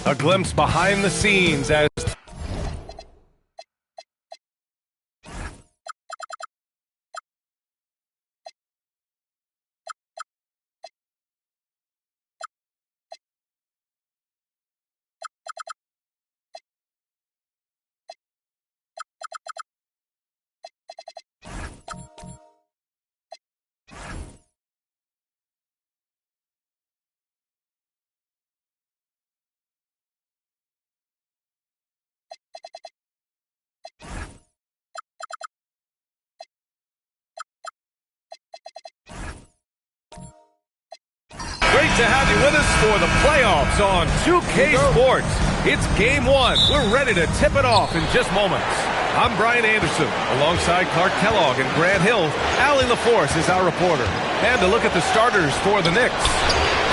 A glimpse behind the scenes as to have you with us for the playoffs on 2K Sports. It's game one. We're ready to tip it off in just moments. I'm Brian Anderson, alongside Clark Kellogg and Grant Hill. Allie LaForce is our reporter. And to look at the starters for the Knicks,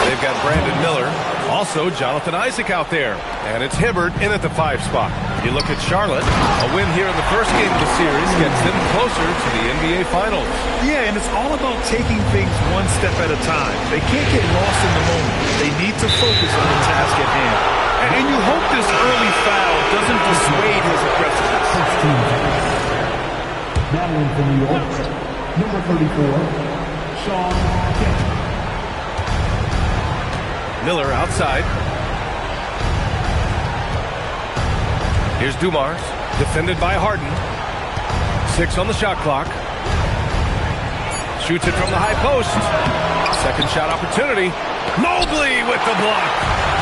they've got Brandon Miller, also Jonathan Isaac out there, and it's Hibbert in at the 5 spot. You look at Charlotte, a win here in the first game of the series gets them closer to the NBA Finals. Yeah, and it's all about taking things one step at a time. They can't get lost in the moment. They need to focus on the task at hand. And you hope this early foul doesn't dissuade his aggressiveness. Battling for New York, number 34, Sean Kemp. Miller outside. Here's Dumars, defended by Harden. 6 on the shot clock. Shoots it from the high post. Second shot opportunity. Mobley with the block.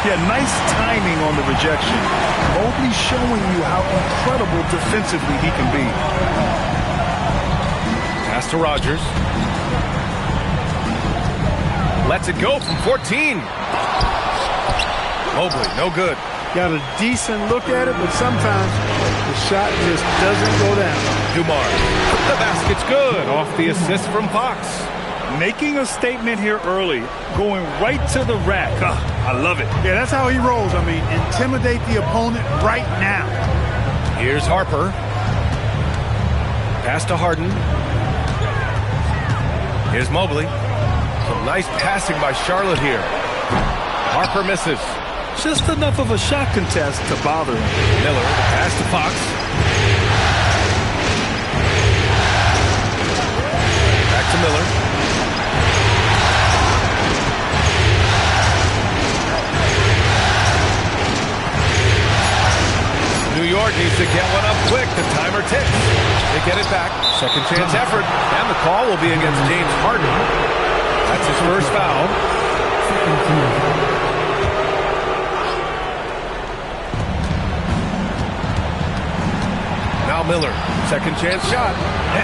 Yeah, nice timing on the rejection. Mobley showing you how incredible defensively he can be. Pass to Rogers. Lets it go from 14. Mobley, no good. Got a decent look at it, but sometimes the shot just doesn't go down. Dumars. The basket's good off the assist from Fox. Making a statement here early, going right to the rack. I love it. Yeah, that's how he rolls. I mean, intimidate the opponent right now. Here's Harper. Pass to Harden. Here's Mobley. Some nice passing by Charlotte here. Harper misses. Just enough of a shot contest to bother him. Miller, pass to Fox. Back to Miller. New York needs to get one up quick. The timer ticks. They get it back. Second chance effort. And the call will be against James Harden. That's his first foul. Now Miller, second chance shot.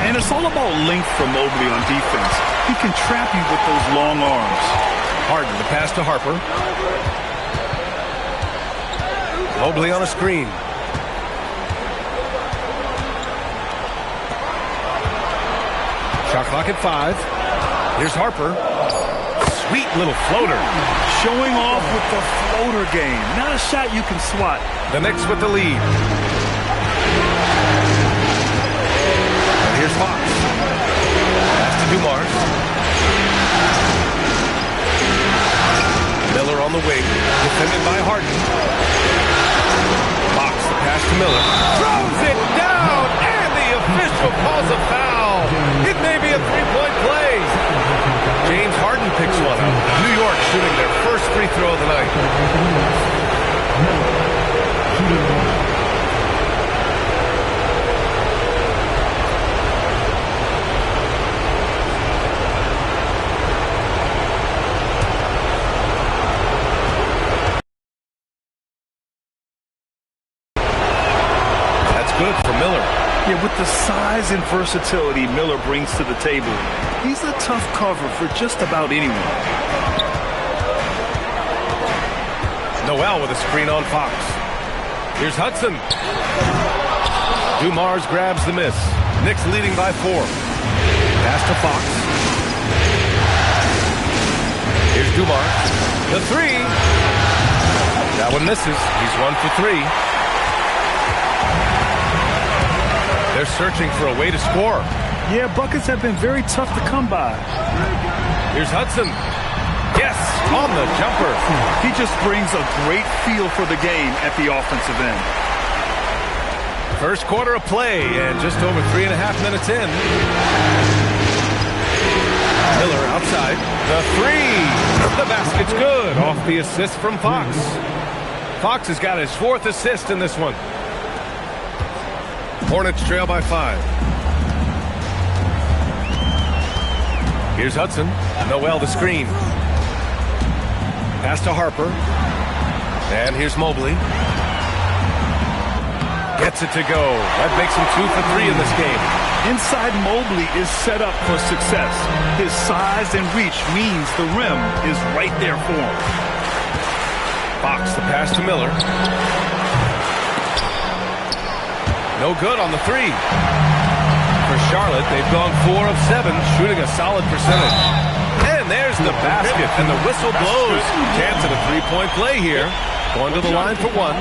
And it's all about length for Mobley on defense. He can trap you with those long arms. Harden, the pass to Harper. Mobley on a screen. Shot clock at 5. Here's Harper. Sweet little floater. Showing off with the floater game. Not a shot you can swat. The Knicks with the lead. Here's Fox. Pass to Dumars. Miller on the wing. Defended by Harden. Fox, the pass to Miller. Throws it down, and the official calls a foul. It may be a three-point play. James Harden picks one up. New York shooting their first free throw of the night. Good for Miller. Yeah, with the size and versatility Miller brings to the table, he's a tough cover for just about anyone. Noel with a screen on Fox. Here's Hudson. Dumars grabs the miss. Knicks leading by 4. Pass to Fox. Here's Dumars. The 3. That one misses. He's 1 for 3. They're searching for a way to score. Yeah, buckets have been very tough to come by. Here's Hudson. Yes! on the jumper. He just brings a great feel for the game at the offensive end. First quarter of play, and just over 3.5 minutes in. Miller outside. The three. The basket's good. Off the assist from Fox. Fox has got his 4th assist in this one. Hornets trail by 5. Here's Hudson. Noel the screen. Pass to Harper. And here's Mobley. Gets it to go. That makes him 2 for 3 in this game. Inside Mobley is set up for success. His size and reach means the rim is right there for him. Fox, the pass to Miller. No good on the three. For Charlotte, they've gone 4 of 7, shooting a solid percentage. And there's the basket, and the whistle blows. Chance at a three-point play here. Going to the line for 1.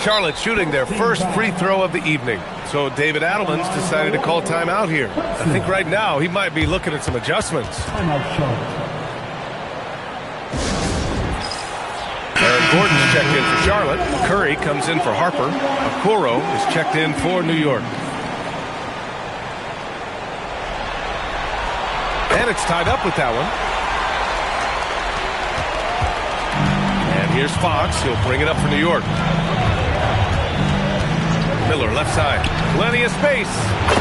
Charlotte shooting their first free throw of the evening. So David Adelman's decided to call timeout here. I think right now he might be looking at some adjustments. Aaron Gordon's checked in for Charlotte. Curry comes in for Harper. Okoro is checked in for New York. And it's tied up with that one. And here's Fox. He'll bring it up for New York. Miller left side. Plenty of space.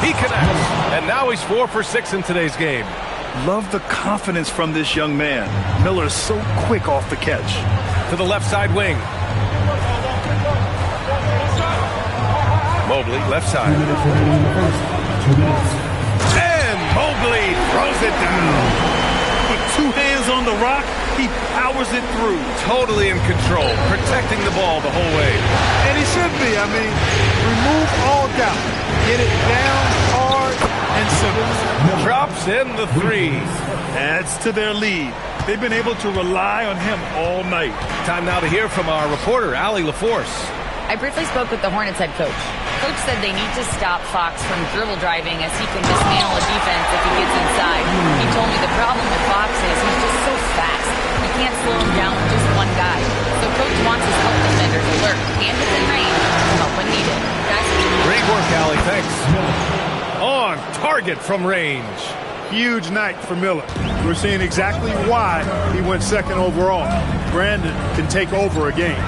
He connects. And now he's 4 for 6 in today's game. Love the confidence from this young man. Miller's so quick off the catch. To the left side wing. Mobley, left side. 2 minutes remaining in the first. 2 minutes. And Mobley throws it down. With 2 hands on the rock, he powers it through. Totally in control, protecting the ball the whole way. And he should be. I mean, remove all doubt. Get it down hard and simple. Drops in the 3. Adds to their lead. They've been able to rely on him all night. Time now to hear from our reporter, Allie LaForce. I briefly spoke with the Hornets head coach. Coach said they need to stop Fox from dribble driving as he can dismantle a defense if he gets inside. He told me the problem with Fox is he's just so fast. You can't slow him down with just one guy. So coach wants his help defenders alert and within range to help when needed. Guys, Great work, Allie. Thanks. On target from range. Huge night for Miller. We're seeing exactly why he went 2nd overall. Brandon can take over a game.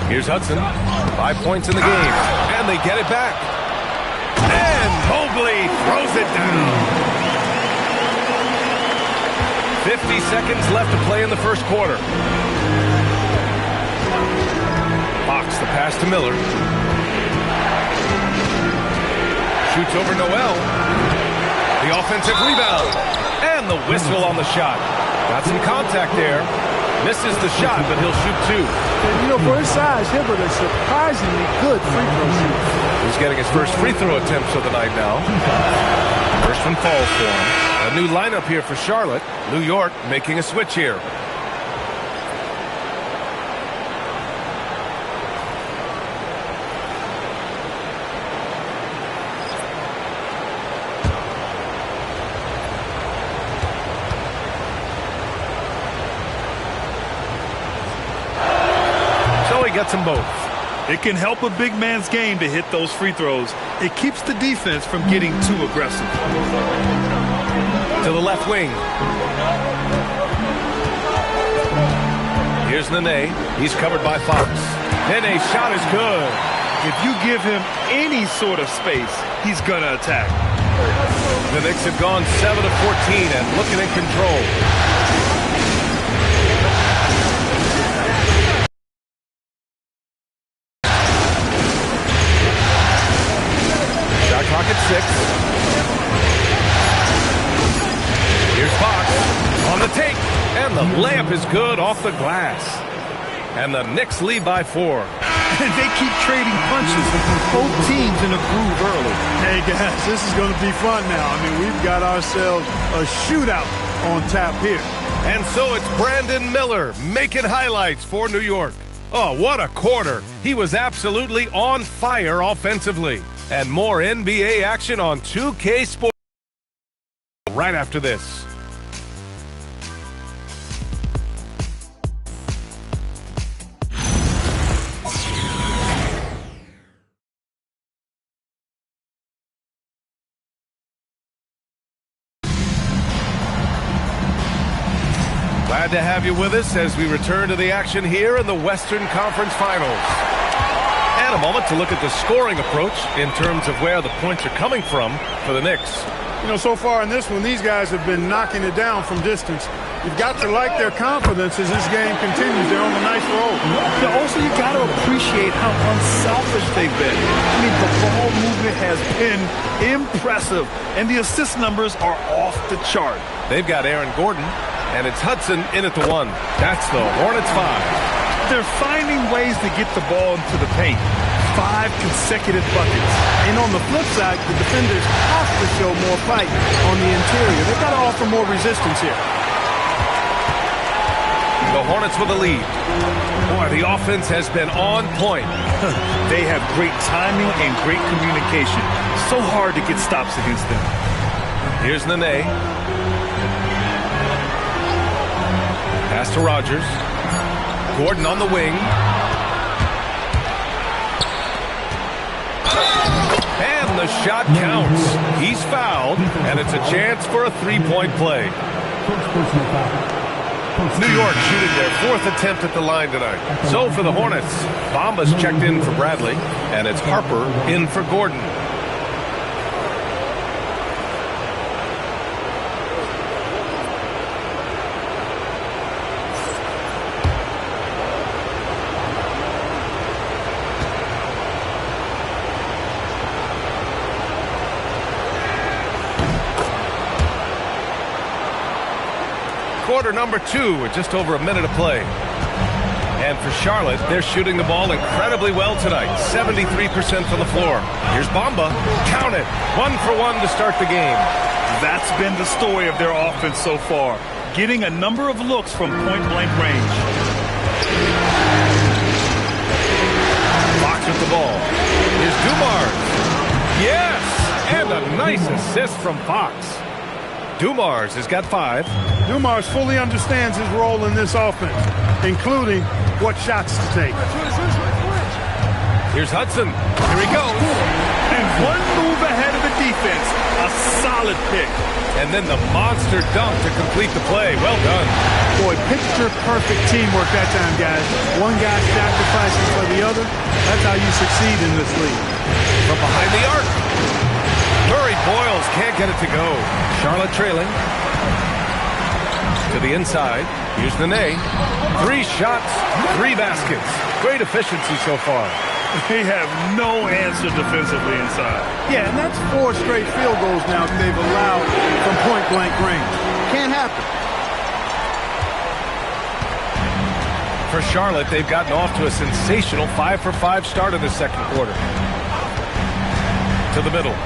Here's Hudson. 5 points in the game. And they get it back. And Mobley throws it down. 50 seconds left to play in the first quarter. Fox, the pass to Miller. Shoots over Noel. The offensive rebound. And the whistle on the shot. Got some contact there. Misses the shot, but he'll shoot 2. And, you know, for his size, Hibbert is surprisingly good free throw shooter. He's getting his first free throw attempts of the night now. First one falls for him. A new lineup here for Charlotte. New York making a switch here. Gets them both. It can help a big man's game to hit those free throws. It keeps the defense from getting too aggressive. To the left wing. Here's Nene. He's covered by Fox. Nene's shot is good. If you give him any sort of space, he's going to attack. The Knicks have gone 7 of 14 and looking in control. Clock at 6. Here's Fox on the take, and the layup is good off the glass. And the Knicks lead by 4. And they keep trading punches. Both teams in a groove early. Hey, guys, this is going to be fun now. I mean, we've got ourselves a shootout on tap here. And so it's Brandon Miller making highlights for New York. Oh, what a quarter. He was absolutely on fire offensively. And more NBA action on 2K Sports right after this. Glad to have you with us as we return to the action here in the Western Conference Finals. And a moment to look at the scoring approach in terms of where the points are coming from for the Knicks. You know, so far in this one, these guys have been knocking it down from distance. You've got to like their confidence as this game continues. They're on a nice roll. Also, you got to appreciate how unselfish they've been. I mean, the ball movement has been impressive, and the assist numbers are off the chart. They've got Aaron Gordon, and it's Hudson in at the 1. That's the Hornets 5. They're finding ways to get the ball into the paint. 5 consecutive buckets. And on the flip side, the defenders have to show more fight on the interior. They've got to offer more resistance here. The Hornets with a lead. Boy, the offense has been on point. They have great timing and great communication. So hard to get stops against them. Here's Nene. Pass to Rogers. Gordon on the wing. And the shot counts. He's fouled, and it's a chance for a three-point play. New York shooting their 4th attempt at the line tonight. So for the Hornets, Bamba's checked in for Bradley, and it's Harper in for Gordon. Quarter number 2 with just over a minute of play. And for Charlotte, they're shooting the ball incredibly well tonight. 73% from the floor. Here's Bamba. Count it. 1 for 1 to start the game. That's been the story of their offense so far. Getting a number of looks from point-blank range. Fox with the ball. Here's Dumars. Yes! And a nice assist from Fox. Dumars has got 5. Dumars fully understands his role in this offense, including what shots to take. Here's Hudson. Here he goes. And 1 move ahead of the defense. A solid pick. And then the monster dunk to complete the play. Well done. Boy, picture-perfect teamwork that time, guys. One guy sacrificing for the other. That's how you succeed in this league. From behind the arc. Murray Boyles can't get it to go. Charlotte trailing. To the inside. Here's Nene. 3 shots, 3 baskets. Great efficiency so far. They have no answer defensively inside. Yeah, and that's 4 straight field goals now they've allowed from point-blank range. Can't happen. For Charlotte, they've gotten off to a sensational 5 for 5 start in the second quarter. To the middle.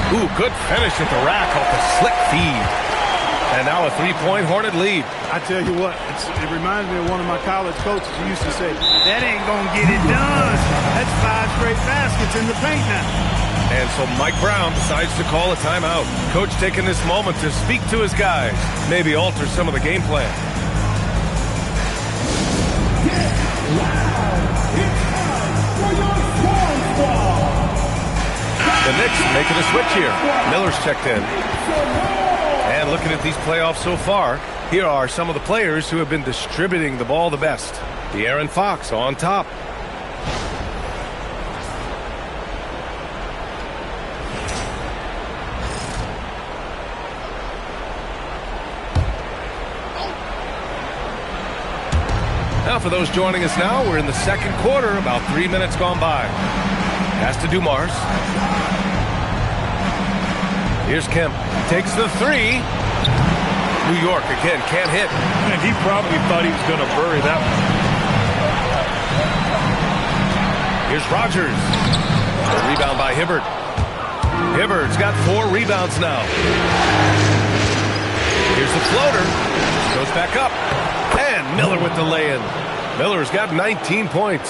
Ooh, good finish at the rack off the slick feed. And now a 3-point Hornet lead. I tell you what, it reminds me of one of my college coaches who used to say, that ain't going to get it done. That's 5 straight baskets in the paint now. And so Mike Brown decides to call a timeout. Coach taking this moment to speak to his guys, maybe alter some of the game plan. The Knicks making a switch here. Miller's checked in. And looking at these playoffs so far, here are some of the players who have been distributing the ball the best. De'Aaron Fox on top. Now for those joining us now, we're in the second quarter, about 3 minutes gone by. Pass to Dumars. Here's Kemp. Takes the 3. New York again, can't hit. And he probably thought he was going to bury that one. Here's Rogers. A rebound by Hibbert. Hibbert's got 4 rebounds now. Here's the floater. Goes back up. And Miller with the lay-in. Miller's got 19 points.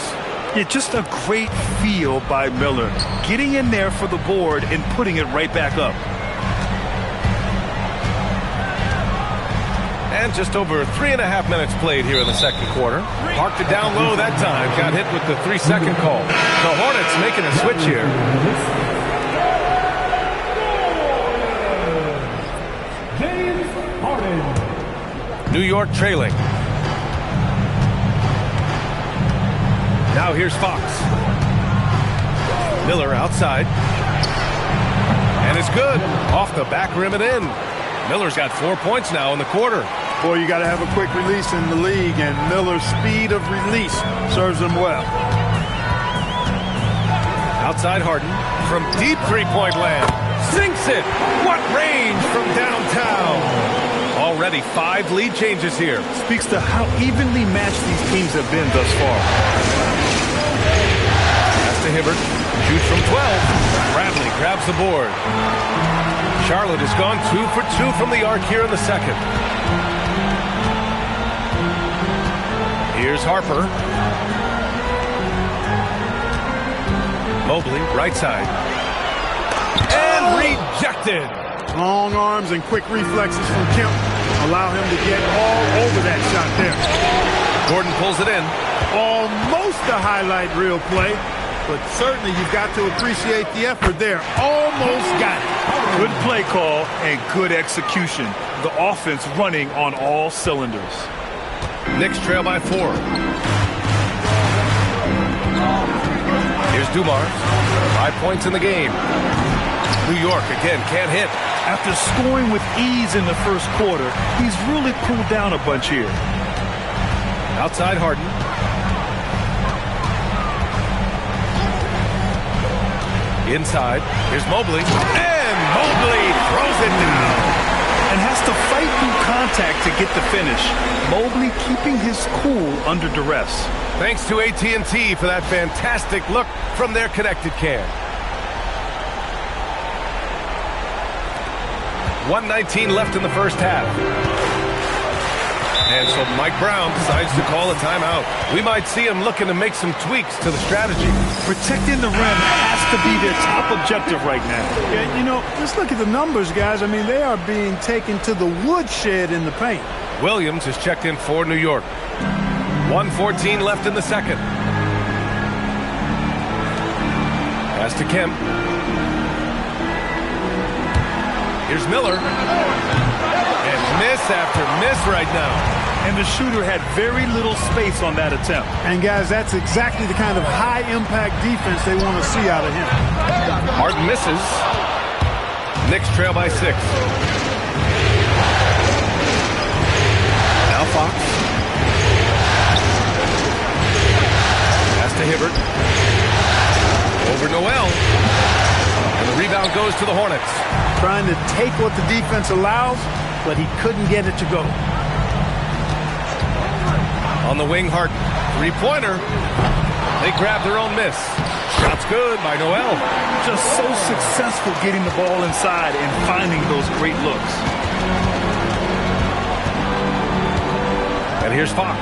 Yeah, just a great feel by Miller. Getting in there for the board and putting it right back up. And just over 3.5 minutes played here in the second quarter. Parked it down low that time. Got hit with the 3-second call. The Hornets making a switch here. New York trailing. Now here's Fox. Miller outside. And it's good. Off the back rim and in. Miller's got 4 points now in the quarter. Boy, you got to have a quick release in the league, and Miller's speed of release serves him well. Outside Harden from deep three-point land. Sinks it. What range from downtown. Already 5 lead changes here. Speaks to how evenly matched these teams have been thus far. Pass to Hibbert. Shoots from 12. Bradley grabs the board. Charlotte has gone 2 for 2 from the arc here in the second. Here's Harper. Mobley, right side. And rejected. Long arms and quick reflexes from Kemp allow him to get all over that shot there. Gordon pulls it in. Almost a highlight reel play, but certainly you've got to appreciate the effort there. Almost got it. Good play call and good execution. The offense running on all cylinders. Knicks trail by 4. Here's Dumars. 5 points in the game. New York again can't hit. After scoring with ease in the first quarter, he's really cooled down a bunch here. Outside Harden. Inside. Here's Mobley. And Mobley throws it down. And has to fight through contact to get the finish. Mobley keeping his cool under duress. Thanks to AT&T for that fantastic look from their connected cam. 1:19 left in the first half. And so Mike Brown decides to call a timeout. We might see him looking to make some tweaks to the strategy. Protecting the rim has to be their top objective right now. Yeah, you know, just look at the numbers, guys. I mean, they are being taken to the woodshed in the paint. Williams is checked in for New York. 1:14 left in the second. Pass to Kemp. Here's Miller. And miss after miss right now. And the shooter had very little space on that attempt. And, guys, that's exactly the kind of high-impact defense they want to see out of him. Harden misses. Knicks trail by 6. Now Fox. Pass to Hibbert. Over Noel. And the rebound goes to the Hornets. Trying to take what the defense allows, but he couldn't get it to go. On the wing, Harden. Three-pointer. They grab their own miss. Shot's good by Noel. Just so successful getting the ball inside and finding those great looks. And here's Fox.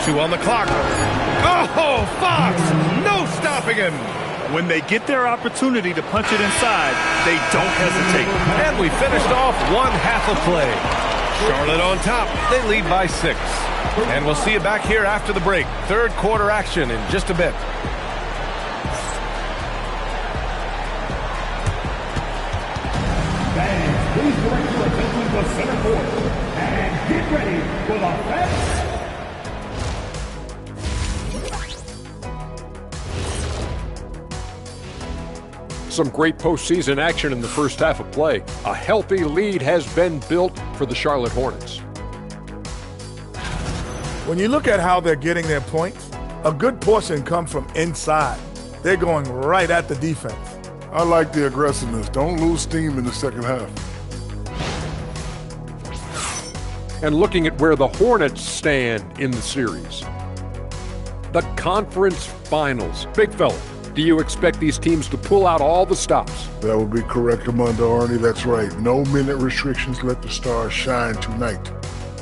Two on the clock. Oh, Fox! No stopping him! When they get their opportunity to punch it inside, they don't hesitate. And we finished off one half of play. Charlotte on top. They lead by 6. And we'll see you back here after the break. Third quarter action in just a bit. Fans, please direct your attention to center court and get ready for the fans. Some great postseason action in the first half of play. A healthy lead has been built for the Charlotte Hornets. When you look at how they're getting their points, a good portion comes from inside. They're going right at the defense. I like the aggressiveness. Don't lose steam in the second half. And looking at where the Hornets stand in the series. The conference finals. Big fella, Do you expect these teams to pull out all the stops? That would be correct, Commander Arnie. That's right. No minute restrictions. Let the stars shine tonight.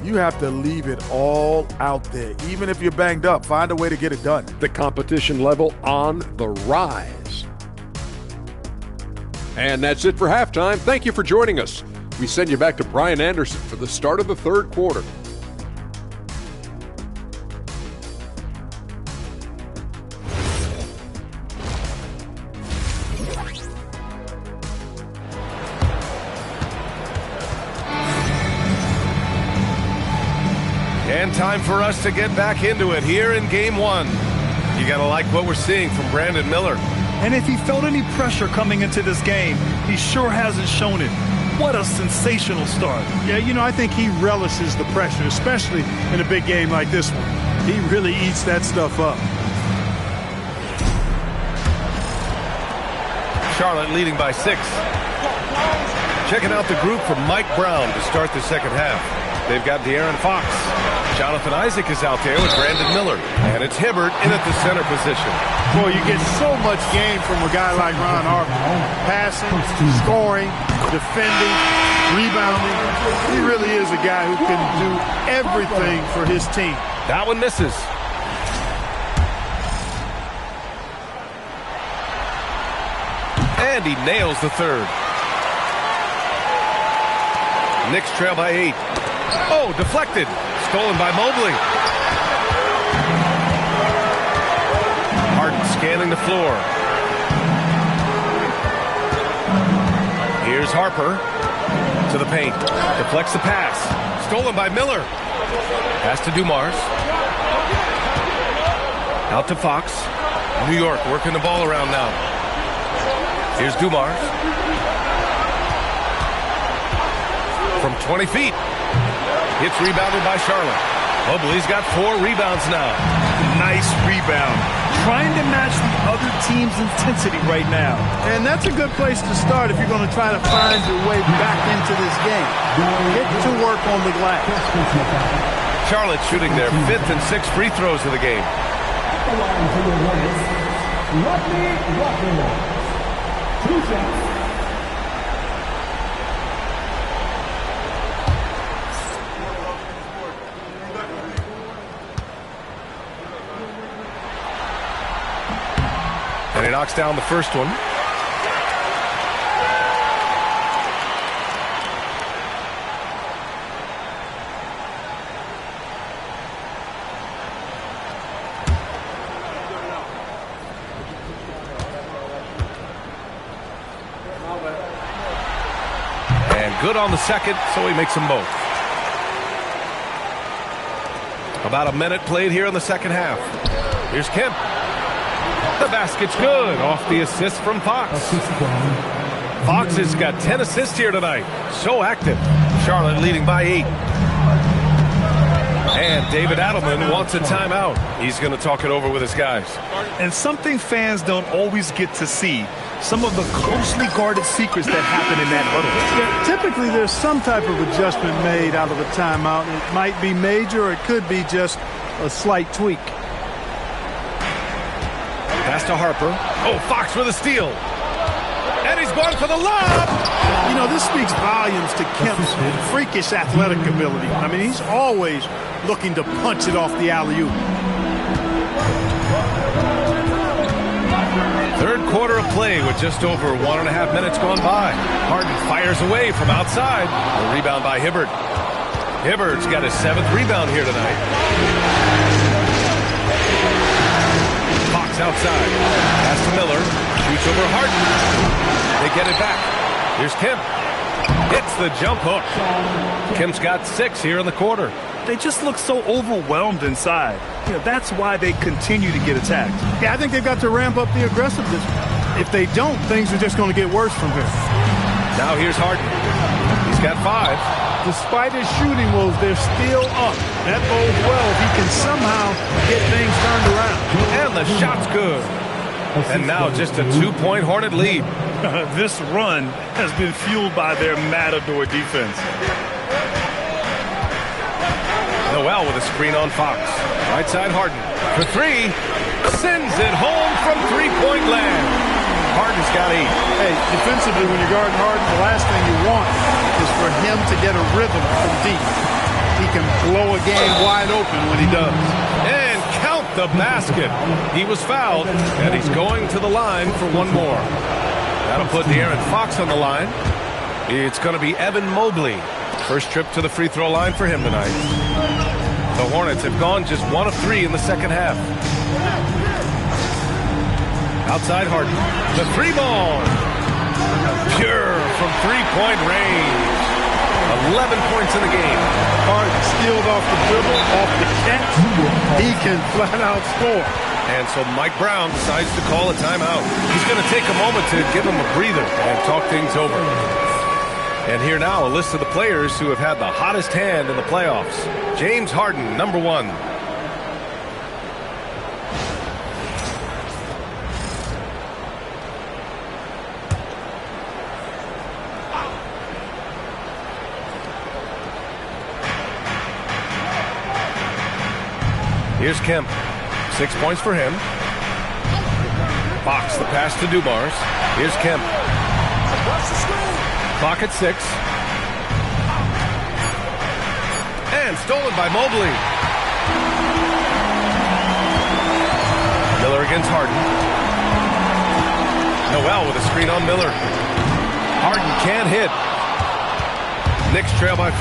You have to leave it all out there. Even if you're banged up, find a way to get it done. The competition level on the rise. And that's it for halftime. Thank you for joining us. We send you back to Brian Anderson for the start of the third quarter. And time for us to get back into it here in Game 1. You got to like what we're seeing from Brandon Miller. And if he felt any pressure coming into this game, he sure hasn't shown it. What a sensational start. Yeah, you know, I think he relishes the pressure, especially in a big game like this one. He really eats that stuff up. Charlotte leading by 6. Checking out the group from Mike Brown to start the second half. They've got De'Aaron Fox. Jonathan Isaac is out there with Brandon Miller. And it's Hibbert in at the center position. Boy, you get so much game from a guy like Ron Harper. Passing, scoring, defending, rebounding. He really is a guy who can do everything for his team. That one misses. And he nails the third. Knicks trail by 8. Oh, deflected. Stolen by Mobley. Harden scanning the floor. Here's Harper to the paint. Deflects the pass. Stolen by Miller. Pass to Dumars. Out to Fox. New York working the ball around now. Here's Dumars. From 20 feet. It's rebounded by Charlotte. Mobley's got 4 rebounds now. Nice rebound. Trying to match the other team's intensity right now. And that's a good place to start if you're going to try to find your way back into this game. Get to work on the glass. Charlotte shooting their 5th and 6th free throws of the game. At the line for the Hornets, Rodney. 2 shots. And he knocks down the first one. And good on the second, so he makes them both. About a minute played here in the second half. Here's Kemp. The basket's good off the assist from Fox. Fox has got 10 assists here tonight. So active. Charlotte leading by 8. And David Adelman wants a timeout. He's going to talk it over with his guys. And something fans don't always get to see. Some of the closely guarded secrets that happen in that huddle. Yeah, typically there's some type of adjustment made out of a timeout. It might be major or it could be just a slight tweak. Pass to Harper. Oh, Fox with a steal. And he's going for the lob. You know, this speaks volumes to Kemp's freakish athletic ability. I mean, he's always looking to punch it off the alley-oop. Third quarter of play with just over 1.5 minutes gone by. Harden fires away from outside. A rebound by Hibbert. Hibbert's got his 7th rebound here tonight. Outside. Pass to Miller. Shoots over Harden. They get it back. Here's Kemp. Hits the jump hook. Kemp's got 6 here in the quarter. They just look so overwhelmed inside. You know, that's why they continue to get attacked. Yeah, I think they've got to ramp up the aggressiveness. If they don't, things are just going to get worse from here. Now here's Harden. He's got 5. Despite his shooting woes, they're still up. That bodes well if he can somehow get things turned around. And the shot's good. And now just a 2-point Hornet lead. This run has been fueled by their Matador defense. Noel with a screen on Fox. Right side Harden. For 3. sends it home from three-point land. Harden's got 8. Hey, defensively, when you're guarding Harden, the last thing you want is for him to get a rhythm from deep. He can blow a game wide open when he does. And count the basket. He was fouled, and he's going to the line for one more. That'll put De'Aaron Fox on the line. It's going to be Evan Mobley. First trip to the free throw line for him tonight. The Hornets have gone just 1 of 3 in the second half. Outside Harden. The 3-ball. Pure from three-point range. 11 points in the game. Harden stealed off the dribble, off the catch. He can flat out score. And so Mike Brown decides to call a timeout. He's going to take a moment to give him a breather and talk things over. And here now, a list of the players who have had the hottest hand in the playoffs. James Harden, number 1. Here's Kemp. 6 points for him. Fox, the pass to Dumars. Here's Kemp. Clock at 6. And stolen by Mobley. Miller against Harden. Noel with a screen on Miller. Harden can't hit. Knicks trail by 5.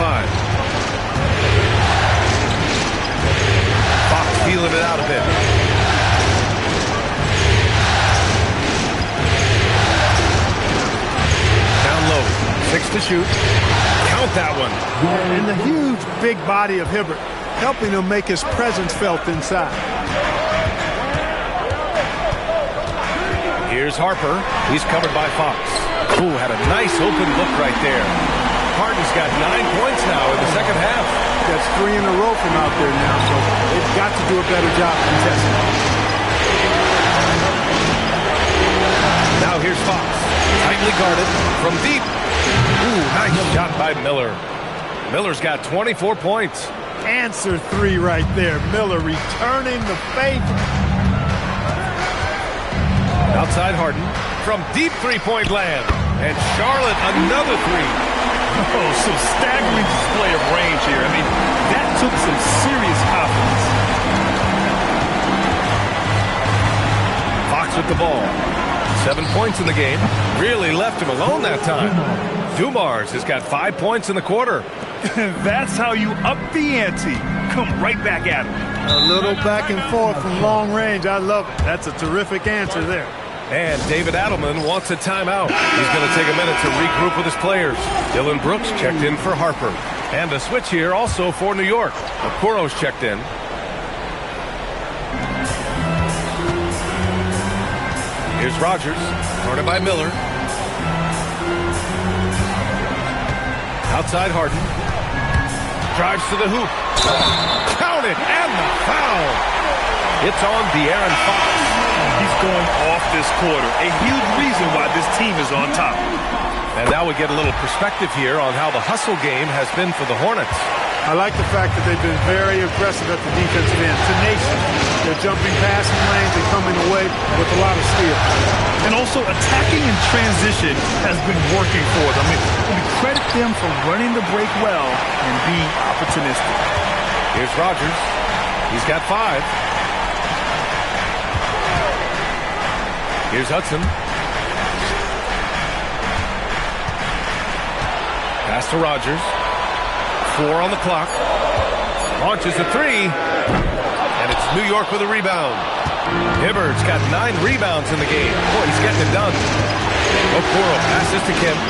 Fox feeling it out a bit. Down low. 6 to shoot. Count that one. And the huge big body of Hibbert helping him make his presence felt inside. Here's Harper. He's covered by Fox. Ooh, had a nice open look right there. Harden's got 9 points now in the second half. That's 3 in a row from out there now, so they've got to do a better job contesting. Now here's Fox. Tightly guarded from deep. Ooh, nice shot by Miller. Miller's got 24 points. Answer 3 right there. Miller returning the favor. Outside Harden from deep three-point land. And Charlotte another 3. Oh, some staggering display of range here. I mean, that took some serious confidence. Fox with the ball. 7 points in the game. Really left him alone that time. Dumars has got 5 points in the quarter. That's how you up the ante. Come right back at him. A little back and forth from long range. I love it. That's a terrific answer there. And David Adelman wants a timeout. He's going to take a minute to regroup with his players. Dylan Brooks checked in for Harper. And a switch here also for New York. Okoro's checked in. Here's Rogers, guarded by Miller. Outside Harden. Drives to the hoop. Count it, and the foul. It's on De'Aaron Fox. He's going off this quarter. A huge reason why this team is on top. And now we get a little perspective here on how the hustle game has been for the Hornets. I like the fact that they've been very aggressive at the defensive end. Tenacious. They're jumping passing lanes and coming away with a lot of steal. And also attacking in transition has been working for them. I mean, we credit them for running the break well and being opportunistic. Here's Rogers. He's got 5. Here's Hudson. Pass to Rogers. 4 on the clock. Launches a 3. And it's New York with a rebound. Hibbert's got 9 rebounds in the game. Boy, he's getting it done. Okoro passes to Kemp.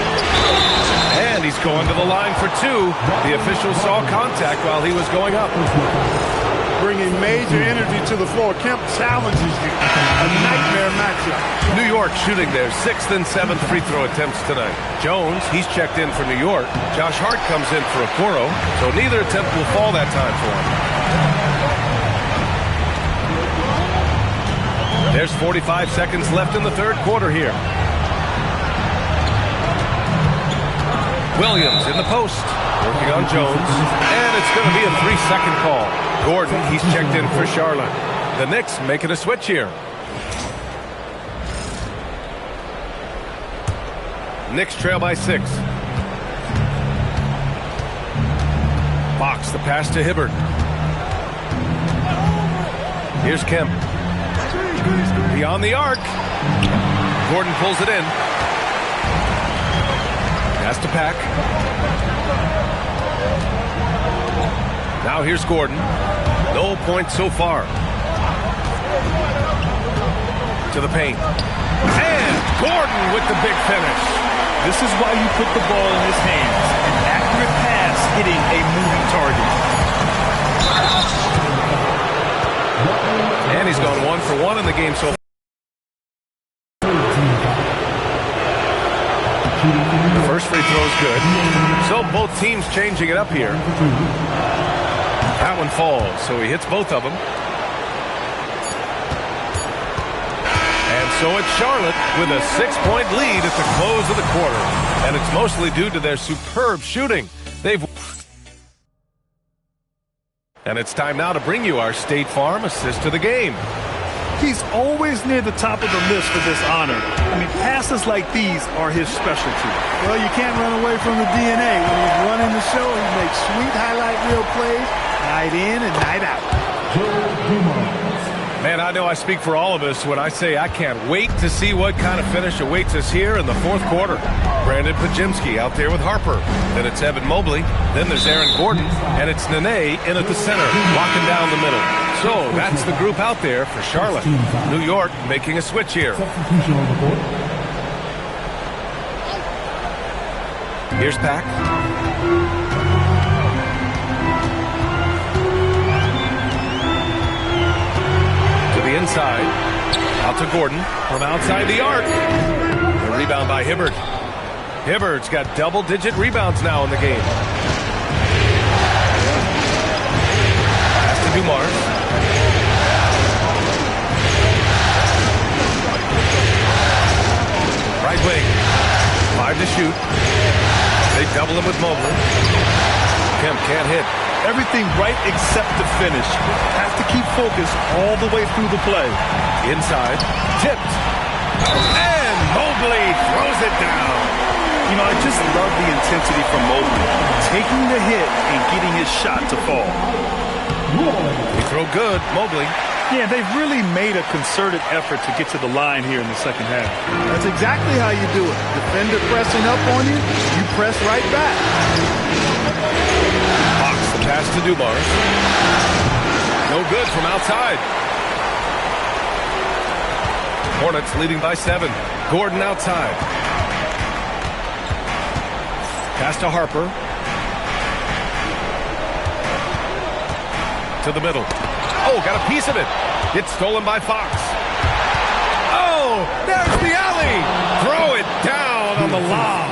And he's going to the line for 2. The official saw contact while he was going up. Bringing major energy to the floor. Kemp challenges you. A nightmare matchup. New York shooting their 6th and 7th free throw attempts tonight. Jones, he's checked in for New York. Josh Hart comes in for Okoro, so neither attempt will fall that time for him. There's 45 seconds left in the third quarter here. Williams in the post, working on Jones, and it's going to be a 3-second call. Gordon, he's checked in for Charlotte. The Knicks making a switch here. Knicks trail by 6. Fox, the pass to Hibbert. Here's Kemp. Beyond the arc. Gordon pulls it in. Pass to Pack. Now here's Gordon. No points so far. To the paint. And Gordon with the big finish. This is why you put the ball in his hands. An accurate pass hitting a moving target. And he's gone 1 for 1 in the game so far. The first free throw is good. So both teams changing it up here. That one falls, so he hits both of them. And so it's Charlotte with a 6-point lead at the close of the quarter. And it's mostly due to their superb shooting. And it's time now to bring you our State Farm assist of the game. He's always near the top of the list for this honor. I mean, passes like these are his specialty. Well, you can't run away from the DNA. When he's running the show, he makes sweet highlight reel plays night in and night out. Man, I know I speak for all of us when I say I can't wait to see what kind of finish awaits us here in the fourth quarter. Brandon Pajimski out there with Harper. Then it's Evan Mobley. Then there's Aaron Gordon. And it's Nene in at the center, locking down the middle. So that's the group out there for Charlotte. New York making a switch here. Here's Pack. Inside, out to Gordon from outside the arc. A rebound by Hibbert. Hibbert's got double-digit rebounds now in the game. Pass to Dumars. Right wing, 5 to shoot. They double him with Mobley. Kemp can't hit. Everything right except the finish. Have to keep focused all the way through the play. Inside, tipped. And Mobley throws it down. You know, I just love the intensity from Mobley. Taking the hit and getting his shot to fall. He throw good, Mobley. Yeah, they've really made a concerted effort to get to the line here in the second half. That's exactly how you do it. Defender pressing up on you, you press right back. Pass to Dumars. No good from outside. Hornets leading by 7. Gordon outside. Pass to Harper. To the middle. Oh, got a piece of it. It's stolen by Fox. Oh, there's the alley. Throw it down on the lob.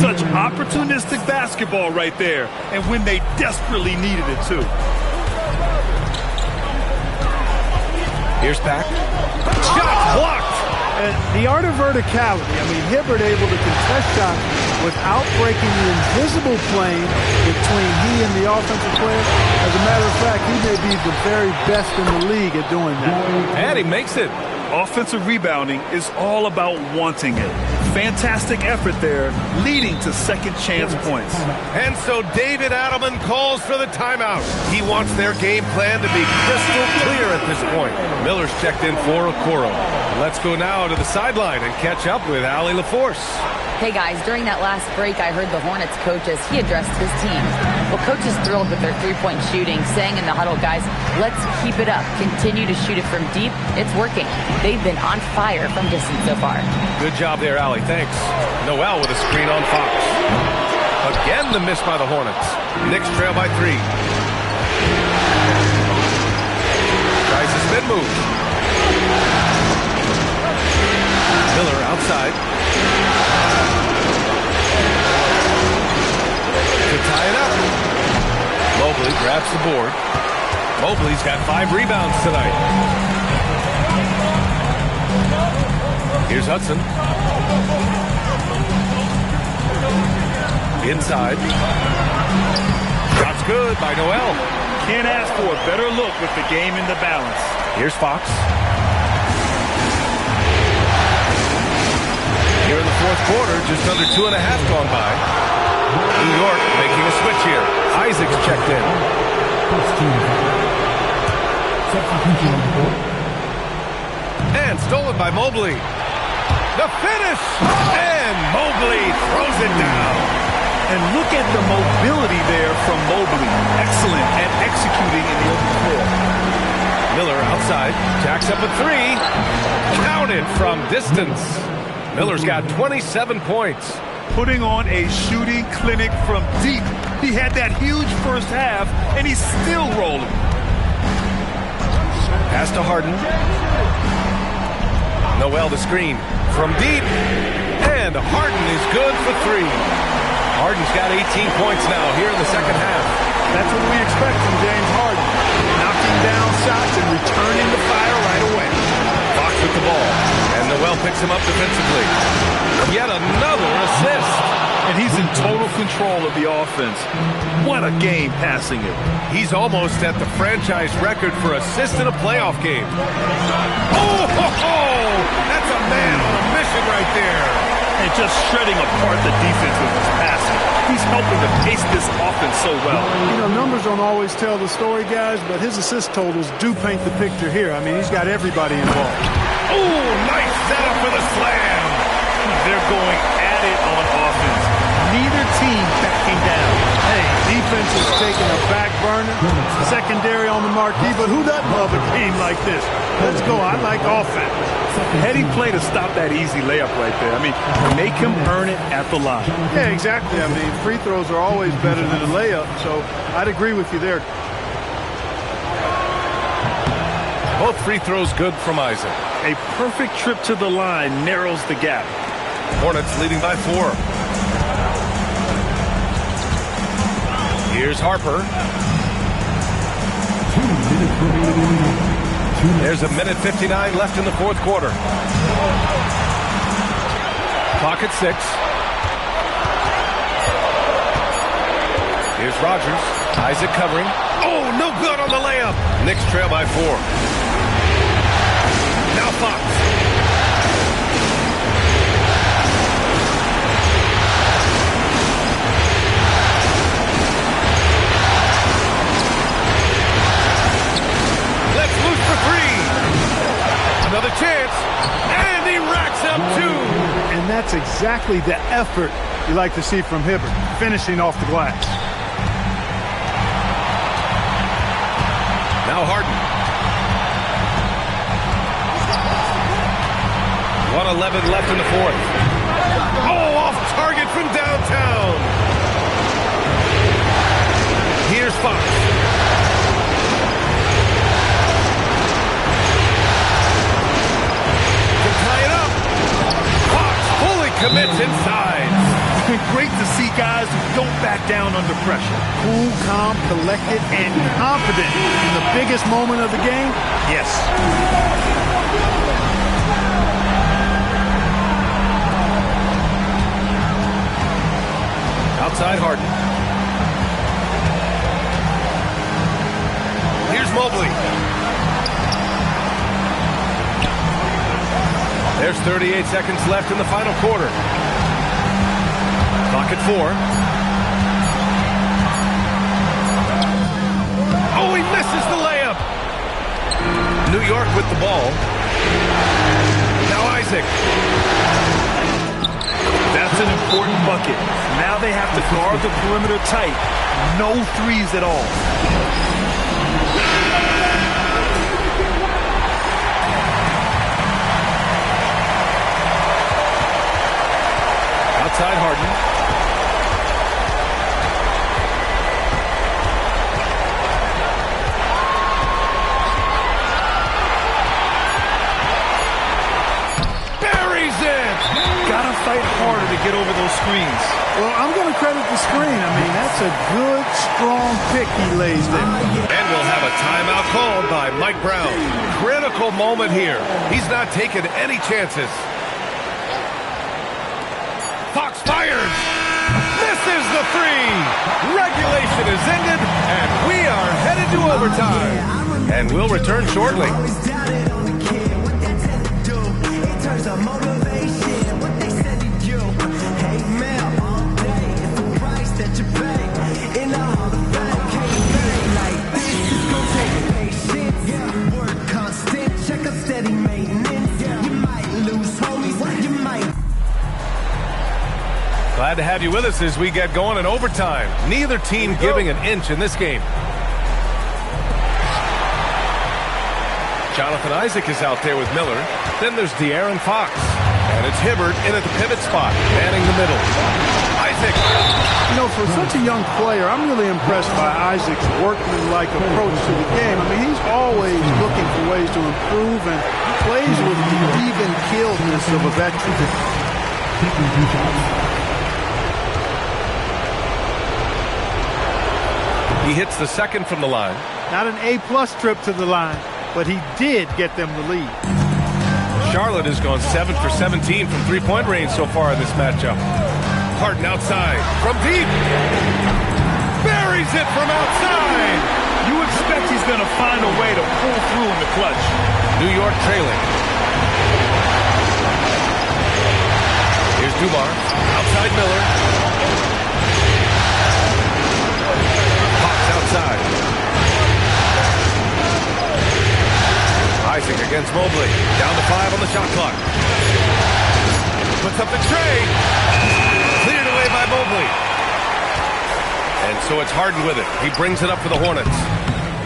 Such opportunistic basketball right there, and when they desperately needed it too. Here's Pack. Shot blocked. And the art of verticality. I mean, Hibbert able to contest shots without breaking the invisible plane between he and the offensive player. As a matter of fact, he may be the very best in the league at doing that. And he makes it. Offensive rebounding is all about wanting it. Fantastic effort there, leading to second chance points. And so David Adelman calls for the timeout. He wants their game plan to be crystal clear at this point. Miller's checked in for Okoro. Let's go now to the sideline and catch up with Allie LaForce. Hey guys, during that last break, I heard the Hornets coach as he addressed his team. Well, coach is thrilled with their three-point shooting, saying in the huddle, guys, let's keep it up. Continue to shoot it from deep. It's working. They've been on fire from distance so far. Good job there, Allie. Thanks. Noel with a screen on Fox. Again, the miss by the Hornets. Knicks trail by 3. Tries a spin move. Miller outside. To tie it up. Mobley grabs the board. Mobley's got 5 rebounds tonight. Here's Hudson. Inside. Shot's good by Noel. Can't ask for a better look with the game in the balance. Here's Fox. Here in the fourth quarter, just under 2.5 gone by. New York making a switch here. Isaac's checked in. And stolen by Mobley. The finish! And Mobley throws it down. And look at the mobility there from Mobley. Excellent at executing in the open floor. Miller outside, jacks up a three. Counted from distance. Miller's got 27 points. Putting on a shooting clinic from deep. He had that huge first half, and he's still rolling. Pass to Harden. Noel the screen from deep. And Harden is good for three. Harden's got 18 points now here in the second half. That's what we expect from James Harden. Knocking down shots and returning the fire right away. Fox with the ball. And Noel picks him up defensively. Yet another assist. And he's in total control of the offense. What a game passing it. He's almost at the franchise record for assists in a playoff game. Oh, ho, ho! That's a man on a mission right there. And just shredding apart the defense with his passing. He's helping to pace this offense so well. You know, numbers don't always tell the story, guys, but his assist totals do paint the picture here. I mean, he's got everybody involved. Oh, nice setup for the slam. They're going at it on offense. Neither team backing down. Hey, defense is taking a back burner. Secondary on the marquee, but who doesn't love a game like this? Let's go. I like offense. Heady play to stop that easy layup right there. I mean, make him earn it at the line. Yeah, exactly. I mean, free throws are always better than a layup, so I'd agree with you there. Both free throws good from Isaac. A perfect trip to the line narrows the gap. Hornets leading by 4. Here's Harper. There's a minute 59 left in the fourth quarter. Clock at 6. Here's Rogers. Isaac covering. Oh, no good on the layup. Knicks trail by 4. Now Fox. Let's loose for 3. Another chance. And he racks up 2. And that's exactly the effort you like to see from Hibbert, finishing off the glass. Now Harden. 1:11 left in the fourth. Oh, off target from downtown. Here's Fox. Can tie it up. Fox fully commits inside. It's been great to see guys who don't back down under pressure. Cool, calm, collected, and confident in the biggest moment of the game? Yes. Outside Harden. Here's Mobley. There's 38 seconds left in the final quarter. Clock at 4. Oh, he misses the layup. New York with the ball. Now Isaac. That's an important bucket. Now they have to guard the perimeter tight. No threes at all. Outside Harden. Buries it! Gotta fight harder to get over those screens. Well, I'm going to credit the screen. I mean, that's a good, strong pick he lays there. And we'll have a timeout called by Mike Brown. Critical moment here. He's not taking any chances. Fox fires. Misses the 3. Regulation is ended, and we are headed to overtime. And we'll return shortly. Glad to have you with us as we get going in overtime. Neither team giving an inch in this game. Jonathan Isaac is out there with Miller. Then there's De'Aaron Fox. And it's Hibbert in at the pivot spot, manning the middle. Isaac. You know, for such a young player, I'm really impressed by Isaac's workman-like approach to the game. I mean, he's always looking for ways to improve and plays with the even-keeledness of a veteran. He hits the second from the line. Not an A-plus trip to the line, but he did get them the lead. Charlotte has gone 7 for 17 from three-point range so far in this matchup. Harden outside from deep. Buries it from outside. You expect he's going to find a way to pull through in the clutch. New York trailing. Here's Dumar. Outside Miller. Hawks outside. Isaac against Mobley. Down to 5 on the shot clock. Puts up the tray. Cleared away by Mobley. And so it's Harden with it. He brings it up for the Hornets.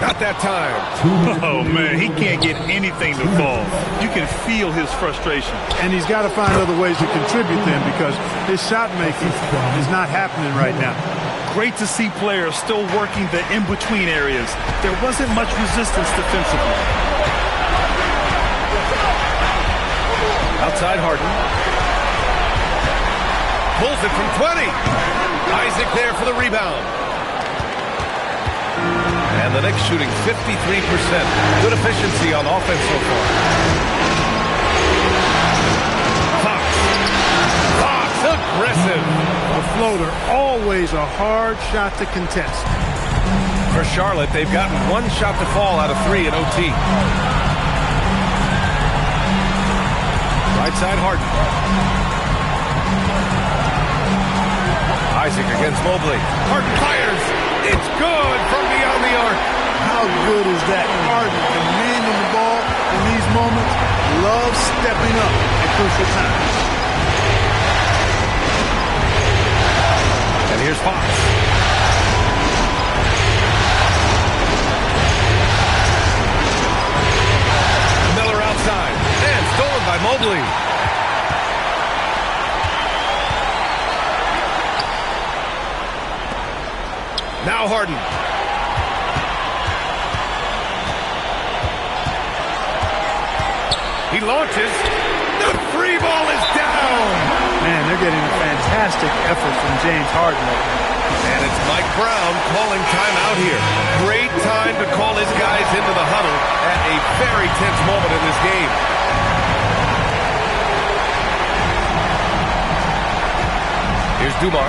Not that time. Oh, man, he can't get anything to fall. You can feel his frustration. And he's got to find other ways to contribute then because his shot making is not happening right now. Great to see players still working the in-between areas. There wasn't much resistance defensively. Outside Harden. Pulls it from 20. Isaac there for the rebound. And the Knicks shooting 53%. Good efficiency on offense so far. Fox aggressive. A floater, always a hard shot to contest. For Charlotte, they've gotten one shot to fall out of 3 in OT. Right side Harden. Isaac against Mobley. Harden fires. It's good from beyond the arc. How good is that? Harden commanding the ball in these moments. Loves stepping up at crucial times. And here's Fox. Miller outside. And stolen by Mobley. Now Harden. He launches. The free ball is down. Man, they're getting a fantastic effort from James Harden. And it's Mike Brown calling timeout here. Great time to call his guys into the huddle at a very tense moment in this game. Here's Dumar.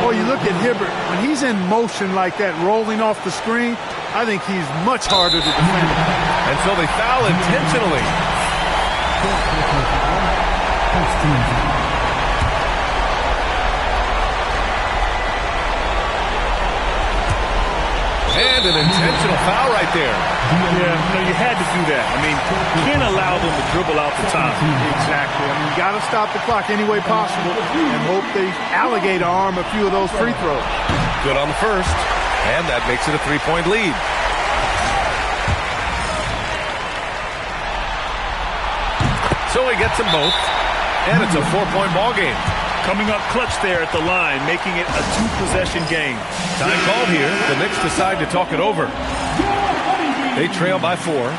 Boy, you look at Hibbert, when he's in motion like that, rolling off the screen, I think he's much harder to defend. And so they foul intentionally. And an intentional foul right there. Yeah, no, you had to do that. I mean, you can't allow them to dribble out the time. Exactly. I mean, you got to stop the clock any way possible and hope they alligator arm a few of those free throws. Good on the first, and that makes it a 3-point lead. So he gets them both, and it's a 4-point ball game. Coming up clutch there at the line, making it a 2-possession game. Time called here. The Knicks decide to talk it over. They trail by 4.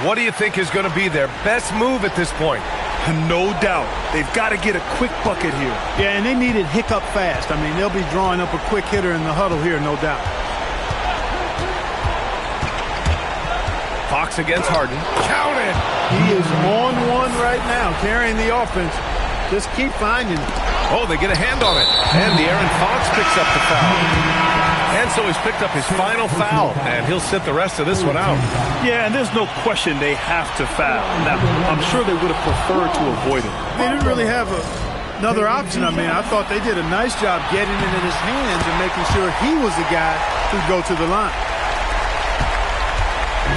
What do you think is going to be their best move at this point? No doubt. They've got to get a quick bucket here. Yeah, and they need it hiccup fast. I mean, they'll be drawing up a quick hitter in the huddle here, no doubt. Fox against Harden. Count it! He is on one right now, carrying the offense. Just keep finding it. Oh, they get a hand on it. And De'Aaron Fox picks up the foul. And so he's picked up his final foul, and he'll sit the rest of this one out. Yeah, and there's no question they have to foul. Now, I'm sure they would have preferred to avoid it. They didn't really have another option. I mean, I thought they did a nice job getting it in his hands and making sure he was the guy who'd go to the line.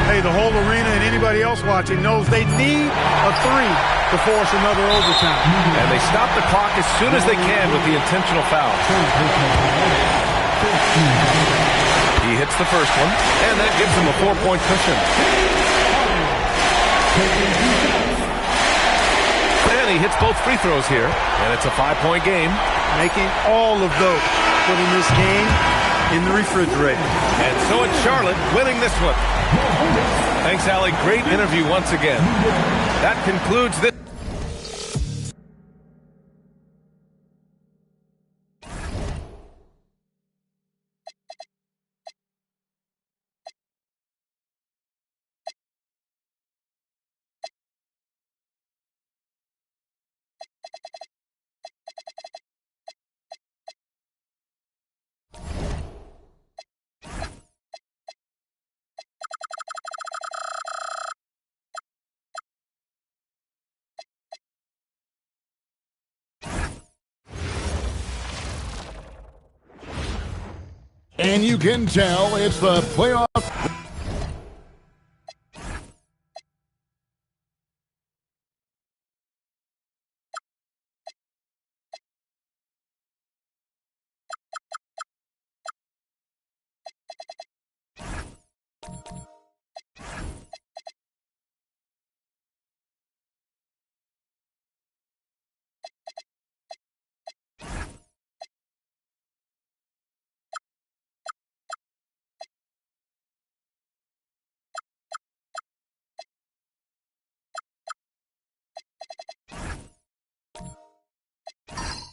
Hey, the whole arena and anybody else watching knows they need a three to force another overtime. And they stop the clock as soon as they can with the intentional foul. He hits the first one, and that gives him a 4-point cushion. And he hits both free throws here, and it's a 5-point game. Making all of those, putting this game in the refrigerator. And so it's Charlotte winning this one. Thanks, Allie. Great interview once again. That concludes this. And you can tell it's the playoff.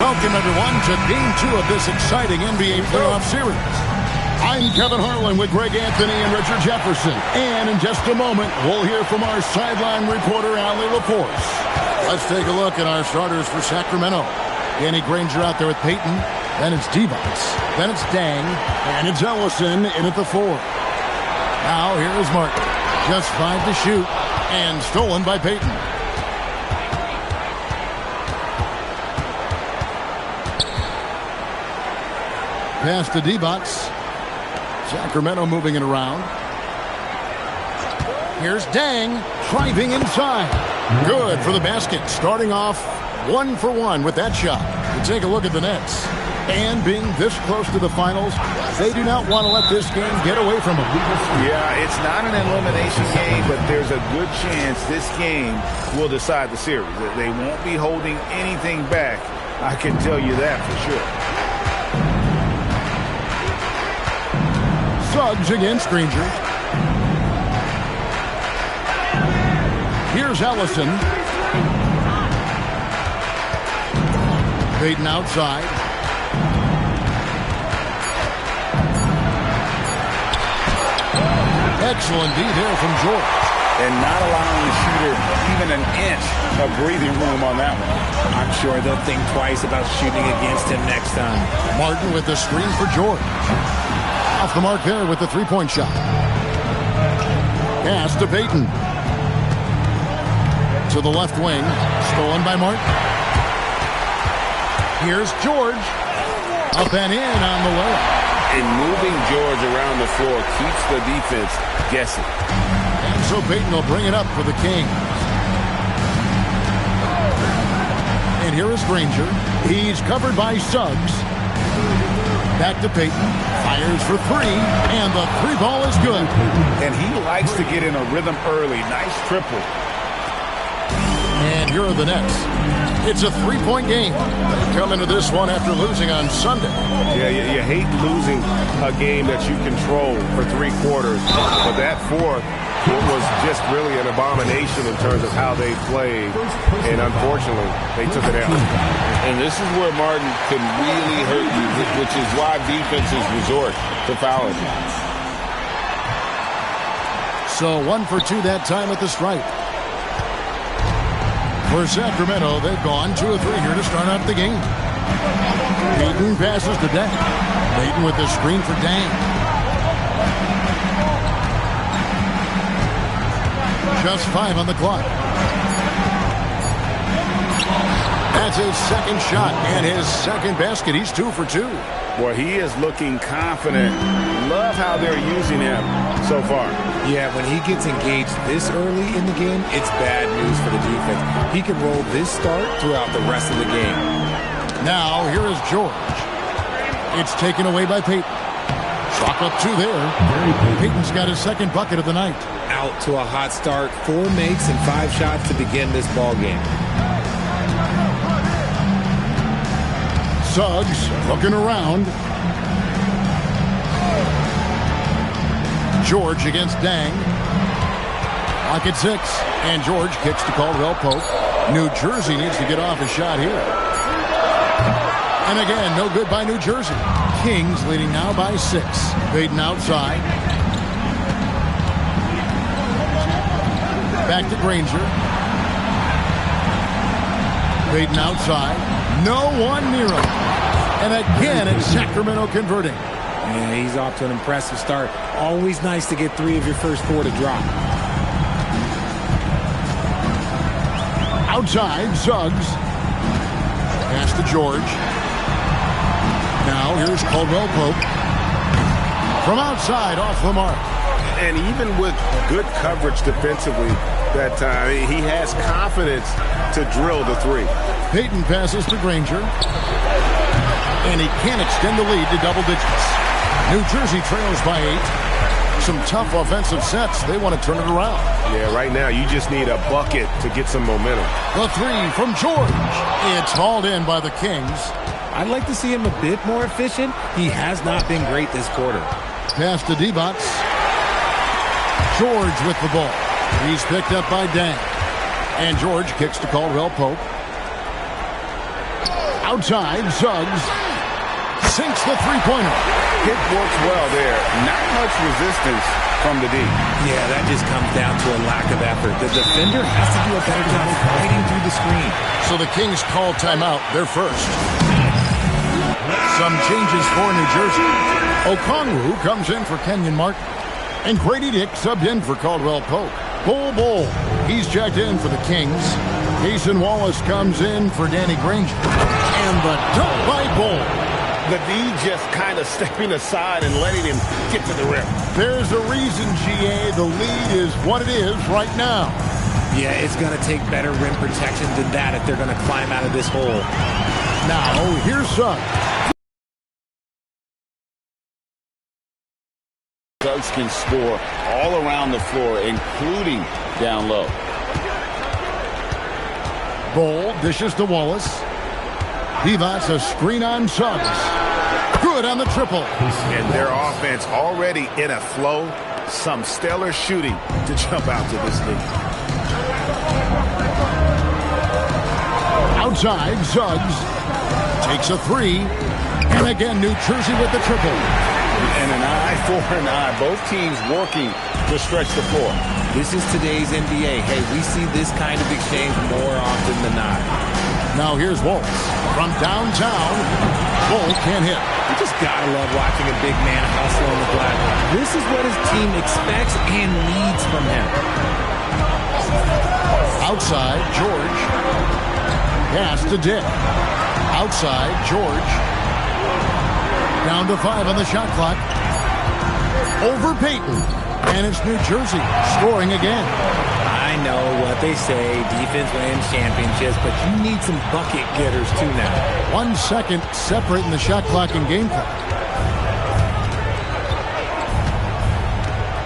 Welcome, everyone, to Game 2 of this exciting NBA playoff series. I'm Kevin Harlan with Greg Anthony and Richard Jefferson. And in just a moment, we'll hear from our sideline reporter, Allie Laforce. Let's take a look at our starters for Sacramento. Danny Granger out there with Peyton. Then it's Divac. Then it's Dang. And it's Ellison in at the 4. Now, here is Martin. Just 5 to shoot. And stolen by Peyton. Pass to Divac. Sacramento moving it around. Here's Dang driving inside. Good for the basket. Starting off 1 for 1 with that shot. You take a look at the Nets. And being this close to the finals, they do not want to let this game get away from them. Yeah, it's not an elimination game, but there's a good chance this game will decide the series. They won't be holding anything back. I can tell you that for sure. Suggs against Granger. Here's Ellison. Peyton outside. Excellent D there from George. And not allowing the shooter even an inch of breathing room on that one. I'm sure they'll think twice about shooting against him next time. Martin with the screen for George. Off the mark there with the three-point shot. Pass to Peyton. To the left wing. Stolen by Martin. Here's George. Up and in on the layup. And moving George around the floor keeps the defense guessing. And so Peyton will bring it up for the Kings. And here is Granger. He's covered by Suggs. Back to Peyton. Fires for 3. And the 3 ball is good. And he likes to get in a rhythm early. Nice triple. And here are the Nets. It's a 3-point game. They come into this one after losing on Sunday. Yeah, you hate losing a game that you control for 3 quarters. But that fourth was just really an abomination in terms of how they played. And unfortunately, they took it out. And this is where Martin can really hurt you, which is why defenses resort to fouling. So 1 for 2 that time at the stripe. For Sacramento, they've gone 2 of 3 here to start out the game. Payton passes to Dang. Payton with the screen for Dang. Just 5 on the clock. That's his second shot and his second basket. He's 2 for 2. Well, he is looking confident. Love how they're using him so far. Yeah, when he gets engaged this early in the game, it's bad news for the defense. He can roll this start throughout the rest of the game. Now, here is George. It's taken away by Payton. Chalk up 2 there. Payton's got his second bucket of the night. Out to a hot start. 4 makes and 5 shots to begin this ball game. Suggs looking around. George against Dang. Lock at 6. And George kicks to Caldwell Pope. New Jersey needs to get off a shot here. And again, no good by New Jersey. Kings leading now by 6. Payton outside. Back to Granger. Payton outside. No one near him. And again, it's Sacramento converting. Yeah, he's off to an impressive start. Always nice to get 3 of your first 4 to drop. Outside, Suggs. Pass to George. Now here's Caldwell Pope. From outside, off the mark. And even with good coverage defensively that time, he has confidence to drill the 3. Payton passes to Granger. And he can't extend the lead to double digits. New Jersey trails by 8. Some tough offensive sets. They want to turn it around. Yeah, right now you just need a bucket to get some momentum. The 3 from George. It's hauled in by the Kings. I'd like to see him a bit more efficient. He has not been great this quarter. Pass to Divac. George with the ball. He's picked up by Dang. And George kicks to Caldwell Pope. Outside, Suggs sinks the three-pointer. It works well there. Not much resistance from the D. Yeah, that just comes down to a lack of effort. The defender has to do a better job of fighting through the screen. So the Kings call timeout. They're first. Some changes for New Jersey. Okongwu comes in for Kenyon Martin. And Grady Dick subbed in for Caldwell Pope. Bull. He's checked in for the Kings. Jason Wallace comes in for Danny Granger. And the dunk by Bull. The D just kind of stepping aside and letting him get to the rim. There's a reason, GA, the lead is what it is right now. Yeah, it's going to take better rim protection than that if they're going to climb out of this hole. Now, here's Suggs. Suggs can score all around the floor, including down low. Bull dishes to Wallace. Divac a screen on Suggs. Good on the triple. And their offense already in a flow. Some stellar shooting to jump out to this lead. Outside, Suggs takes a 3. And again, New Jersey with the triple. And an eye for an eye. Both teams working to stretch the floor. This is today's NBA. Hey, we see this kind of exchange more often than not. Now here's Wolf. From downtown, Bull can't hit. You just gotta love watching a big man hustle on the glass. This is what his team expects and needs from him. Outside, George. Pass to Dick. Outside, George. Down to 5 on the shot clock. Over Payton. And it's New Jersey scoring again. I know what they say, defense wins championships, but you need some bucket getters too now. 1 second separating the shot clock and game clock.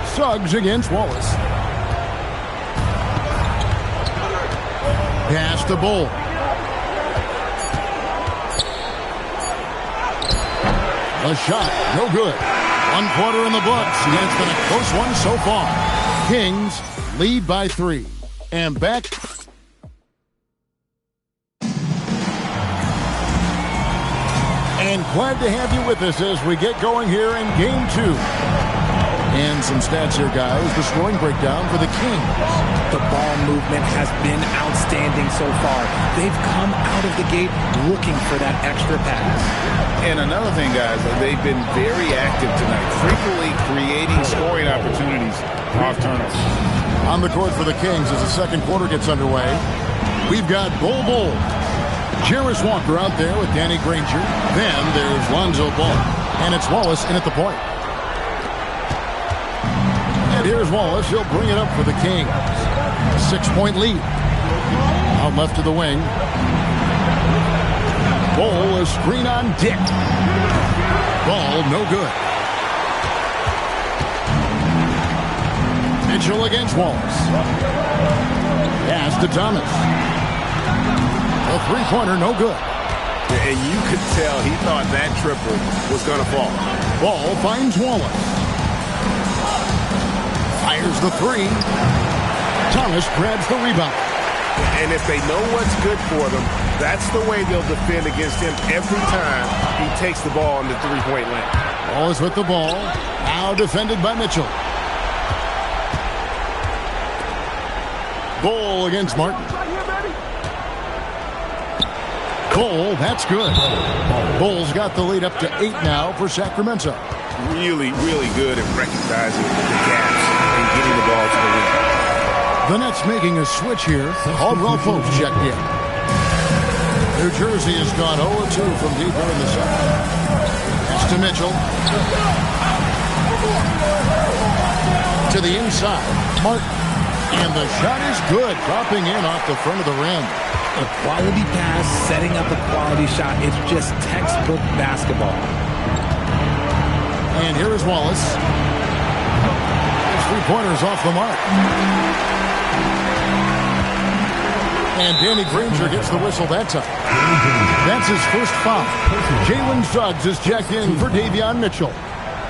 Suggs against Wallace. Pass to Bull. A shot, no good. 1 quarter in the books, and it's been a close one so far. Kings lead by 3. And back. And glad to have you with us as we get going here in Game 2. And some stats here, guys. The scoring breakdown for the Kings. The ball movement has been outstanding so far. They've come out of the gate looking for that extra pass. And another thing, guys, they've been very active tonight, frequently creating scoring opportunities off turnovers. On the court for the Kings as the second quarter gets underway, we've got Bol. Jarris Walker out there with Danny Granger. Then there's Lonzo Ball. And it's Wallace in at the point. And here's Wallace. He'll bring it up for the Kings. 6-point lead. Out left to the wing. Ball, a screen on Dick. Ball, no good. Mitchell against Wallace. Pass to Thomas. A three-pointer, no good. And you could tell he thought that triple was going to fall. Ball finds Wallace. Fires the three. Thomas grabs the rebound. And if they know what's good for them, that's the way they'll defend against him every time he takes the ball in the three-point lane. Wallace with the ball. Now defended by Mitchell. Ball against Martin. Cole, that's good. Bull's got the lead up to 8 now for Sacramento. Really, really good at recognizing the gaps and getting the ball to the rim. The Nets making a switch here. Caldwell Pope checked in. New Jersey has gone 0-2 from deep here in the second. It's to Mitchell. To the inside. Martin. And the shot is good. Dropping in off the front of the rim. A quality pass, setting up a quality shot. It's just textbook basketball. And here is Wallace. His three-pointers off the mark. And Danny Granger gets the whistle that time. That's his first foul. Jalen Suggs is checked in for Davion Mitchell.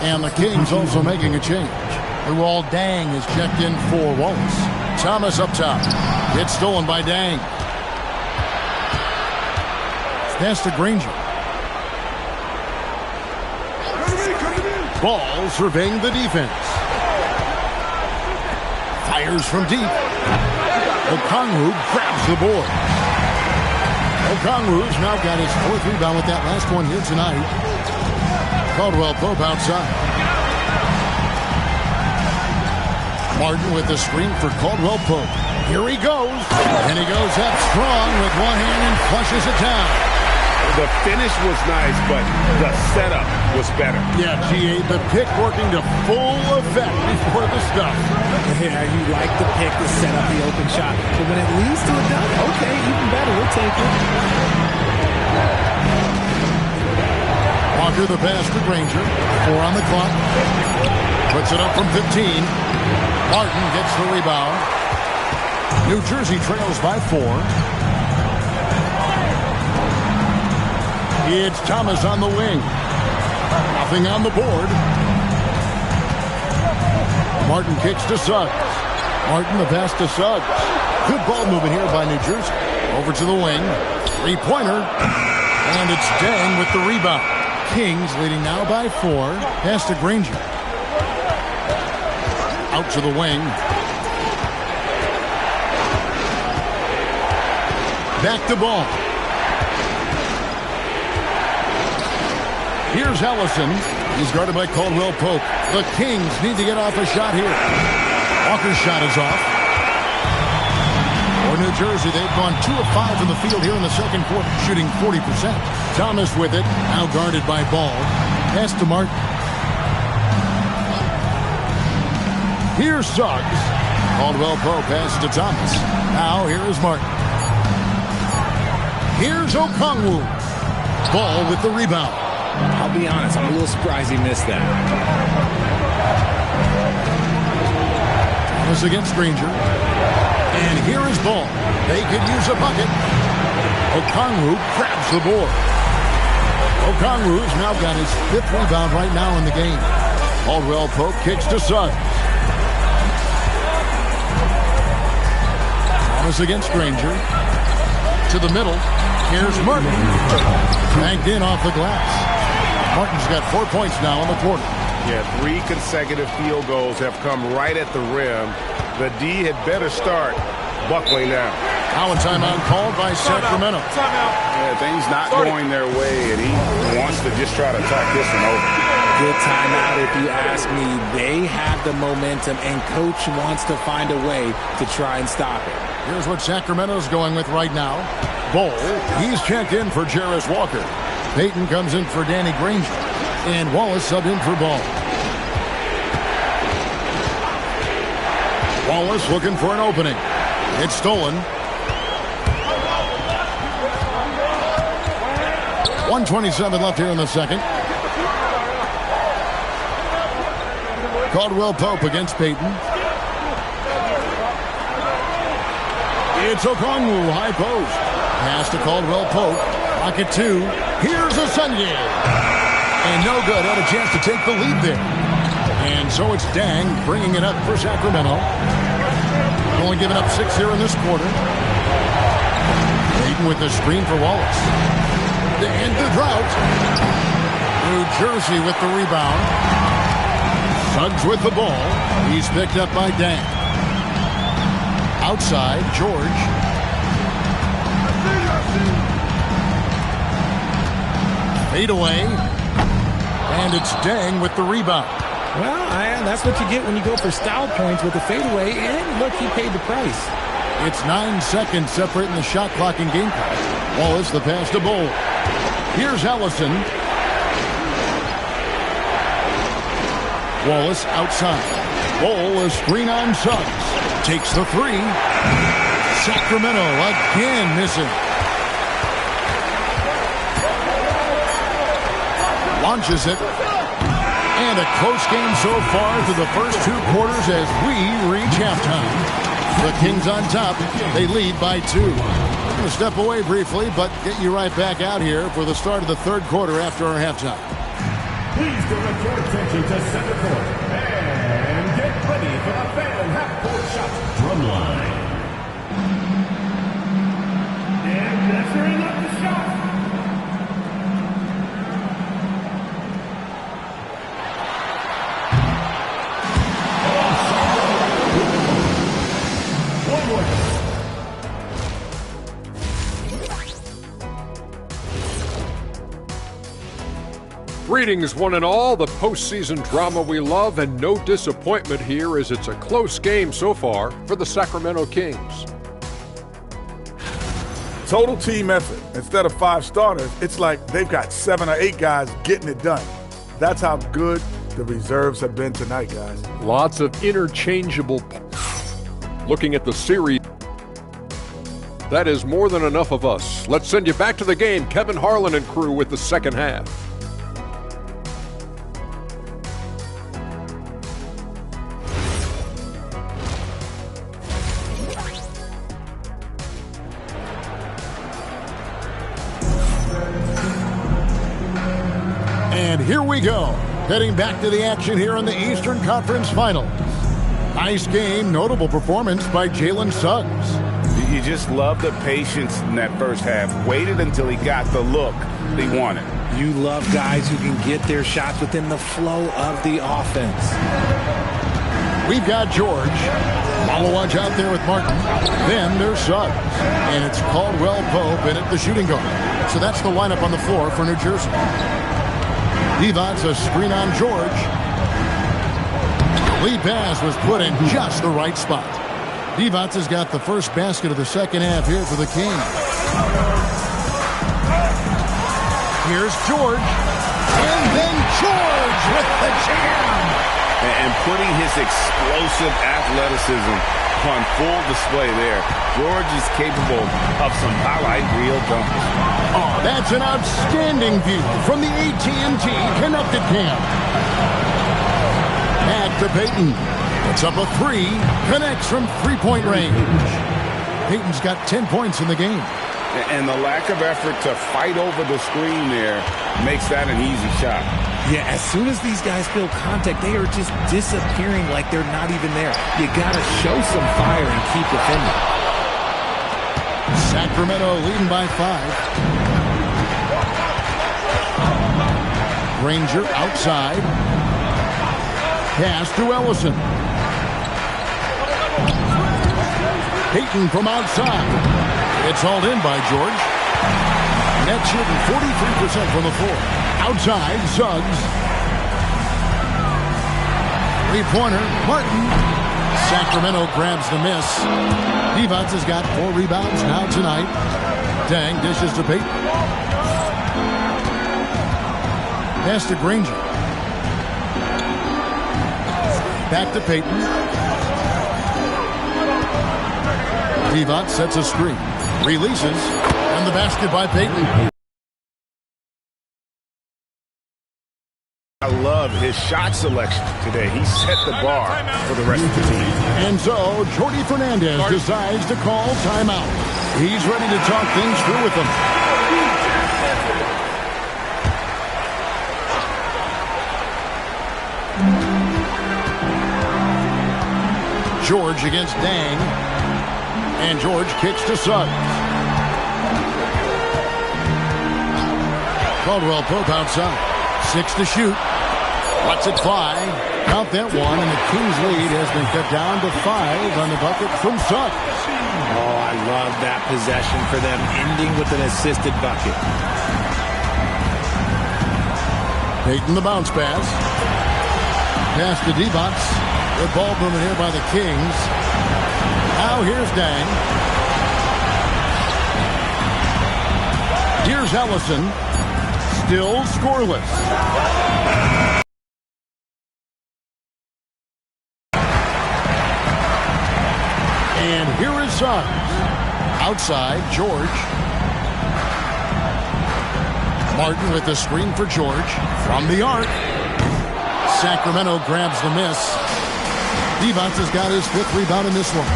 And the Kings also making a change. Luol Deng is checked in for Wallace. Thomas up top. It's stolen by Deng. Pass to Granger. Ball surveying the defense. Fires from deep. Okongwu grabs the board. Okongwu's now got his 4th rebound with that last one here tonight. Caldwell Pope outside. Martin with the screen for Caldwell Pope. Here he goes. And he goes up strong with one hand and flushes it down. The finish was nice, but the setup was better. Yeah, G.A., the pick working to full effect before the stuff. Yeah, you like the pick to set up the open shot. But when it leads to a dunk, okay, even better. We'll take it. Walker the pass to Granger. 4 on the clock. Puts it up from 15. Martin gets the rebound. New Jersey trails by 4. It's Thomas on the wing. Nothing on the board. Martin kicks to Suggs. Martin the pass to Suggs. Good ball movement here by New Jersey. Over to the wing. 3-pointer. And it's Deng with the rebound. Kings leading now by 4. Pass to Granger. Out to the wing. Back to ball. Here's Ellison. He's guarded by Caldwell Pope. The Kings need to get off a shot here. Walker's shot is off. For New Jersey, they've gone 2 of 5 in the field here in the second quarter, shooting 40%. Thomas with it, now guarded by Ball. Pass to Martin. Here's Suggs. Caldwell Pope pass to Thomas. Now here is Martin. Here's Okongwu. Ball with the rebound. I'll be honest, I'm a little surprised he missed that. Thomas against Granger. And here is Ball. They could use a bucket. Okongwu grabs the board. Okongwu's now got his 5th rebound right now in the game. Caldwell Pope kicks to Suggs. Thomas against Granger. To the middle. Here's Martin. Banked in off the glass. Martin's got 4 points now in the quarter. Yeah, 3 consecutive field goals have come right at the rim. The D had better start buckling now. Now a timeout called by Sacramento. Yeah, things not going their way, and he wants to just try to talk this one over. Good timeout if you ask me. They have the momentum, and Coach wants to find a way to try and stop it. Here's what Sacramento's going with right now. Bol, he's checked in for Jarris Walker. Payton comes in for Danny Granger. And Wallace subbed in for Ball. Wallace looking for an opening. It's stolen. 1:27 left here in the second. Caldwell Pope against Payton. It's Okongwu, high post. Pass to Caldwell Pope. Pocket 2. Here's a Sunday. And no good. Had a chance to take the lead there. And so it's Dang bringing it up for Sacramento. Only giving up 6 here in this quarter. Payton with the screen for Wallace. To end the drought. New Jersey with the rebound. Suggs with the ball. He's picked up by Dang. Outside, George. Fade away. And it's Dang with the rebound. Well, that's what you get when you go for style points with the fadeaway. And look, he paid the price. It's 9 seconds separating the shot clock and game clock. Wallace the pass to Bol. Here's Allison. Wallace outside. Bol a screen on Suggs. Takes the 3. Sacramento again missing. Launches it. And a close game so far through the first 2 quarters as we reach halftime. The Kings on top. They lead by 2. I'm going to step away briefly, but get you right back out here for the start of the 3rd quarter after our halftime. Please direct your attention to center court and get ready for the fan half-court shot drum line. And measuring up the shot. Greetings, one and all. The postseason drama we love, and no disappointment here as it's a close game so far for the Sacramento Kings. Total team effort. Instead of 5 starters, it's like they've got 7 or 8 guys getting it done. That's how good the reserves have been tonight, guys. Lots of interchangeable. Looking at the series, that is more than enough of us. Let's send you back to the game. Kevin Harlan and crew with the second half. And here we go. Heading back to the action here in the Eastern Conference Finals. Nice game, notable performance by Jalen Suggs. You just love the patience in that first half. Waited until he got the look he wanted. You love guys who can get their shots within the flow of the offense. We've got George. Malawaj out there with Martin. Then there's Suggs. And it's Caldwell Pope in at the shooting guard. So that's the lineup on the floor for New Jersey. Divac a screen on George. Lead pass was put in just the right spot. Divac has got the first basket of the second half here for the Kings. Here's George. And then George with the jam. And putting his explosive athleticism on full display there. George is capable of some highlight reel dunks. Oh, that's an outstanding view from the AT&T Connected Cam. Back to Payton. It's up a 3. Connects from 3-point range. Payton's got 10 points in the game. And the lack of effort to fight over the screen there makes that an easy shot. Yeah, as soon as these guys feel contact, they are just disappearing like they're not even there. You got to show some fire and keep defending. Sacramento leading by 5. Granger outside. Pass to Ellison. Payton from outside. It's hauled in by George. Net shooting 43% from the floor. Outside, Suggs. Three-pointer, Martin. Sacramento grabs the miss. Divac has got 4 rebounds now tonight. Dang dishes to Payton. Pass to Granger. Back to Payton. Divac sets a screen. Releases. And the basket by Payton. I love his shot selection today. He set the bar for the rest of the team. And so, Jordy Fernandez decides to call timeout. He's ready to talk things through with them. George against Dang. And George kicks to Suggs. Caldwell Pope outside. 6 to shoot. Lets it fly. Count that one, and the Kings' lead has been cut down to 5 on the bucket from Suggs. Oh, I love that possession for them, ending with an assisted bucket. Payton the bounce pass. Pass to Divac. Good ball movement here by the Kings. Now here's Dang. Here's Ellison. Still scoreless. And here is Suggs. Outside, George. Martin with the screen for George. From the arc. Sacramento grabs the miss. Divac has got his 5th rebound in this one.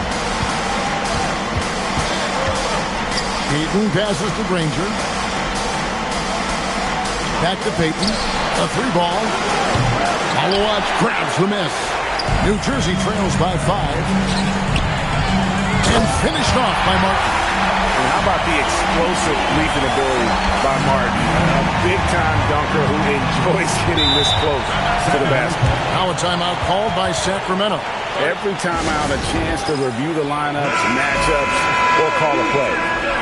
Payton passes to Granger. Back to Payton. A 3-ball. Malawatch grabs the miss. New Jersey trails by 5. And finished off by Martin. And how about the explosive leaping ability by Martin? A big-time dunker who enjoys getting this close to the basket. Now a timeout called by Sacramento. Every timeout, a chance to review the lineups, matchups, or call a play.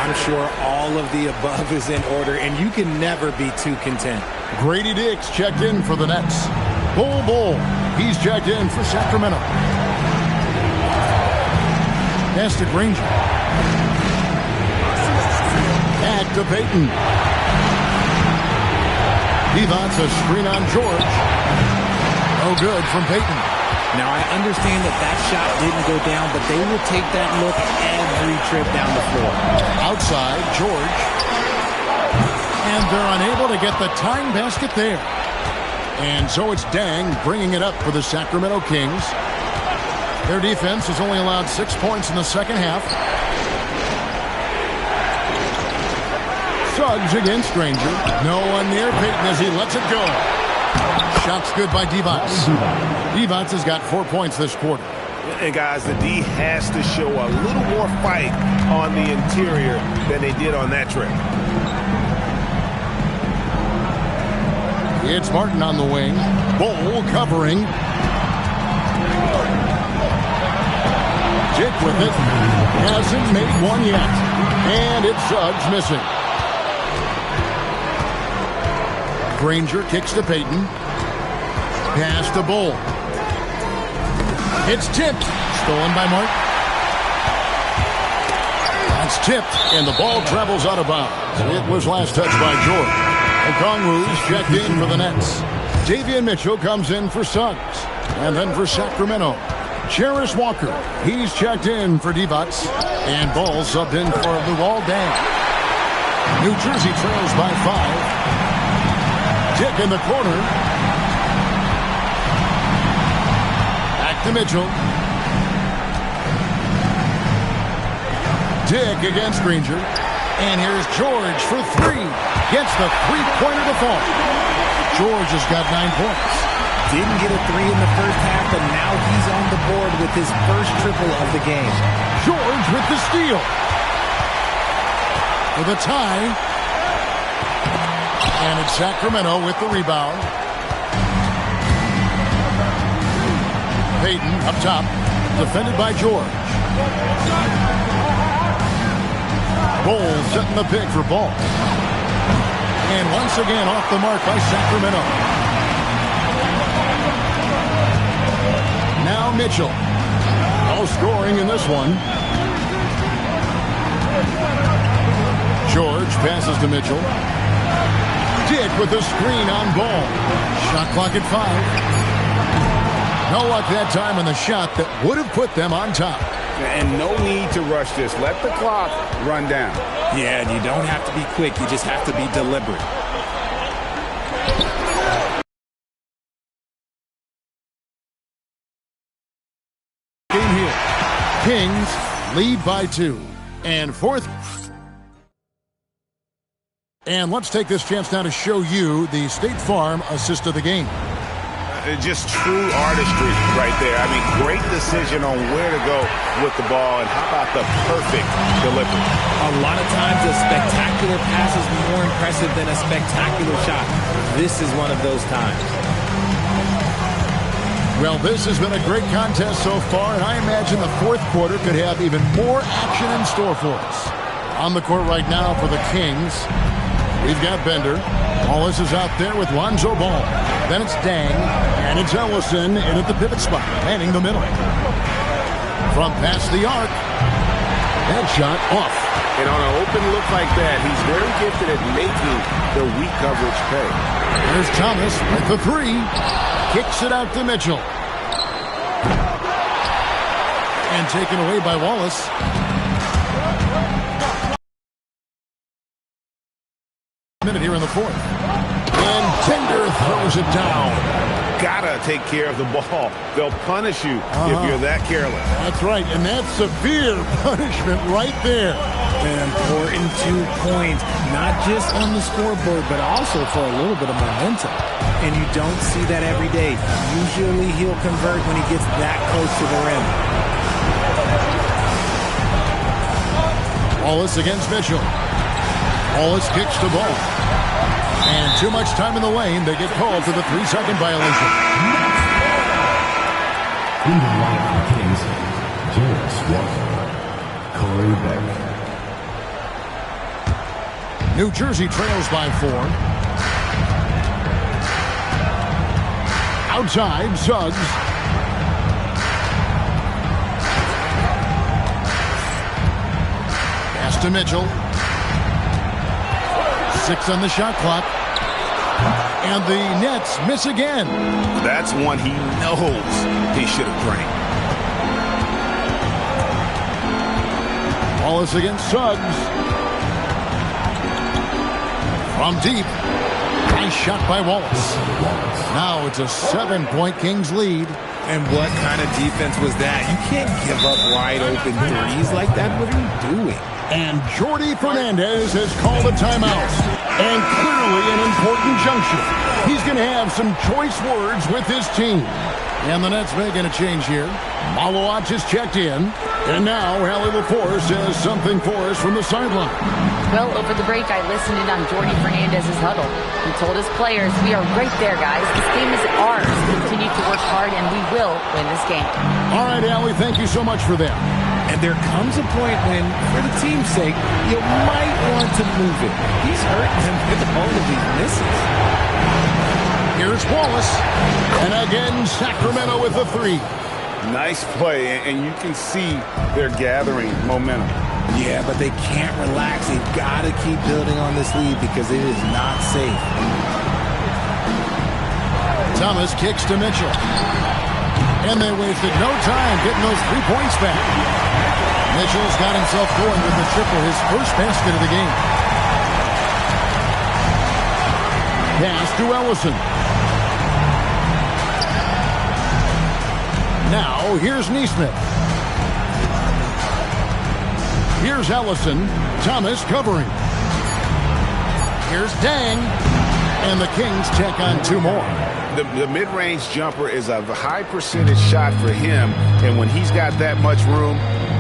I'm sure all of the above is in order, and you can never be too content. Grady Dix checked in for the Nets. Bull. He's checked in for Sacramento. Pass to Granger. Back to Payton. Divac a screen on George. No good from Payton. Now, I understand that shot didn't go down, but they will take that look every trip down the floor. Outside, George. And they're unable to get the tying basket there. And so it's Dang bringing it up for the Sacramento Kings. Their defense has only allowed 6 points in the second half. Suggs against Granger. No one near Payton as he lets it go. Shot's good by Divac. Divac has got 4 points this quarter. And guys, the D has to show a little more fight on the interior than they did on that trip. It's Martin on the wing. Bull covering. Dick with it. Hasn't made one yet. And it's Suggs missing. Granger kicks to Payton. Pass to Bull. It's tipped. Stolen by Martin. That's tipped. And the ball travels out of bounds. It was last touched by George. And Kongwu's checked in for the Nets. Davian Mitchell comes in for Suggs. And then for Sacramento, Jarris Walker. He's checked in for Divac. And Ball subbed in for Luol Deng. New Jersey trails by 5. Dick in the corner. Back to Mitchell. Dick against Granger. And here's George for 3. Gets the three-pointer to fall. George has got 9 points. Didn't get a 3 in the first half, but now he's on the board with his first triple of the game. George with the steal. For the tie. And it's Sacramento with the rebound. Payton up top, defended by George. Bowles setting the pick for Ball. And once again off the mark by Sacramento. Now Mitchell. No scoring in this one. George passes to Mitchell. Dick with the screen on Ball. Shot clock at 5. No luck that time on the shot that would have put them on top. And no need to rush this. Let the clock run down. Yeah, and you don't have to be quick. You just have to be deliberate. Game here. Kings lead by 2. And fourth. And let's take this chance now to show you the State Farm assist of the game. Just true artistry right there. I mean, great decision on where to go with the ball, and how about the perfect delivery? A lot of times a spectacular pass is more impressive than a spectacular shot. This is one of those times. Well, this has been a great contest so far, and I imagine the fourth quarter could have even more action in store for us. On the court right now for the Kings, we've got Bender. Wallace is out there with Lonzo Ball. Then it's Dang, and it's Ellison in at the pivot spot, manning the middle. From past the arc, that shot off. And on an open look like that, he's very gifted at making the weak coverage pay. There's Thomas with the 3. Kicks it out to Mitchell. And taken away by Wallace. Minute here in the fourth. And Tender throws it down. Gotta take care of the ball. They'll punish you if you're that careless. That's right, and that's severe punishment right there. An important 2 points, not just on the scoreboard, but also for a little bit of momentum. And you don't see that every day. Usually he'll convert when he gets that close to the rim. Wallace against Mitchell. Wallace kicks the ball. And too much time in the lane. They get called for the 3-second violation. In the line for Kings, Jarris Walker, Corey Beck. New Jersey trails by 4. Outside, Suggs. Pass to Mitchell. 6 on the shot clock. And the Nets miss again. That's one he knows he should have drained. Wallace against Suggs. From deep. Nice shot by Wallace. Now it's a 7-point Kings lead. And what kind of defense was that? You can't give up wide open threes like that. What are you doing? And Jordi Fernandez has called a timeout. And clearly an important juncture. He's going to have some choice words with his team. And the Nets making a change here. Malawat just checked in. And now Allie LaForce has something for us from the sideline. Well, over the break, I listened in on Jordi Fernandez's huddle. He told his players, we are right there, guys. This game is ours. Continue to work hard, and we will win this game. All right, Allie, thank you so much for that. And there comes a point when, for the team's sake, you might want to move it. He's hurting him with all of these misses. Here's Wallace. And again, Sacramento with the 3. Nice play, and you can see they're gathering momentum. Yeah, but they can't relax. They've got to keep building on this lead because it is not safe. Thomas kicks to Mitchell. And they wasted no time getting those 3 points back. Mitchell's got himself going with the triple, his first basket of the game. Pass to Ellison. Now, here's Neesmith. Here's Ellison. Thomas covering. Here's Dang. And the Kings tack on 2 more. The mid-range jumper is a high percentage shot for him, and when he's got that much room,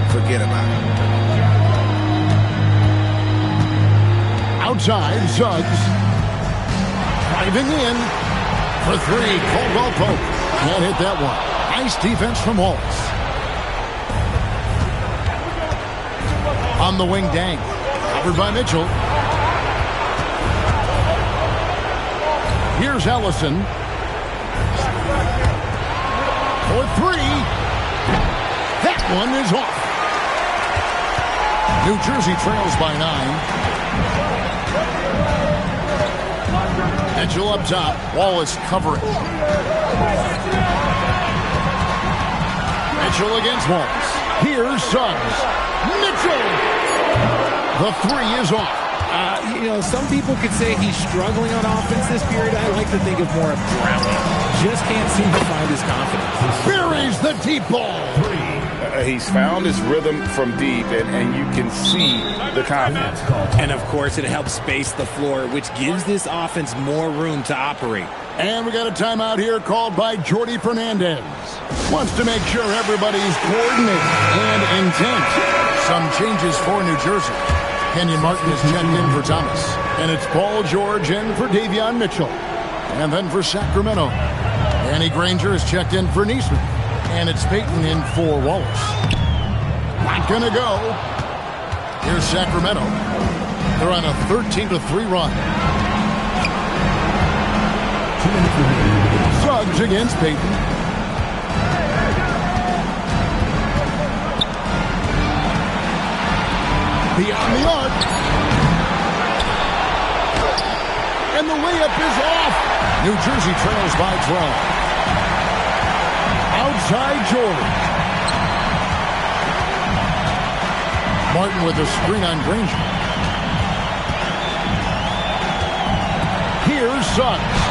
forget about it. Outside, Suggs. Driving in for 3. Caldwell Pope. Can't hit that one. Nice defense from Wallace. On the wing, Dang. Covered by Mitchell. Here's Ellison. For three. That one is off. New Jersey trails by 9. Mitchell up top. Wallace covering. Mitchell against Wallace. Here's Suggs. Mitchell. The three is off. Some people could say he's struggling on offense this period. I like to think of more of drowning. Just can't seem to find his confidence. Buries the deep ball. He's found his rhythm from deep, and you can see the confidence. And, of course, it helps space the floor, which gives this offense more room to operate. And we got a timeout here called by Jordi Fernandez. Wants to make sure everybody's coordinated and intent. Some changes for New Jersey. Kenyon Martin is checked in for Thomas. And it's Paul George in for Davion Mitchell. And then for Sacramento, Danny Granger is checked in for Neesmith. And it's Payton in for Wallace. Not gonna go. Here's Sacramento. They're on a 13-3 run. Suggs against Payton. Beyond the arc. And the layup is off. New Jersey trails by 12. Outside Jordan. Martin with a screen on Granger. Here's Suggs.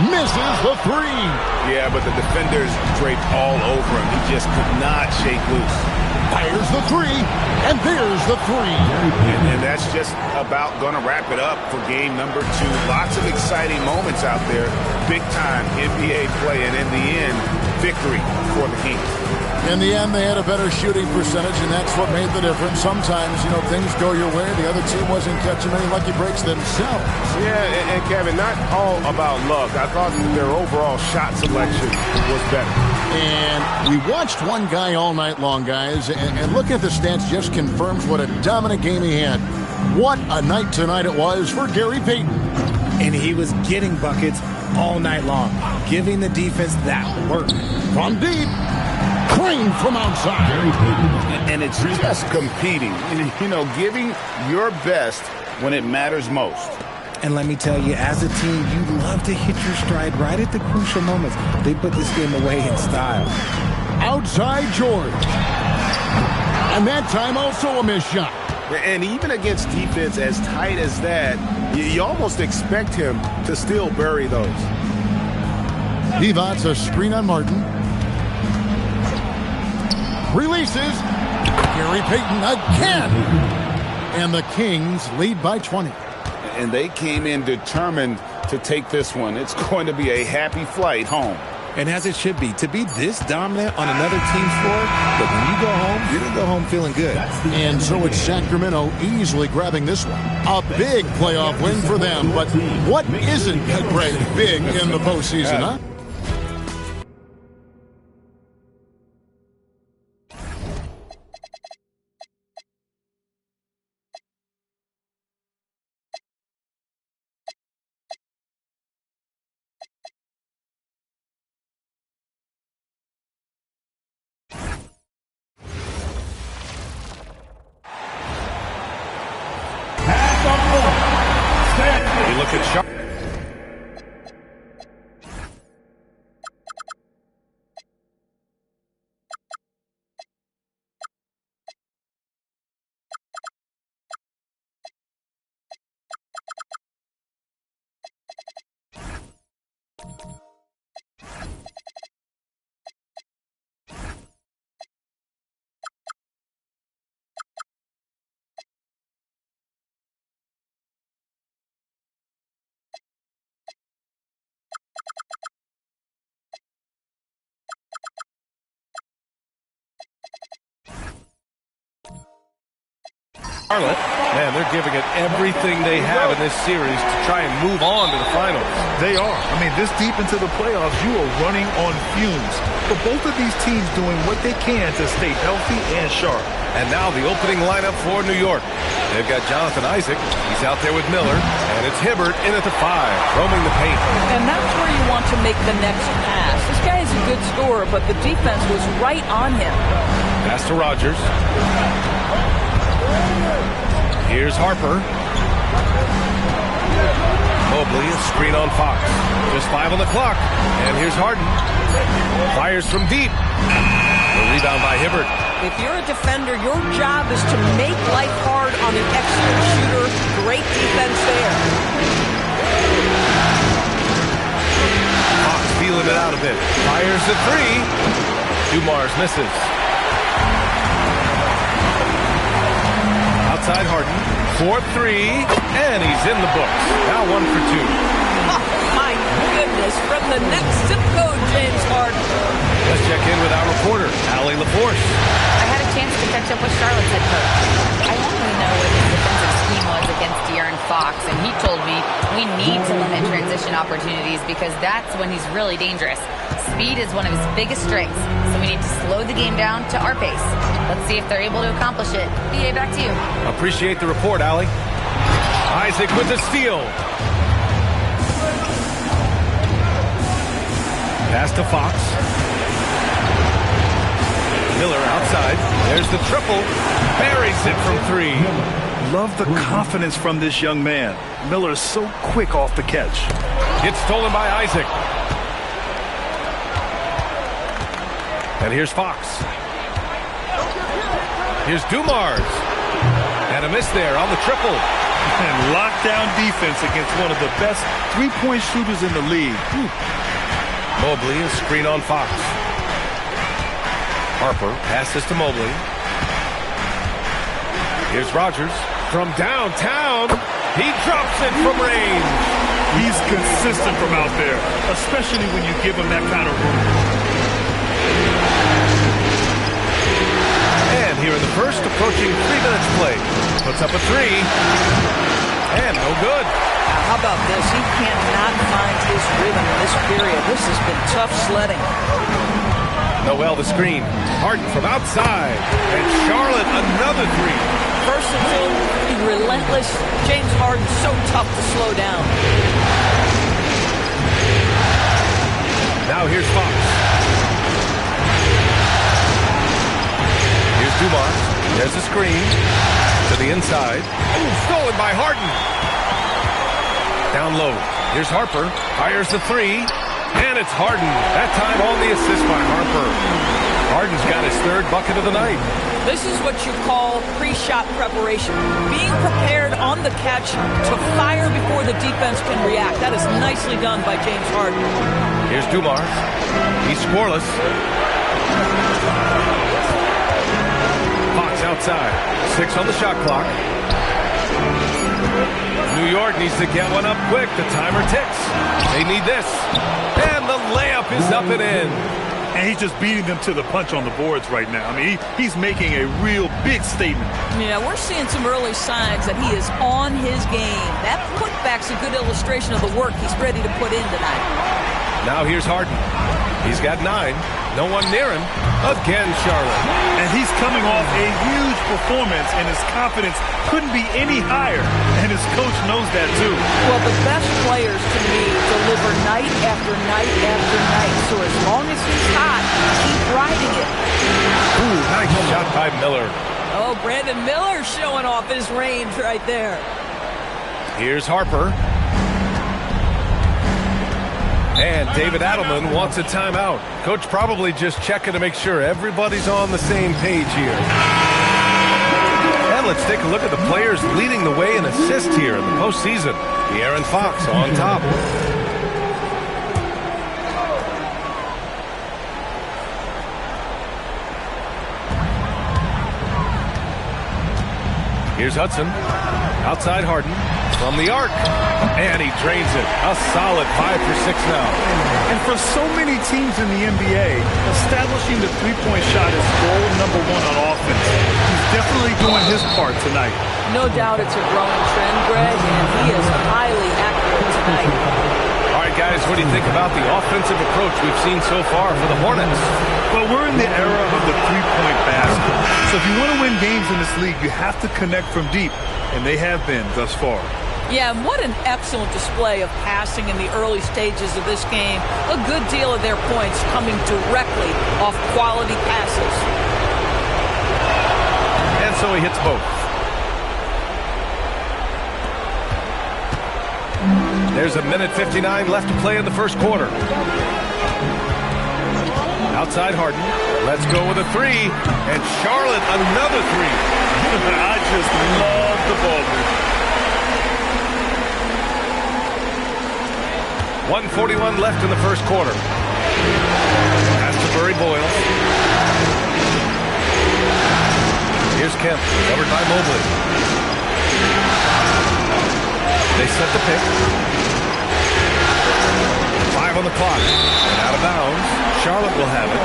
Misses the three. Yeah, but the defenders draped all over him. He just could not shake loose. Fires the three, and there's the three. And that's just about going to wrap it up for game number 2. Lots of exciting moments out there. Big-time NBA play, and in the end, victory for the Kings. In the end, they had a better shooting percentage, and that's what made the difference. Sometimes, things go your way. The other team wasn't catching many lucky breaks themselves. Yeah, and Kevin, not all about luck. I thought their overall shot selection was better. And we watched one guy all night long, guys, and look at the stats just confirms what a dominant game he had. What a night tonight it was for Gary Payton. And he was getting buckets all night long, giving the defense that work. From deep. Crane from outside. And it's just competing, giving your best when it matters most. And let me tell you, as a team, you love to hit your stride right at the crucial moments. They put this game away in style. Outside George. And that time also a missed shot. And even against defense as tight as that, you almost expect him to still bury those. Divac a screen on Martin. Releases. Gary Payton again. And the Kings lead by 20. And they came in determined to take this one. It's going to be a happy flight home. And as it should be, to be this dominant on another team's floor, but when you go home, you're going to go home feeling good. And so it's Sacramento easily grabbing this one. A big playoff win for them, but what isn't Greg big in the postseason, huh? Look at shot. Charlotte, man, they're giving it everything they have in this series to try and move on to the finals. They are. I mean, this deep into the playoffs, you are running on fumes. But both of these teams doing what they can to stay healthy and sharp. And now the opening lineup for New York. They've got Jonathan Isaac. He's out there with Miller. And it's Hibbert in at the 5, roaming the paint. And that's where you want to make the next pass. This guy is a good scorer, but the defense was right on him. Pass to Rogers. Here's Harper. Mobley, a screen on Fox. Just 5 on the clock. And here's Harden. Fires from deep. The rebound by Hibbert. If you're a defender, your job is to make life hard on the excellent shooter. Great defense there. Fox feeling it out a bit. Fires the 3. Dumars misses. Outside Harden. 4-3. And he's in the books. Now 1 for 2. Oh, my goodness. From the next zip code, James Harden. Let's check in with our reporter, Allie LaForce. I had a chance to catch up with Charlotte's head coach. I wanted to know what his defensive scheme was against De'Aaron Fox, and he told me we need to limit transition opportunities because that's when he's really dangerous. Speed is one of his biggest strengths, so we need to slow the game down to our pace. Let's see if they're able to accomplish it. BA, back to you. Appreciate the report, Allie. Isaac with the steal. Pass to Fox. Miller outside. There's the triple. Buries it from 3. Love the confidence from this young man. Miller is so quick off the catch. Gets stolen by Isaac. And here's Fox. Here's Dumars. And a miss there on the triple. And lockdown defense against one of the best three-point shooters in the league. Mobley, a screen on Fox. Harper passes to Mobley. Here's Rogers from downtown. He drops it from range. He's consistent from out there, especially when you give him that kind of room. And here in the first, approaching 3 minutes play. Puts up a 3. And no good. How about this? He cannot find his rhythm in this period. This has been tough sledding. Noel the screen. Harden from outside. And Charlotte another 3. Versatile, relentless. James Harden so tough to slow down. Now here's Fox. Here's Dumars. There's the screen. To the inside. Ooh, stolen by Harden. Down low. Here's Harper. Fires the 3. And it's Harden. That time on the assist by Harper. Harden's got his 3rd bucket of the night. This is what you call pre-shot preparation. Being prepared on the catch to fire before the defense can react. That is nicely done by James Harden. Here's Dumars. He's scoreless. Fox outside. 6 on the shot clock. New York needs to get one up quick. The timer ticks. They need this. And the layup is up and in. And he's just beating them to the punch on the boards right now. I mean, he's making a real big statement. Yeah, we're seeing some early signs that he is on his game. That putback's a good illustration of the work he's ready to put in tonight. Now here's Harden. He's got 9. No one near him. Again, Charlotte. And he's coming off a huge performance, and his confidence couldn't be any higher. And his coach knows that, too. Well, the best players, to me, deliver night after night after night. So as long as he's hot, keep riding it. Ooh, nice shot by Miller. Oh, Brandon Miller showing off his range right there. Here's Harper. And David Adelman wants a timeout. Coach probably just checking to make sure everybody's on the same page here. And let's take a look at the players leading the way in assists here in the postseason. De'Aaron Fox on top. Here's Hudson. Outside Harden. From the arc. And he drains it. A solid 5 for 6 now. And for so many teams in the NBA, establishing the three-point shot is goal number 1 on offense. He's definitely doing his part tonight. No doubt it's a growing trend, Greg, and he is highly accurate tonight. All right, guys, what do you think about the offensive approach we've seen so far for the Hornets? Well, we're in the era of the three-point basket. So if you want to win games in this league, you have to connect from deep, and they have been thus far. Yeah, and what an excellent display of passing in the early stages of this game. A good deal of their points coming directly off quality passes. And so he hits both. There's a minute 59 left to play in the first quarter. Outside Harden. Let's go with a three. And Charlotte, another three. I just love the ball movement. 1:41 left in the first quarter. Pass to Burry Boyle. Here's Kemp, covered by Mobley. They set the pick. 5 on the clock. And out of bounds. Charlotte will have it.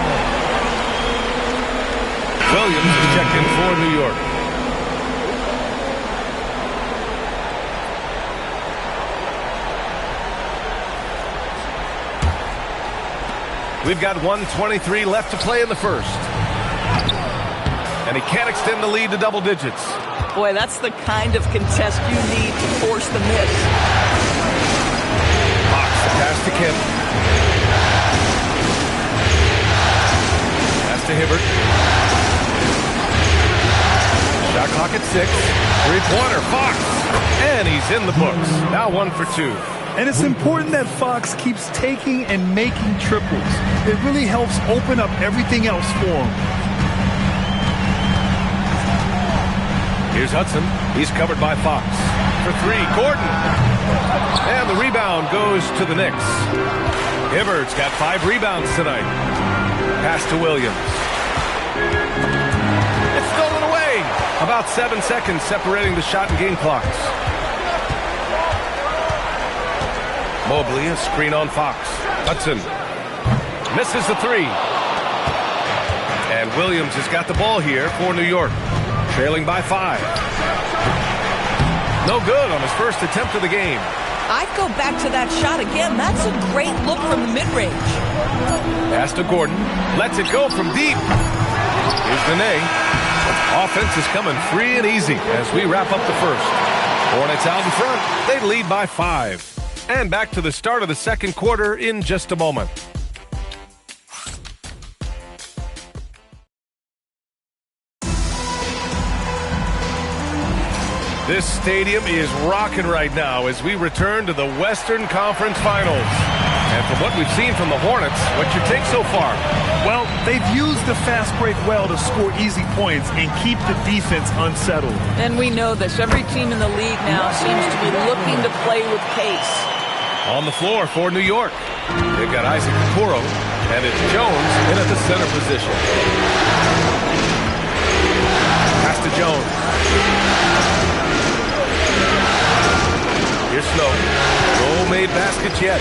Williams is checked in for New York. We've got 1:23 left to play in the first. And he can't extend the lead to double digits. Boy, that's the kind of contest you need to force the miss. Hawks, pass to Kemp. Pass to Hibbert. Shot clock at 6. Three-pointer, Fox. And he's in the books. Now 1 for 2. And it's important that Fox keeps taking and making triples. It really helps open up everything else for him. Here's Hudson. He's covered by Fox. For 3, Gordon. And the rebound goes to the Knicks. Hibbert's got 5 rebounds tonight. Pass to Williams. It's stolen away. About 7 seconds separating the shot and game clocks. Mobley, a screen on Fox. Hudson misses the 3. And Williams has got the ball here for New York. Trailing by 5. No good on his first attempt of the game. I'd go back to that shot again. That's a great look from the mid-range. Pass to Gordon. Lets it go from deep. Here's Nene. Offense is coming free and easy as we wrap up the first. Hornets out in front. They lead by 5. And back to the start of the second quarter in just a moment. This stadium is rocking right now as we return to the Western Conference Finals. And from what we've seen from the Hornets, what's your take so far? Well, they've used the fast break well to score easy points and keep the defense unsettled. And we know this. Every team in the league now seems to be looking to play with pace. On the floor for New York. They've got Isaac Okoro, and it's Jones in at the center position. Pass to Jones. Here's Snow. No made baskets yet.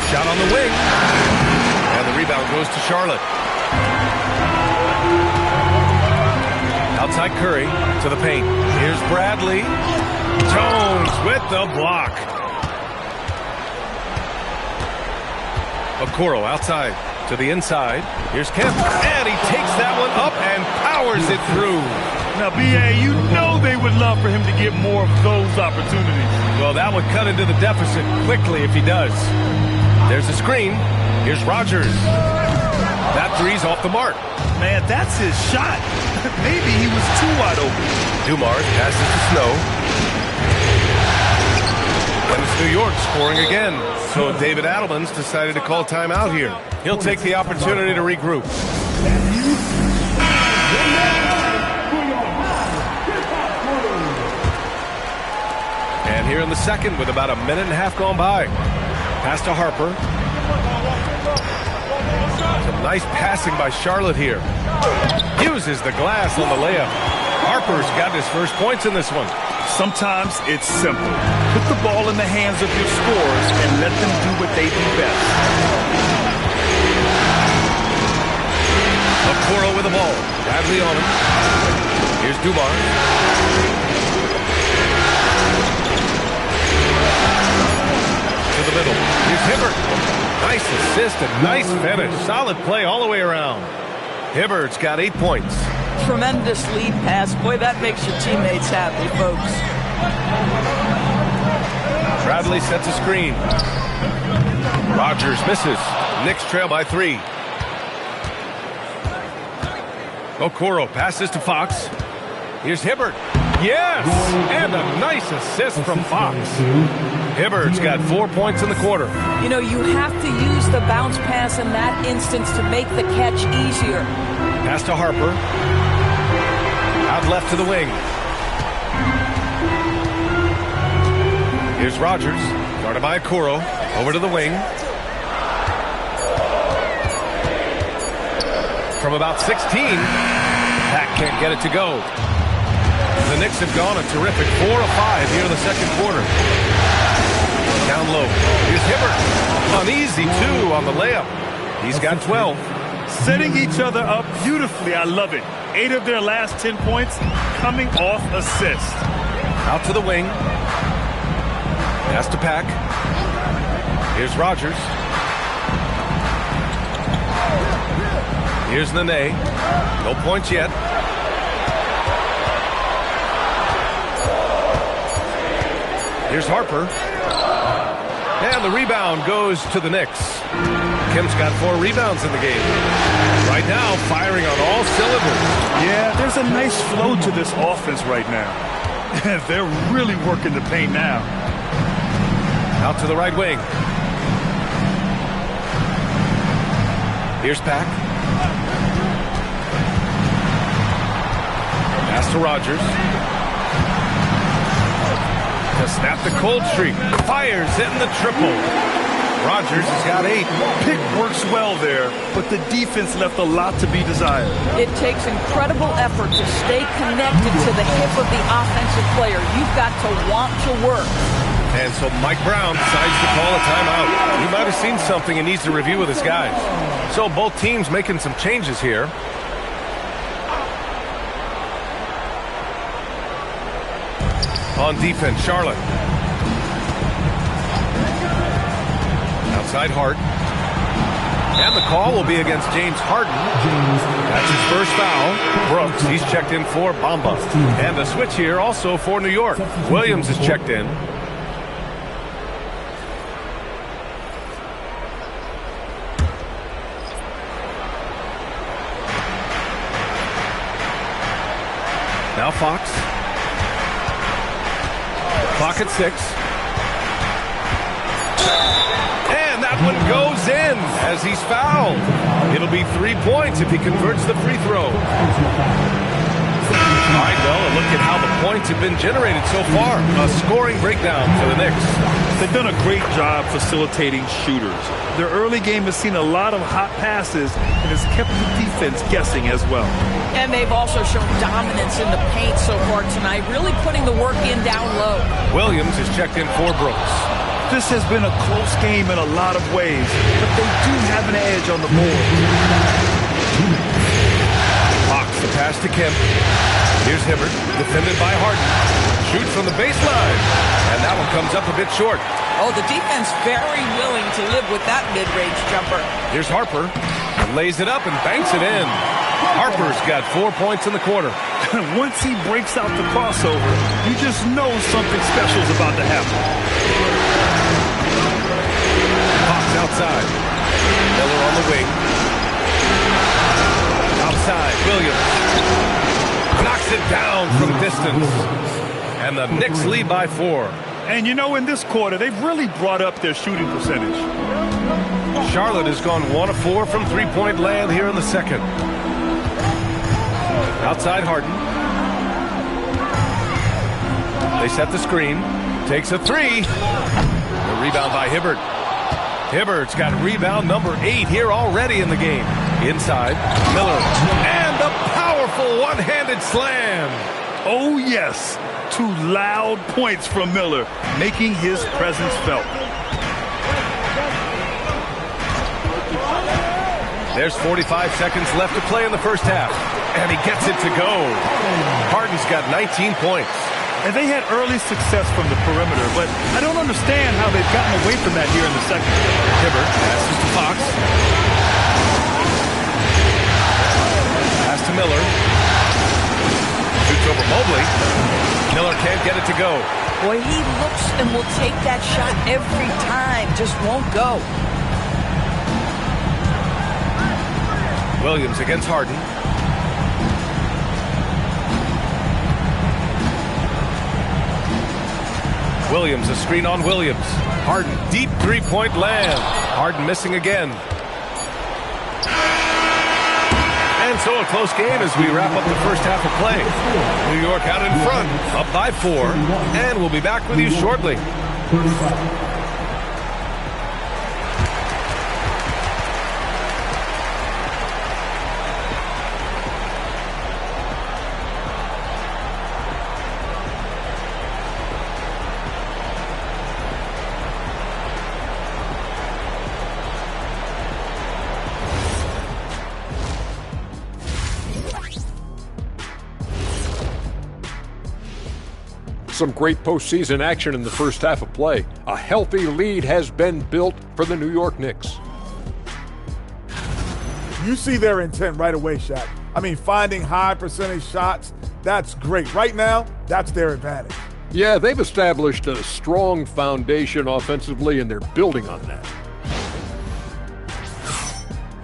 Shot on the wing. And the rebound goes to Charlotte. Outside Curry to the paint. Here's Bradley. Jones with the block. Okoro outside to the inside. Here's Kemp. And he takes that one up and powers it through. Now, B.A., you know they would love for him to get more of those opportunities. Well, that would cut into the deficit quickly if he does. There's a screen. Here's Rogers. That three's off the mark. Man, that's his shot. Maybe he was too wide open. Dumars passes to Snow. And it's New York scoring again. So David Adelman's decided to call timeout here. He'll take the opportunity to regroup. And here in the second with about a minute and a half gone by. Pass to Harper. To Nice passing by Charlotte here. Uses the glass on the layup. Harper's got his first points in this one. Sometimes it's simple. Put the ball in the hands of your scorers and let them do what they do best. Okoro with the ball. Bradley on him. Here's Dubar. To the middle. Here's Hibbert. Nice assist and nice finish. Solid play all the way around. Hibbert's got 8 points. Tremendous lead pass. Boy, that makes your teammates happy, folks. Bradley sets a screen. Rogers misses. Knicks trail by 3. Okoro passes to Fox. Here's Hibbert. Yes! And a nice assist from Fox. Hibbert's got 4 points in the quarter. You know, you have to use the bounce pass in that instance to make the catch easier. Pass to Harper. Out left to the wing. Here's Rogers. Guarded by Okoro. Over to the wing. From about 16. Pack can't get it to go. The Knicks have gone a terrific 4 of 5 here in the second quarter. Down low. Here's Hibbert. An easy 2 on the layup. He's got 12. Setting each other up beautifully. I love it. 8 of their last 10 points coming off assist. Out to the wing. Pass to Pack. Here's Rogers. Here's Nene. No points yet. Here's Harper. And the rebound goes to the Knicks. Kim's got 4 rebounds in the game. Right now, firing on all cylinders. Yeah, there's a nice flow to this offense right now. They're really working the paint now. Out to the right wing. Here's Pack. Pass to Rogers. To snap the cold streak. Fires it in the triple. Rogers has got 8. Pick works well there, but the defense left a lot to be desired. It takes incredible effort to stay connected to the hip of the offensive player. You've got to want to work. And so Mike Brown decides to call a timeout. He might have seen something and needs to review with his guys. So both teams making some changes here. On defense, Charlotte. Outside Hart. And the call will be against James Harden. That's his first foul. Brooks, he's checked in for Bamba. And the switch here also for New York. Williams is checked in. Now Fox. Clock at 6. And that one goes in as he's fouled. It'll be 3 points if he converts the free throw. All right, well, a look at how the points have been generated so far. A scoring breakdown for the Knicks. They've done a great job facilitating shooters. Their early game has seen a lot of hot passes and has kept the defense guessing as well. And they've also shown dominance in the paint so far tonight, really putting the work in down low. Williams is checked in for Brooks. This has been a close game in a lot of ways, but they do have an edge on the board. Fox the pass to Kemp. Here's Hibbert, defended by Harden. Shoots from the baseline, and that one comes up a bit short. Oh, the defense very willing to live with that mid-range jumper. Here's Harper, lays it up and banks it in. Harper's got 4 points in the quarter. Once he breaks out the crossover, you just know something special is about to happen. Fox outside. Miller on the wing. Outside, Williams. Knocks it down from distance. And the Knicks lead by 4. And you know, in this quarter, they've really brought up their shooting percentage. Charlotte has gone 1 of 4 from three-point land here in the second. Outside Harden. They set the screen. Takes a 3. The rebound by Hibbert. Hibbert's got rebound number 8 here already in the game. Inside, Miller, and the powerful one-handed slam. Oh, yes. 2 loud points from Miller, making his presence felt. There's 45 seconds left to play in the first half, and he gets it to go. Harden's got 19 points. And they had early success from the perimeter, but I don't understand how they've gotten away from that here in the second. Hibbert passes to Fox. Pass to Miller. Shoots over Mobley. Miller can't get it to go. Boy, he looks and will take that shot every time. Just won't go. Williams against Harden. Williams, a screen on Williams. Harden, deep three-point land. Harden missing again. And so a close game as we wrap up the first half of play. New York out in front, up by 4, and we'll be back with you shortly. Some great postseason action in the first half of play. A healthy lead has been built for the New York Knicks. You see their intent right away, Shaq. I mean, finding high percentage shots, that's great. Right now, that's their advantage. Yeah, they've established a strong foundation offensively, and they're building on that.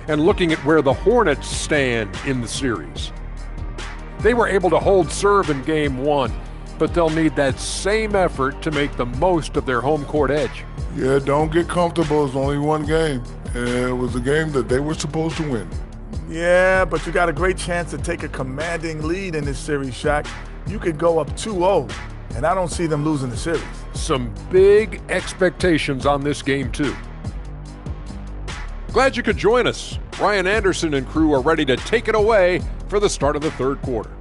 And looking at where the Hornets stand in the series. They were able to hold serve in Game 1. But they'll need that same effort to make the most of their home court edge. Yeah, don't get comfortable. It's only one game. And it was a game that they were supposed to win. Yeah, but you got a great chance to take a commanding lead in this series, Shaq. You could go up 2-0, and I don't see them losing the series. Some big expectations on this game, too. Glad you could join us. Ryan Anderson and crew are ready to take it away for the start of the third quarter.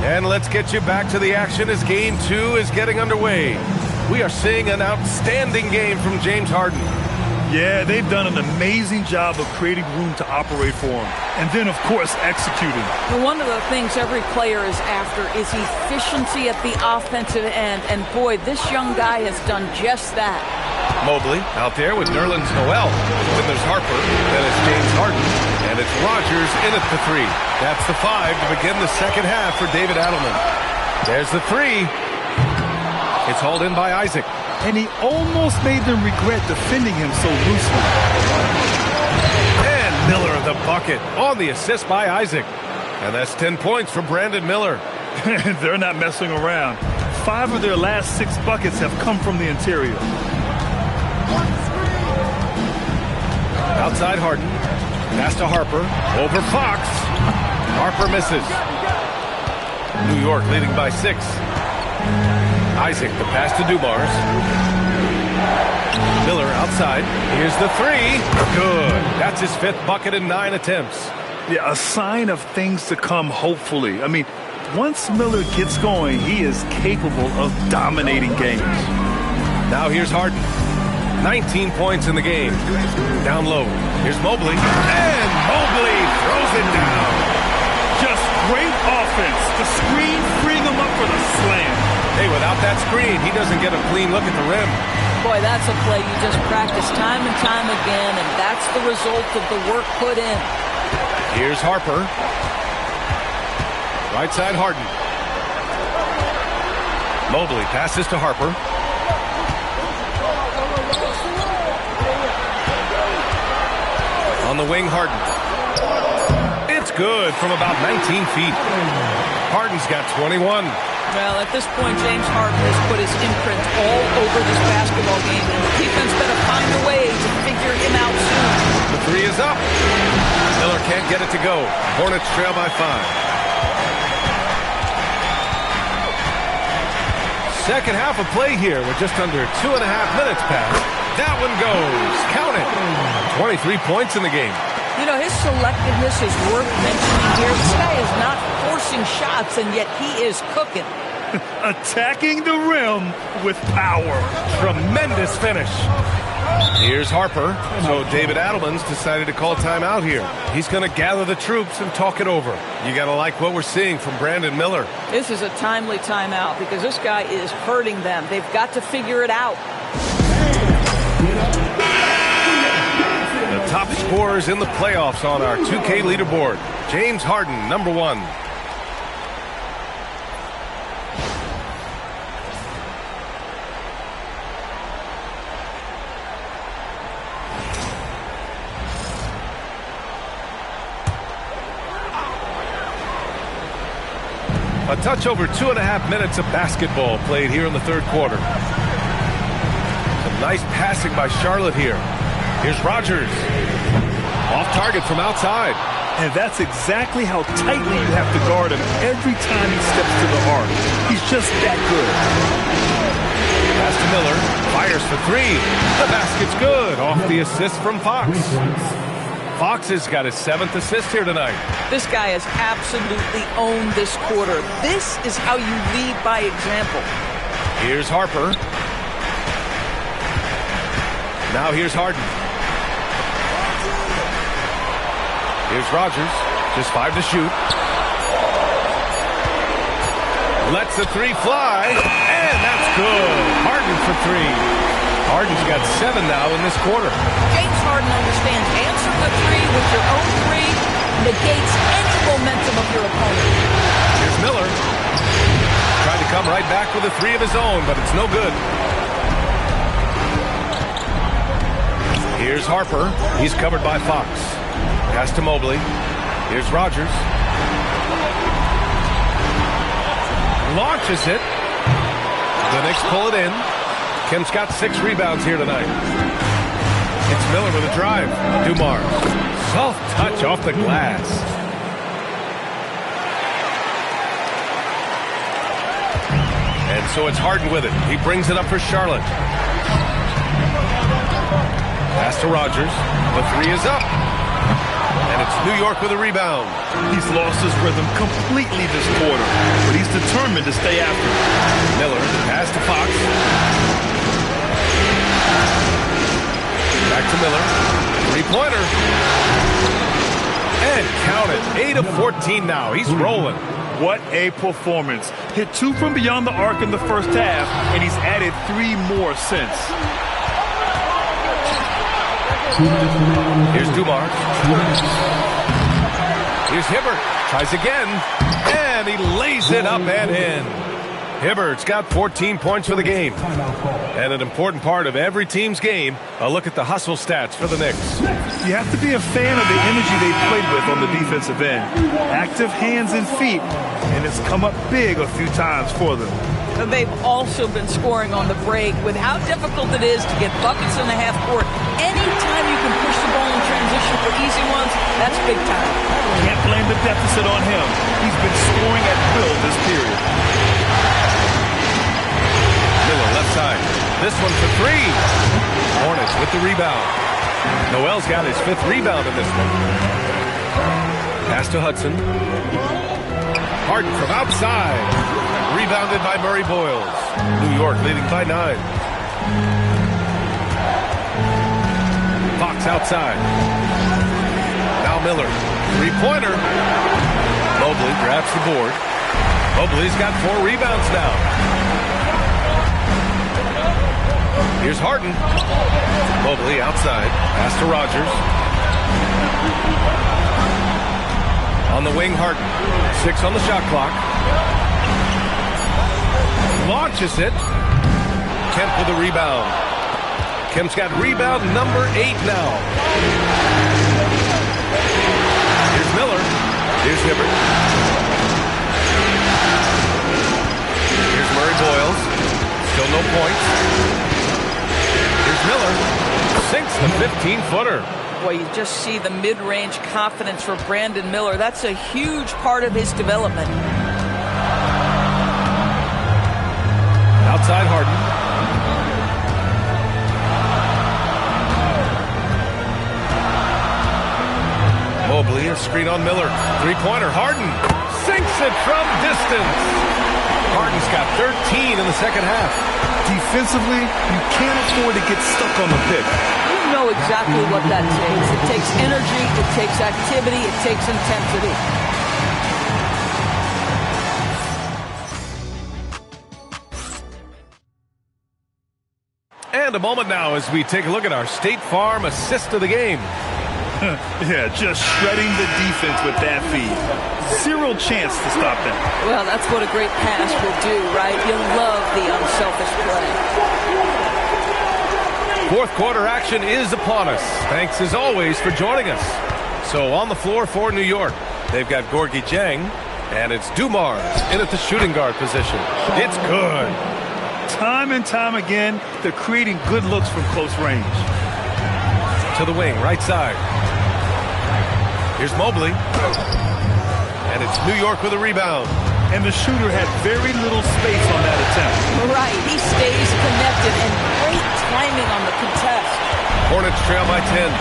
And let's get you back to the action as Game 2 is getting underway. We are seeing an outstanding game from James Harden. Yeah, they've done an amazing job of creating room to operate for him. And then, of course, executing. Well, one of the things every player is after is efficiency at the offensive end. And boy, this young guy has done just that. Mobley out there with Nerlens Noel. Then there's Harper. Then it's James Harden. And it's Rodgers in at the 3. That's the 5 to begin the second half for David Adelman. There's the 3. It's hauled in by Isaac. And he almost made them regret defending him so loosely. And Miller the bucket on the assist by Isaac. And that's 10 points for Brandon Miller. They're not messing around. 5 of their last 6 buckets have come from the interior. Outside Harden. Pass to Harper. Over Fox. Harper misses. New York leading by 6. Isaac, the pass to Dumars. Miller outside. Here's the 3. Good. That's his 5th bucket in 9 attempts. Yeah, a sign of things to come, hopefully. I mean, once Miller gets going, he is capable of dominating games. Now here's Harden. 19 points in the game. Down low. Here's Mobley. And Mobley throws it down. Just great offense. The screen freeing him up for the slam. Hey, without that screen, he doesn't get a clean look at the rim. Boy, that's a play you just practice time and time again, and that's the result of the work put in. Here's Harper. Right side Harden. Mobley passes to Harper. On the wing, Harden. It's good from about 19 feet. Harden's got 21. Well, at this point, James Harden has put his imprint all over this basketball game, and the defense better find a way to figure him out soon. The 3 is up. Miller can't get it to go. Hornets trail by 5. Second half of play here with just under 2.5 minutes passed. That one goes. Count it. 23 points in the game. You know, his selectiveness is worth mentioning here. This guy is not forcing shots, and yet he is cooking. Attacking the rim with power. Tremendous finish. Here's Harper. So David Adelman's decided to call timeout here. He's going to gather the troops and talk it over. You got to like what we're seeing from Brandon Miller. This is a timely timeout because this guy is hurting them. They've got to figure it out. The top scorers in the playoffs on our 2K leaderboard. James Harden, number 1. A touch over 2.5 minutes of basketball played here in the third quarter. Some nice passing by Charlotte here. Here's Rogers. Off target from outside. And that's exactly how tightly you have to guard him every time he steps to the arc. He's just that good. Pass to Miller. Fires for 3. The basket's good. Off the assist from Fox. Fox has got his 7th assist here tonight. This guy has absolutely owned this quarter. This is how you lead by example. Here's Harper. Now here's Harden. Here's Rogers. Just 5 to shoot. Lets the 3 fly. And that's good. Harden for 3. Harden's got 7 now in this quarter. James Harden understands answering a 3 with your own 3 negates any momentum of your opponent. Here's Miller. Tried to come right back with a 3 of his own, but it's no good. Here's Harper. He's covered by Fox. Pass to Mobley. Here's Rogers. Launches it. The Knicks pull it in. Kim's got 6 rebounds here tonight. It's Miller with a drive. Dumars. Soft touch off the glass. And so it's Harden with it. He brings it up for Charlotte. Pass to Rogers. The 3 is up. And it's New York with a rebound. He's lost his rhythm completely this quarter, but he's determined to stay after it. Miller, pass to Fox. Back to Miller. 3-pointer. And count it. 8 of 14 now. He's rolling. What a performance. Hit 2 from beyond the arc in the first half, and he's added 3 more since. Here's Dumars. Here's Hibbert. Tries again. And he lays it up and in. Hibbert's got 14 points for the game. And an important part of every team's game, a look at the hustle stats for the Knicks. You have to be a fan of the energy they've played with on the defensive end. Active hands and feet, and it's come up big a few times for them. They've also been scoring on the break with how difficult it is to get buckets in the half court. Anytime you can push the ball in transition for easy ones, that's big time. Can't blame the deficit on him. He's been scoring at will this period. Miller left side. This one for 3. Hornets with the rebound. Noel's got his 5th rebound in this one. Pass to Hudson. Harden from outside. Rebounded by Murray Boyles. New York leading by 9. Fox outside. Now Miller. 3-pointer. Mobley grabs the board. Mobley's got 4 rebounds now. Here's Harden. Mobley outside. Pass to Rogers. On the wing, Harden. 6 on the shot clock. Launches it. Kemp with a rebound. Kemp's got rebound number 8 now. Here's Miller. Here's Hibbert. Here's Murray Boyles. Still no points. Here's Miller. Sinks the 15-footer. Boy, you just see the mid-range confidence for Brandon Miller. That's a huge part of his development. Outside Harden. Mobley, a screen on Miller. Three-pointer, Harden sinks it from distance. Harden's got 13 in the second half. Defensively, you can't afford to get stuck on the pick. You know exactly what that takes. It takes energy, it takes activity, it takes intensity. And a moment now as we take a look at our State Farm assist of the game. Yeah, just shredding the defense with that feed. Zero chance to stop them. Well, that's what a great pass will do, right? You'll love the unselfish play. Fourth quarter action is upon us. Thanks as always for joining us. So on the floor for New York, they've got Gorgui Dieng, and it's Dumars in at the shooting guard position. It's good. Time and time again, they're creating good looks from close range. To the wing, right side. Here's Mobley. And it's New York with a rebound. And the shooter had very little space on that attempt. Right, he stays connected, and great timing on the contest. Hornets trail by 10.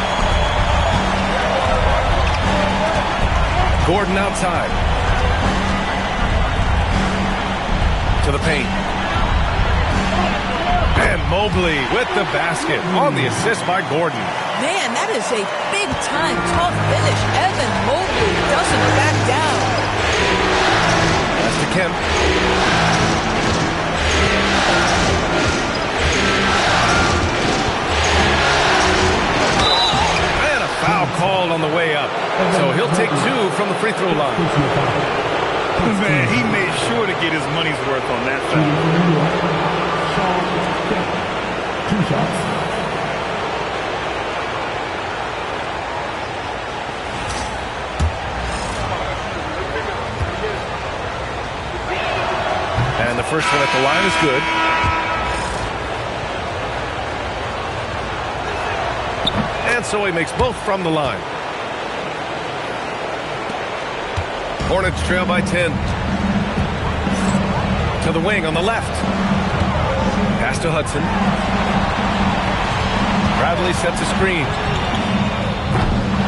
Gordon outside. To the paint. And Mobley with the basket on the assist by Gordon. Man, that is a big-time tough finish. Evan Mobley doesn't back down. That's to Kemp. And a foul called on the way up. So he'll take two from the free throw line. Man, he made sure to get his money's worth on that foul. 2 shots. And the first one at the line is good. And so he makes both from the line. Hornets trail by 10. To the wing on the left. Pass to Hudson. Bradley sets a screen.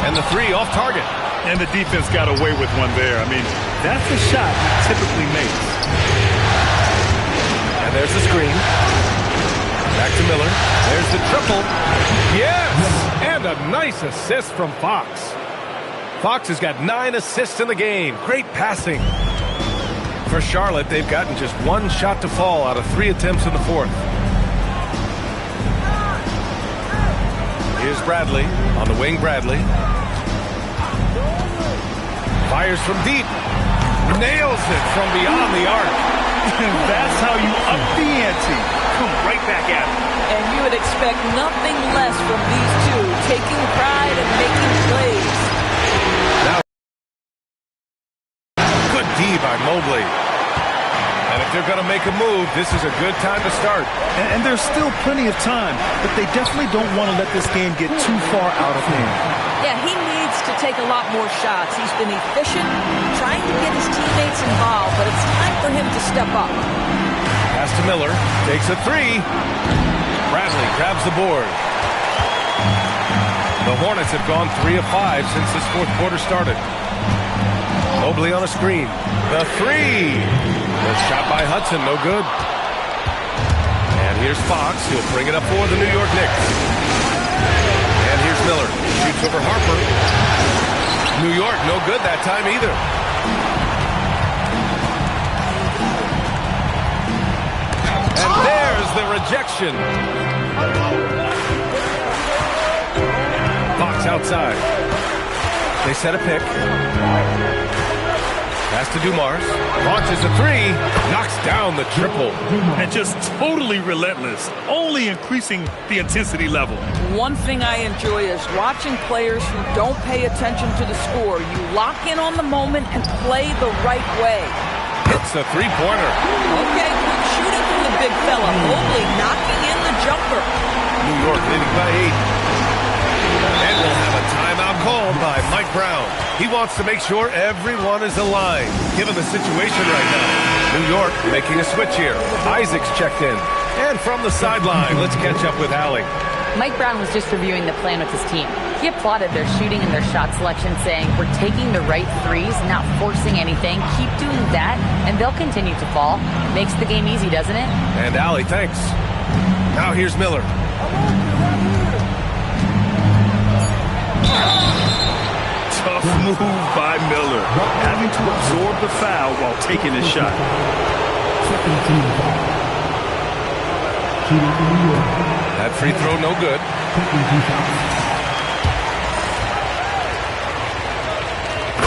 And the three off target. And the defense got away with one there. I mean, that's a shot he typically makes. And there's the screen. Back to Miller. There's the triple. Yes! And a nice assist from Fox. Fox has got 9 assists in the game. Great passing. For Charlotte, they've gotten just 1 shot to fall out of 3 attempts in the fourth. Here's Bradley. On the wing, Bradley. Fires from deep. Nails it from beyond the arc. That's how you up the ante. Come right back at it. And you would expect nothing less from these two, taking pride and making plays. Now, good D by Mobley. And if they're going to make a move, this is a good time to start. And there's still plenty of time, but they definitely don't want to let this game get too far out of hand. Yeah, he needs to take a lot more shots. He's been efficient, trying to get his teammates involved, but it's time for him to step up. Pass to Miller, takes a three. Bradley grabs the board. The Hornets have gone 3 of 5 since this fourth quarter started. Mobley on a screen. The three. The shot by Hudson, no good. And here's Fox. He'll bring it up for the New York Knicks. And here's Miller. Shoots over Harper. New York, no good that time either. And there's the rejection. Fox outside. They set a pick. Pass to Dumars. Launches a three. Knocks down the triple. And just totally relentless. Only increasing the intensity level. One thing I enjoy is watching players who don't pay attention to the score. You lock in on the moment and play the right way. Hits a three-pointer. Okay, good shooting from the big fella. Mobley knocking in the jumper. New York leading by 8. And we'll have a Brown. He wants to make sure everyone is aligned, given the situation right now. New York making a switch here. Isaac's checked in. And from the sideline, let's catch up with Allie. Mike Brown was just reviewing the plan with his team. He applauded their shooting and their shot selection, saying, "We're taking the right threes, not forcing anything. Keep doing that, and they'll continue to fall." Makes the game easy, doesn't it? And Allie, thanks. Now here's Miller. Tough move by Miller, having to absorb the foul while taking his shot. That free throw no good.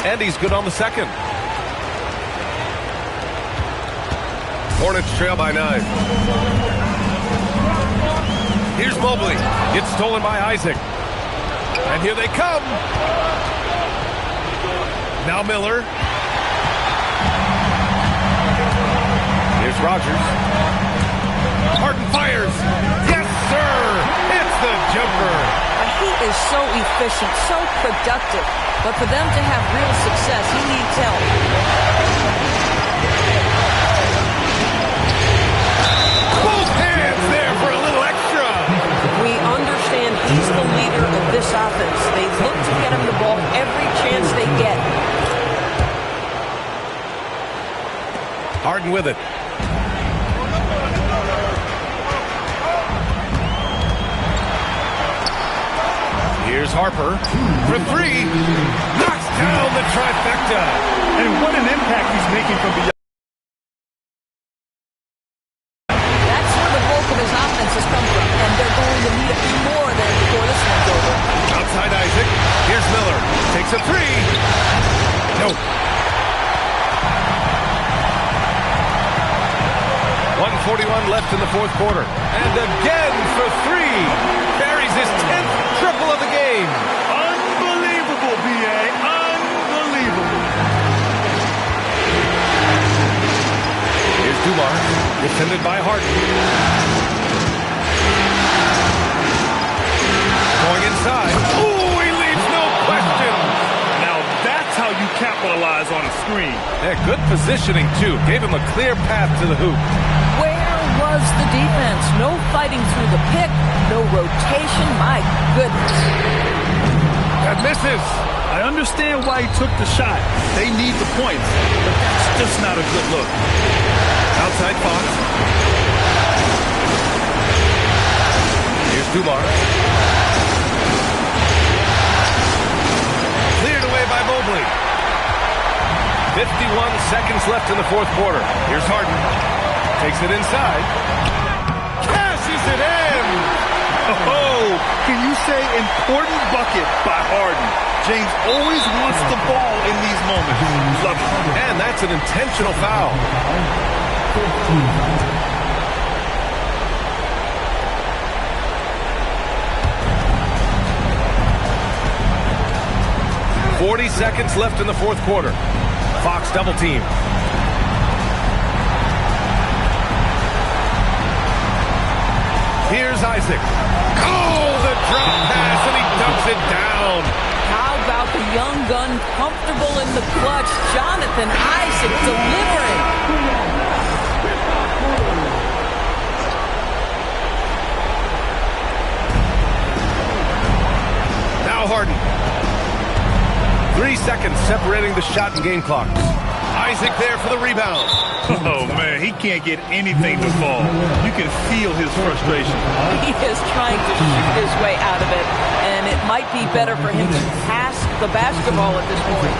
And he's good on the second. Hornets trail by 9. Here's Mobley. It's stolen by Isaac. And here they come. Now Miller. Here's Rogers. Harden fires. Yes, sir. It's the jumper. He is so efficient, so productive. But for them to have real success, he needs help. Both hands there for a little extra. We understand he's the leader of this offense. They look to get him the ball every chance they get. Harden with it. Here's Harper for 3. Knocks down the trifecta. And what an impact he's making from beyond. That's where the bulk of his offense has come from, and they're going to need a few more than before this one's over. Outside Isaac. Here's Miller. Takes a 3. No. 1:41 left in the fourth quarter. And again for 3. Carries his 10th triple of the game. Unbelievable, B.A. Unbelievable. Here's Dumars, defended by Harden. Going inside. Ooh, he leaves no question. Now that's how you capitalize on a screen. Yeah, good positioning, too. Gave him a clear path to the hoop. Where was the defense? No fighting through the pick, no rotation. My goodness. That misses. I understand why he took the shot. They need the points, but that's just not a good look. Outside Fox. Here's Dumars. Cleared away by Mobley. 51 seconds left in the fourth quarter. Here's Harden. Takes it inside. Cashes it in. Oh, can you say important bucket by Harden? James always wants the ball in these moments. Love it. And that's an intentional foul. 40 seconds left in the fourth quarter. Fox double team. Here's Isaac. Oh, the drop pass, and he dumps it down. How about the young gun comfortable in the clutch? Jonathan Isaac delivering. Now Harden. 3 seconds separating the shot and game clock. Isaac there for the rebound. Oh, man, he can't get anything to fall. You can feel his frustration. He is trying to shoot his way out of it, and it might be better for him to pass the basketball at this point.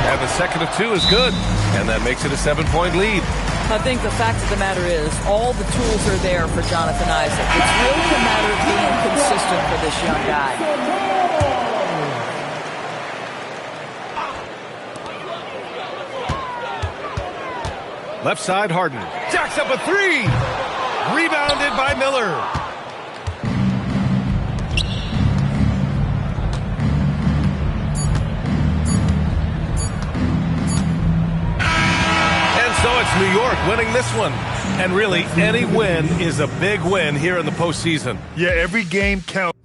And the second of 2 is good, and that makes it a 7-point lead. I think the fact of the matter is all the tools are there for Jonathan Isaac. It's really a matter of being consistent for this young guy. Left side, Harden. Jacks up a 3. Rebounded by Miller. And so it's New York winning this one. And really, any win is a big win here in the postseason. Yeah, every game counts.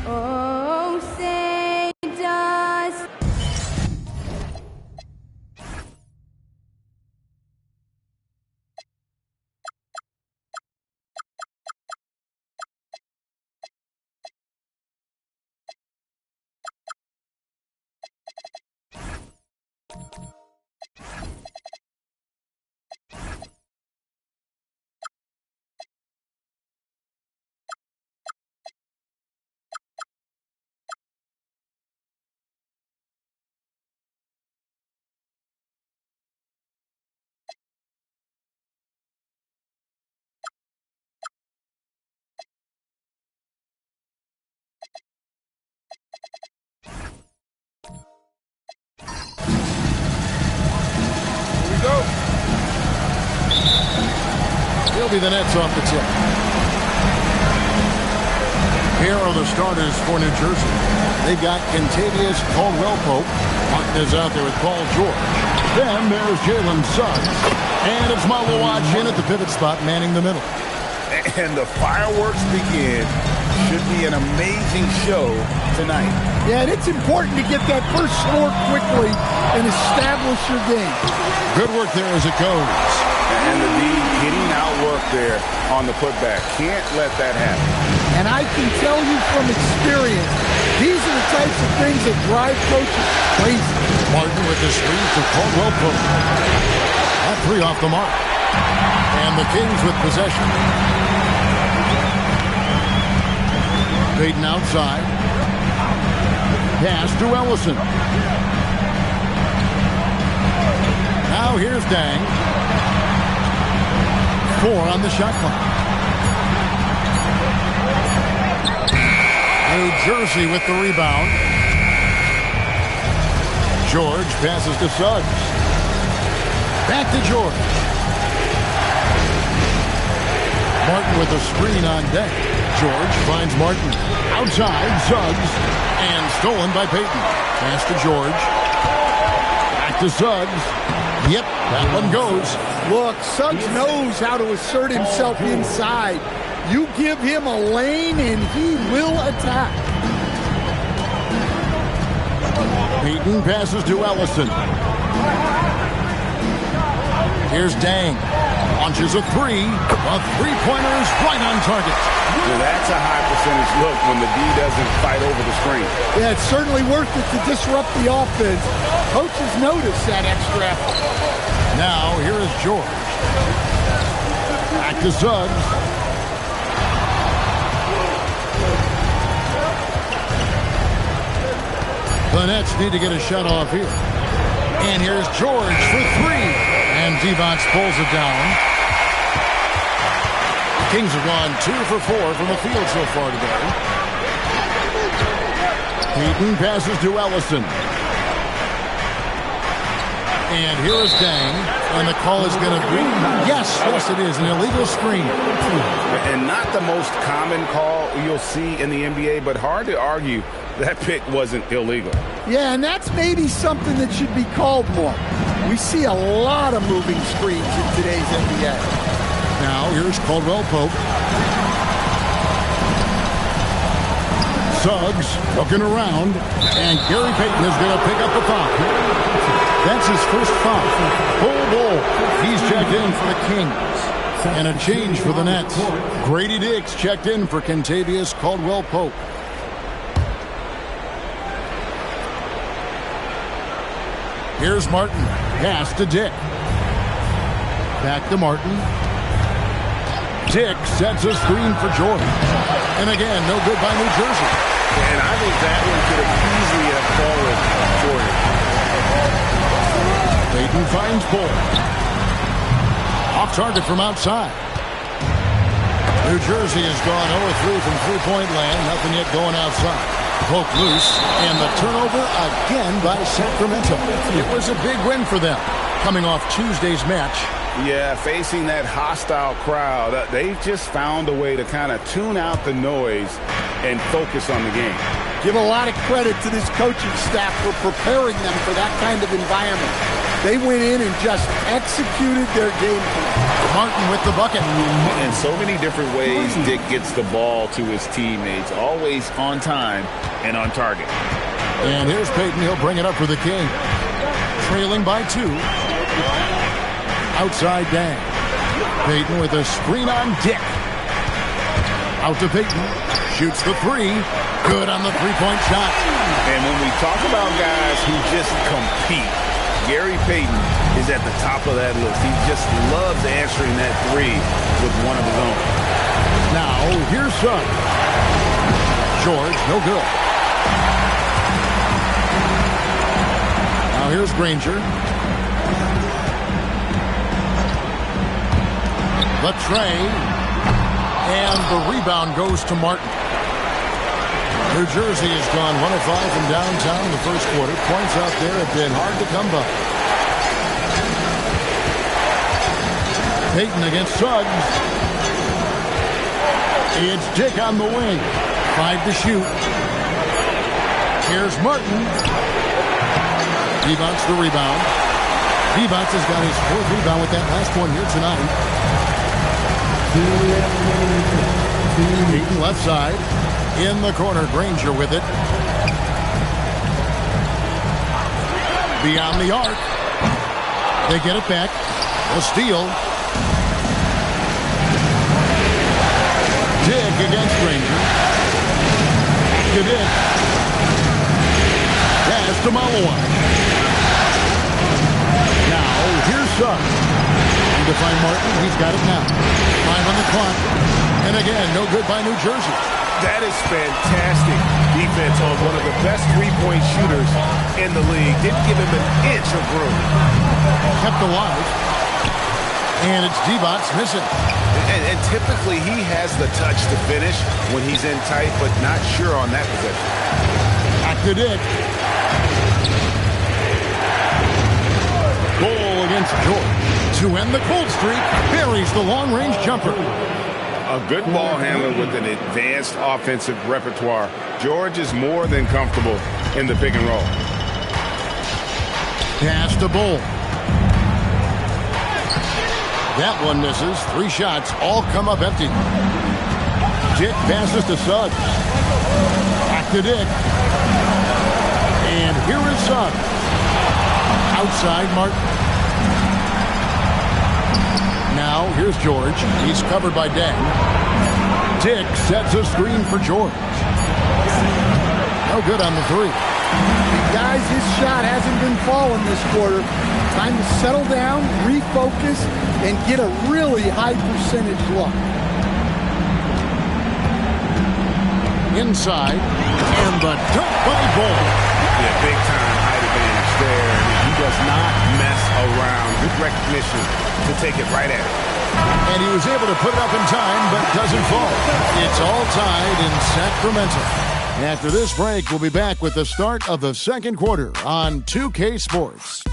Oh, say does. He'll be the Nets off the tip. Here are the starters for New Jersey. They've got Kentavious Caldwell-Pope. Martin is out there with Paul George. Then there's Jalen Suggs. And it's Marlo Watch in at the pivot spot, manning the middle. And the fireworks begin. Should be an amazing show tonight. Yeah, and it's important to get that first score quickly and establish your game. Good work there as it goes. And the D getting outworked there on the putback. Can't let that happen. And I can tell you from experience, these are the types of things that drive coaches crazy. Martin with the screen to Caldwell-Pope. That three off the mark. And the Kings with possession. Payton outside. Pass to Ellison. Now here's Dang. 4 on the shot clock. New Jersey with the rebound. George passes to Suggs. Back to George. Martin with a screen on deck. George finds Martin. Outside, Suggs. And stolen by Payton. Pass to George. Back to Suggs. Yep, that one goes. Look, Suggs knows how to assert himself inside. You give him a lane and he will attack. Payton passes to Ellison. Here's Dang. Launches a three. A three-pointer is right on target. Well, that's a high percentage look when the D doesn't fight over the screen. Yeah, it's certainly worth it to disrupt the offense. Coaches notice that extra effort. Now, here is George. Back to Suggs. The Nets need to get a shot off here. And here's George for three. And Devonts pulls it down. The Kings have gone 2 for 4 from the field so far today. Payton passes to Ellison. And here is Dang. And the call is going to be, yes, it is, an illegal screen. And not the most common call you'll see in the NBA, but hard to argue that pick wasn't illegal. Yeah, and that's maybe something that should be called more. We see a lot of moving screens in today's NBA. Now, here's Caldwell-Pope. Suggs looking around, and Gary Payton is going to pick up the foul. That's his first foul. Bull. He's checked in for the Kings. And a change for the Nets. Grady Diggs checked in for Kentavious Caldwell-Pope. Here's Martin. Pass to Dick. Back to Martin. Dick sets a screen for Jordan. And again, no good by New Jersey. And I think that one could have easily have fallen Jordan. Payton finds Bull. Off target from outside. New Jersey has gone 0-3 from three-point land. Nothing yet going outside. Poke loose. And the turnover again by Sacramento. It was a big win for them, coming off Tuesday's match. Yeah, facing that hostile crowd, they've just found a way to kind of tune out the noise and focus on the game. Give a lot of credit to this coaching staff for preparing them for that kind of environment. They went in and just executed their game plan. Martin with the bucket. In so many different ways, Dick gets the ball to his teammates, always on time and on target. And here's Peyton. He'll bring it up for the King. Trailing by 2. Outside Dan. Peyton with a screen on Dick. Out to Peyton. Shoots the 3. Good on the three-point shot. And when we talk about guys who just compete, Gary Payton is at the top of that list. He just loves answering that 3 with one of his own. Now, here's Suggs. George, no good. Now here's Granger. The tray. And the rebound goes to Martin. New Jersey has gone 1 of 5 from downtown in the first quarter. Points out there have been hard to come by. Peyton against Suggs. It's Dick on the wing. 5 to shoot. Here's Martin. Divac the rebound. Divac has got his 4th rebound with that last one here tonight. Peyton left side. In the corner, Granger with it. Beyond the arc. They get it back. A steal. Dick against Granger. To Dick. Pass to Malawan. Now, here's Suggs. Trying to find Martin. He's got it now. 5 on the clock. And again, no good by New Jersey. That is fantastic defense on one of the best three-point shooters in the league. Didn't give him an inch of room. Kept alive. And it's Divac missing. And typically he has the touch to finish when he's in tight, but not sure on that possession. Back to Dick. Goal against George. To end the cold streak, buries the long-range jumper. A good ball handler with an advanced offensive repertoire. George is more than comfortable in the pick and roll. Pass to Bull. That one misses. 3 shots all come up empty. Dick passes to Suggs. Back to Dick. And here is Suggs. Outside Martin. Now, here's George. He's covered by Dan. Dick sets a screen for George. No good on the 3. Guys, his shot hasn't been falling this quarter. Time to settle down, refocus, and get a really high percentage look. Inside, and the dunk by Bull. Yeah, big time height advantage there. He does not mess around. Good recognition to take it right at it. And he was able to put it up in time, but doesn't fall. It's all tied in Sacramento. After this break, we'll be back with the start of the second quarter on 2K Sports.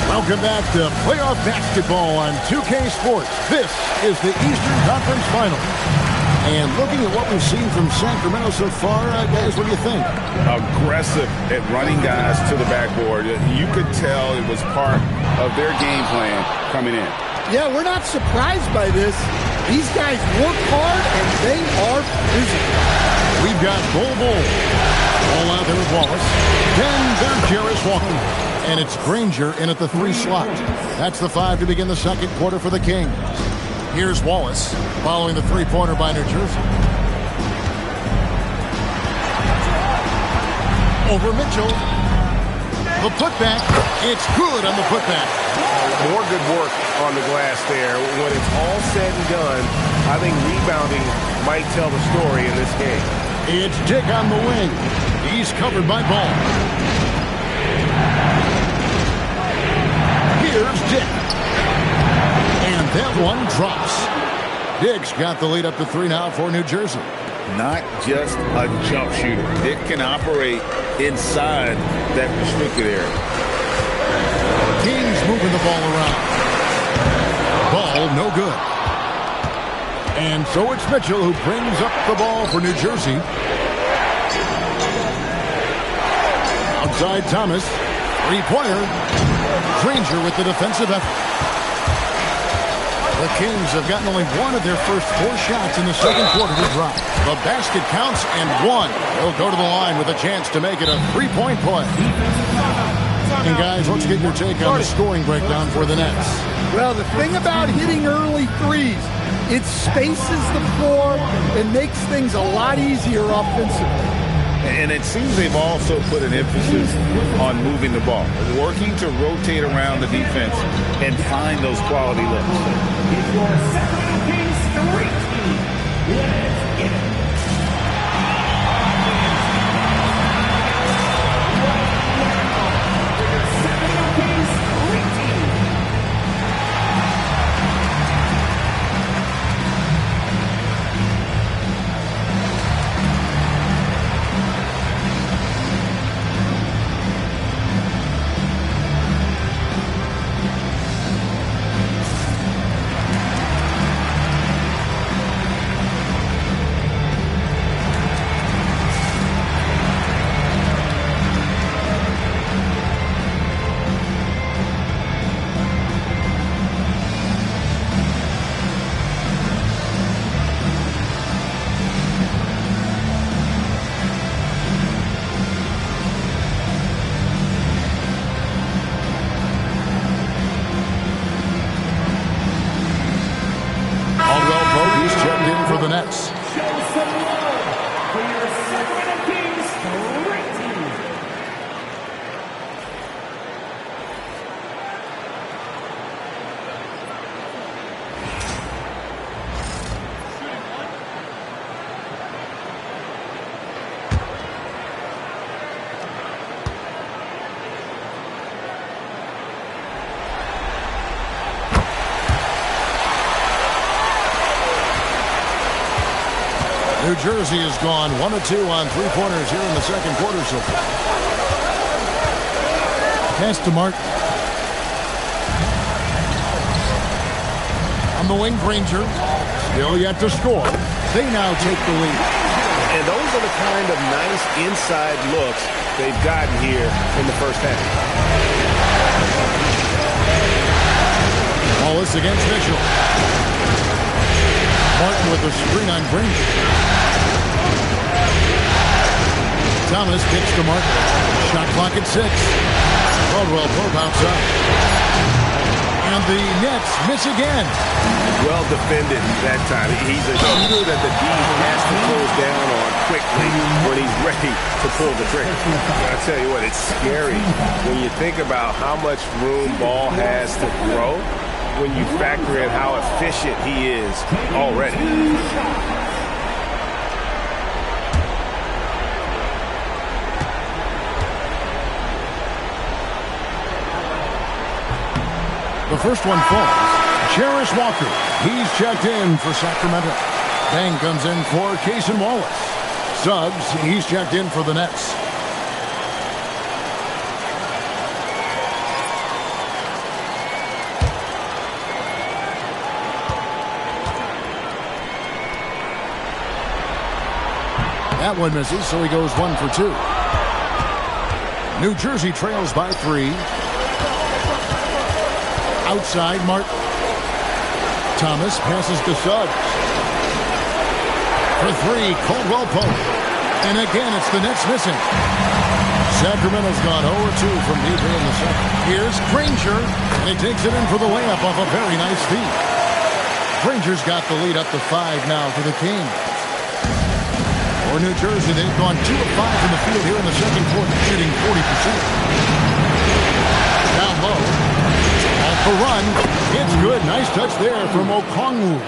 Welcome back to playoff basketball on 2K Sports. This is the Eastern Conference Final. And looking at what we've seen from Sacramento so far, guys, what do you think? Aggressive at running guys to the backboard. You could tell it was part of their game plan coming in. Yeah, we're not surprised by this. These guys work hard, and they are physical. We've got Bull. All out there with Wallace. Then there's Jarris Walker. And it's Granger in at the 3 slot. That's the 5 to begin the second quarter for the Kings. Here's Wallace following the three-pointer by New Jersey. Over Mitchell. The putback. It's good on the putback. More good work on the glass there. When it's all said and done, I think rebounding might tell the story in this game. It's Dick on the wing. He's covered by Ball. Here's Dick. And that one drops. Dick's got the lead up to 3 now for New Jersey. Not just a jump shooter. Dick can operate inside that restricted area. Kings moving the ball around. ball, no good. And so it's Mitchell who brings up the ball for New Jersey. Outside Thomas. Three-pointer. Granger with the defensive effort. The Kings have gotten only one of their first 4 shots in the second quarter to drop. The basket counts and one. They'll go to the line with a chance to make it a 3-point play. And guys, let's get your take on the scoring breakdown for the Nets. Well, the thing about hitting early threes, it spaces the floor and makes things a lot easier offensively. And it seems they've also put an emphasis on moving the ball, working to rotate around the defense and find those quality looks. It's your Sacramento Kings 3 team. Let's get it. Sacramento Kings 3 team. The Nets. Show some love for your Sacramento Kings 3 team. New Jersey has gone 1 of 2 on 3-pointers here in the second quarter so far. Pass to Mark. On the wing, Granger. Still yet to score. They now take the lead. And those are the kind of nice inside looks they've gotten here in the first half. Wallace against Mitchell. Martin with a screen on Granger. Thomas kicks to Martin. Shot clock at 6. Caldwell Pope outside. And the Nets miss again. Well defended that time. He's a shooter that the D has to close down on quickly when he's ready to pull the trigger. I tell you what, it's scary when you think about how much room ball has to grow when you factor in how efficient he is already. The first one falls. Jarris Walker. He's checked in for Sacramento. Bang comes in for Cason Wallace. Suggs, he's checked in for the Nets. That one misses, so he goes 1 for 2. New Jersey trails by 3. Outside, Martin. Thomas passes to Suggs. For 3, Caldwell Pope. And again, it's the Nets missing. Sacramento's gone 0-2 from deep in the second. Here's Granger, and he takes it in for the layup off a very nice feed. Granger's got the lead up to 5 now for the Kings. For New Jersey, they've gone 2 of 5 from the field here in the second quarter, shooting 40%. Down low. Off the run. It's good. Nice touch there from Okongwu.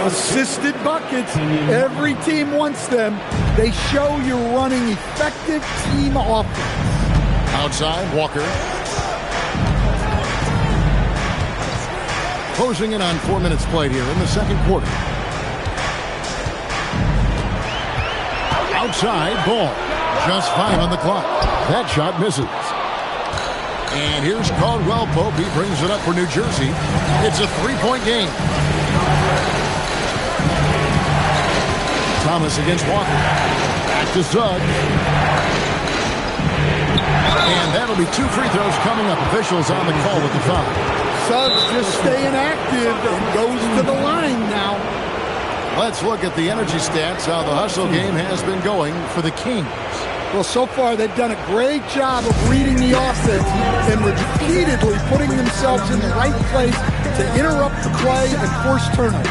Assisted buckets. Every team wants them. They show you're running effective team offense. Outside, Walker. Closing in on 4 minutes played here in the second quarter. Outside, ball. Just 5 on the clock. That shot misses. And here's Caldwell Pope. He brings it up for New Jersey. It's a 3-point game. Thomas against Walker. Back to Suggs. And that'll be 2 free throws coming up. Officials on the call with the foul. Suggs just staying active and goes to the line now. Let's look at the energy stats, how the hustle game has been going for the Kings. Well, so far they've done a great job of reading the offense and repeatedly putting themselves in the right place to interrupt the play and force turnovers.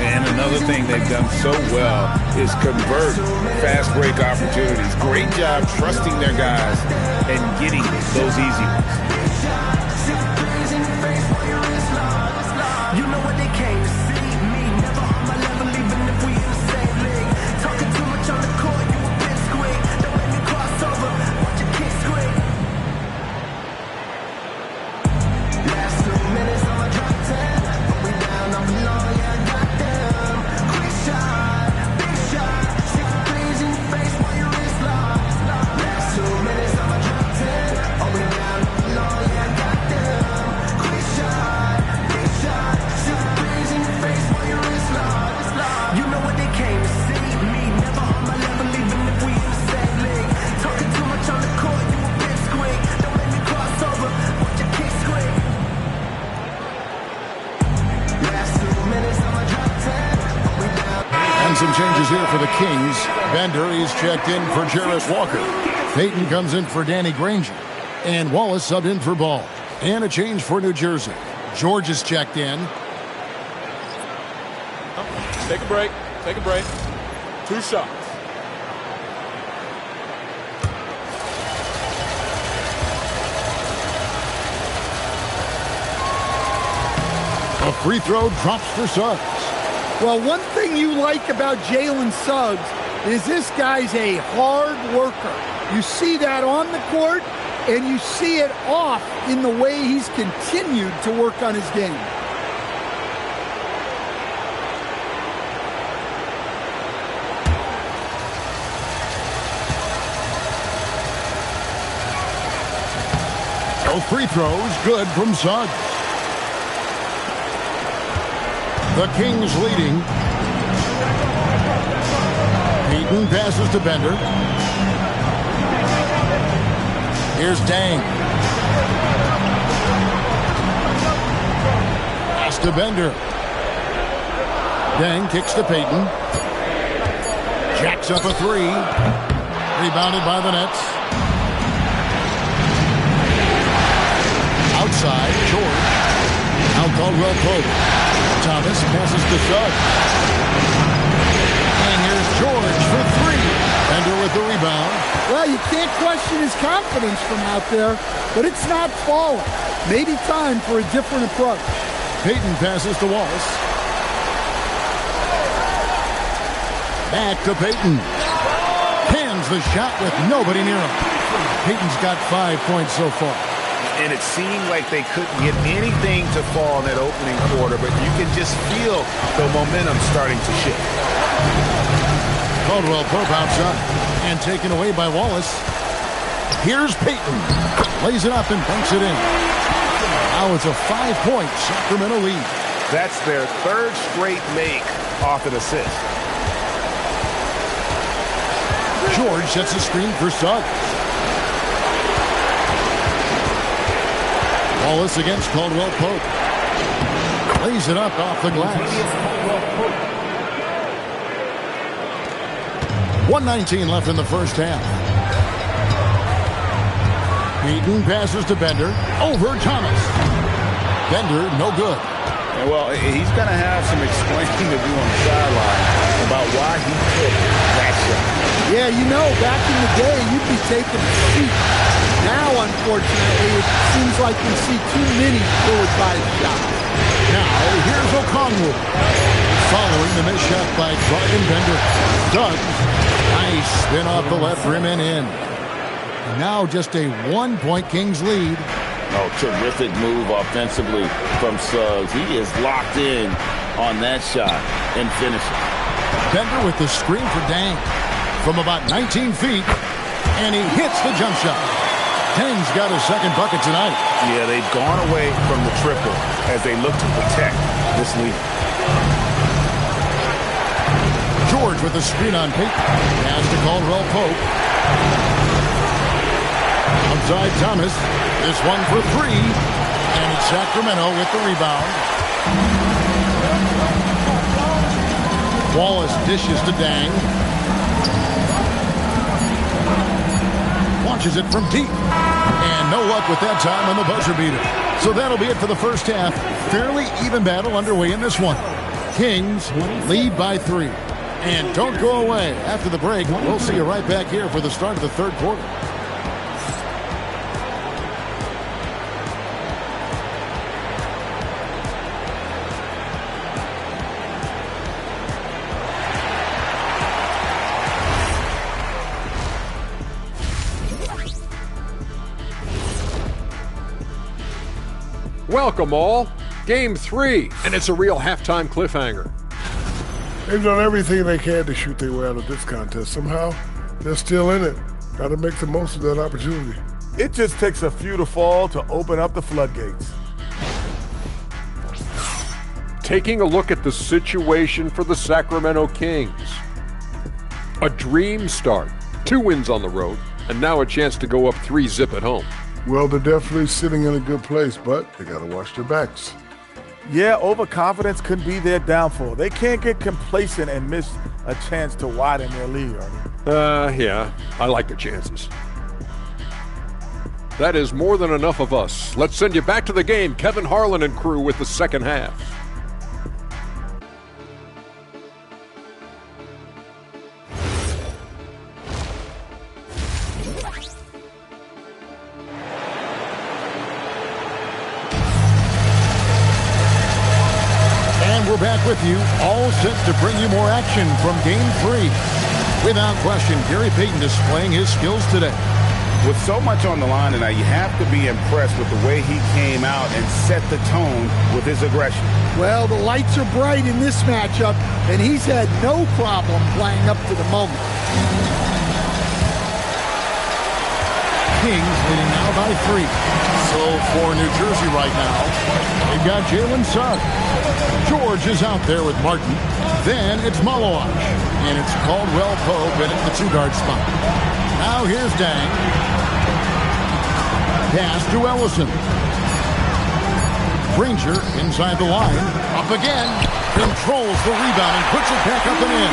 And another thing they've done so well is convert fast break opportunities. Great job trusting their guys and getting those easy ones. You know what they came to see me. Never on my level, even if we in the same league. Talking too much on the court, you a bit squeak. Don't let me cross over, watch your kick squeak. Last 2 minutes on my drop 10. Put me down, I'm alone, yeah, I got them. Quick shot, big shot. 6 threes in your face while your wrist locked. Last 2 minutes on my drop 10. Put me down, I'm alone, yeah, I got them. Quick shot, big shot. You know what they came to see me. Never on my level, even if we in the same league. Talking too much on the court, you a bit squeak. Don't let me cross over, watch your kick squeak. Last 2 minutes on my drop 10. And some changes here for the Kings. Bender is checked in for Jarrett Walker. Payton comes in for Danny Granger. And Wallace subbed in for Ball. And a change for New Jersey. George is checked in. Take a break. Take a break. 2 shots. A free throw drops for Suggs. Well, one thing you like about Jalen Suggs is this guy's a hard worker. You see that on the court, and you see it off in the way he's continued to work on his game. Both free throws good from Suggs. The Kings leading. Payton passes to Bender. Here's Dang. Pass to Bender. Dang kicks to Payton. Jacks up a 3. Rebounded by the Nets. Outside, George. Now Caldwell Pope. Thomas passes to Suggs. And here's George for 3. Bender with the rebound. Well, you can't question his confidence from out there, but it's not falling. Maybe time for a different approach. Payton passes to Wallace. Back to Payton. Pins the shot with nobody near him. Payton's got 5 points so far. And it seemed like they couldn't get anything to fall in that opening quarter, but you can just feel the momentum starting to shift. Caldwell Pope outside and taken away by Wallace. Here's Payton. Lays it up and banks it in. Now it's a 5-point Sacramento lead. That's their 3rd straight make off an assist. George sets a screen for Suggs. Wallace against Caldwell Pope. Lays it up off the glass. 1:19 left in the first half. Payton passes to Bender. Over Thomas. Bender, no good. And well, he's going to have some explaining to do on the sideline about why he took that shot. Yeah, you know, back in the day, you'd be taking a seat. Now, unfortunately, it seems like we see too many ill-advised shots. Now, here's O'Connell. Following the missed shot by Brian Bender. Suggs. Nice spin off the left rim and in. Now just a 1-point Kings lead. Oh, terrific move offensively from Suggs. He is locked in on that shot and finishes. Bender with the screen for Dang from about 19 feet, and he hits the jump shot. Dang's got his second bucket tonight. Yeah, they've gone away from the triple as they look to protect this lead. George with the screen on Peyton. Pass to Caldwell Pope. Outside Thomas. This one for three. And it's Sacramento with the rebound. Wallace dishes to Dang. Launches it from deep. And no luck with that time on the buzzer beater. So that'll be it for the first half. Fairly even battle underway in this one. Kings lead by 3. And don't go away. After the break, we'll see you right back here for the start of the third quarter. Welcome all. Game 3, and it's a real halftime cliffhanger. They've done everything they can to shoot their way out of this contest. Somehow, they're still in it. Got to make the most of that opportunity. It just takes a few to fall to open up the floodgates. Taking a look at the situation for the Sacramento Kings. A dream start. 2 wins on the road, and now a chance to go up 3-zip at home. Well, they're definitely sitting in a good place, but they got to watch their backs. Yeah, overconfidence could be their downfall. They can't get complacent and miss a chance to widen their lead, Artie. Yeah, I like the chances. That is more than enough of us. Let's send you back to the game, Kevin Harlan and crew with the second half. We're back with you, all set to bring you more action from Game 3. Without question, Gary Payton displaying his skills today. With so much on the line tonight, you have to be impressed with the way he came out and set the tone with his aggression. Well, the lights are bright in this matchup, and he's had no problem playing up to the moment. Kings leading now by 3. So for New Jersey right now, they've got Jalen Suggs. George is out there with Martin. Then it's Malowash. And it's Caldwell Pope in at the 2-guard spot. Now here's Dang. Pass to Ellison. Granger inside the line. Up again. Controls the rebound and puts it back up and in.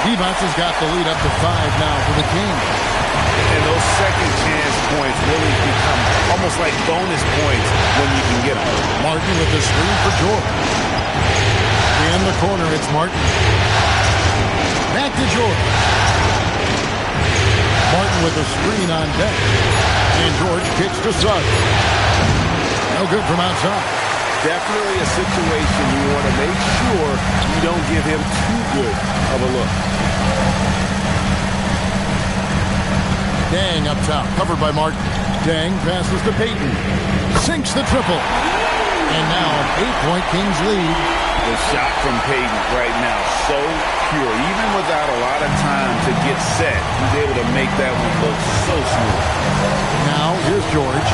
Devos has got the lead up to 5 now for the Kings. And those second chance points really become almost like bonus points when you can get them. Martin with the screen for George. In the corner, it's Martin. Back to George. Martin with the screen on deck. And George kicks to Suggs. No good from outside. Definitely a situation you want to make sure you don't give him too good of a look. Dang up top, covered by Martin. Dang passes to Payton. Sinks the triple. And now an 8-point Kings lead. The shot from Payton right now, so pure. Even without a lot of time to get set, he's able to make that one look so smooth. Now here's George.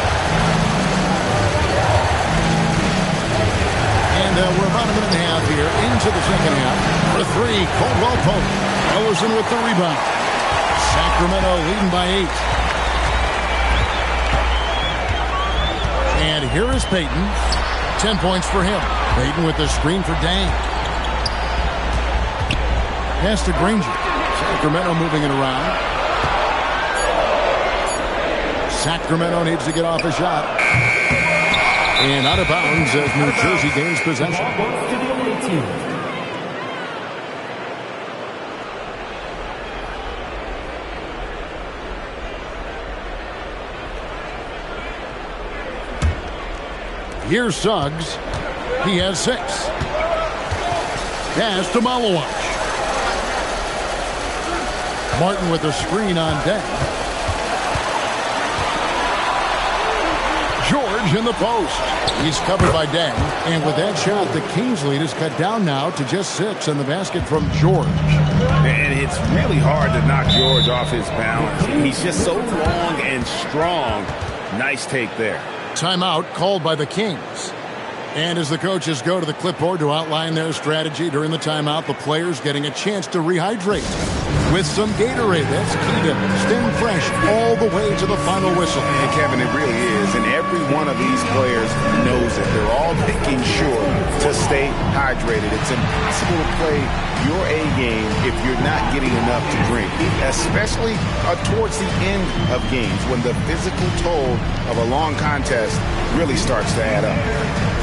And we're about a minute and a half here into the second half. For 3, Caldwell Pope. Ellison with the rebound. Sacramento leading by 8. And here is Payton. 10 points for him. Payton with the screen for Dang. Pass to Granger. Sacramento moving it around. Sacramento needs to get off a shot. And out of bounds as New Jersey gains possession. Here's Suggs. He has 6. Pass to Malowash. Martin with the screen on deck. George George in the post. He's covered by Dang. And with that shot, the Kings lead is cut down now to just 6 in the basket from George. And it's really hard to knock George off his balance. He's just so long and strong. Nice take there. Timeout called by the Kings. And as the coaches go to the clipboard to outline their strategy during the timeout, the players getting a chance to rehydrate with some Gatorade. That's key to stay fresh all the way to the final whistle. And Kevin, it really is. And every one of these players knows it. They're all making sure to stay hydrated. It's impossible to play your A game if you're not getting enough to drink, especially towards the end of games when the physical toll of a long contest really starts to add up.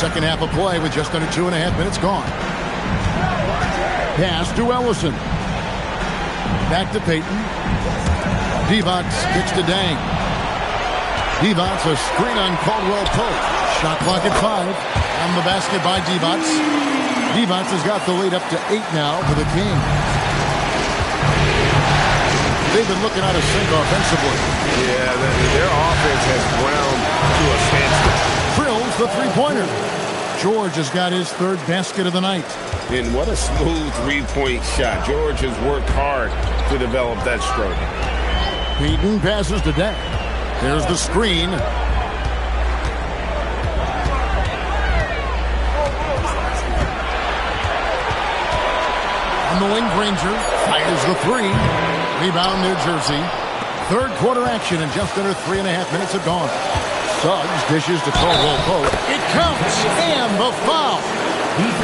Second half of play with just under 2.5 minutes gone. Pass to Ellison. Back to Payton. Divac kicks to Dang. Divac a screen on Caldwell Pope. Shot clock at 5. On the basket by Divac. Divac has got the lead up to 8 now for the Kings. They've been looking out of sync offensively. Yeah, their offense has ground to a standstill. Drills the three-pointer. George has got his third basket of the night. And what a smooth three-point shot. George has worked hard to develop that stroke. Payton passes to Dang. There's the screen. On the wing, Granger fires the 3. Rebound, New Jersey. Third quarter action and just under 3.5 minutes have gone. Suggs dishes to Caldwell Pope. It counts, and the foul.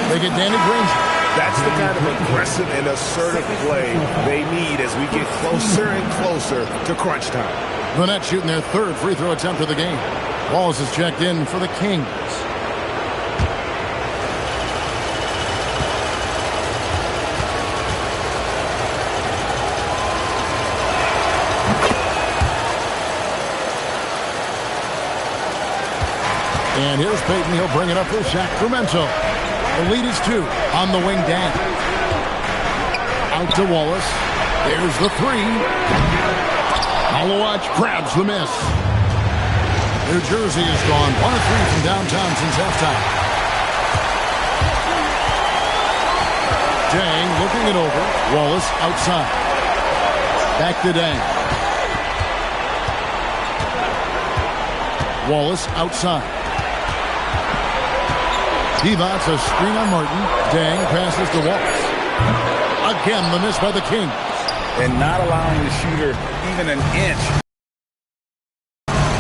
They get Danny Granger. That's the kind of aggressive and assertive play they need as we get closer and closer to crunch time. The Nets shooting their third free throw attempt of the game. Wallace is checked in for the Kings. And here's Payton. He'll bring it up for Sacramento. The lead is 2 on the wing. Dang. Out to Wallace. There's the 3. Malawach grabs the miss. New Jersey has gone 1 of 3 from downtown since halftime. Dang looking it over. Wallace outside. Back to Dang. Wallace outside. Divac a screen on Martin. Dang passes to Wallace. Again, the miss by the Kings. And not allowing the shooter even an inch.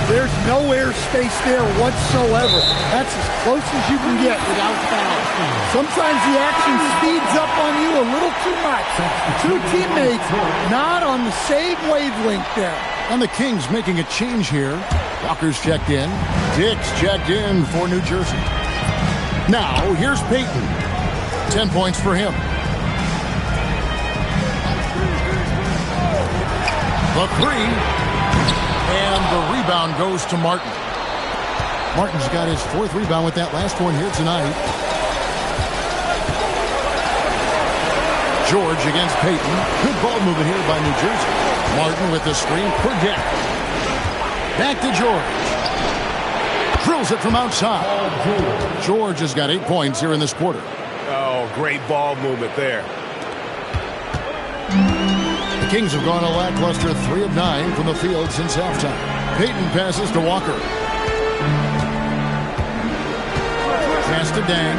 There's no air space there whatsoever. That's as close as you can get without foul. Sometimes the action speeds up on you a little too much. Two teammates not on the same wavelength there. And the Kings making a change here. Walker's checked in. Dix checked in for New Jersey. Now, here's Payton. 10 points for him. The 3. And the rebound goes to Martin. Martin's got his 4th rebound with that last one here tonight. George against Payton. Good ball movement here by New Jersey. Martin with the screen for Deck. Back to George. Drills it from outside. George has got 8 points here in this quarter. Oh, great ball movement there. The Kings have gone a lackluster 3 of 9 from the field since halftime. Peyton passes to Walker. Pass to Dang.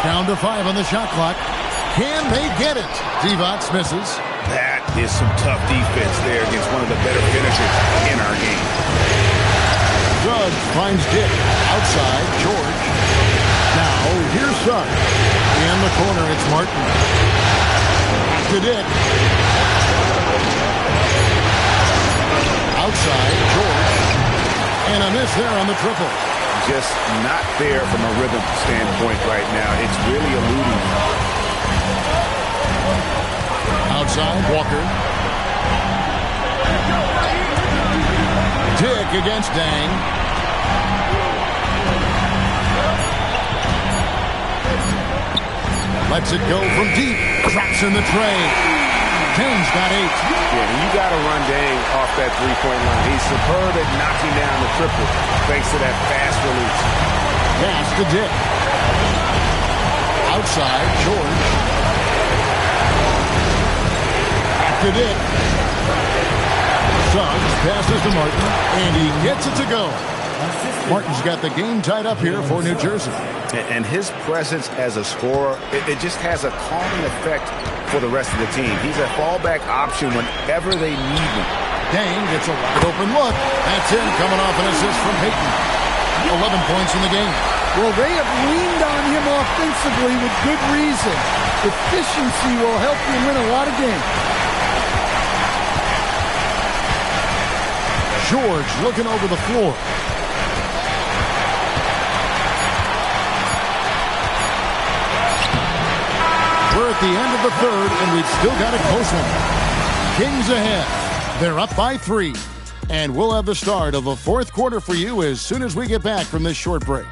Down to 5 on the shot clock. Can they get it? Divac misses. That is some tough defense there against one of the better finishers in our game. Suggs finds Dick. Outside, George. Now, here's Suggs. In the corner, it's Martin. To Dick. Outside, George. And a miss there on the triple. Just not there from a rhythm standpoint right now. It's really eluding. Outside, Walker. Dick against Dang. Lets it go from deep. Drops in the tray. Dang's got 8. Yeah, you got to run Dang off that three-point line. He's superb at knocking down the triple thanks to that fast release. Pass to Dick. Outside, George. Back to Dick. Suggs passes to Martin, and he gets it to go. Martin's got the game tied up here for New Jersey. And his presence as a scorer, it just has a calming effect for the rest of the team. He's a fallback option whenever they need him. Dang gets a wide open look. That's in, coming off an assist from Peyton. 11 points in the game. Well, they have leaned on him offensively with good reason. Efficiency will help you win a lot of games. George looking over the floor. We're at the end of the third, and we've still got a close one. Kings ahead. They're up by 3. And we'll have the start of the fourth quarter for you as soon as we get back from this short break.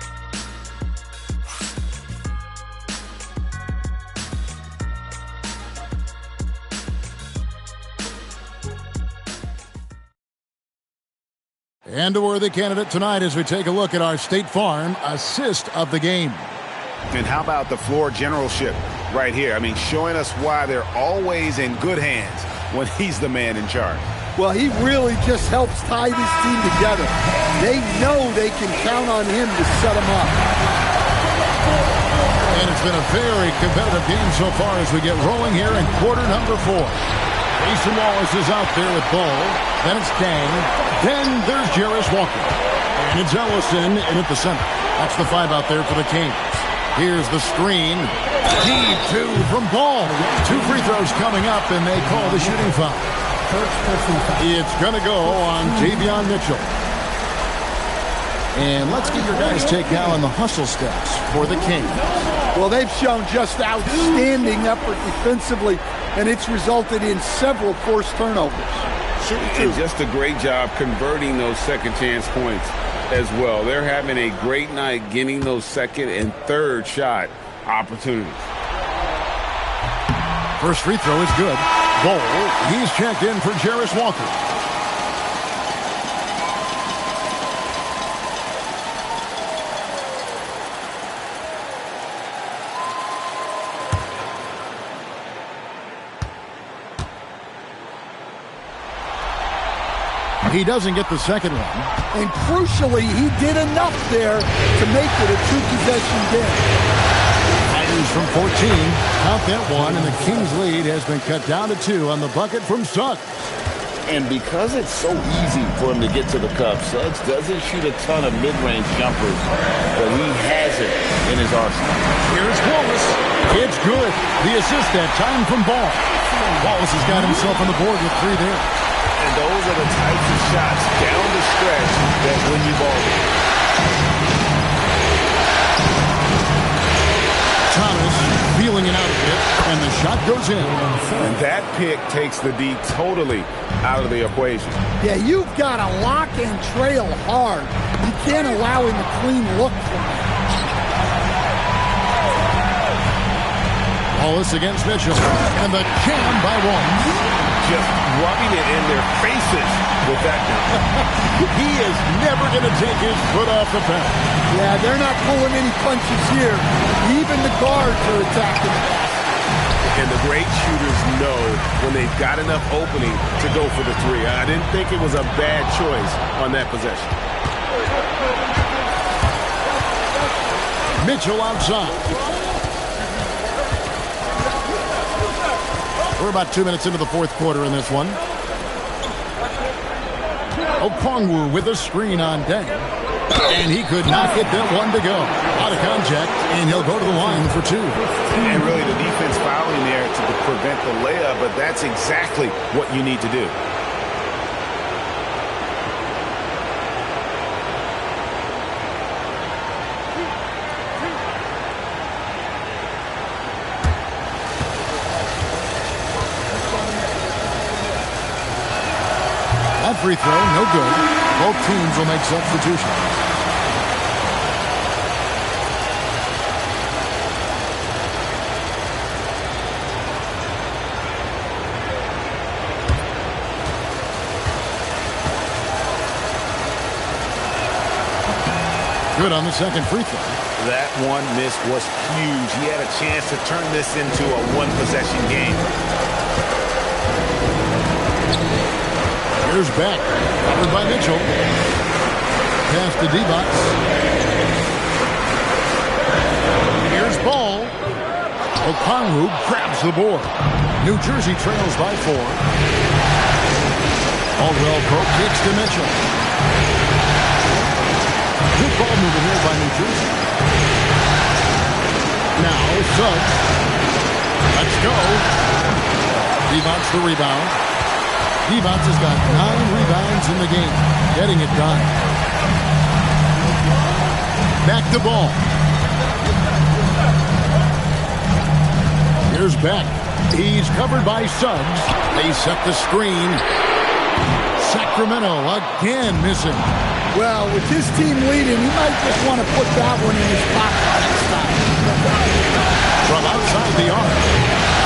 And a worthy candidate tonight as we take a look at our State Farm assist of the game. And how about the floor generalship right here? I mean, showing us why they're always in good hands when he's the man in charge. Well, he really just helps tie this team together. They know they can count on him to set them up. And it's been a very competitive game so far as we get rolling here in quarter number 4. Mason Wallace is out there with ball. Then it's Dang. Then there's Jarris Walker. And it's Ellison in at the center. That's the 5 out there for the Kings. Here's the screen. Deep 2 from Ball. 2 free throws coming up, and they call the shooting foul. It's going to go on Davion Mitchell. And let's get your guys' take now on the hustle steps for the Kings. Well, they've shown just outstanding effort defensively, and it's resulted in several forced turnovers. And just a great job converting those second chance points as well. They're having a great night getting those second and third shot opportunities. First free throw is good. Ball, he's checked in for Jarris Walker. He doesn't get the second one. And crucially, he did enough there to make it a 2-possession game. Fighters from 14. Count that one, and the Kings' lead has been cut down to 2 on the bucket from Suggs. And because it's so easy for him to get to the cup, Suggs doesn't shoot a ton of mid-range jumpers, but he has it in his arsenal. Here's Wallace. It's good. The assist that time from Ball. Wallace has got himself on the board with 3 there. And those are the types of shots down the stretch that win you ball games. Thomas feeling it out a bit, and the shot goes in. And that pick takes the D totally out of the equation. Yeah, you've got to lock and trail hard. You can't allow him a clean look from him. Wallace against Mitchell, and the jam by Wallace. Just rubbing it in their faces with that. He is never going to take his foot off the pedal. Yeah, they're not pulling any punches here. Even the guards are attacking the basket. And the great shooters know when they've got enough opening to go for the three. I didn't think it was a bad choice on that possession. Mitchell outside. We're about 2 minutes into the fourth quarter in this one. Okongwu with a screen on Deng. And he could not get that one to go. Out of contact, and he'll go to the line for two. And really the defense fouling there to prevent the layup, but that's exactly what you need to do. That free throw, no good. Both teams will make substitutions. Good on the second free throw. That one miss was huge. He had a chance to turn this into a one-possession game. Here's Beck, covered by Mitchell. Pass to D-Box. Here's Ball. Okongwu grabs the board. New Jersey trails by 4. Aldwell poke kicks to Mitchell. Good ball movement here by New Jersey. Now Suggs. Let's go. D-Box the rebound. D-Box has got 9 rebounds in the game. Getting it done. Back the ball. Here's Beck. He's covered by Suggs. They set the screen. Sacramento again missing. Well, with his team leading, he might just want to put that one in his pocket next time. From outside the arc.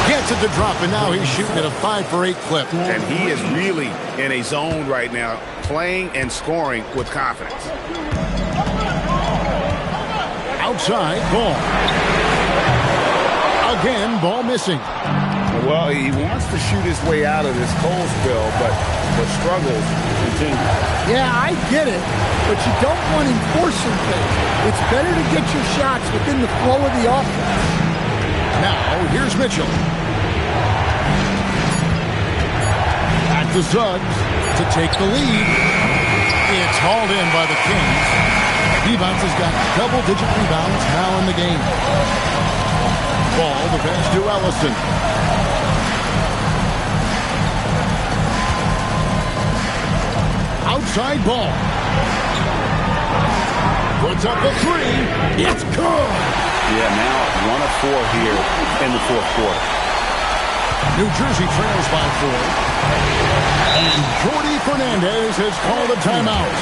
Gets it to drop, and now he's shooting at a 5-for-8 clip. And he is really in a zone right now, playing and scoring with confidence. Outside, Ball. Again, Ball missing. Well, he wants to shoot his way out of this cold spell, but the struggles continue. Yeah, I get it, but you don't want enforcing things. It's better to get your shots within the flow of the offense. Now, here's Mitchell. Back to Suggs to take the lead. It's hauled in by the Kings. D-Box has got double-digit rebounds now in the game. Ball, the pass to Ellison. Outside Ball. Puts up a 3. It's good. Yeah, now 1 of 4 here in the fourth quarter. New Jersey trails by 4. And Jordi Fernandez has called a timeout.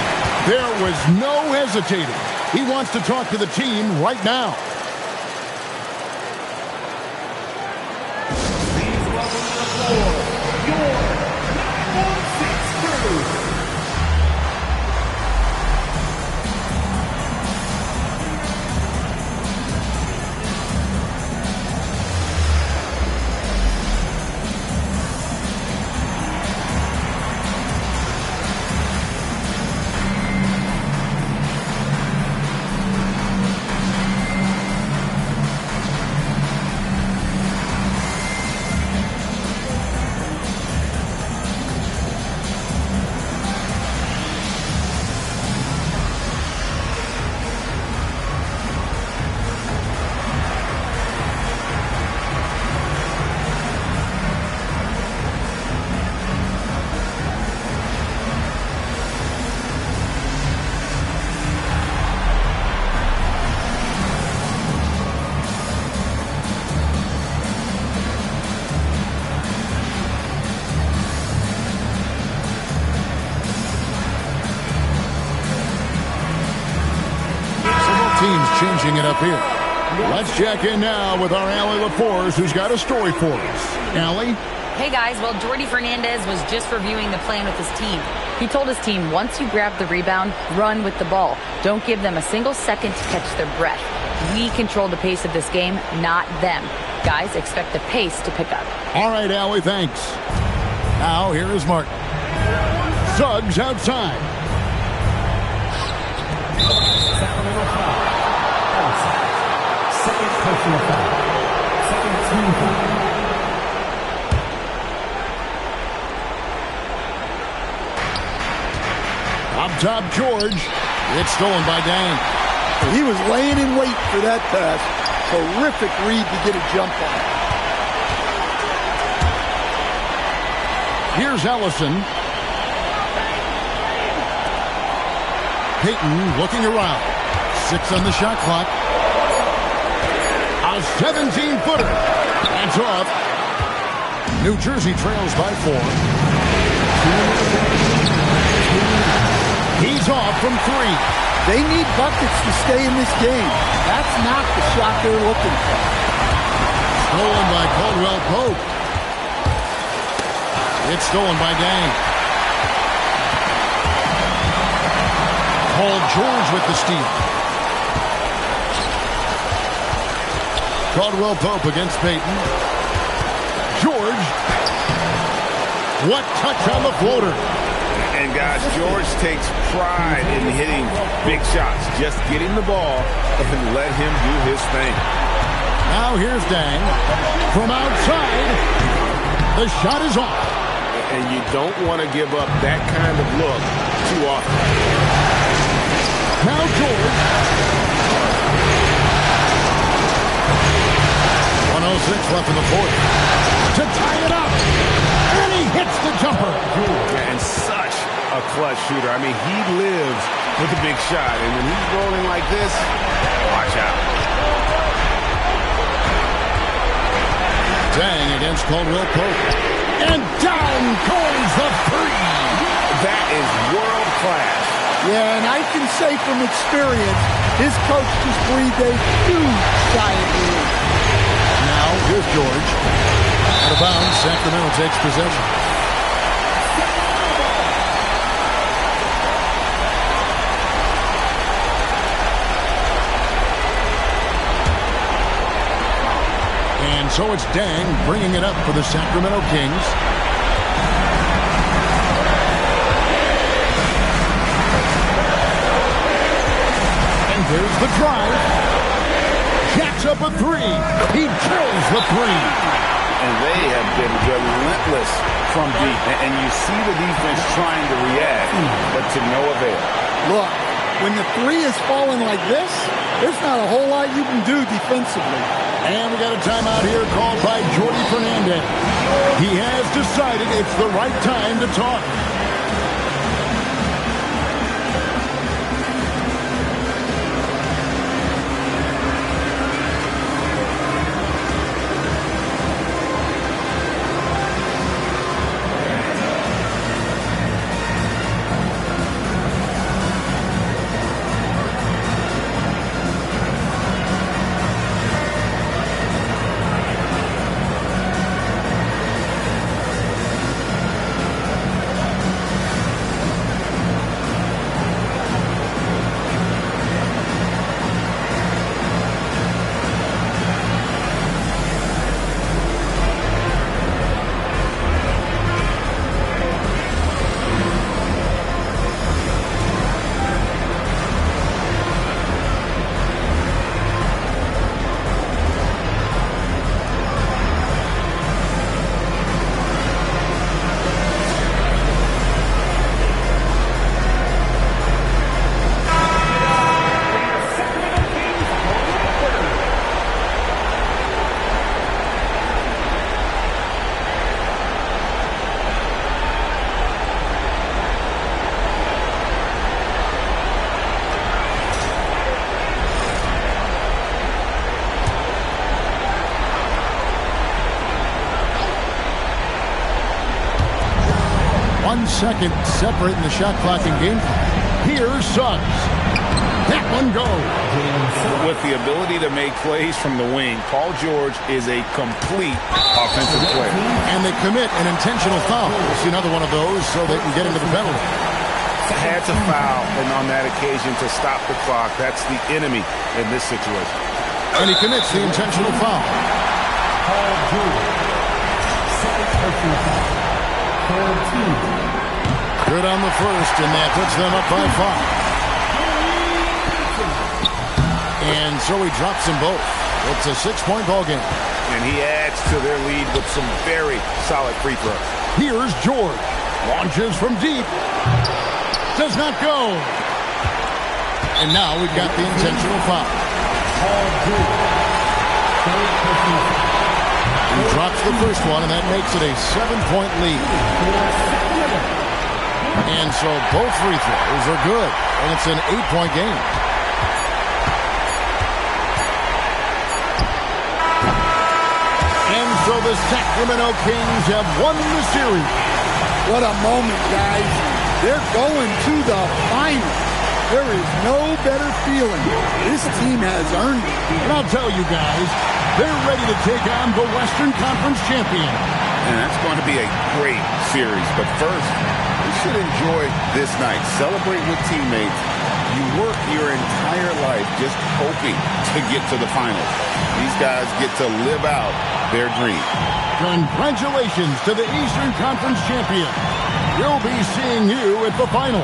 There was no hesitating. He wants to talk to the team right now. Please welcome to the floor, your 916 crew. Changing it up here. Let's check in now with our Allie LaForce, who's got a story for us. Allie? Hey guys, well, Jordi Fernandez was just reviewing the plan with his team. He told his team, once you grab the rebound, run with the ball. Don't give them a single second to catch their breath. We control the pace of this game, not them. Guys, expect the pace to pick up. All right, Allie, thanks. Now, here is Martin. Suggs outside. Sacramento foul. Second personal foul. Second team foul. Up top, George. It's stolen by Dang. He was laying in wait for that pass. Terrific read to get a jump on. Here's Ellison. Payton looking around. 6 on the shot clock. A 17-footer. That's off. New Jersey trails by 4. He's off from 3. They need buckets to stay in this game. That's not the shot they're looking for. Stolen by Caldwell Pope. It's stolen by Dang. Paul George with the steal. Caldwell Pope against Payton. George. What touch on the floater. And guys, George takes pride in hitting big shots. Just get him the ball and let him do his thing. Now here's Dang. From outside, the shot is off. And you don't want to give up that kind of look too often. Now George. 1:06 left in the fourth. To tie it up. And he hits the jumper. And such a clutch shooter. I mean, he lives with a big shot. And when he's rolling like this, watch out. Dang against Caldwell Pope. And down goes the 3. That is world class. Yeah, and I can say from experience, his coach just breathed a huge sigh of relief. Now, here's George. Out of bounds, Sacramento takes possession. And so it's Dang bringing it up for the Sacramento Kings. And there's the drive. Jacks up a 3. He drills the 3. And they have been relentless from deep. And you see the defense trying to react, but to no avail. Look, when the 3 is falling like this, there's not a whole lot you can do defensively. And we got a timeout here called by Jordy Fernandez. He has decided it's the right time to talk. Second separating the shot clock and game clock. Here's Suggs. that one go. With the ability to make plays from the wing, Paul George is a complete offensive player. And they commit an intentional foul. We'll see another one of those so they can get into the penalty. Had to foul, and on that occasion to stop the clock. That's the enemy in this situation. And he commits the intentional foul. Paul George. Second personal foul. Third team. Good on the first, and that puts them up by 5. And so he drops them both. It's a 6-point ball game. And he adds to their lead with some very solid free throws. Here's George. Launches from deep. Does not go. And now we've got the intentional foul. He drops the first one, and that makes it a 7-point lead. And so both free throws are good, and it's an 8-point game. And so the Sacramento Kings have won the series. What a moment, guys. They're going to the final. There is no better feeling. This team has earned it. And I'll tell you guys, they're ready to take on the Western Conference champion. And that's going to be a great series. But first, we should enjoy this night. Celebrate with teammates. You work your entire life just hoping to get to the finals. These guys get to live out their dream. Congratulations to the Eastern Conference champion. We'll be seeing you at the final.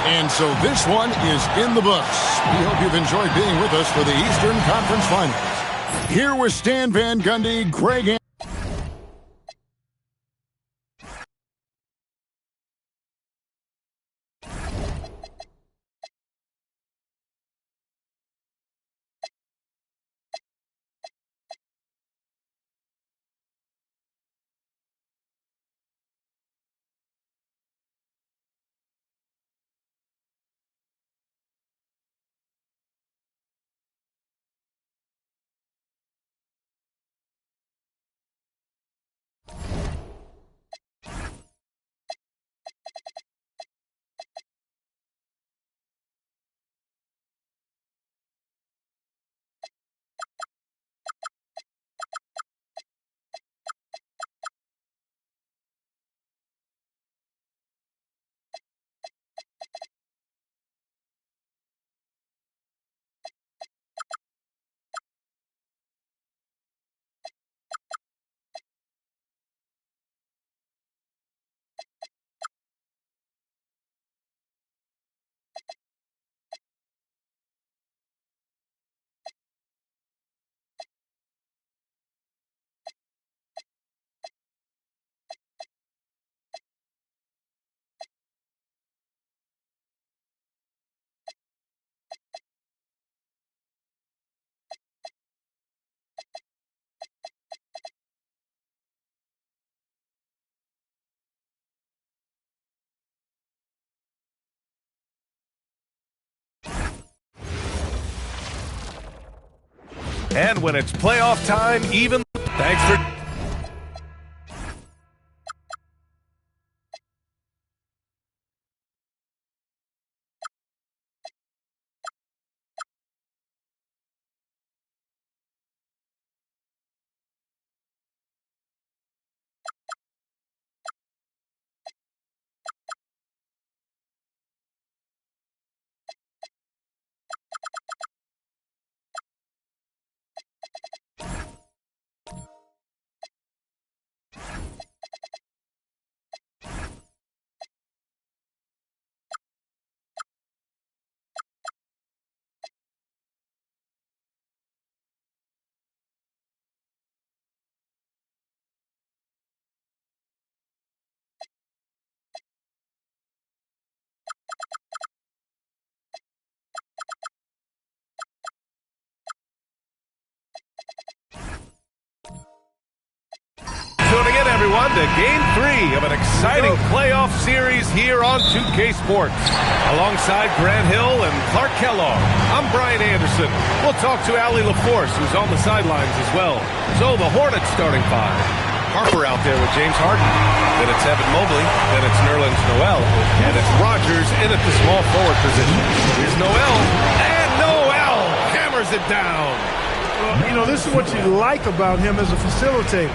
And so this one is in the books. We hope you've enjoyed being with us for the Eastern Conference Finals. Here with Stan Van Gundy, Greg And when it's playoff time, even thanks for... Tuning in, everyone, to Game 3 of an exciting playoff series here on 2K Sports. Alongside Grant Hill and Clark Kellogg, I'm Brian Anderson. We'll talk to Allie LaForce, who's on the sidelines as well. So the Hornets starting 5. Harper out there with James Harden. Then it's Evan Mobley. Then it's Nerlens Noel. And it's Rogers in at the small forward position. Here's Noel. And hammers it down. Well, you know, this is what you like about him as a facilitator.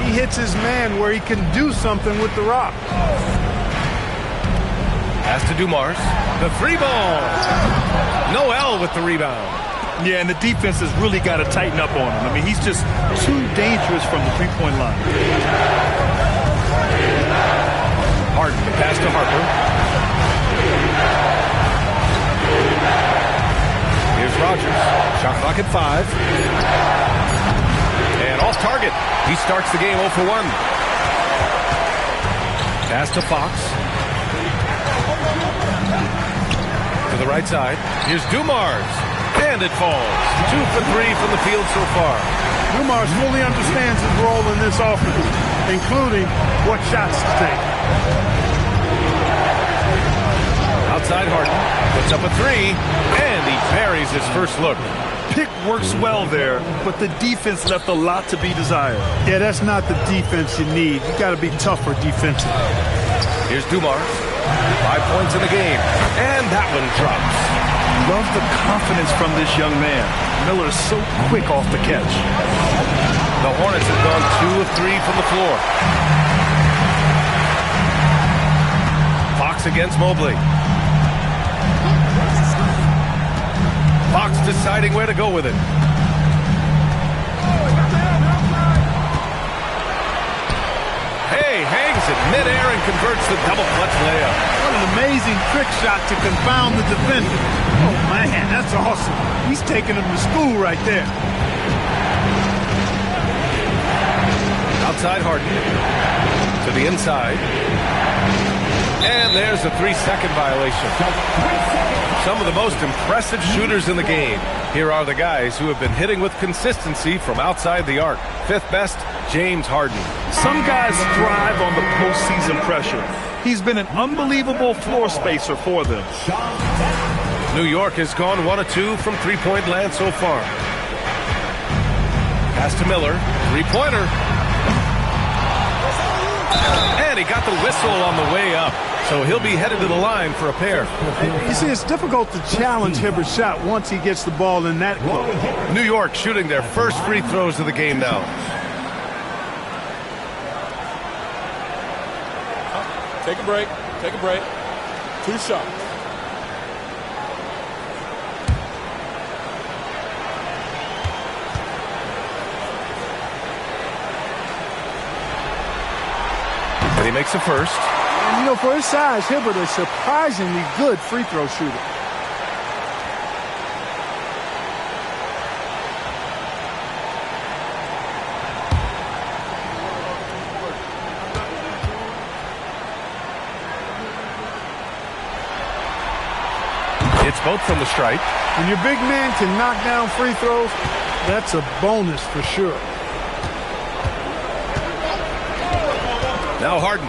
He hits his man where he can do something with the rock. Pass to Dumars. The three ball. Noel with the rebound. Yeah, and the defense has really got to tighten up on him. I mean, he's just too dangerous from the three-point line. Harden, pass to Harper. Here's Rogers. Shot clock at 5. And off target. He starts the game 0 for 1. Pass to Fox. To the right side. Here's Dumars. And it falls. 2 for 3 from the field so far. Dumars fully understands his role in this offense, including what shots to take. Outside Harden. Puts up a 3. And he buries his first look. Pick works well there, but the defense left a lot to be desired. Yeah, that's not the defense you need. You got to be tougher defensively. Here's Dumars. 5 points in the game. And that one drops. Love the confidence from this young man. Miller is so quick off the catch. The Hornets have gone 2 of 3 from the floor. Fox against Mobley. Fox deciding where to go with it. Hey, hangs it midair and converts the double clutch layup. What an amazing trick shot to confound the defender. Oh, man, that's awesome. He's taking him to school right there. Outside Harden. To the inside. And there's a 3-second violation. Some of the most impressive shooters in the game. Here are the guys who have been hitting with consistency from outside the arc. 5th best, James Harden. Some guys thrive on the postseason pressure. He's been an unbelievable floor spacer for them. New York has gone 1 of 2 from three-point land so far. Pass to Miller. Three-pointer. And he got the whistle on the way up. So he'll be headed to the line for a pair. You see, it's difficult to challenge Hibbert's shot once he gets the ball in that close. New York shooting their first free throws of the game now. Take a break. Take a break. 2 shots. And he makes a first. And, you know, for his size, Hibbert is a surprisingly good free throw shooter. It's both from the stripe. When your big man can knock down free throws, that's a bonus for sure. Now Harden.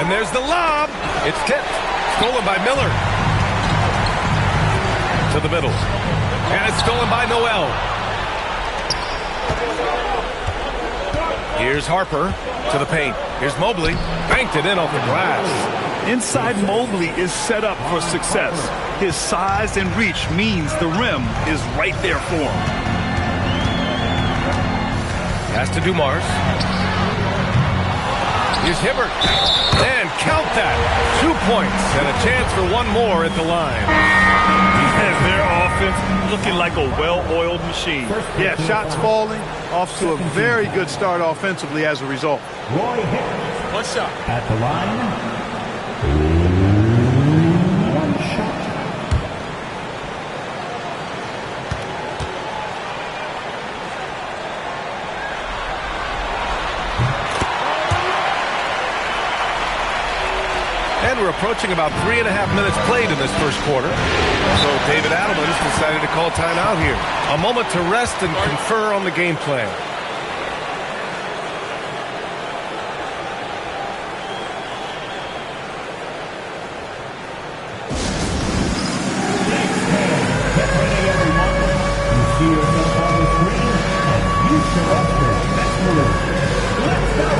And there's the lob. It's tipped. Stolen by Miller. To the middle. And it's stolen by Noel. Here's Harper to the paint. Here's Mobley. Banked it in off the glass. Inside Mobley is set up for success. His size and reach means the rim is right there for him. Pass to Dumars. Here's Hibbert. And count that. 2 points and a chance for one more at the line. And their offense looking like a well-oiled machine. Yeah, shots falling. Off to a very good start offensively as a result. One shot. At the line, 1 shot. And we're approaching about 3.5 minutes played in this first quarter. So David Adelman's decided to call timeout here. A moment to rest and confer on the game plan. Get ready, everyone. You see yourself on the screen and future Afcr S5. Let's go!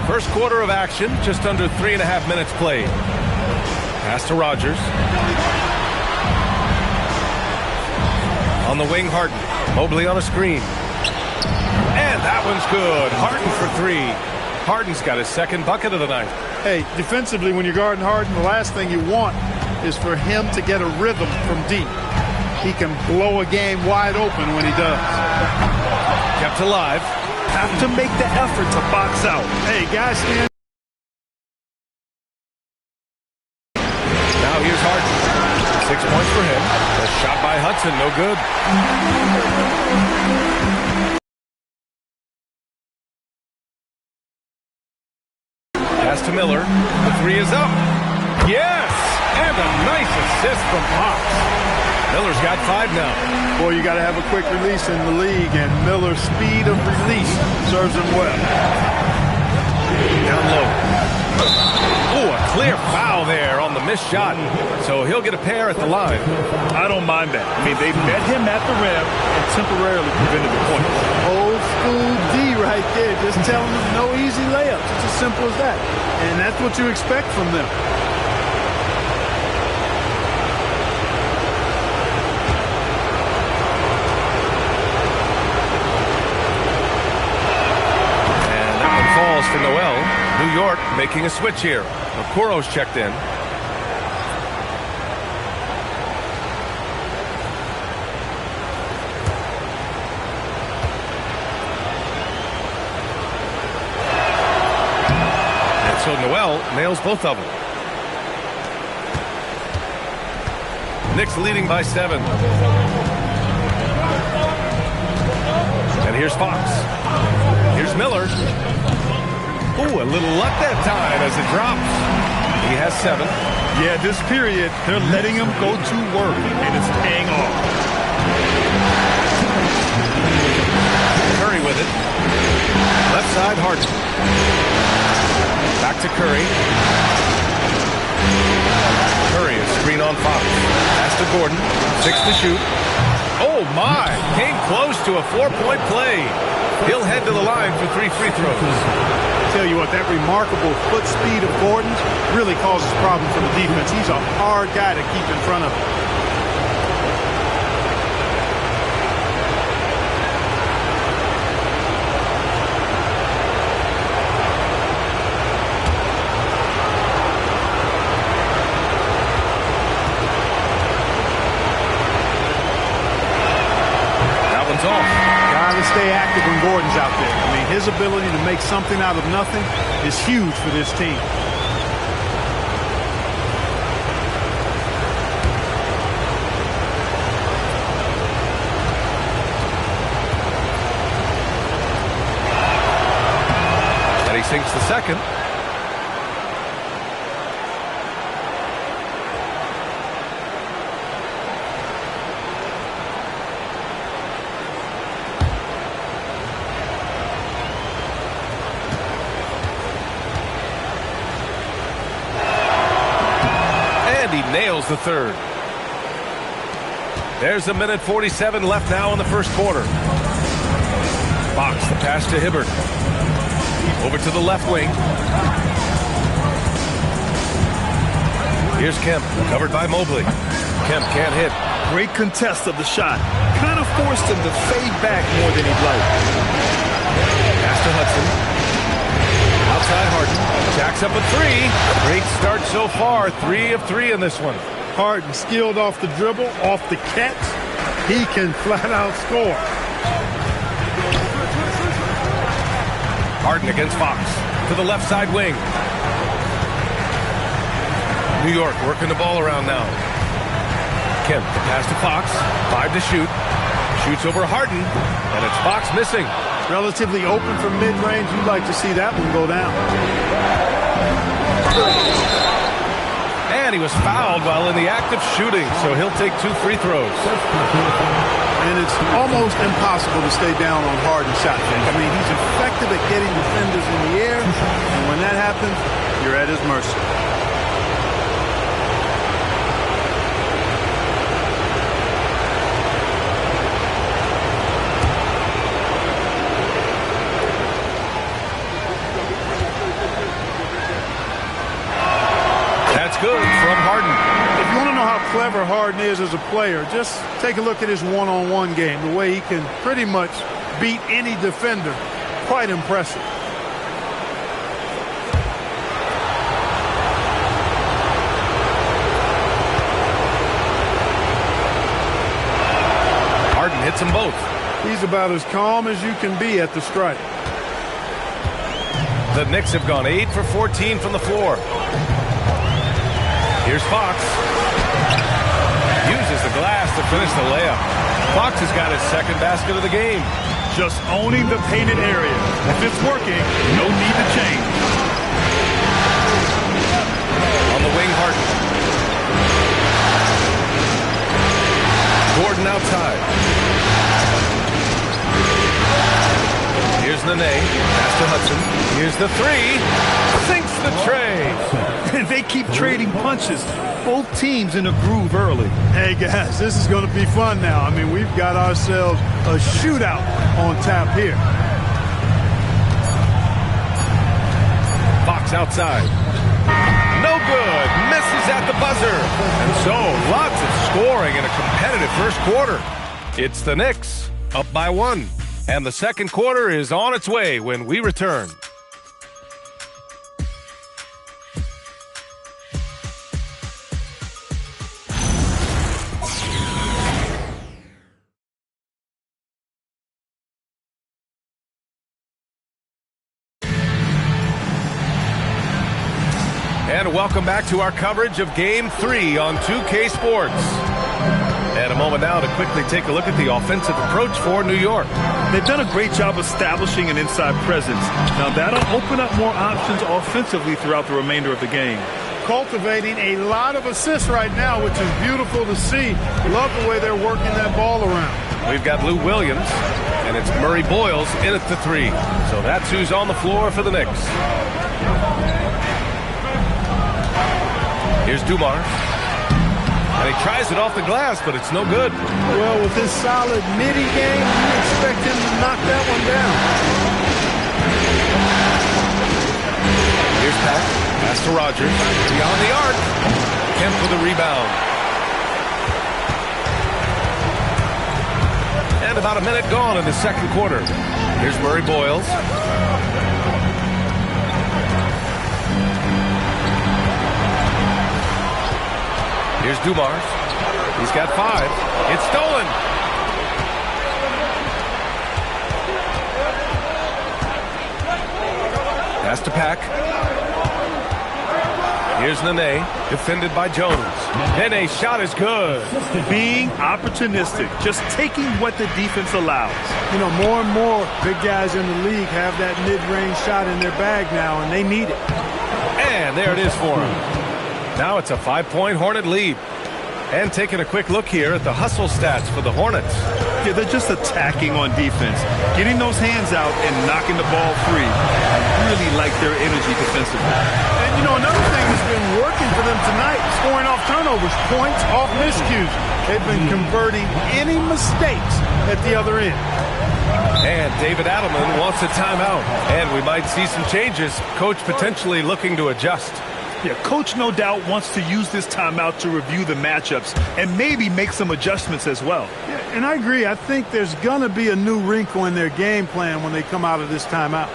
First quarter of action, just under 3.5 minutes played. Pass to Rogers. On the wing, Harden. Mobley on a screen. And that one's good. Harden for 3. Harden's got his second bucket of the night. Hey, defensively, when you're guarding Harden, the last thing you want is for him to get a rhythm from deep. He can blow a game wide open when he does. Kept alive. Have to make the effort to box out. Hey, guys, stand. Now here's Harden. 6 points for him. A shot by Hudson, no good. Pass to Miller. The 3 is up. Yes! And a nice assist from Fox. Miller's got 5 now. Boy, you got to have a quick release in the league, and Miller's speed of release serves him well. Down low. Oh, a clear foul there on the missed shot. So he'll get a pair at the line. I don't mind that. I mean, they met him at the rim and temporarily prevented the point. Old school D right there, just telling them no easy layups. It's as simple as that. And that's what you expect from them. For Noel. New York making a switch here. Okoro's checked in. And so Noel nails both of them. Knicks leading by 7. And here's Fox. Here's Miller. Ooh, a little luck that time as it drops. He has 7. Yeah, this period, they're letting him go to work, and it's paying off. Curry with it. Left side, Harden. Back to Curry. Curry is screen on Fox. Pass to Gordon. 6 to shoot. Oh, my. Came close to a 4-point play. He'll head to the line for 3 free throws. Tell you what, that remarkable foot speed of Gordon's really causes problems for the defense. He's a hard guy to keep in front of him. That one's off. Gotta stay active when Gordon's out there. I mean, his ability to make something out of nothing is huge for this team. And he sinks the second. He nails the third. There's a minute 47 left now in the first quarter. Fox, the pass to Hibbert. Over to the left wing. Here's Kemp, covered by Mobley. Kemp can't hit. Great contest of the shot. Kind of forced him to fade back more than he'd like. Pass to Hudson. Outside Harden. Jacks up a 3. Great start so far. 3 of 3 in this one. Harden skilled off the dribble, off the catch. He can flat out score. Harden against Fox. To the left side wing. New York working the ball around now. Kemp, the pass to Fox. 5 to shoot. Shoots over Harden. And it's Fox missing. Relatively open from mid-range. You'd like to see that one go down. And he was fouled while in the act of shooting, so he'll take 2 free throws. And it's almost impossible to stay down on Harden's shot fake. I mean, he's effective at getting defenders in the air, and when that happens, you're at his mercy. clever Harden is as a player, just take a look at his one-on-one game, the way he can pretty much beat any defender. Quite impressive. Harden hits them both. He's about as calm as you can be at the strike. The Knicks have gone 8 for 14 from the floor. Here's Fox. Uses the glass to finish the layup. Fox has got his second basket of the game. Just owning the painted area. If it's working, no need to change. On the wing, Harden. Gordon outside. Here's Nene. Pass to Hudson. Here's the three. Sinks the tray. And they keep trading punches. Both teams in a groove early. Hey, guys, this is going to be fun now. I mean, we've got ourselves a shootout on tap here. Fox outside. No good. Misses at the buzzer. And so, lots of scoring in a competitive first quarter. It's the Knicks, up by 1. And the second quarter is on its way when we return. And welcome back to our coverage of Game 3 on 2K Sports. And a moment now to quickly take a look at the offensive approach for New York. They've done a great job establishing an inside presence. Now that'll open up more options offensively throughout the remainder of the game. Cultivating a lot of assists right now, which is beautiful to see. Love the way they're working that ball around. We've got Lou Williams, and it's Murray Boyles in at the 3. So that's who's on the floor for the Knicks. Here's Dumars. And he tries it off the glass, but it's no good. Well, with his solid midi game, you expect him to knock that one down. Here's Pat. Pass to Rogers. Beyond the arc. Kemp with a rebound. And about a minute gone in the second quarter. Here's Murray Boyles. Here's Dumars. He's got 5. It's stolen. Pass to Pack. Here's Nene, defended by Jones. Nene's shot is good. Being opportunistic, just taking what the defense allows. You know, more and more big guys in the league have that mid-range shot in their bag now, and they need it. And there it is for him. Now it's a 5-point Hornet lead. And taking a quick look here at the hustle stats for the Hornets. Yeah, they're just attacking on defense, getting those hands out and knocking the ball free. I really like their energy defensively. And, you know, another thing that's been working for them tonight, scoring off turnovers, points off miscues. They've been converting any mistakes at the other end. And David Adelman wants a timeout. And we might see some changes. Coach potentially looking to adjust. Yeah, Coach no doubt wants to use this timeout to review the matchups and maybe make some adjustments as well. Yeah, and I agree. I think there's going to be a new wrinkle in their game plan when they come out of this timeout.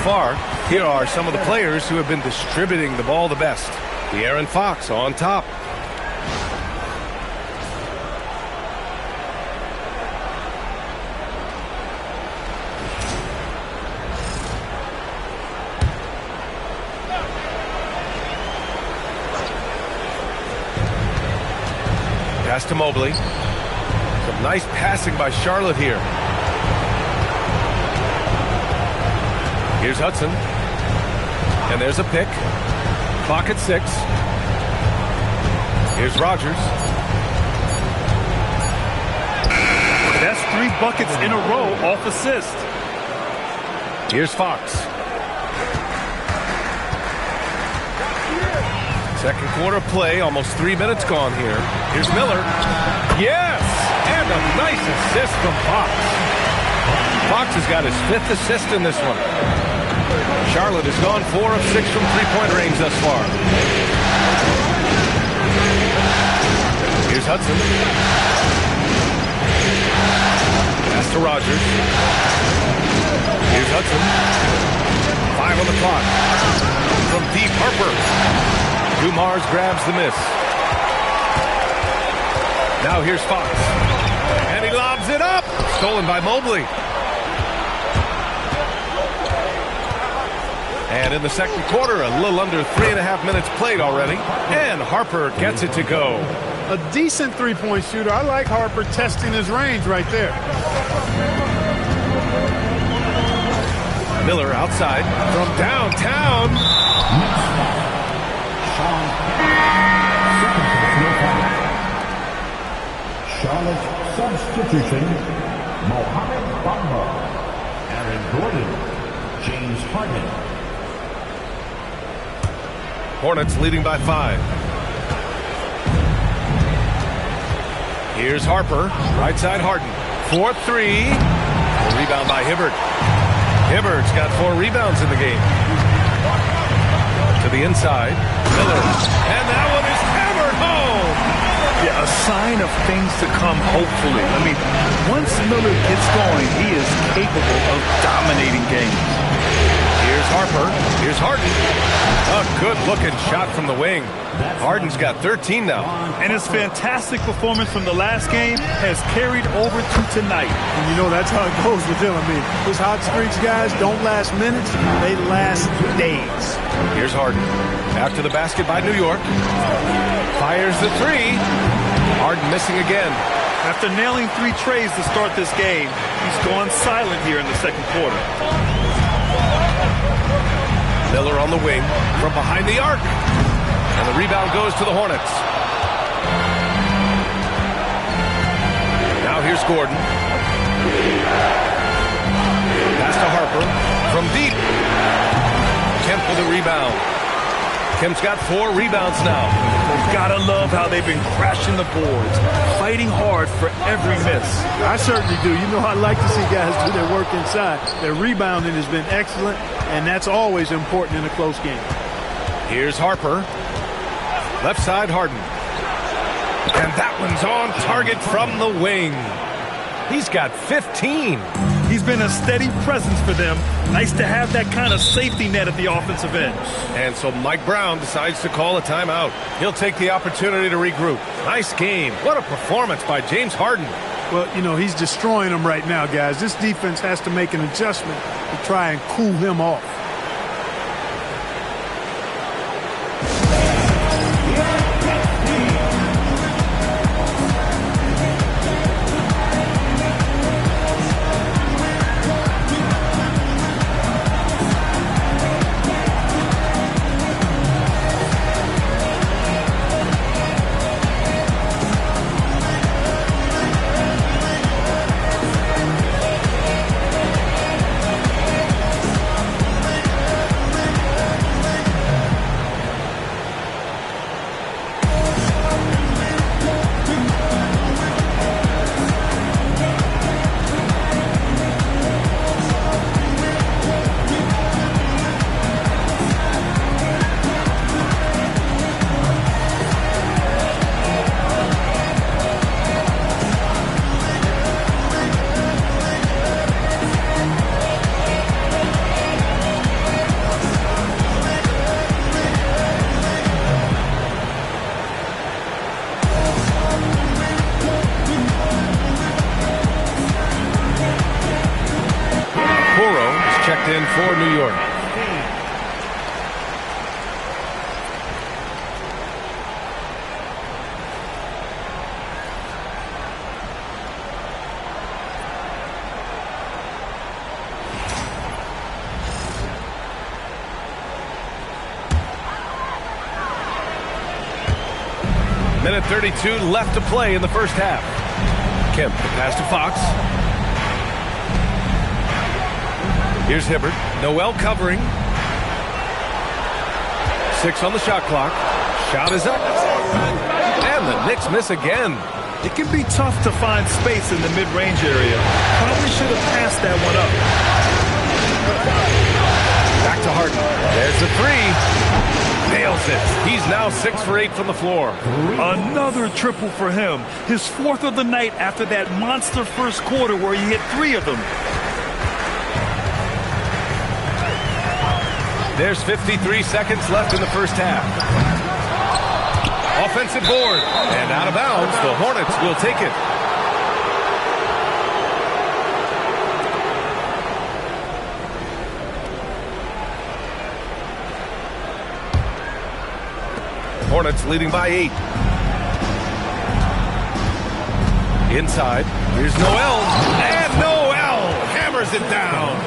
far. Here are some of the players who have been distributing the ball the best. De'Aaron Fox on top. Pass to Mobley. Some nice passing by Charlotte here. Here's Hudson. And there's a pick. Clock at 6. Here's Rogers. That's 3 buckets in a row off assist. Here's Fox. Second quarter play, almost 3 minutes gone here. Here's Miller. Yes! And a nice assist from Fox. Fox has got his 5th assist in this one. Charlotte has gone 4 of 6 from three-point range thus far. Here's Hudson. Pass to Rogers. Here's Hudson. 5 on the clock. From deep, Harper. Dumars grabs the miss. Now here's Fox. And he lobs it up. Stolen by Mobley. And in the second quarter, a little under 3.5 minutes played already. And Harper gets it to go. A decent three-point shooter. I like Harper testing his range right there. Miller outside from downtown. Charlotte substitution, Mohamed Bamba, Aaron Gordon, James Harden. Hornets leading by 5. Here's Harper, right side Harden. 4-3. Rebound by Hibbert. Hibbert's got 4 rebounds in the game. To the inside, Miller. And that one is hammered home. Yeah, a sign of things to come, hopefully. I mean, once Miller gets going, he is capable of dominating games. Here's Harper. Here's Harden. A good-looking shot from the wing. Harden's got 13 now. And his fantastic performance from the last game has carried over to tonight. And you know, that's how it goes with him. I mean, his hot streaks, guys, don't last minutes. They last days. Here's Harden. After the basket by New York. Fires the 3. Harden missing again. After nailing 3 trays to start this game, he's gone silent here in the second quarter. Miller on the wing from behind the arc. And the rebound goes to the Hornets. Now here's Gordon. Pass to Harper from deep. Kemp with a rebound. Kemp's got 4 rebounds now. You've got to love how they've been crashing the boards, fighting hard for every miss. I certainly do. You know, I like to see guys do their work inside. Their rebounding has been excellent, and that's always important in a close game. Here's Harper. Left side, Harden. And that one's on target from the wing. He's got 15. He's been a steady presence for them. Nice to have that kind of safety net at the offensive end. And so Mike Brown decides to call a timeout. He'll take the opportunity to regroup. Nice game. What a performance by James Harden. Well, you know, he's destroying them right now, guys. This defense has to make an adjustment to try and cool him off. short. Minute 32 left to play in the first half. Kemp, the pass to Fox. Here's Hibbert. Noel covering. 6 on the shot clock. Shot is up. And the Knicks miss again. It can be tough to find space in the mid-range area. Probably should have passed that one up. Back to Harden. There's the three. Nails it. He's now 6 for 8 from the floor. Another triple for him. His 4th of the night after that monster first quarter where he hit 3 of them. There's 53 seconds left in the first half. Offensive board. And out of bounds. The Hornets will take it. Hornets leading by 8. Inside. Here's Noel. And Noel hammers it down.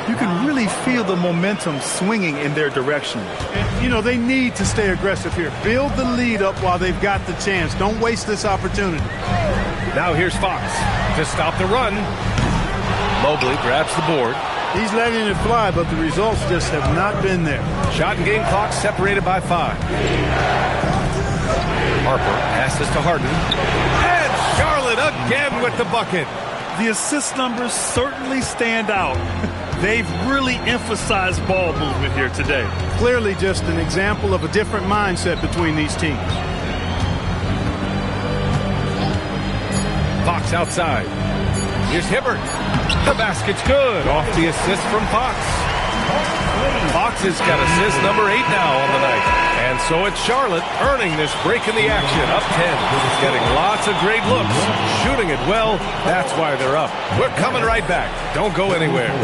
You can really feel the momentum swinging in their direction. And, you know, they need to stay aggressive here. Build the lead up while they've got the chance. Don't waste this opportunity. Now here's Fox to stop the run. Mobley grabs the board. He's letting it fly, but the results just have not been there. Shot and game clock separated by 5. Harper passes to Harden. And Charlotte again with the bucket. The assist numbers certainly stand out. They've really emphasized ball movement here today. Clearly just an example of a different mindset between these teams. Fox outside. Here's Hibbert. The basket's good. Off the assist from Fox. Fox has got assist number 8 now on the night. And so it's Charlotte earning this break in the action. Up 10. Getting lots of great looks. Shooting it well. That's why they're up. We're coming right back. Don't go anywhere.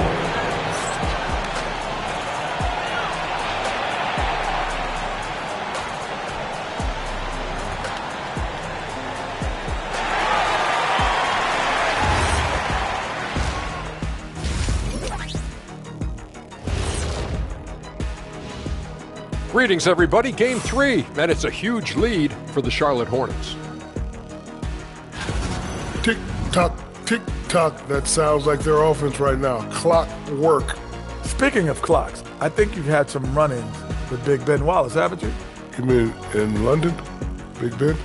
Greetings, everybody. Game 3, and it's a huge lead for the Charlotte Hornets. Tick-tock, tick-tock. That sounds like their offense right now. Clock work. Speaking of clocks, I think you've had some run-ins with Big Ben Wallace, haven't you? You mean in London? Big Ben?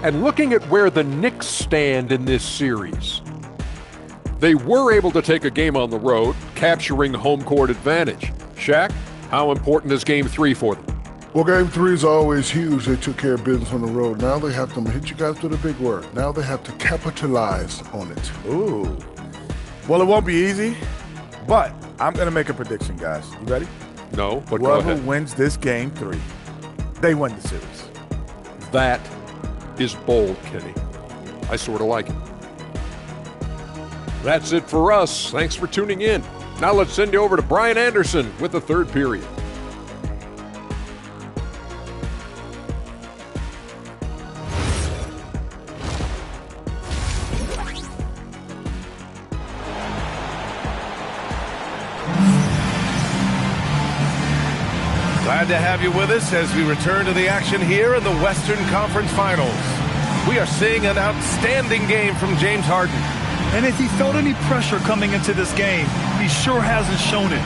And looking at where the Knicks stand in this series, they were able to take a game on the road, capturing home court advantage. Shaq, how important is Game 3 for them? Well, Game 3 is always huge. They took care of business on the road. Now they have to hit you guys with a big word. Now they have to capitalize on it. Ooh. Well, it won't be easy, but I'm going to make a prediction, guys. You ready? No, but go Whoever ahead. wins this Game 3, they win the series. That is bold, Kenny. I sort of like it. That's it for us. Thanks for tuning in. Now let's send you over to Brian Anderson with the third period. Glad to have you with us as we return to the action here in the Western Conference Finals. We are seeing an outstanding game from James Harden. And if he felt any pressure coming into this game, he sure hasn't shown it.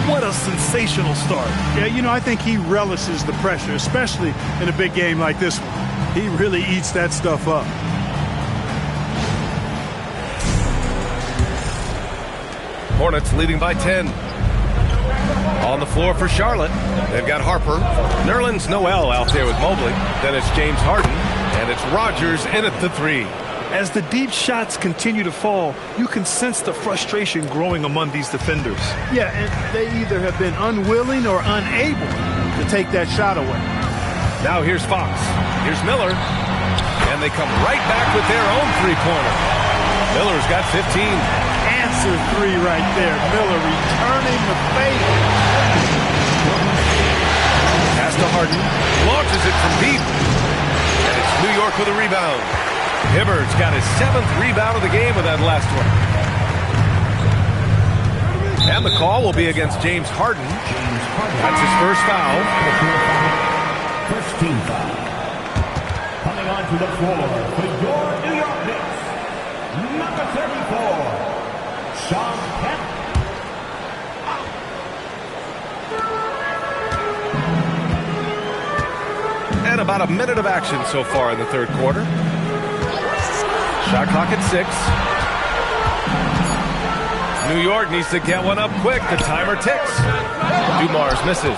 What a sensational start. Yeah, you know, I think he relishes the pressure, especially in a big game like this one. He really eats that stuff up. Hornets leading by 10. On the floor for Charlotte, they've got Harper. Nerlens Noel out there with Mobley. Then it's James Harden, and it's Rodgers in at the 3. As the deep shots continue to fall, you can sense the frustration growing among these defenders. Yeah, and they either have been unwilling or unable to take that shot away. Now here's Fox. Here's Miller. And they come right back with their own three-pointer. Miller's got 15. And answer three right there. Miller returning the favor. Pass to Harden. Launches it from deep. And it's New York with a rebound. Hibberd's got his 7th rebound of the game with that last one. And the call will be against James Harden. That's his first foul. First team foul. Coming onto the floor for your New York Knicks, number 34, Sean Kemp. And about a minute of action so far in the third quarter. Shot clock at 6. New York needs to get one up quick. The timer ticks. Dumars misses.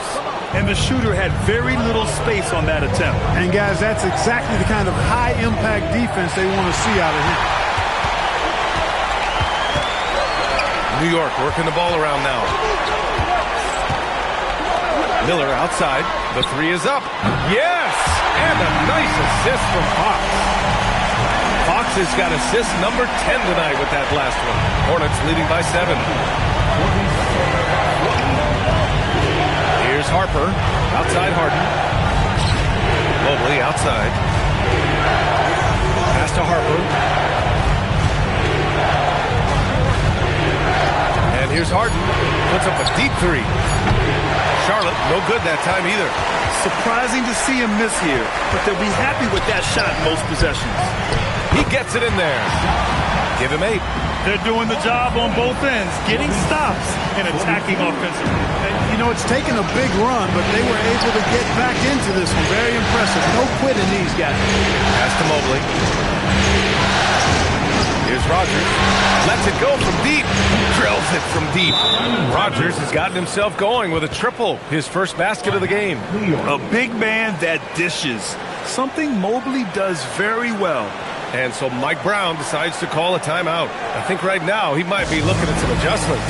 And the shooter had very little space on that attempt. And guys, that's exactly the kind of high-impact defense they want to see out of him. New York working the ball around now. Miller outside. The three is up. Yes! And a nice assist from Fox. Fox has got assist number 10 tonight with that last one. Hornets leading by 7. Here's Harper. Outside Harden. Mobley outside. Pass to Harper. And here's Harden. Puts up a deep three. Charlotte, no good that time either. Surprising to see him miss here, but they'll be happy with that shot most possessions. He gets it in there. Give him 8. They're doing the job on both ends, getting stops and attacking offensively. And, you know, it's taken a big run, but they were able to get back into this one. Very impressive. No quitting these guys. Pass to Mobley. Here's Rogers. Lets it go from deep. Drills it from deep. Rogers has gotten himself going with a triple. His first basket of the game. A big man that dishes. Something Mobley does very well. And so Mike Brown decides to call a timeout. I think right now he might be looking at some adjustments.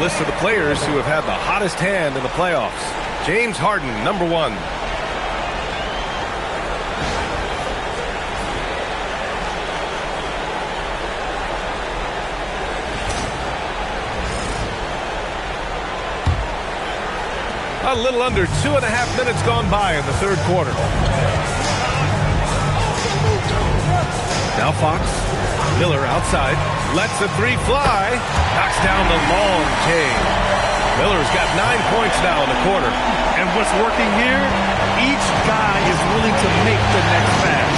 List of the players who have had the hottest hand in the playoffs. James Harden, number 1. A little under 2.5 minutes gone by in the third quarter. Now Fox. Miller outside. Lets the three fly. Knocks down the long J. Miller's got 9 points now in the quarter. And what's working here, each guy is willing to make the next pass.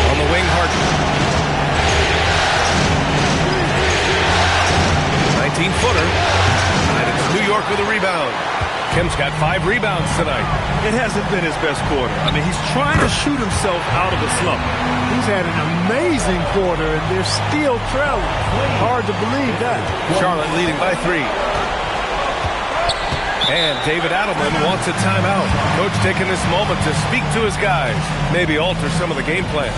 On the wing, Harden. 19-footer. And it's New York with a rebound. Kim's got 5 rebounds tonight. It hasn't been his best quarter. I mean, he's trying to shoot himself out of a slump. He's had an amazing quarter, and they're still trailing. Hard to believe that. Charlotte leading by 3. And David Adelman wants a timeout. Coach taking this moment to speak to his guys, maybe alter some of the game plan.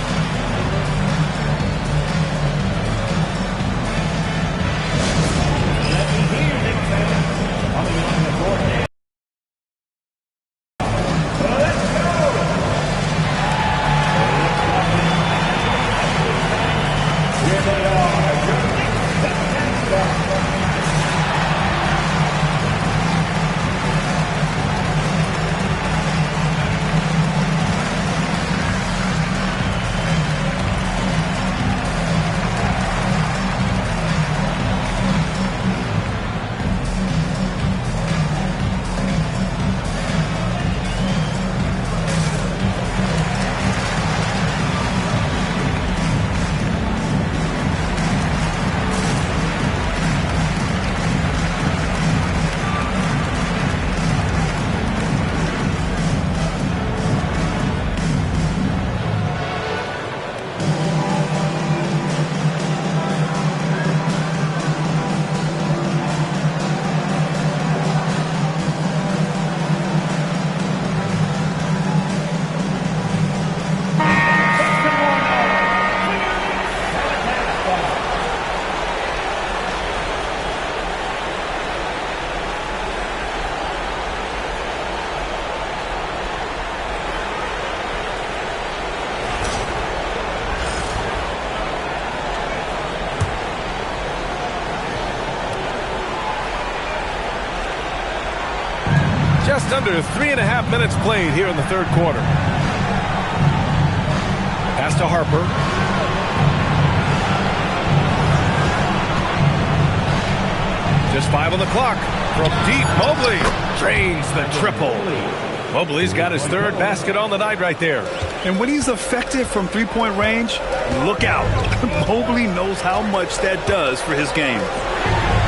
under 3.5 minutes played here in the third quarter. Pass to Harper. Just 5 on the clock. From deep, Mobley drains the triple. Mobley's got his third basket on the night right there. And when he's effective from three-point range, look out. Mobley knows how much that does for his game.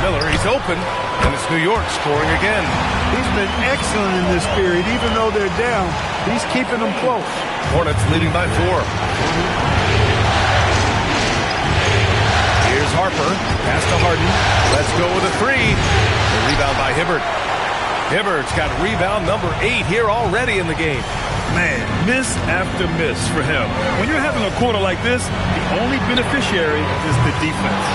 Miller, he's open, and it's New York scoring again. He's been excellent in this period. Even though they're down, he's keeping them close. Hornets leading by 4. Here's Harper. Pass to Harden. Let's go with a 3. The rebound by Hibbert. Hibbert's got rebound number 8 here already in the game. Man, miss after miss for him. When you're having a quarter like this, the only beneficiary is the defense.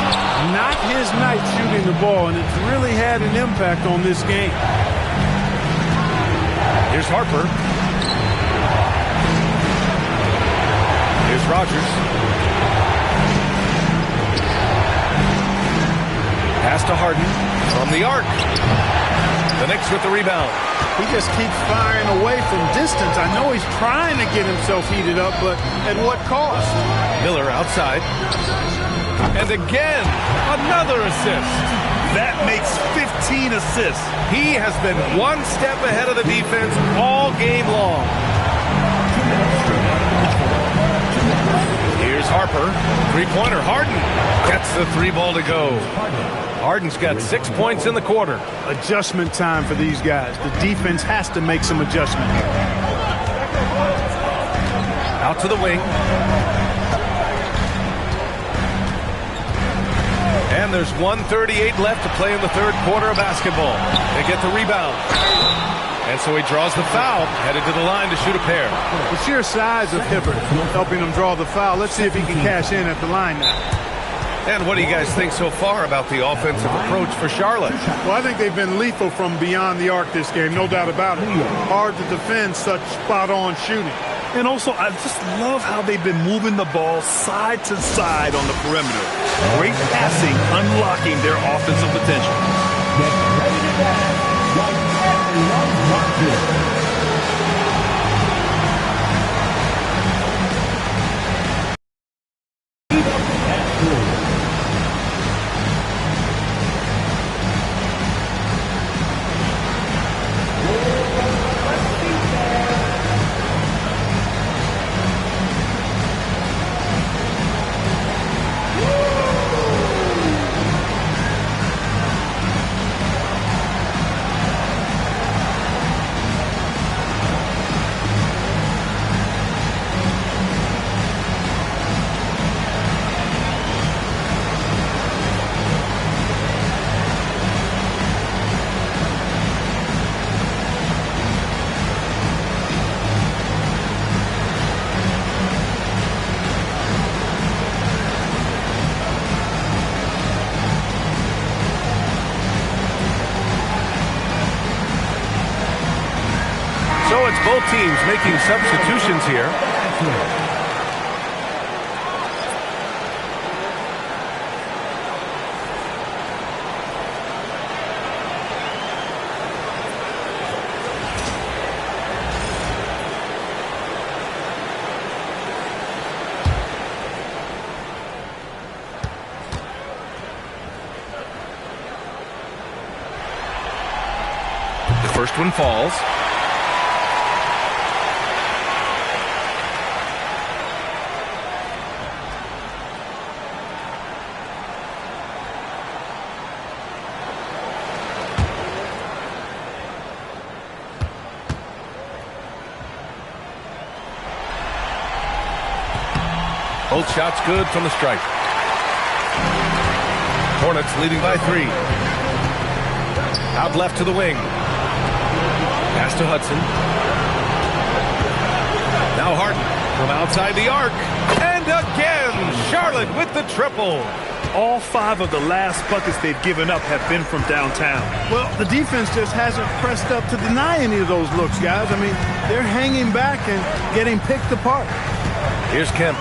Not his night shooting the ball, and it's really had an impact on this game. Here's Harper. Here's Rogers. Pass to Harden from the arc. The Knicks with the rebound. He just keeps firing away from distance. I know he's trying to get himself heated up, but at what cost? Miller outside. And again, another assist. That makes 15 assists. He has been one step ahead of the defense all game long. Here's Harper. Three-pointer. Harden gets the 3 ball to go. Harden's got 6 points in the quarter. Adjustment time for these guys. The defense has to make some adjustment here. Out to the wing. And there's 1:38 left to play in the third quarter of basketball. They get the rebound. And so he draws the foul, headed to the line to shoot a pair. The sheer size of Hibbert helping him draw the foul. Let's see if he can cash in at the line now. And what do you guys think so far about the offensive approach for Charlotte? Well, I think they've been lethal from beyond the arc this game, no doubt about it. Hard to defend such spot-on shooting. And also, I just love how they've been moving the ball side to side on the perimeter. Great passing, unlocking their offensive potential. Get ready to dance. So it's both teams making substitutions here. The first one falls. Both shots good from the stripe. Hornets leading by 3. Out left to the wing. Pass to Hudson. Now Harden from outside the arc. And again, Charlotte with the triple. All 5 of the last buckets they've given up have been from downtown. Well, the defense just hasn't pressed up to deny any of those looks, guys. I mean, they're hanging back and getting picked apart. Here's Kemp.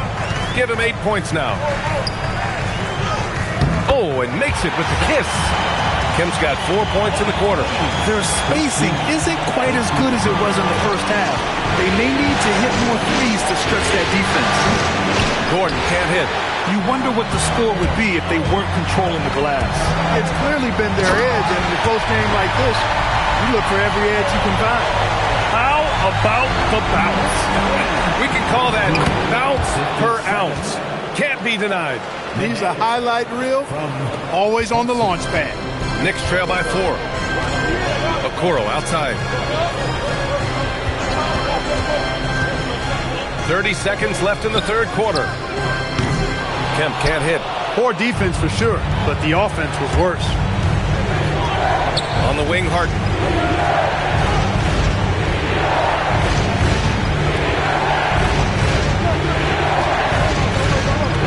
Give him 8 points now. Oh, and makes it with the kiss. Kemp's got 4 points in the quarter. Their spacing isn't quite as good as it was in the first half. They may need to hit more threes to stretch that defense. Gordon can't hit. You wonder what the score would be if they weren't controlling the glass. It's clearly been their edge, and in a close game like this, you look for every edge you can find. How about the bounce? We can call that bounce per ounce. Can't be denied. He's a highlight reel, always on the launch pad. Knicks trail by 4. Okoro outside. 30 seconds left in the third quarter. Kemp can't hit. Poor defense for sure, but the offense was worse. On the wing, Harden.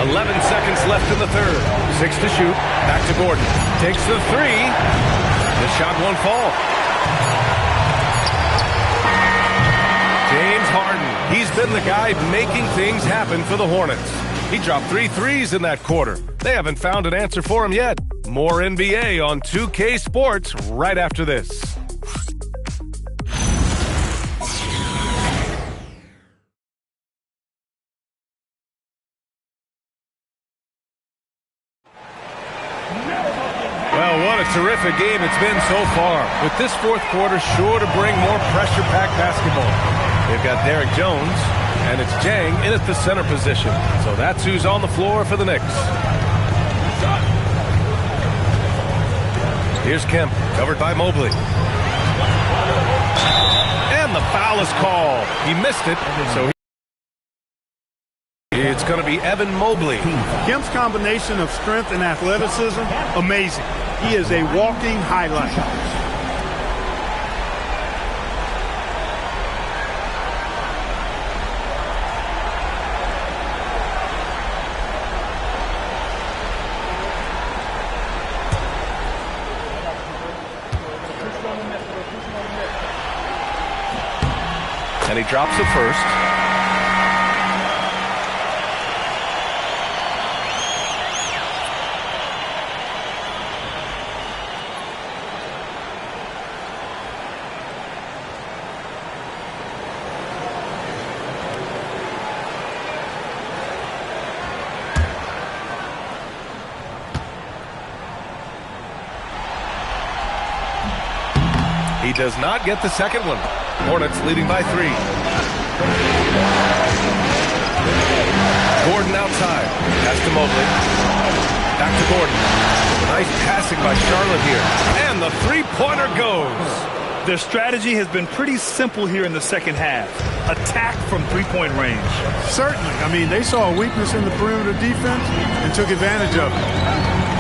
.11 seconds left in the third. 6 to shoot. Back to Gordon. Takes the 3. The shot won't fall. James Harden. He's been the guy making things happen for the Hornets. He dropped 3 threes in that quarter. They haven't found an answer for him yet. More NBA on 2K Sports right after this. Well, what a terrific game it's been so far. With this fourth quarter sure to bring more pressure-packed basketball. They've got Derek Jones, and it's Jang in at the center position. So that's who's on the floor for the Knicks. Here's Kemp, covered by Mobley. And the foul is called. He missed it, so it's going to be Evan Mobley. Kemp's combination of strength and athleticism, amazing. He is a walking highlight. And he drops it first. He does not get the second one. Hornets leading by 3. Gordon outside. Pass to Mobley. Back to Gordon. Nice passing by Charlotte here. And the three-pointer goes. Their strategy has been pretty simple here in the second half. Attack from three-point range. Certainly. I mean, they saw a weakness in the perimeter defense and took advantage of it.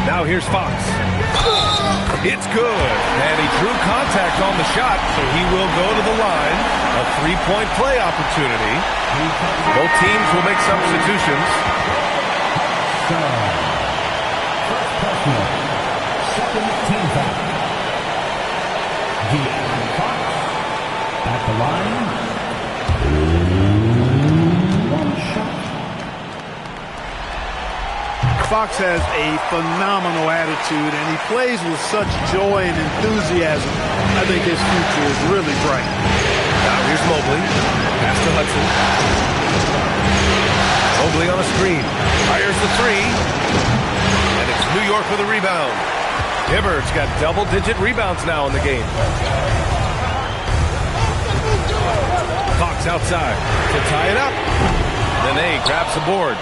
Now here's Fox. It's good. And he drew contact on the shot, so he will go to the line. A three-point play opportunity. Both teams will make substitutions. Second team foul. Fox at the line. One shot. Fox has a phenomenal attitude, and he plays with such joy and enthusiasm. I think his future is really bright. Now here's Mobley. Pass to Hudson. Mobley on a screen. Fires the 3. And it's New York with a rebound. Hibbard's got double-digit rebounds now in the game. Fox outside to tie it up. Then A grabs the board.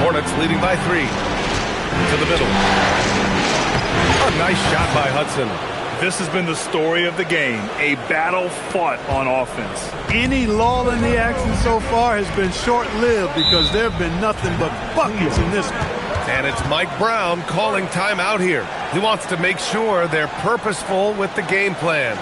Hornets leading by 3. To the middle. A nice shot by Hudson. This has been the story of the game, a battle fought on offense. Any lull in the action so far has been short-lived because there have been nothing but buckets in this one. And it's Mike Brown calling timeout here. He wants to make sure they're purposeful with the game plan.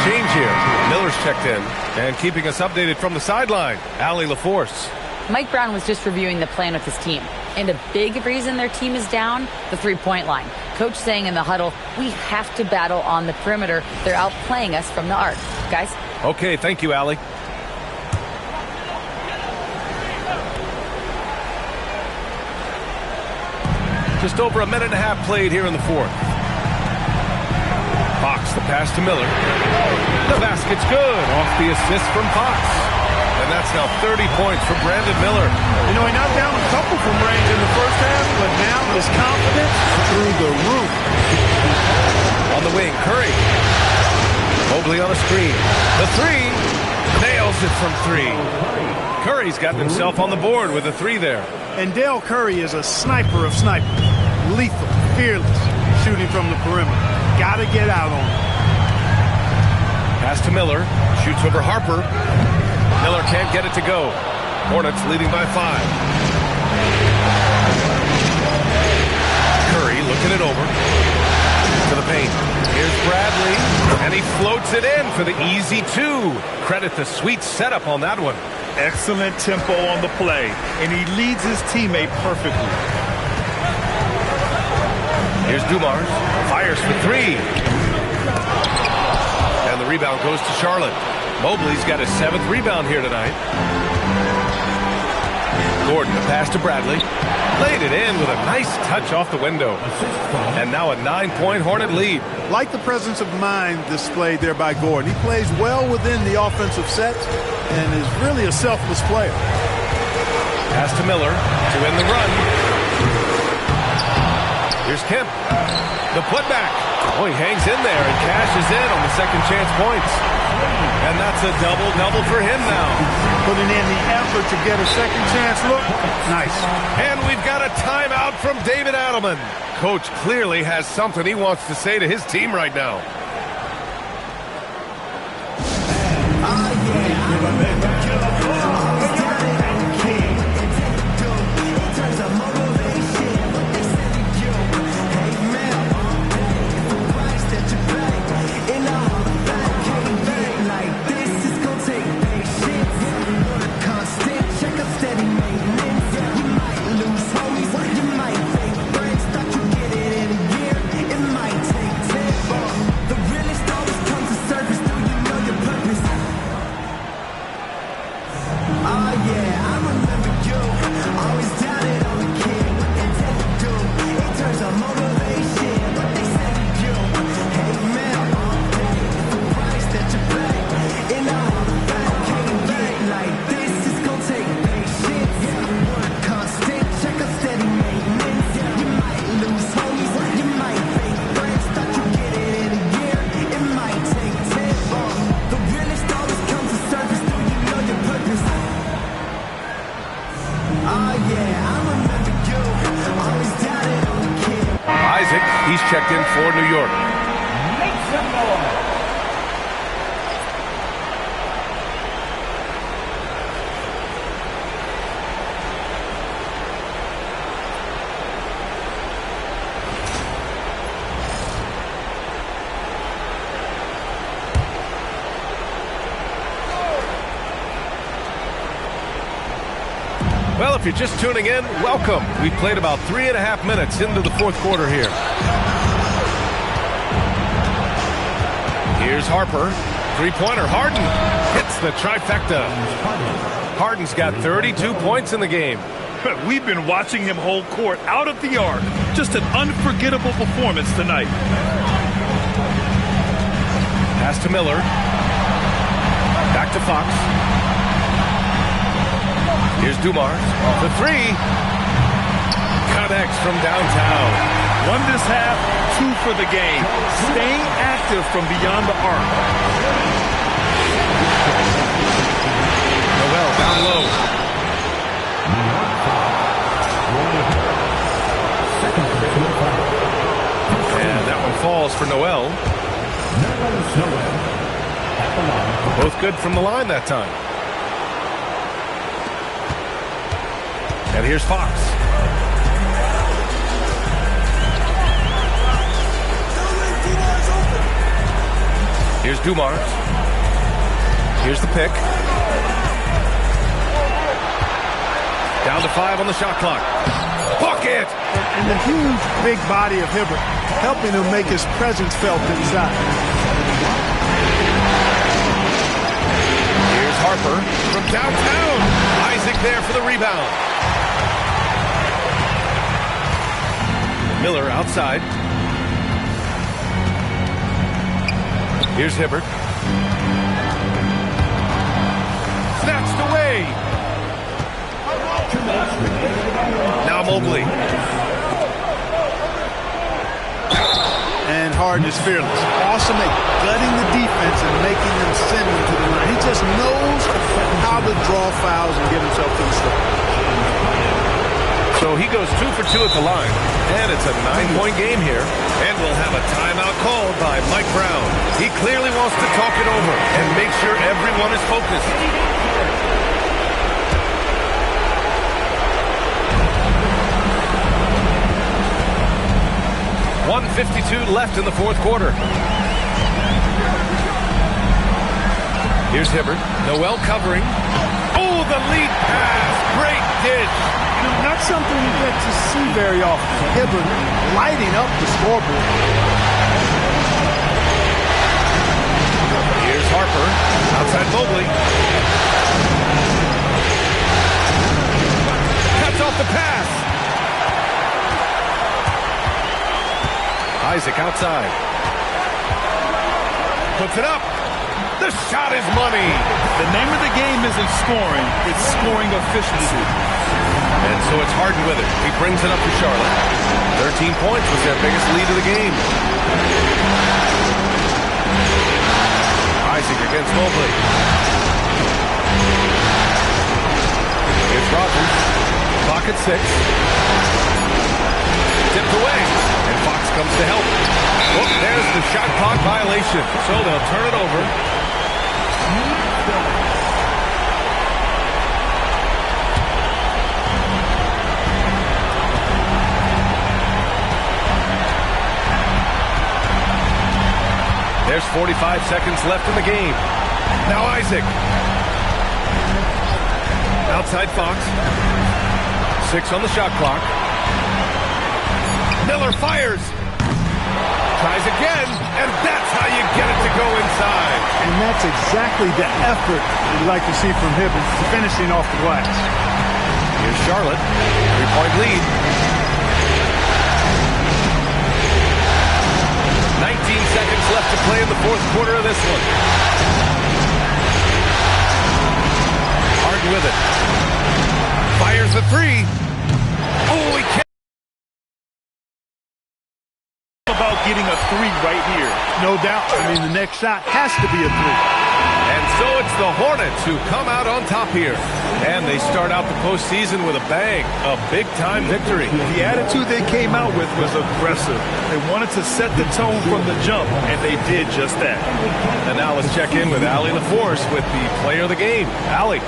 change here. Miller's checked in and keeping us updated from the sideline. Allie LaForce. Mike Brown was just reviewing the plan with his team. And a big reason their team is down, the three-point line. Coach saying in the huddle, we have to battle on the perimeter. They're outplaying us from the arc. Guys? Okay, thank you, Allie. Just over a minute and a half played here in the fourth. Fox, the pass to Miller. The basket's good. Off the assist from Fox. And that's now 30 points for Brandon Miller. You know, he knocked down a couple from range in the first half, but now his confidence through the roof. On the wing, Curry. Mobley on a screen. The three. Nails it from three. Curry's got himself on the board with a three there. And Dale Curry is a sniper of snipers. Lethal, fearless, shooting from the perimeter. Got to get out on him. Pass to Miller. Shoots over Harper. Miller can't get it to go. Hornets leading by 5. Curry looking it over to the paint. Here's Bradley, and he floats it in for the easy 2. Credit the sweet setup on that one. Excellent tempo on the play, and he leads his teammate perfectly. Here's Dumars. Fires for 3. And the rebound goes to Charlotte. Mobley's got his 7th rebound here tonight. Gordon, a pass to Bradley. Laid it in with a nice touch off the window. And now a 9-point Hornet lead. Like the presence of mind displayed there by Gordon. He plays well within the offensive set and is really a selfless player. Pass to Miller to end the run. Here's Kemp. The putback. Oh, he hangs in there and cashes in on the second chance points. And that's a double-double for him now. Putting in the effort to get a second chance look. Nice. And we've got a timeout from David Adelman. Coach clearly has something he wants to say to his team right now. He's checked in for New York. Make some noise. Well, if you're just tuning in, welcome. We played about 3.5 minutes into the fourth quarter here. Here's Harper. Three-pointer. Harden hits the trifecta. Harden's got 32 points in the game. We've been watching him hold court out of the arc. Just an unforgettable performance tonight. Pass to Miller. Back to Fox. Here's Dumars. The three. Connects from downtown. One this half, 2 for the game. Staying active from beyond the arc. Noel down low. And that one falls for Noel. Both good from the line that time. And here's Fox. Here's Dumars. Here's the pick. Down to 5 on the shot clock. Bucket! And the huge, big body of Hibbert helping him make his presence felt inside. Here's Harper from downtown. Isaac there for the rebound. Miller outside. Here's Hibbert. Snatched away. Now Mobley. And Harden is fearless. Awesome at gutting the defense and making them send him to the line. He just knows how to draw fouls and get himself to the store. So he goes 2 for 2 at the line. And it's a 9-point game here. And we'll have a timeout called by Mike Brown. He clearly wants to talk it over and make sure everyone is focused. 1:52 left in the fourth quarter. Here's Hibbert. Noel covering. Oh, the lead pass. Great dish. Not something you get to see very often. Hibbert lighting up the scoreboard. Here's Harper. Outside Mobley. Cuts off the pass. Isaac outside. Puts it up. The shot is money. The name of the game isn't scoring, it's scoring efficiency. And so it's Harden with it. He brings it up to Charlotte. 13 points was their biggest lead of the game. Isaac against Mobley. Here's Rogers. Clock at 6. Tipped away. And Fox comes to help. Oh, there's the shot clock violation. So they'll turn it over. There's 45 seconds left in the game. Now Isaac. Outside Fox. 6 on the shot clock. Miller fires. Tries again, and that's how you get it to go inside. And that's exactly the effort we'd like to see from Hibbert, finishing off the glass. Here's Charlotte. 3-point lead. 19 seconds left to play in the fourth quarter of this one. Harden with it. Fires the 3. Oh, he can't. About getting a 3 right here. No doubt. I mean, the next shot has to be a 3. And so it's the Hornets who come out on top here. And they start out the postseason with a bang. A big-time victory. The attitude they came out with was aggressive. They wanted to set the tone from the jump, and they did just that. And now let's check in with Allie LaForce with the player of the game. Allie.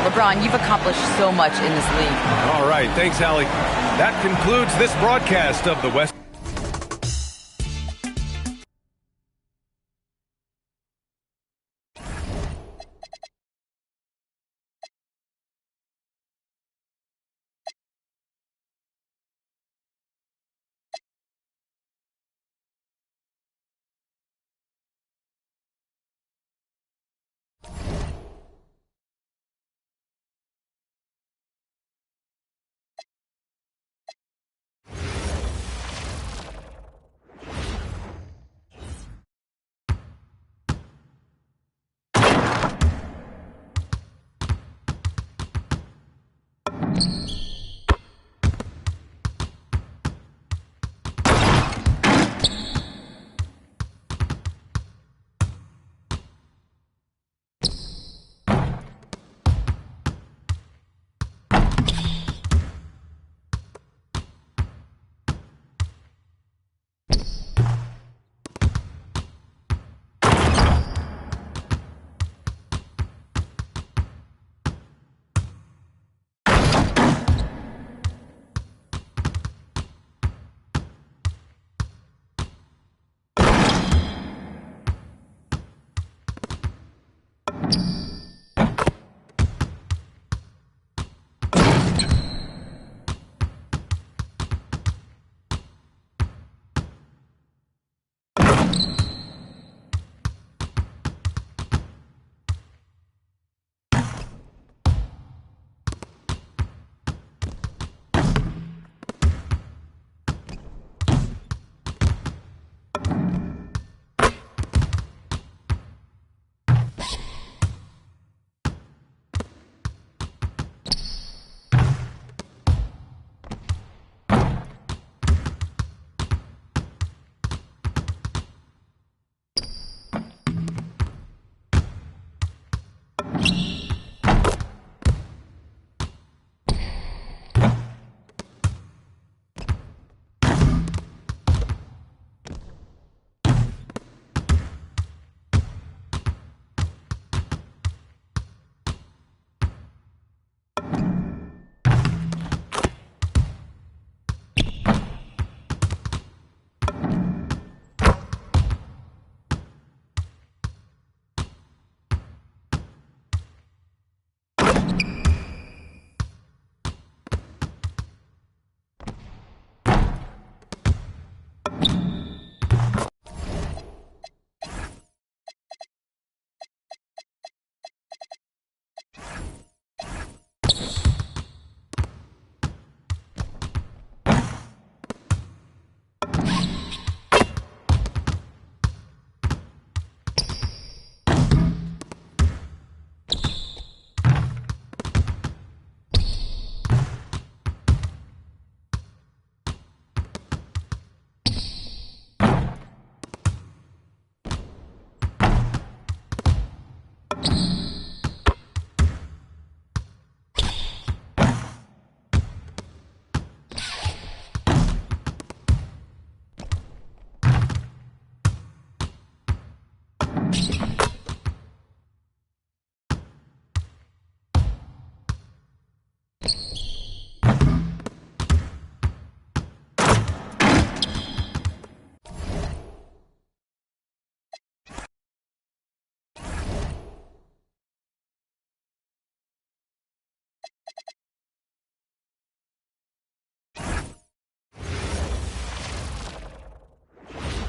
LeBron, you've accomplished so much in this league. All right. Thanks, Allie. That concludes this broadcast of the West.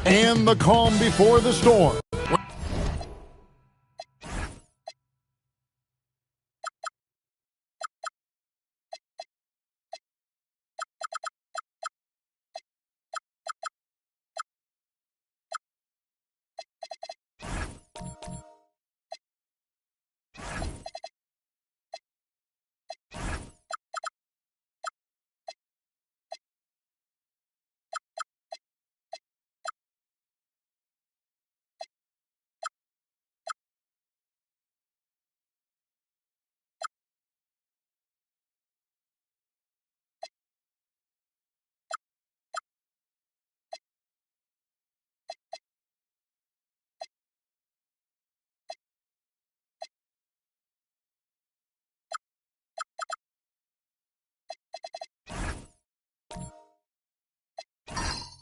And the calm before the storm.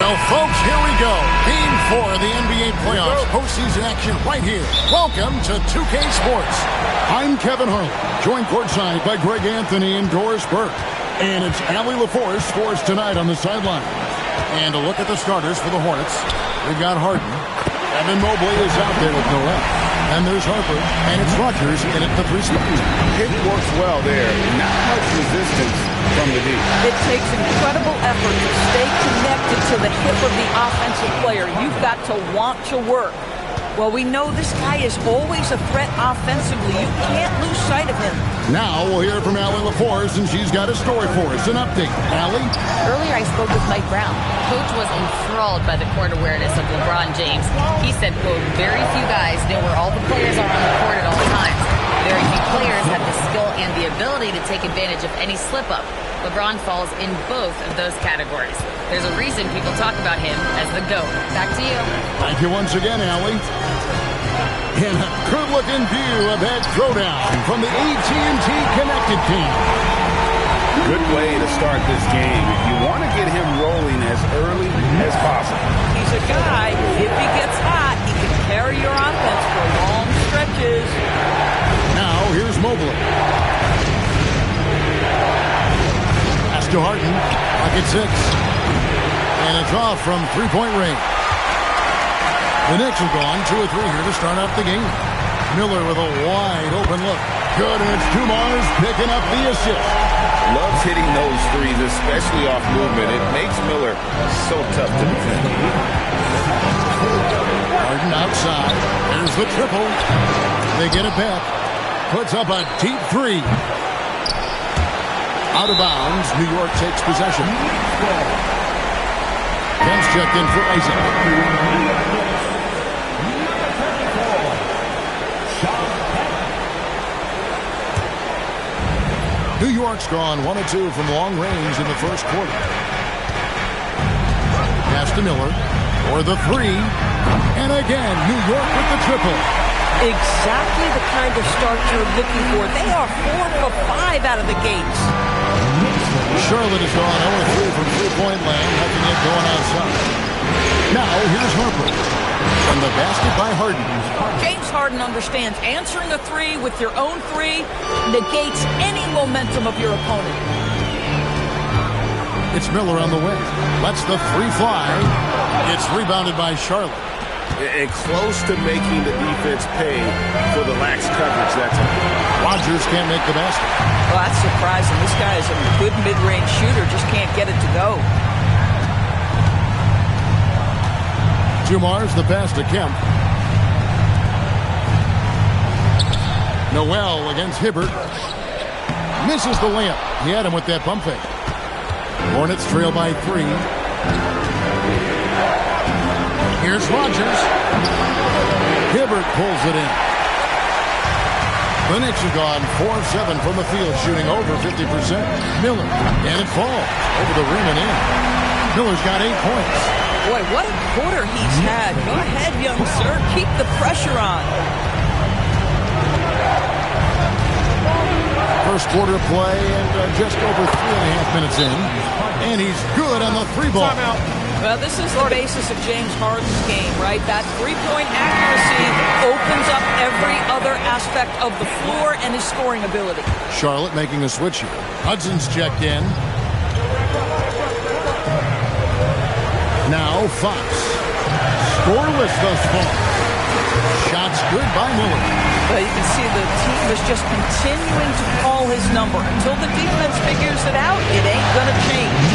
Well, folks, here we go. Game 4 of the NBA playoffs. Postseason action right here. Welcome to 2K Sports. I'm Kevin Harlan, joined courtside by Greg Anthony and Doris Burke. And it's Allie LaForce for us tonight on the sideline. And a look at the starters for the Hornets. We've got Harden. Evan Mobley is out there with Noel. And there's Harper. And it's Rogers in at the 3 spot. It works well there. Not much resistance from the deep. It takes incredible effort to stay connected to the hip of the offensive player. You've got to want to work. Well, we know this guy is always a threat offensively. You can't lose sight of him. Now we'll hear from Allie LaForce, and she's got a story for us. An update. Allie? Earlier I spoke with Mike Brown. Coach was enthralled by the court awareness of LeBron James. He said, quote, very few guys know where all the players are on the court at all times. Very few players have the skill and the ability to take advantage of any slip-up. LeBron falls in both of those categories. There's a reason people talk about him as the GOAT. Back to you. Thank you once again, Allie. And a good-looking view of that throwdown from the AT&T Connected team. Good way to start this game if you want to get him rolling as early as possible. He's a guy, if he gets hot, he can carry your offense for long stretches. Now, here's Mobley. Pass to Harden. Pocket 6. And a draw from three-point range. The Knicks have gone 2 of 3 here to start off the game. Miller with a wide open look. Good, and it's Dumars picking up the assist. Loves hitting those threes, especially off movement. It makes Miller so tough to defend. Harden outside. There's the triple. They get it back. Puts up a deep 3. Out of bounds. New York takes possession. Bench checked in for Isaac. New York's gone 1 of 2 from long range in the first quarter. Pass to Miller for the 3. And again, New York with the triple. Exactly the kind of start you're looking for. They are 4 for 5 out of the gates. Charlotte has gone 0 of 3 from three-point land, nothing yet going outside. Now, here's Harper. And the basket by Harden. James Harden understands answering a 3 with your own 3 negates any momentum of your opponent. It's Miller on the way. Lets the 3 fly. It's rebounded by Charlotte. And close to making the defense pay for the lax coverage that time. Rogers can't make the basket. Well, that's surprising. This guy is a good mid-range shooter, just can't get it to go. Dumars the pass to Kemp. Noel against Hibbert. Misses the layup. He had him with that pump fake. Hornets trail by 3. Here's Rogers. Hibbert pulls it in. The Knicks have gone 4 of 7 from the field, shooting over 50%. Miller, and it falls over the rim and in. Miller's got 8 points. Boy, what a quarter he's had. Go ahead, young sir. Keep the pressure on. First quarter play and just over 3.5 minutes in. And he's good on the 3 ball. Timeout. Well, this is the basis of James Harden's game, right? That 3-point accuracy opens up every other aspect of the floor and his scoring ability. Charlotte making a switch here. Hudson's checked in. Now Fox. scoreless thus far. Shots good by Miller. Well, you can see the team is just continuing to call his number. Until the defense figures it out, it ain't going to change.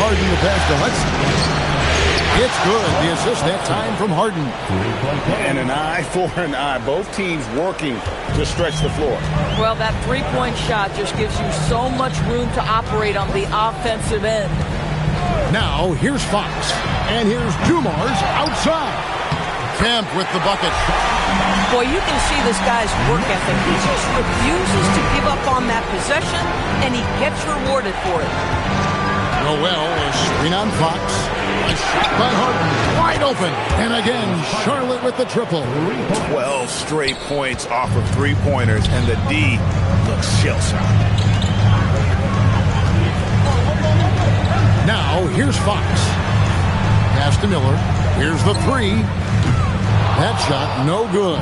Harden the pass to Hudson. It's good. The assist that time from Harden. And an eye for an eye. Both teams working to stretch the floor. Well, that three-point shot just gives you so much room to operate on the offensive end. Now, here's Fox. And here's Dumars outside. Kemp with the bucket. Boy, you can see this guy's work ethic. He just refuses to give up on that possession, and he gets rewarded for it. Noel, a screen on Fox. A shot by Harden, wide open. And again, Charlotte with the triple. 12 straight points off of three-pointers, and the D looks shell-shocked. Now, here's Fox. Pass to Miller. Here's the three. That shot, no good.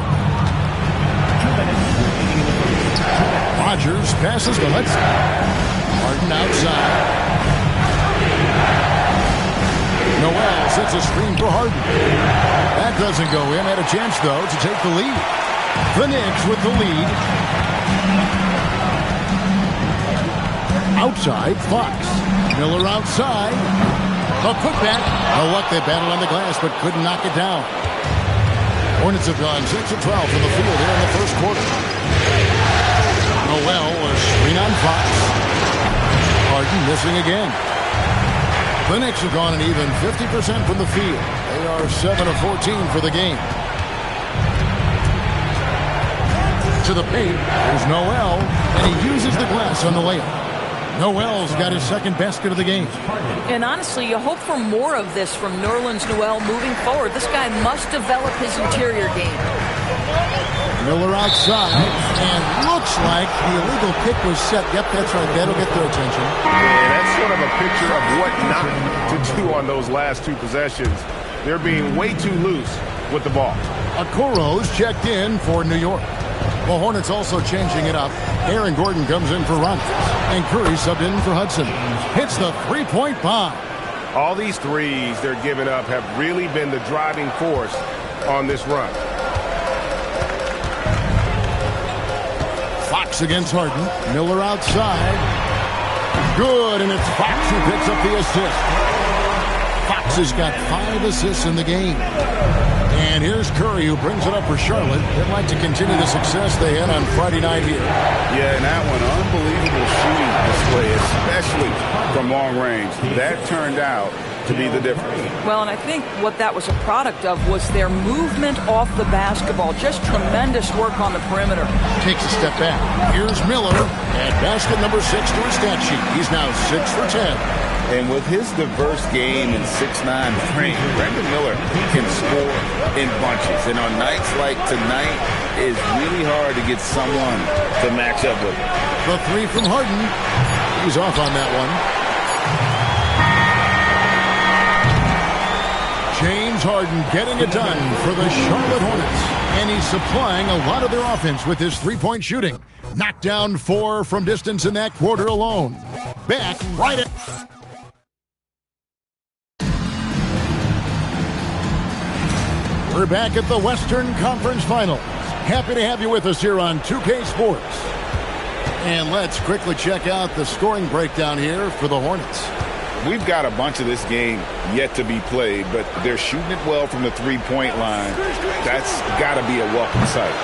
Rodgers passes to Hudson. Harden outside. Noel sets a screen for Harden. That doesn't go in. Had a chance, though, to take the lead. The Knicks with the lead. Outside, Fox. Miller outside. A putback. Oh, what? They battled on the glass, but couldn't knock it down. Hornets have gone 6 of 12 from the field here in the first quarter. Noel, a screen on Fox. Harden missing again. The Knicks have gone an even 50% from the field. They are 7 of 14 for the game. To the paint, there's Noel, and he uses the glass on the layup. Noel's got his second basket of the game. And honestly, you hope for more of this from Nerlens Noel moving forward. This guy must develop his interior game. Miller outside, and looks like the illegal kick was set. Yep, that's right. That'll get their attention. Yeah, that's sort of a picture of what not to do on those last two possessions. They're being way too loose with the ball. Okoro's checked in for New York. The Hornets also changing it up. Aaron Gordon comes in for Rondo, and Curry subbed in for Hudson. Hits the three-point bomb. All these threes they're giving up have really been the driving force on this run. Fox against Harden. Miller outside. Good, and it's Fox who picks up the assist. Fox has got 5 assists in the game. And here's Curry, who brings it up for Charlotte. They'd like to continue the success they had on Friday night here. Yeah, and that one, unbelievable shooting display, especially from long range. That turned out to be the difference. Well, and I think what that was a product of was their movement off the basketball. Just tremendous work on the perimeter. Takes a step back. Here's Miller at basket number 6 to his stat sheet. He's now 6 for 10. And with his diverse game and 6'9" frame, Brandon Miller can score in bunches. And on nights like tonight, it's really hard to get someone to match up with him. The three from Harden. He's off on that one. James Harden getting it done for the Charlotte Hornets. And he's supplying a lot of their offense with his three-point shooting. Knocked down 4 from distance in that quarter alone. Back right at... We're back at the Western Conference Finals. Happy to have you with us here on 2K Sports. And let's quickly check out the scoring breakdown here for the Hornets. We've got a bunch of this game yet to be played, but they're shooting it well from the three-point line. That's got to be a welcome sight.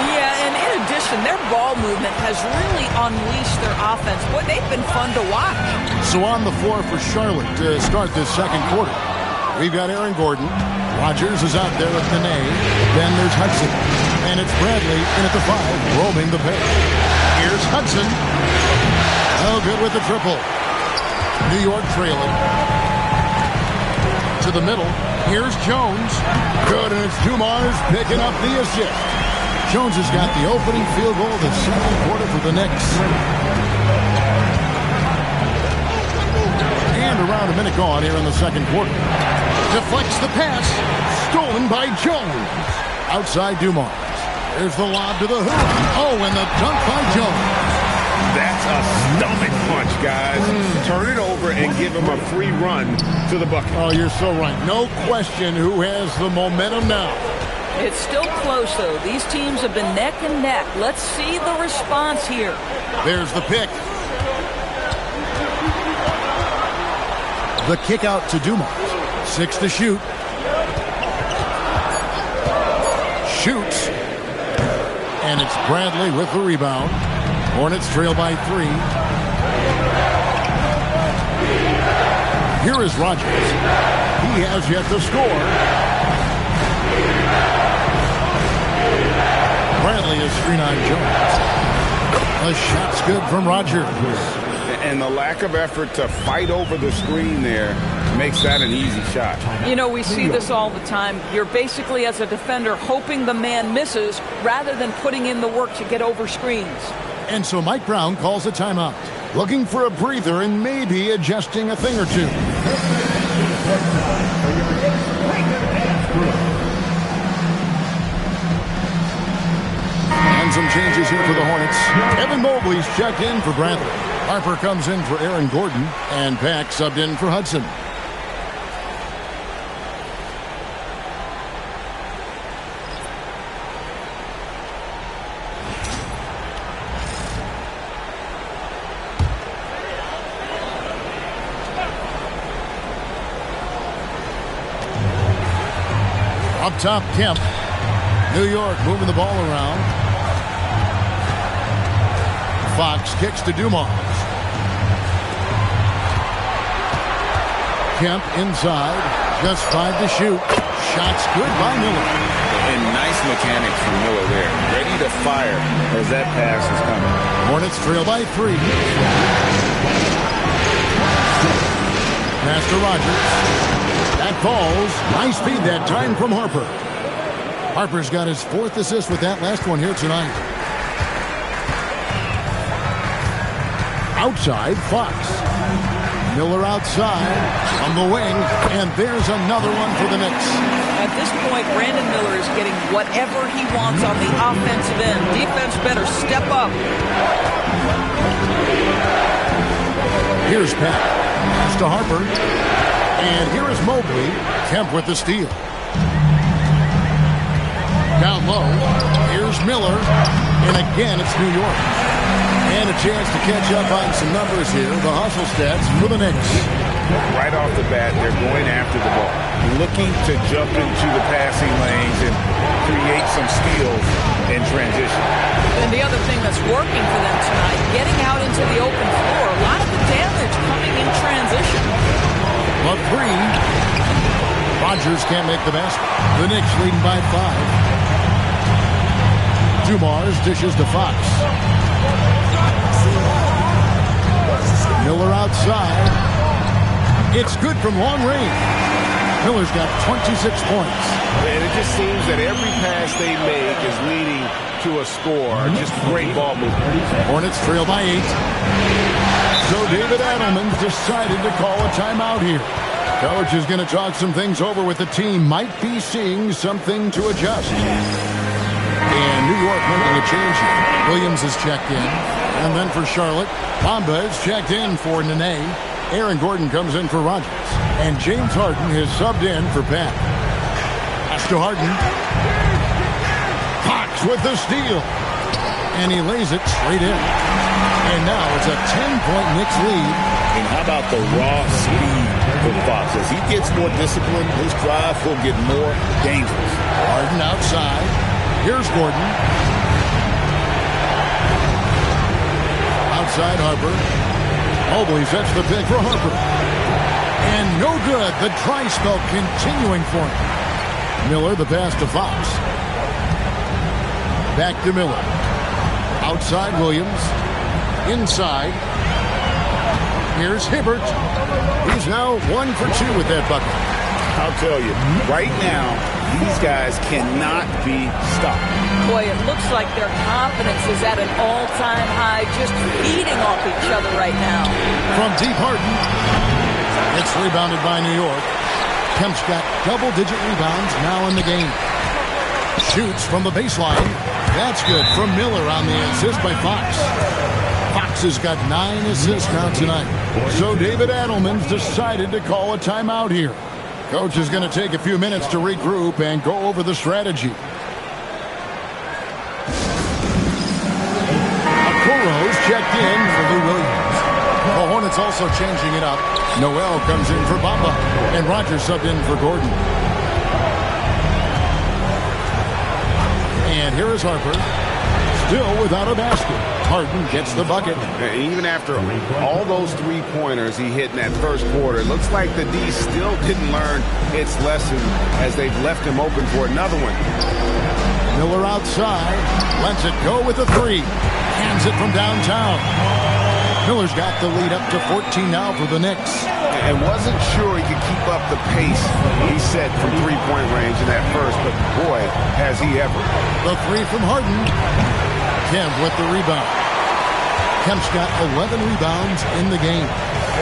Yeah, and in addition, their ball movement has really unleashed their offense. Boy, they've been fun to watch. So on the floor for Charlotte to start this second quarter, we've got Aaron Gordon. Rodgers is out there with Nene. Then there's Hudson. And it's Bradley in at the 5, roaming the paint. Here's Hudson. Oh, good with the triple. New York trailing. To the middle. Here's Jones. Good, and it's Dumars picking up the assist. Jones has got the opening field goal of the second quarter for the Knicks. And around a minute gone here in the second quarter. Deflects the pass. Stolen by Jones. Outside Dumars. There's the lob to the hoop. Oh, and the dunk by Jones. That's a stomach punch, guys. Turn it over and give him a free run to the bucket. Oh, you're so right. No question who has the momentum now. It's still close, though. These teams have been neck and neck. Let's see the response here. There's the pick. The kick out to Dumars. 6 to shoot. Shoots. And it's Bradley with the rebound. Hornets trail by 3. Here is Rogers. He has yet to score. Bradley is screen on Jones. A shot's good from Rogers. And the lack of effort to fight over the screen there makes that an easy shot. You know, we see this all the time. You're basically, as a defender, hoping the man misses rather than putting in the work to get over screens. And so Mike Brown calls a timeout, looking for a breather and maybe adjusting a thing or two. And some changes here for the Hornets. Evan Mobley's checked in for Bradley. Harper comes in for Aaron Gordon, and Pack subbed in for Hudson. Up top, Kemp. New York moving the ball around. Fox kicks to Dumars. Kemp inside. Just 5 to shoot. Shots good by Miller. And nice mechanics from Miller there. Ready to fire as that pass is coming. Hornets trail by 3. Pass to Rogers. That falls. Nice feed that time from Harper. Harper's got his 4th assist with that last one here tonight. Outside, Fox. Miller outside on the wing, and there's another one for the Knicks. At this point, Brandon Miller is getting whatever he wants on the offensive end. Defense better step up. Here's Pat. Pass to Harper. And here is Mobley. Kemp with the steal. Down low. Here's Miller. And again, it's New York. And a chance to catch up on some numbers here. The hustle stats for the Knicks. Right off the bat, they're going after the ball. Looking to jump into the passing lanes and create some steals in transition. And the other thing that's working for them tonight, getting out into the open floor. A lot of the damage coming in transition. But 3. Rogers can't make the basket. The Knicks leading by 5. Dumars dishes to Fox. Miller outside. It's good from long range. Miller's got 26 points. And it just seems that every pass they make is leading to a score. Just great ball movement. Hornets trail by 8. So David Adelman decided to call a timeout here. Coach is going to talk some things over with the team. Might be seeing something to adjust. And New York making a change here. Williams is checked in. And then for Charlotte, Bamba is checked in for Nene. Aaron Gordon comes in for Rogers. And James Harden is subbed in for Pat. Pass to Harden. Fox with the steal. And he lays it straight in. And now it's a 10-point Knicks lead. And how about the raw speed for Fox? As he gets more disciplined, his drive will get more dangerous. Harden outside. Here's Gordon. Outside Harper. Mobley sets the pick for Harper. And no good. The dry spell continuing for him. Miller, the pass to Fox. Back to Miller. Outside Williams. Inside. Here's Hibbert. He's now 1 for 2 with that bucket. I'll tell you, right now, these guys cannot be stopped. Boy, it looks like their confidence is at an all-time high, just feeding off each other right now. From deep Harden. It's rebounded by New York. Kemp's got double-digit rebounds now in the game. Shoots from the baseline. That's good from Miller on the assist by Fox. Fox has got 9 assists now tonight. So David Adelman's decided to call a timeout here. Coach is going to take a few minutes to regroup and go over the strategy. Okuro's checked in for Lou Williams. The Hornets also changing it up. Noel comes in for Bamba, and Rogers subbed in for Gordon. And here is Harper, still without a basket. Harden gets the bucket. And even after all those three-pointers he hit in that first quarter, it looks like the D still didn't learn its lesson as they've left him open for another one. Miller outside, lets it go with a 3. Hands it from downtown. Miller's got the lead up to 14 now for the Knicks. And wasn't sure he could keep up the pace he set from three-point range in that first, but boy, has he ever. The 3 from Harden. Kemp with the rebound. Kemp's got 11 rebounds in the game.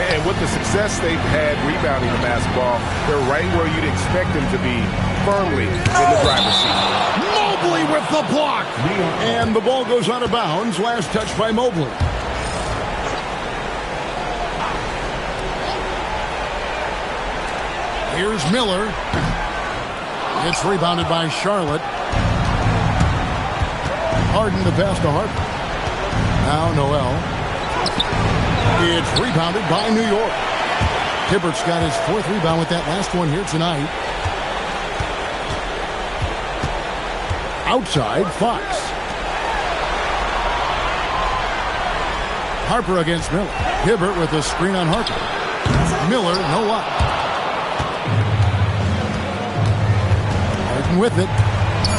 And with the success they've had rebounding the basketball, they're right where you'd expect them to be, firmly in the driver's seat. Mobley with the block. And the ball goes out of bounds. Last touch by Mobley. Here's Miller. It's rebounded by Charlotte. Harden the pass to Harper. Now Noel. It's rebounded by New York. Hibbert's got his 4th rebound with that last one here tonight. Outside, Fox. Harper against Miller. Hibbert with a screen on Harper. Miller, no luck. Harden with it.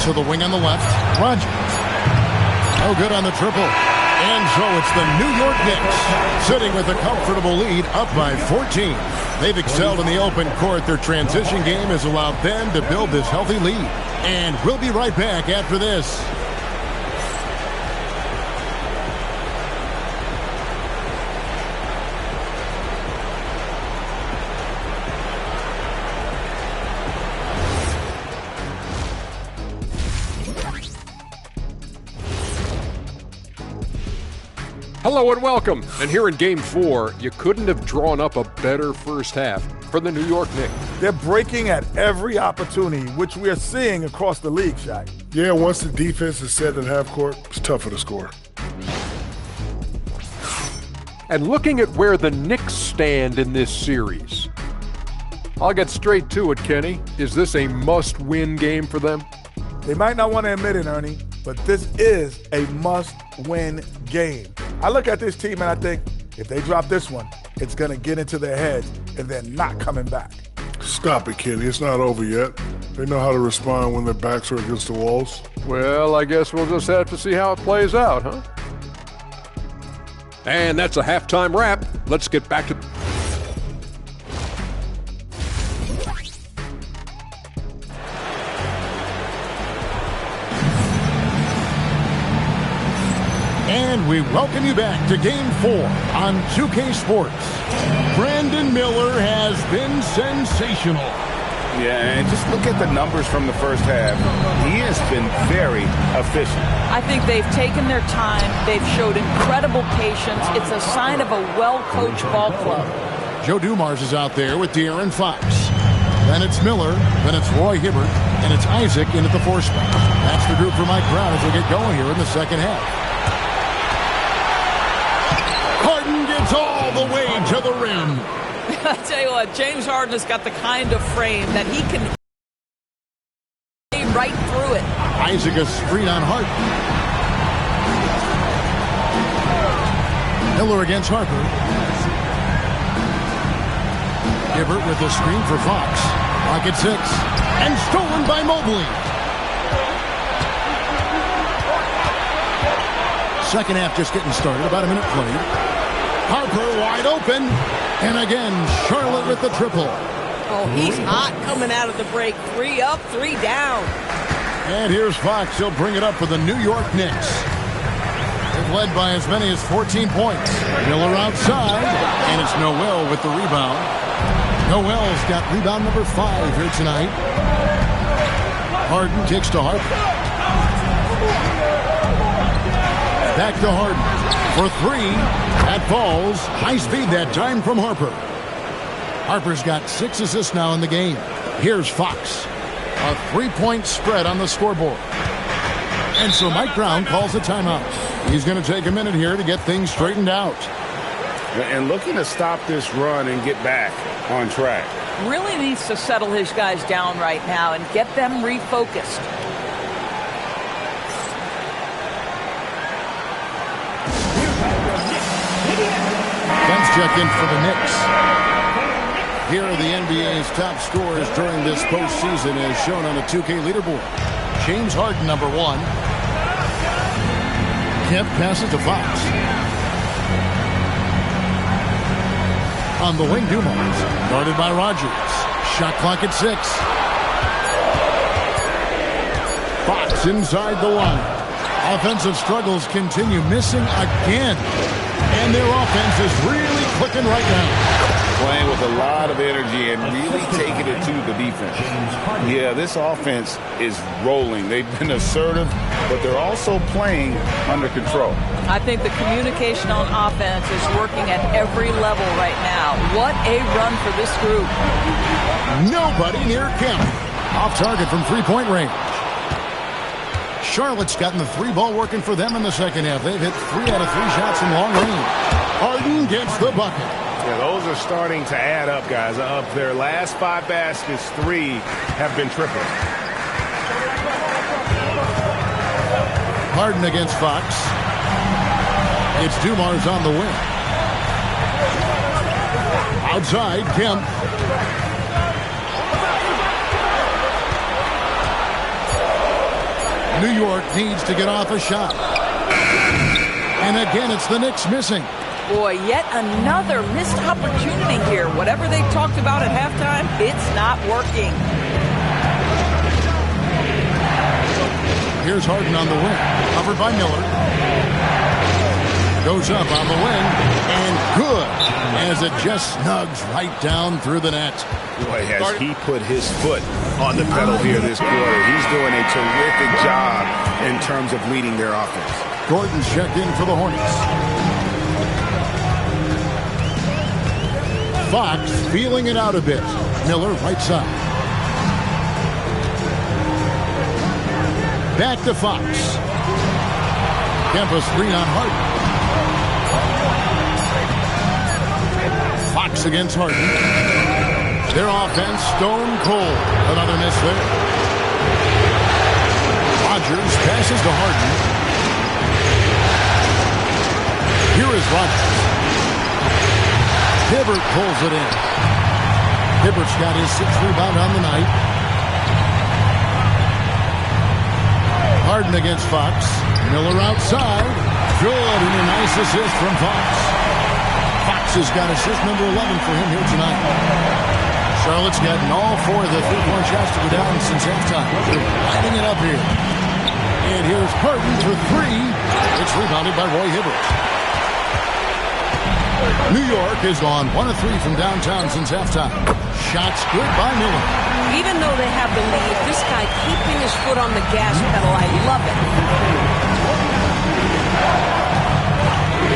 To the wing on the left. Rogers. No good on the triple. And so it's the New York Knicks sitting with a comfortable lead up by 14. They've excelled in the open court. Their transition game has allowed them to build this healthy lead. And we'll be right back after this. Hello and welcome. And here in Game 4, you couldn't have drawn up a better first half for the New York Knicks. They're breaking at every opportunity, which we are seeing across the league, Shaq. Yeah, once the defense is set in half court, it's tougher to score. And looking at where the Knicks stand in this series, I'll get straight to it, Kenny. Is this a must-win game for them? They might not want to admit it, Ernie, but this is a must-win game. I look at this team and I think if they drop this one, it's going to get into their heads and they're not coming back. Stop it, Kenny. It's not over yet. They know how to respond when their backs are against the walls. Well, I guess we'll just have to see how it plays out, huh? And that's a halftime wrap. Let's get back to... And we welcome you back to Game 4 on 2K Sports. Brandon Miller has been sensational. Yeah, and just look at the numbers from the first half. He has been very efficient. I think they've taken their time. They've showed incredible patience. It's a sign of a well-coached ball club. Joe Dumars is out there with De'Aaron Fox. Then it's Miller, then it's Roy Hibbert, and it's Isaac in at the 4 spot. That's the group for Mike Brown as we get going here in the second half. Harden gets all the way to the rim. I tell you what, James Harden has got the kind of frame that he can aim right through it. Isaac a screen on Harden. Miller against Harper. Hibbert with a screen for Fox. Pocket 6. And stolen by Mobley. Second half just getting started. About a minute played. Harper wide open. And again, Charlotte with the triple. Oh, he's hot coming out of the break. 3 up, 3 down. And here's Fox. He'll bring it up for the New York Knicks. They've led by as many as 14 points. Miller outside. And it's Noel with the rebound. Noel's got rebound number 5 here tonight. Harden kicks to Harper. Back to Harden for three. That falls. High speed that time from Harper. Harper's got 6 assists now in the game. Here's Fox. A 3-point spread on the scoreboard. And so Mike Brown calls a timeout. He's going to take a minute here to get things straightened out. And looking to stop this run and get back on track. Really needs to settle his guys down right now and get them refocused. Guns check in for the Knicks. Here are the NBA's top scorers during this postseason as shown on the 2K leaderboard. James Harden, number 1. Kemp passes to Fox. On the wing, Dumars, guarded by Rogers. Shot clock at 6. Fox inside the line. Offensive struggles continue, missing again. And their offense is really clicking right now. Playing with a lot of energy and really taking it to the defense. Yeah, this offense is rolling. They've been assertive, but they're also playing under control. I think the communication on offense is working at every level right now. What a run for this group. Nobody near Kemp. Off target from three-point range. Charlotte's gotten the 3 ball working for them in the second half. They've hit 3 out of 3 shots from long range. Harden gets the bucket. Yeah, those are starting to add up, guys. Of their last 5 baskets, 3 have been triples. Harden against Fox. It's Dumars on the wing. Outside, Kemp. New York needs to get off a shot. And again, it's the Knicks missing. Boy, yet another missed opportunity here. Whatever they talked about at halftime, it's not working. Here's Harden on the wing. Covered by Miller. Goes up on the wing. And good. As it just snugs right down through the net. Boy, has he put his foot on the pedal here this quarter. He's doing a terrific job in terms of leading their offense. Gordon's checked in for the Hornets. Fox feeling it out a bit. Miller right side. Back to Fox. Campus 3 on Harden. Fox against Harden. Their offense stone cold. Another miss there. Rogers passes to Harden. Here is Rogers. Hibbert pulls it in. Hibbert's got his 6th rebound on the night. Harden against Fox. Miller outside. Good, and a nice assist from Fox. Fox has got assist number 11 for him here tonight. Charlotte's gotten all 4 of the 3-point shots to go down since halftime. They're lighting it up here. And here's Harden for 3. It's rebounded by Roy Hibbert. New York has gone 1 of 3 from downtown since halftime. Shots good by Miller. Even though they have the lead, this guy keeping his foot on the gas pedal, I love it.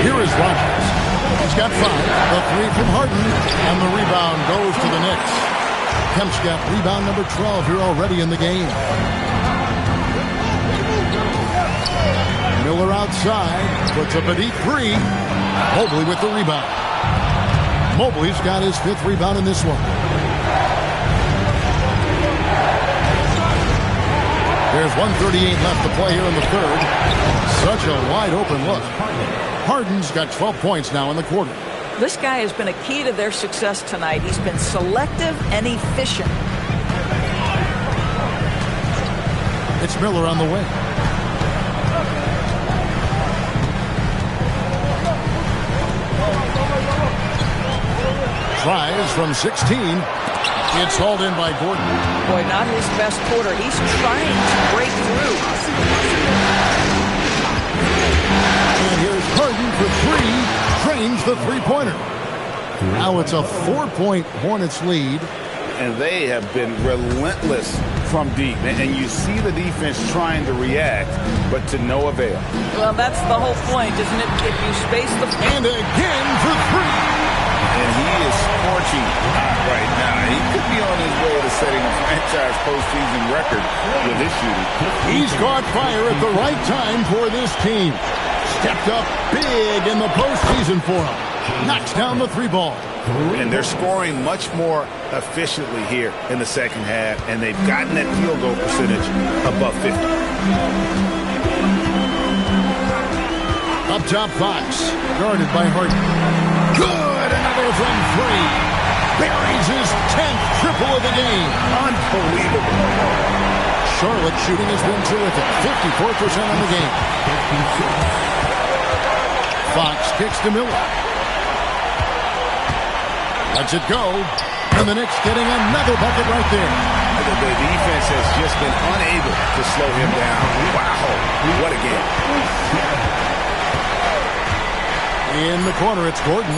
Here is Rogers. He's got 5. The 3 from Harden. And the rebound goes to the Knicks. Kemp's got rebound number 12 here already in the game. Miller outside. Puts up a deep 3. Mobley with the rebound. Mobley's got his 5th rebound in this one. There's 1:38 left to play here in the third. Such a wide open look. Harden's got 12 points now in the quarter. This guy has been a key to their success tonight. He's been selective and efficient. It's Miller on the wing. Tries from 16. It's hauled in by Gordon. Boy, not his best quarter. He's trying to break through. And here's Harden for 3. Drains the 3-pointer. Now it's a 4-point Hornets lead. and they have been relentless from deep. And you see the defense trying to react, but to no avail. Well, that's the whole point, isn't it? If you space the... And again for three. And he is scorching hot right now. He could be on his way to setting a franchise postseason record with his shooting. He's caught fire at the right time for this team. Stepped up big in the postseason for him. Knocks down the three ball. And they're scoring much more efficiently here in the second half, and they've gotten that field goal percentage above 50. Up top, Fox. Guarded by Harden. Good! Another from three. Buries his 10th triple of the game. Unbelievable. Charlotte shooting has been terrific. 54% on the game. Fox kicks to Miller. Lets it go. And the Knicks getting another bucket right there. The defense has just been unable to slow him down. Wow. What a game. In the corner, it's Gordon.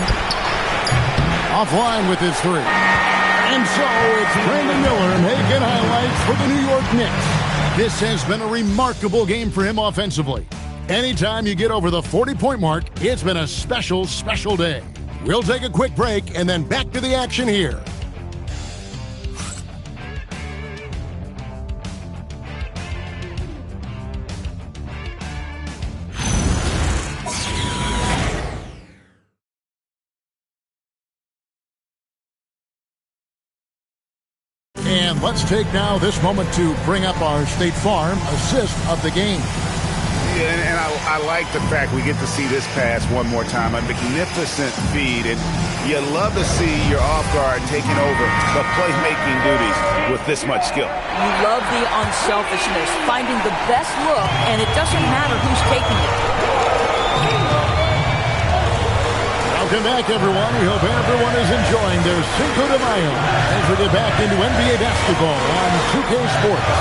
Offline with his three. And so it's Brandon Miller making highlights for the New York Knicks. This has been a remarkable game for him offensively. Anytime you get over the 40-point mark, it's been a special, special day. We'll take a quick break and then back to the action here. And let's take now this moment to bring up our State Farm assist of the game. Yeah, and I like the fact we get to see this pass one more time. A magnificent feed, and you love to see your off guard taking over the playmaking duties with this much skill. You love the unselfishness, finding the best look, and it doesn't matter who's taking it. Welcome back, everyone. We hope everyone is enjoying their Cinco de Mayo as we get back into NBA basketball on 2K Sports.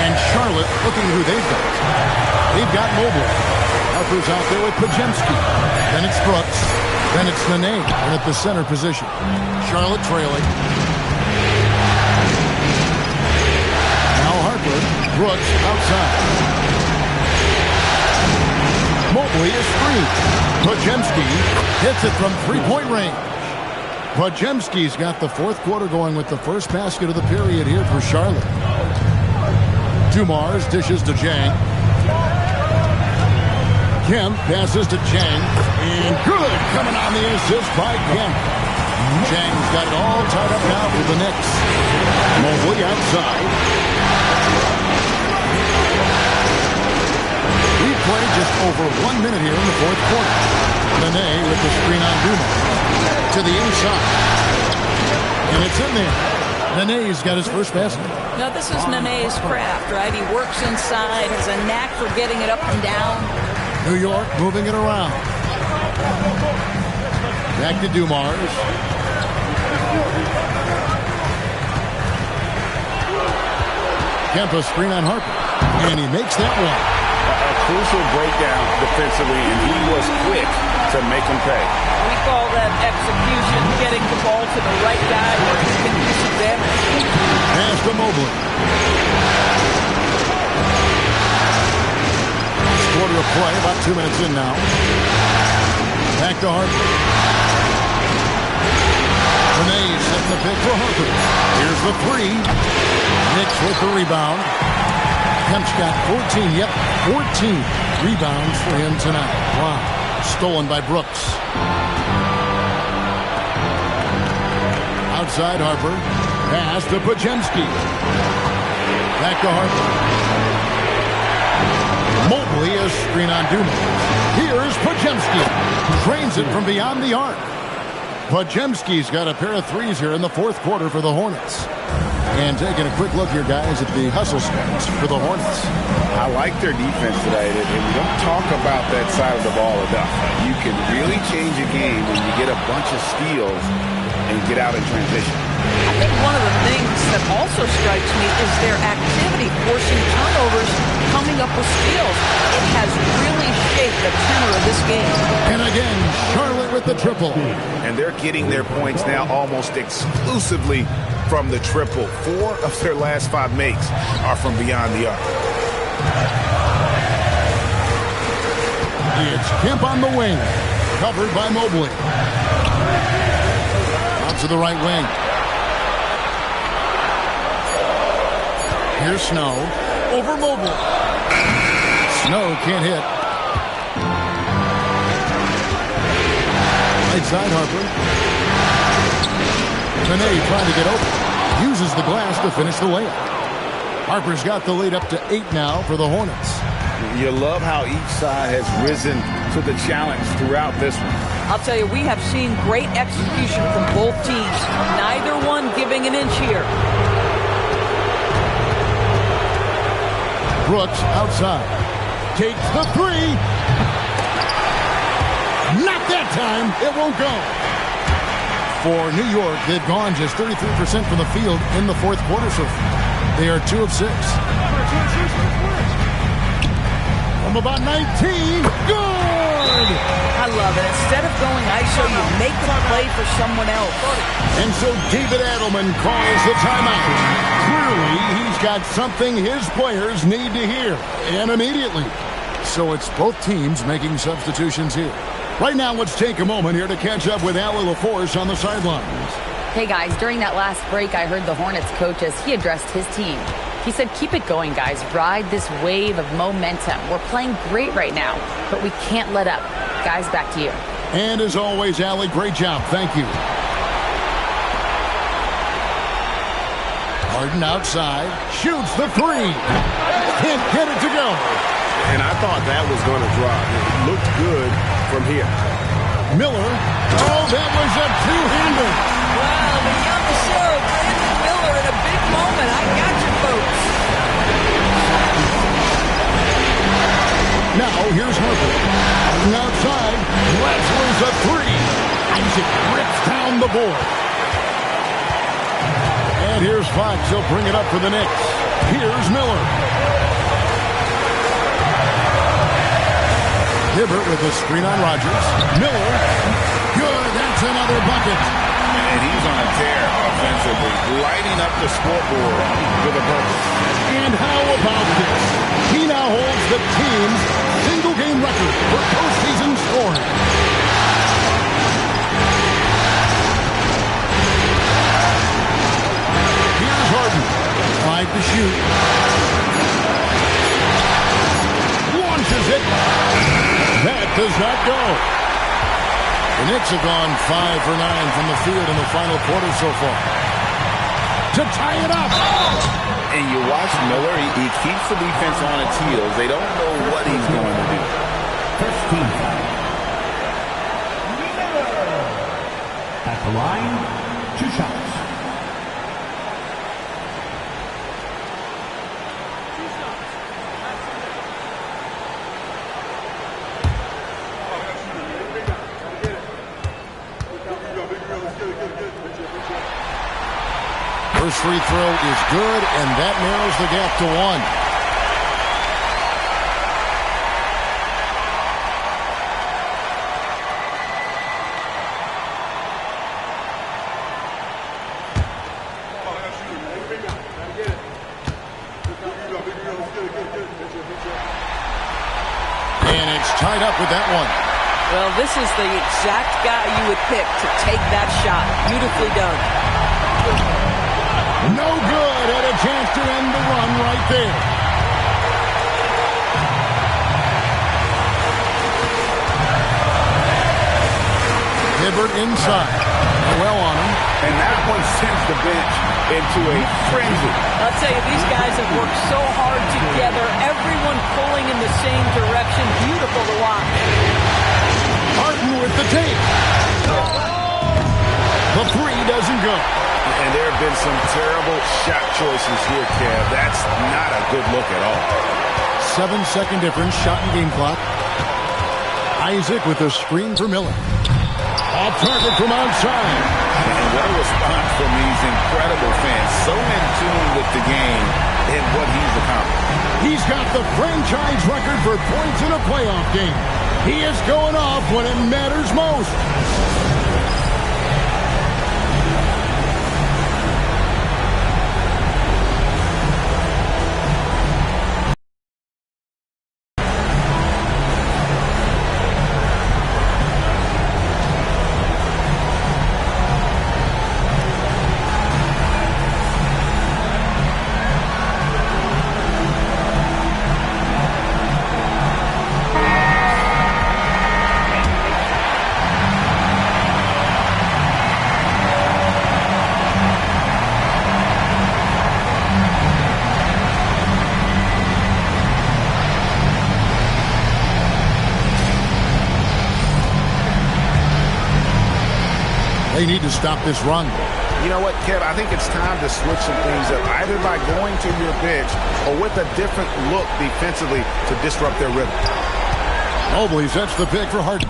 And Charlotte looking who they've got. They've got Mobley. Harper's out there with Pajemski. Then it's Brooks. Then it's Nene at the center position. Charlotte trailing. Now Harper. Brooks outside. Mobley is free. Pajemski hits it from three-point range. Pajemski's got the fourth quarter going with the first basket of the period here for Charlotte. Dumars dishes to Jang. Kemp passes to Jang. And good coming on the assist by Kemp. Jang's got it all tied up now for the Knicks. Mobley outside. We played just over 1 minute here in the fourth quarter. Nene with the screen on Dumars. To the inside. And it's in there. Nene's got his first basket. Now, this is Nene's craft, right? He works inside, has a knack for getting it up and down. New York moving it around. Back to Dumars. Kempa screen on Harper. And he makes that one. A crucial breakdown defensively, and he was quick to make him pay. We call that execution, getting the ball to the right guy where he can disadvantage. Pass to Mobley. Quarter of play, about 2 minutes in now. Back to Harper. Renee setting the pick for Harper. Here's the three. Knicks with the rebound. Kemp's got 14, 14 rebounds for him tonight. Wow. Stolen by Brooks. Outside Harper. Pass to Pajemski. Back to Harper. Mobley is screen on Dumars. Here's Pajemski. Drains it from beyond the arc. Pajemski's got a pair of threes here in the fourth quarter for the Hornets. And taking a quick look here, guys, at the hustle stats for the Hornets. I like their defense today, and we don't talk about that side of the ball enough. You can really change a game when you get a bunch of steals and get out in transition. I think one of the things that also strikes me is their activity forcing turnovers, coming up with steals. It has really shaped the tenor of this game. And again, Charlotte with the triple. And they're getting their points now almost exclusively from the triple. 4 of their last 5 makes are from beyond the arc. It's Kemp on the wing, covered by Mobley. Out to the right wing. Here's Snow. Over Mobley. Snow can't hit. Right side, Harper. Benet trying to get open. Uses the glass to finish the layup. Harper's got the lead up to 8 now for the Hornets. You love how each side has risen to the challenge throughout this one. I'll tell you, we have seen great execution from both teams. Neither one giving an inch here. Brooks outside. Takes the 3. Not that time. It won't go. For New York, they've gone just 33% from the field in the fourth quarter so far. They are 2 of 6. From about 19. Good! I love it. Instead of going ISO, you make the play for someone else. And so David Adelman calls the timeout. Clearly, he's got something his players need to hear, and immediately. So it's both teams making substitutions here. Right now, let's take a moment here to catch up with Allie LaForce on the sidelines. Hey guys, during that last break, I heard the Hornets coach as he addressed his team. He said, keep it going, guys. Ride this wave of momentum. We're playing great right now, but we can't let up. Guys, back to you. And as always, Allie, great job. Thank you. Harden outside, shoots the 3. Can't get it to go. And I thought that was going to drop. It looked good from here. Miller. Oh, that was a two-hander. Wow, the young show, Brandon Miller in a big moment. I got you, folks. Now, here's Harper. Harden outside. Wrestler's a 3. Isaac rips down the board. And here's Fox. He'll bring it up for the Knicks. Here's Miller. Hibbert with a screen on Rodgers. Miller. Good. That's another bucket. And he's on a tear offensively, lighting up the scoreboard with a purpose. And how about this? He now holds the team's single-game record for postseason scoring. Here's Harden. Tried to shoot. Launches it. That does not go. The Knicks have gone 5 for 9 from the field in the final quarter so far. To tie it up. And you watch Miller, he keeps the defense on its heels. They don't know what he's going to do. First team foul. At the line, 2 shots. First free throw is good, and that narrows the gap to 1. And it's tied up with that one. Well, this is the exact guy you would pick to take that shot. Beautifully done. No good, and a chance to end the run right there. Hibbert inside. Well on him. And that one sends the bench into a frenzy. I'll tell you, these guys have worked so hard together. Everyone pulling in the same direction. Beautiful to watch. Harden with the take. The 3 doesn't go. And there have been some terrible shot choices here, Kev. That's not a good look at all. 7-second difference, shot and game clock. Isaac with a screen for Miller. Off target from outside. And what a response from these incredible fans. So in tune with the game and what he's accomplished. He's got the franchise record for points in a playoff game. He is going off when it matters most. They need to stop this run. You know what, Kev? I think it's time to switch some things up, either by going to your bench or with a different look defensively to disrupt their rhythm. Mobley sets the pick for Harden.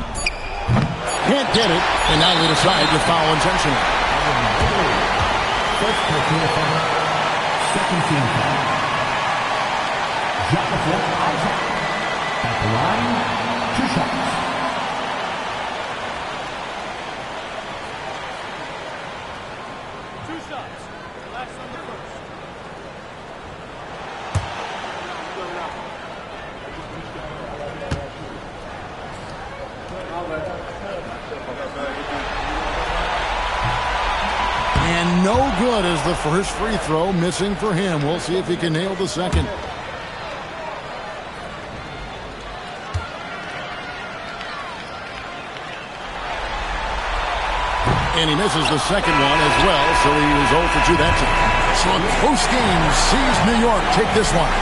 Can't get it, and now they decide to foul intentionally. First personal foul. Second team foul. Jonathan Isaac. At the line, 2 shots. And no good as the first free throw missing for him. We'll see if he can nail the second. And he misses the second one as well, so he was 0 for 2 that time. So a close game sees New York take this one.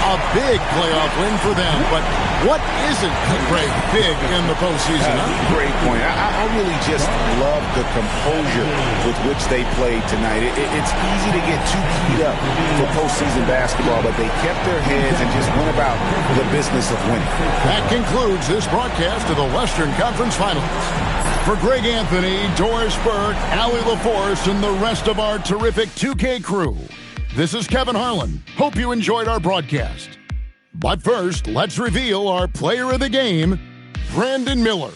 A big playoff win for them, but what isn't great big in the postseason? Great point. I really just love the composure with which they played tonight. It's easy to get too keyed up for postseason basketball, but they kept their heads and just went about the business of winning. That concludes this broadcast of the Western Conference Finals. For Greg Anthony, Doris Burke, Allie LaForce, and the rest of our terrific 2K crew, this is Kevin Harlan. Hope you enjoyed our broadcast. But first, let's reveal our player of the game, Brandon Miller.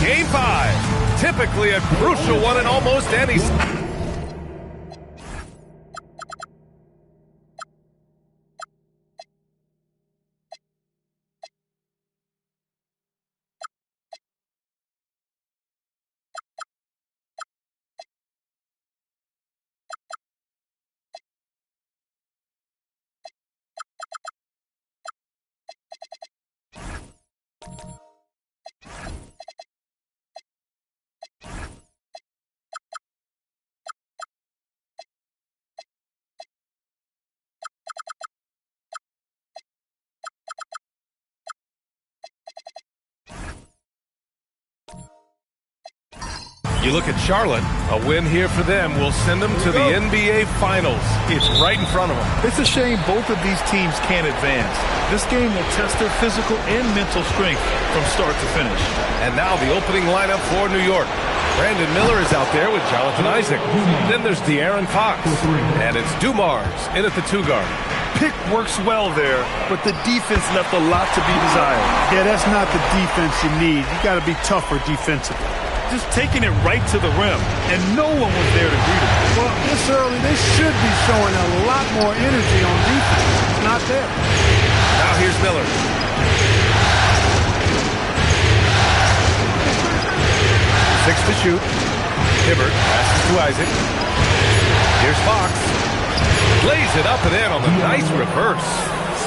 Game 5. Typically a crucial one in almost any... You look at Charlotte, a win here for them will send them to the NBA Finals. It's right in front of them. It's a shame both of these teams can't advance. This game will test their physical and mental strength from start to finish. And now the opening lineup for New York. Brandon Miller is out there with Jonathan Isaac. Then there's De'Aaron Fox. And it's Dumars in at the 2 guard. Pick works well there, but the defense left a lot to be desired. Yeah, that's not the defense you need. You got to be tougher defensively. Just taking it right to the rim, and no one was there to greet him. Well, this early, they should be showing a lot more energy on defense. It's not there. Now here's Miller. Six to shoot. Hibbert passes to Isaac. Here's Fox. Lays it up and in on the nice reverse.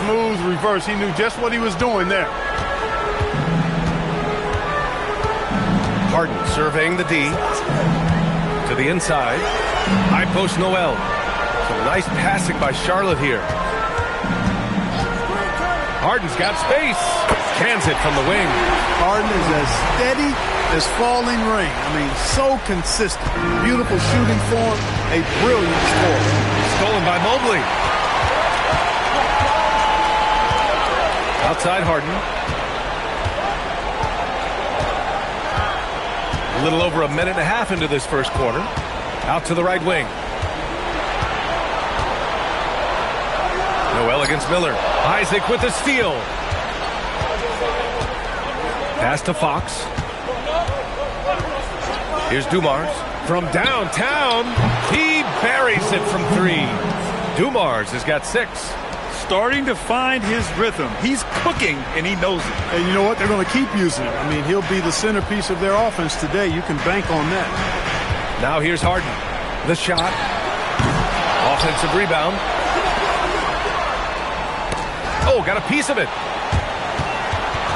Smooth reverse. He knew just what he was doing there. Harden surveying the D. To the inside. High post Noel. Some nice passing by Charlotte here. Harden's got space. Cans it from the wing. Harden is as steady as falling rain. I mean, so consistent. Beautiful shooting form. A brilliant scorer. Stolen by Mobley. Outside Harden. A little over a minute and a half into this first quarter. Out to the right wing. Noel against Miller. Isaac with the steal. Pass to Fox. Here's Dumars. From downtown, he buries it from 3. Dumars has got 6. Starting to find his rhythm. He's cooking, and he knows it. And you know what? They're going to keep using it. I mean, he'll be the centerpiece of their offense today. You can bank on that. Now here's Harden. The shot. Offensive rebound. Oh, got a piece of it.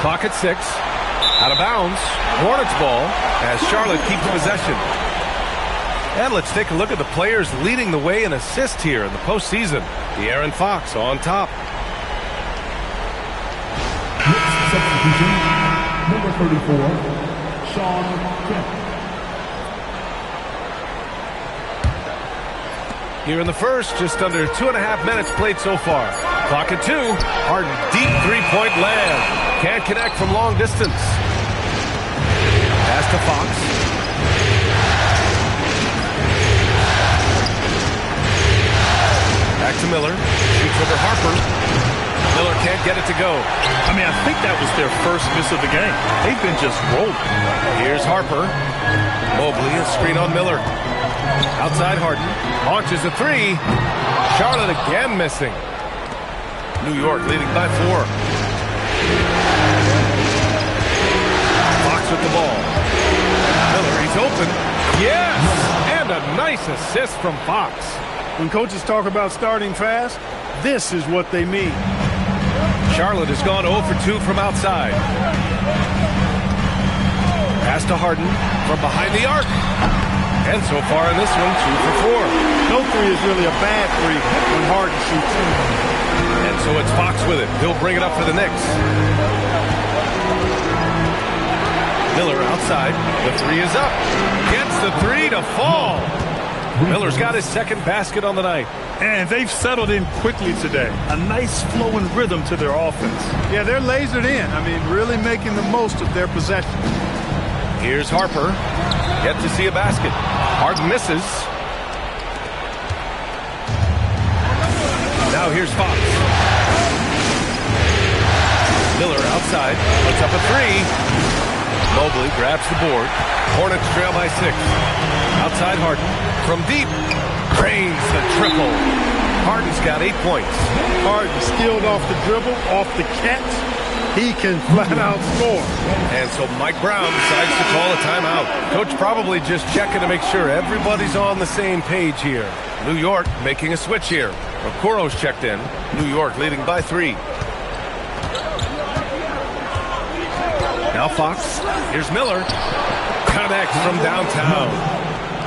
Clock at 6. Out of bounds. Hornets ball as Charlotte keeps possession. And let's take a look at the players leading the way in assists here in the postseason. De'Aaron Fox on top. Substitution, number 34, Sean Kemp. Here in the first, just under 2.5 minutes played so far. Clock at 2. Harden, deep three-point land. Can't connect from long distance. Pass to Fox. Back to Miller. Shoots over Harper. Miller can't get it to go. I mean, I think that was their first miss of the game. They've been just rolling. Here's Harper. Mobley, a screen on Miller. Outside Harden. Launches a 3. Charlotte again missing. New York leading by 4. Fox with the ball. Miller, he's open. Yes! And a nice assist from Fox. When coaches talk about starting fast, this is what they mean. Charlotte has gone 0 for 2 from outside. Pass to Harden from behind the arc. And so far in this one, 2 for 4. No 3 is really a bad 3 when Harden shoots. And so it's Fox with it. He'll bring it up for the Knicks. Miller outside. The 3 is up. Gets the 3 to fall. Miller's got his second basket on the night. And they've settled in quickly today. A nice flowing rhythm to their offense. Yeah, they're lasered in. I mean, really making the most of their possession. Here's Harper. Yet to see a basket. Harden misses. Now here's Fox. Miller outside. Puts up a 3. Mobley grabs the board. Hornets trail by 6. Outside Harden. From deep. Drains the triple. Harden's got 8 points. Harden skilled off the dribble, off the catch. He can flat out score. And so Mike Brown decides to call a timeout. Coach probably just checking to make sure everybody's on the same page here. New York making a switch here. Okoro's checked in. New York leading by 3. Now Fox. Here's Miller. Connects from downtown.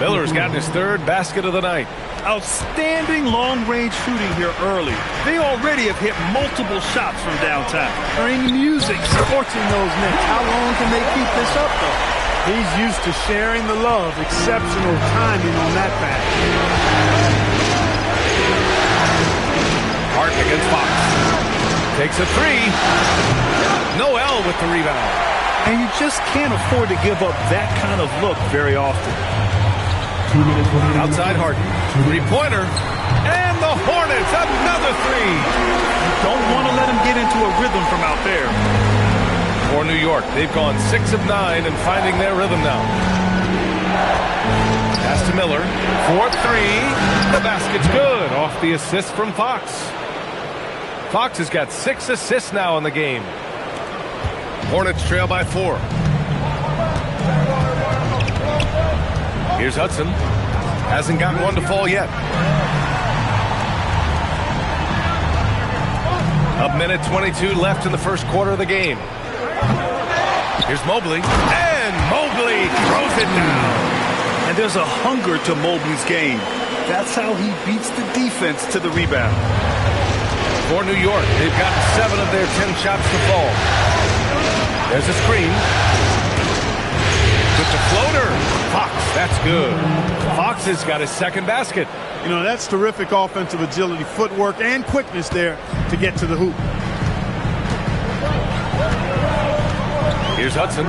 Miller's gotten his 3rd basket of the night. Outstanding long-range shooting here early. They already have hit multiple shots from downtown. Hearing music scorching those Knicks. How long can they keep this up, though? He's used to sharing the love. Exceptional timing on that pass. Harden against Fox. Takes a 3. Noel with the rebound. And you just can't afford to give up that kind of look very often. Outside Harden. 3-pointer. And the Hornets, another 3. You don't want to let them get into a rhythm from out there. For New York, they've gone 6 of 9 and finding their rhythm now. Pass to Miller. 4-3. The basket's good off the assist from Fox. Fox has got 6 assists now in the game. Hornets trail by 4. Here's Hudson. Hasn't gotten one to fall yet. A minute 22 left in the first quarter of the game. Here's Mobley. And Mobley throws it down. And there's a hunger to Mobley's game. That's how he beats the defense to the rebound. For New York, they've gotten 7 of their 10 shots to fall. There's a screen. With the floater. Fox, that's good. Fox has got his 2nd basket. You know, that's terrific offensive agility, footwork, and quickness there to get to the hoop. Here's Hudson.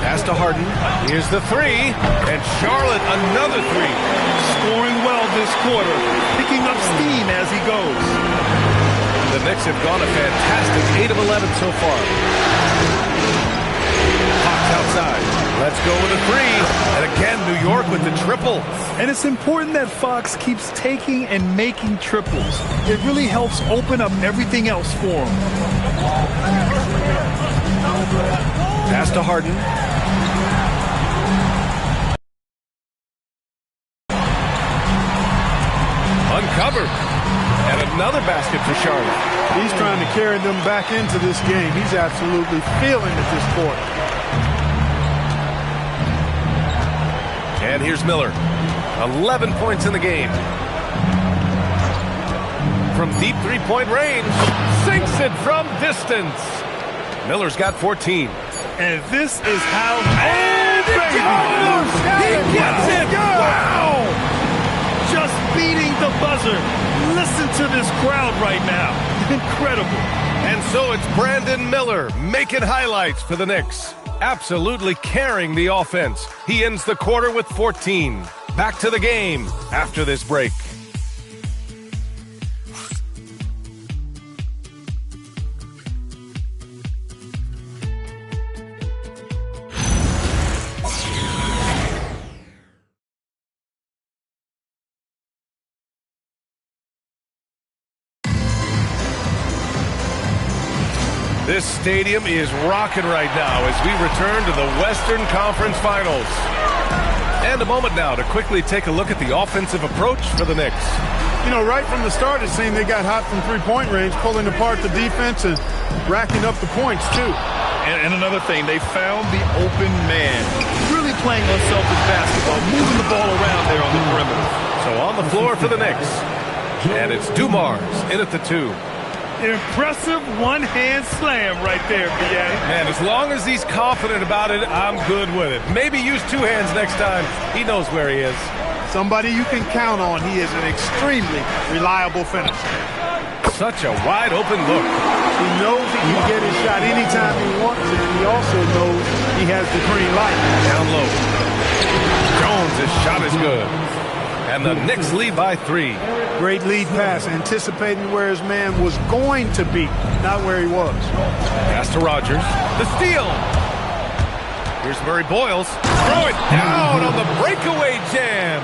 Pass to Harden. Here's the 3. And Charlotte, another 3. Scoring well this quarter. Picking up steam as he goes. The Knicks have gone a fantastic 8 of 11 so far. Fox outside. Let's go with a 3. And again, New York with the triple. And it's important that Fox keeps taking and making triples. It really helps open up everything else for him. Pass to Harden. Uncovered. And another basket for Charlotte. He's trying to carry them back into this game. He's absolutely feeling it this quarter. And here's Miller. 11 points in the game. From deep 3-point range. Sinks it from distance. Miller's got 14. And this is how... And it goes! He gets it! Wow! Just beating the buzzer. Listen to this crowd right now. Incredible. And so it's Brandon Miller making highlights for the Knicks. Absolutely carrying the offense. He ends the quarter with 14. Back to the game after this break. This stadium is rocking right now as we return to the Western Conference Finals. And a moment now to quickly take a look at the offensive approach for the Knicks. You know, right from the start, it seemed they got hot from 3-point range, pulling apart the defense and racking up the points, too. And another thing, they found the open man. Really playing unselfish basketball, moving the ball around there on the perimeter. So on the floor for the Knicks. And it's Dumars in at the 2. Impressive one-hand slam right there, BA. Man, as long as he's confident about it, I'm good with it. Maybe use 2 hands next time. He knows where he is. Somebody you can count on. He is an extremely reliable finisher. Such a wide-open look. He knows he can get his shot anytime he wants it. He also knows he has the green light. Down low. Jones' shot is good. And the Knicks lead by 3. Great lead pass, anticipating where his man was going to be, not where he was. Pass to Rogers. The steal. Here's Murray Boyles. Throw it down on the breakaway jam.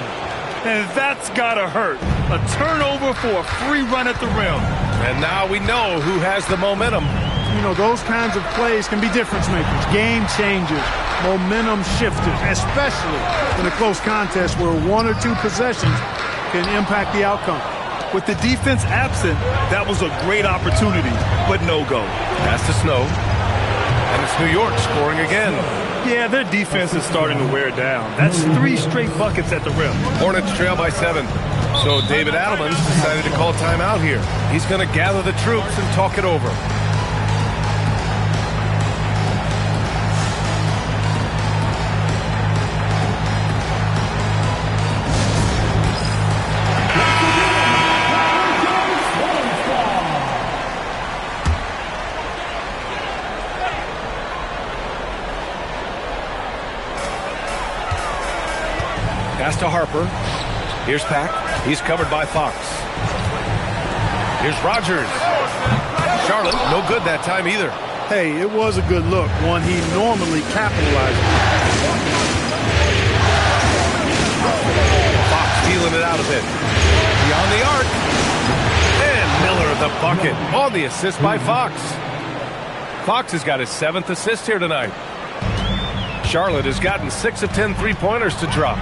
And that's gotta hurt. A turnover for a free run at the rim. And now we know who has the momentum. You know, those kinds of plays can be difference makers, game changers, momentum shifters, especially in a close contest where 1 or 2 possessions can impact the outcome. With the defense absent, that was a great opportunity, but no go. Pass to Snow. And it's New York scoring again. Yeah, their defense is starting to wear down. That's 3 straight buckets at the rim. Hornets trail by 7. So David Adelman's decided to call timeout here. He's going to gather the troops and talk it over. Pass to Harper. Here's Pack. He's covered by Fox. Here's Rogers. Charlotte, no good that time either. Hey, it was a good look, one he normally capitalizes. Fox feeling it out a bit. Beyond the arc. And Miller the bucket on the assist by Fox. Fox has got his 7th assist here tonight. Charlotte has gotten 6 of 10 three-pointers to drop.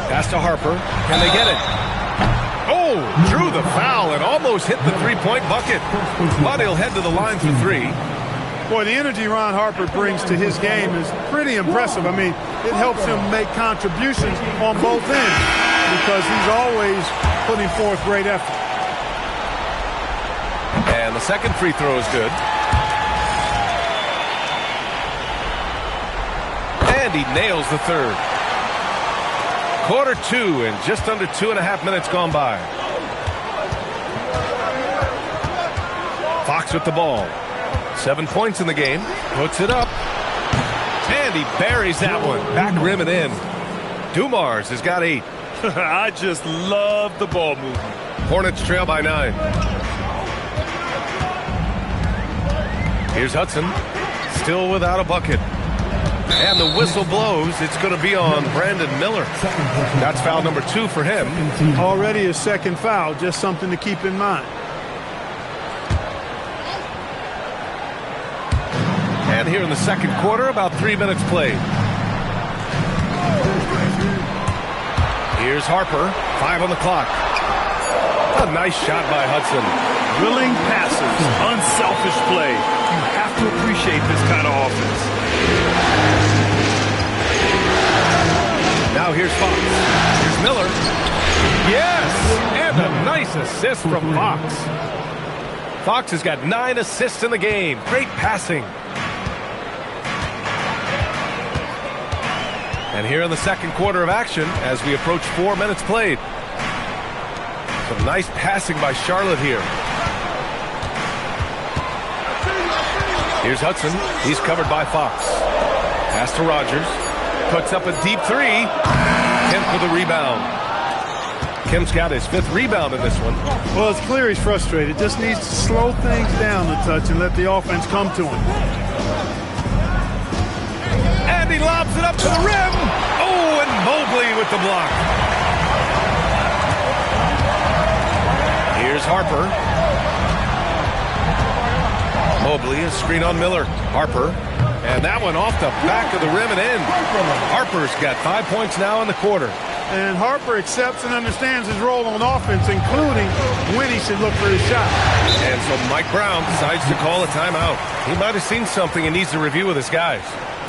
Pass to Harper. Can they get it? Oh, drew the foul and almost hit the three-point bucket. But he'll head to the line for 3. Boy, the energy Ron Harper brings to his game is pretty impressive. I mean, it helps him make contributions on both ends because he's always putting forth great effort. And the second free throw is good. And he nails the third. Quarter 2 and just under 2.5 minutes gone by. Fox with the ball. 7 points in the game. Puts it up. And he buries that one. Back rim and in. Dumars has got 8. I just love the ball movement. Hornets trail by 9. Here's Hudson. Still without a bucket. And the whistle blows. It's going to be on Brandon Miller. That's foul number 2 for him. Already his second foul. Just something to keep in mind. And here in the second quarter, about 3 minutes played. Here's Harper. 5 on the clock. A nice shot by Hudson. Willing passes, unselfish play. You have to appreciate this kind of offense. Now here's Fox. Here's Miller. Yes! And a nice assist from Fox. Fox has got 9 assists in the game. Great passing. And here in the second quarter of action, as we approach 4 minutes played. Some nice passing by Charlotte here. Here's Hudson. He's covered by Fox. Pass to Rogers. Puts up a deep 3. Kemp for the rebound. Kemp's got his 5th rebound in this one. Well, it's clear he's frustrated. Just needs to slow things down a touch and let the offense come to him. And he lobs it up to the rim. Oh, and Mobley with the block. Here's Harper. Mobley, a screen on Miller. Harper. And that one off the back of the rim and in. Harper's got 5 points now in the quarter. And Harper accepts and understands his role on offense, including when he should look for his shot. And so Mike Brown decides to call a timeout. He might have seen something and needs to review with his guys.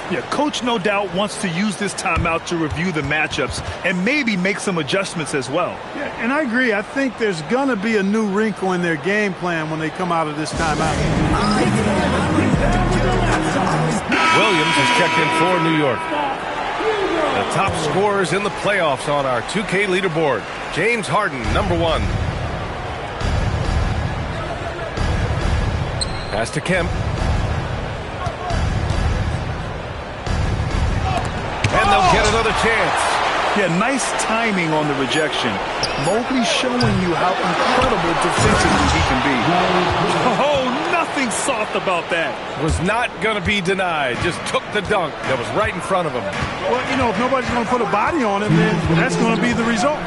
Yeah, coach no doubt wants to use this timeout to review the matchups and maybe make some adjustments as well. Yeah, and I agree. I think there's going to be a new wrinkle in their game plan when they come out of this timeout. Williams has checked in for New York. The top scorers in the playoffs on our 2K leaderboard. James Harden, number 1. Pass to Kemp. And they'll get another chance. Yeah, nice timing on the rejection. Mobley showing you how incredible defensively he can be. Oh, nothing nothing soft about that. Was not going to be denied. Just took the dunk that was right in front of him. Well, you know, if nobody's going to put a body on him, then that's going to be the result.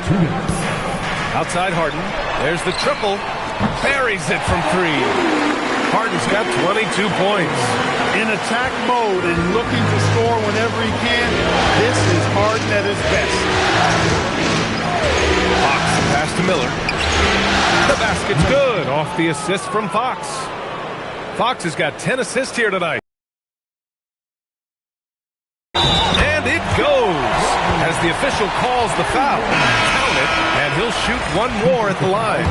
Outside Harden. There's the triple. Buries it from three. Harden's got 22 points. In attack mode and looking to score whenever he can, this is Harden at his best. Fox pass to Miller. The basket's good off the assist from Fox. Fox has got 10 assists here tonight. And it goes as the official calls the foul. Count it, and he'll shoot one more at the line.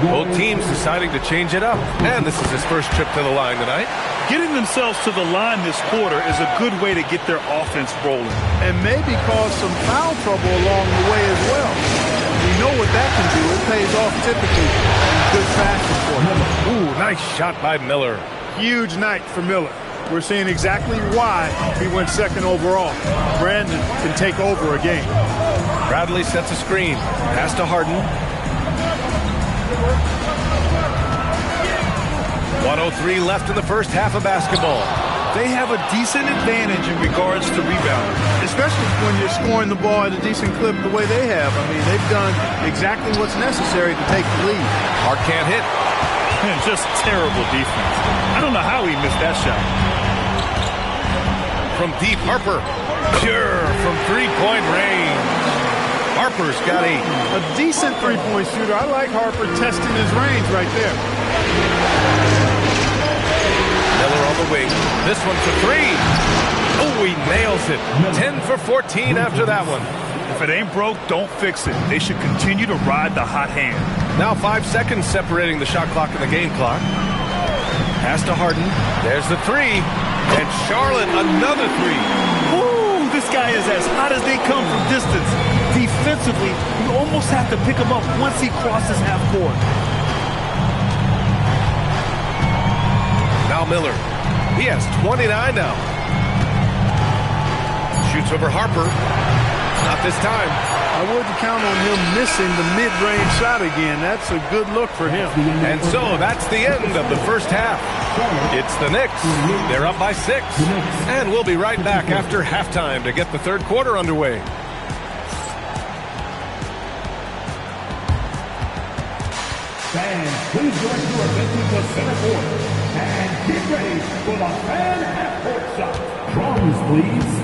Both teams deciding to change it up. And this is his first trip to the line tonight. Getting themselves to the line this quarter is a good way to get their offense rolling. And maybe cause some foul trouble along the way as well. We know what that can do. It pays off typically in good fashion for him. Ooh, nice shot by Miller. Huge night for Miller. We're seeing exactly why he went second overall. Brandon can take over a game. Bradley sets a screen. Pass to Harden. 1:03 left in the first half of basketball. They have a decent advantage in regards to rebounding. Especially when you're scoring the ball at a decent clip the way they have. I mean, they've done exactly what's necessary to take the lead. Hart can't hit. Just terrible defense. I don't know how he missed that shot. From deep, Harper. Pure from three-point range. Harper's got 8. A decent three-point shooter. I like Harper testing his range right there. Miller on the wing. This one for 3. Oh, he nails it. 10 for 14 after that one. If it ain't broke, don't fix it. They should continue to ride the hot hand. Now 5 seconds separating the shot clock and the game clock. Pass to Harden. There's the 3. And Charlotte, another 3. Woo! This guy is as hot as they come from distance. Defensively, you almost have to pick him up once he crosses half court. Now Miller. He has 29 now. Shoots over Harper. Not this time. I wouldn't count on him missing the mid-range shot again. That's a good look for him. And so that's the end of the first half. It's the Knicks. They're up by 6. And we'll be right back after halftime to get the third quarter underway. Fans, please join your benches to center court. And get ready for the fan half-court shot. Drums, please.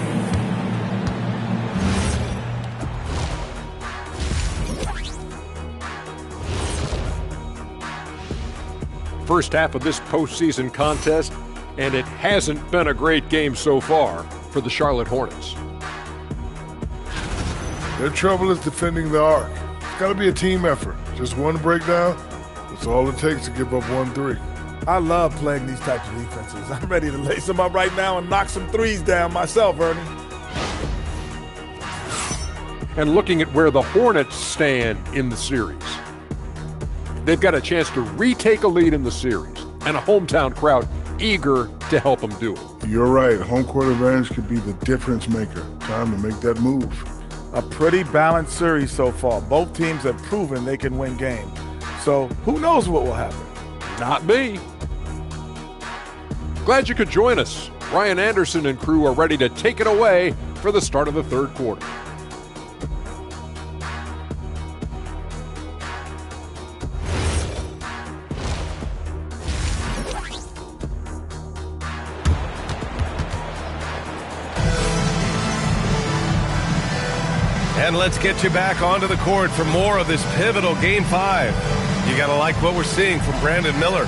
First half of this postseason contest, and it hasn't been a great game so far for the Charlotte Hornets. Their trouble is defending the arc. It's got to be a team effort. Just one breakdown, that's all it takes to give up 1-3. I love playing these types of defenses. I'm ready to lace them up right now and knock some threes down myself, Ernie. And looking at where the Hornets stand in the series, they've got a chance to retake a lead in the series, and a hometown crowd eager to help them do it. You're right. Home court advantage could be the difference maker. Time to make that move. A pretty balanced series so far. Both teams have proven they can win games. So who knows what will happen? Not me. Glad you could join us. Ryan Anderson and crew are ready to take it away for the start of the third quarter. And let's get you back onto the court for more of this pivotal Game 5. You got to like what we're seeing from Brandon Miller.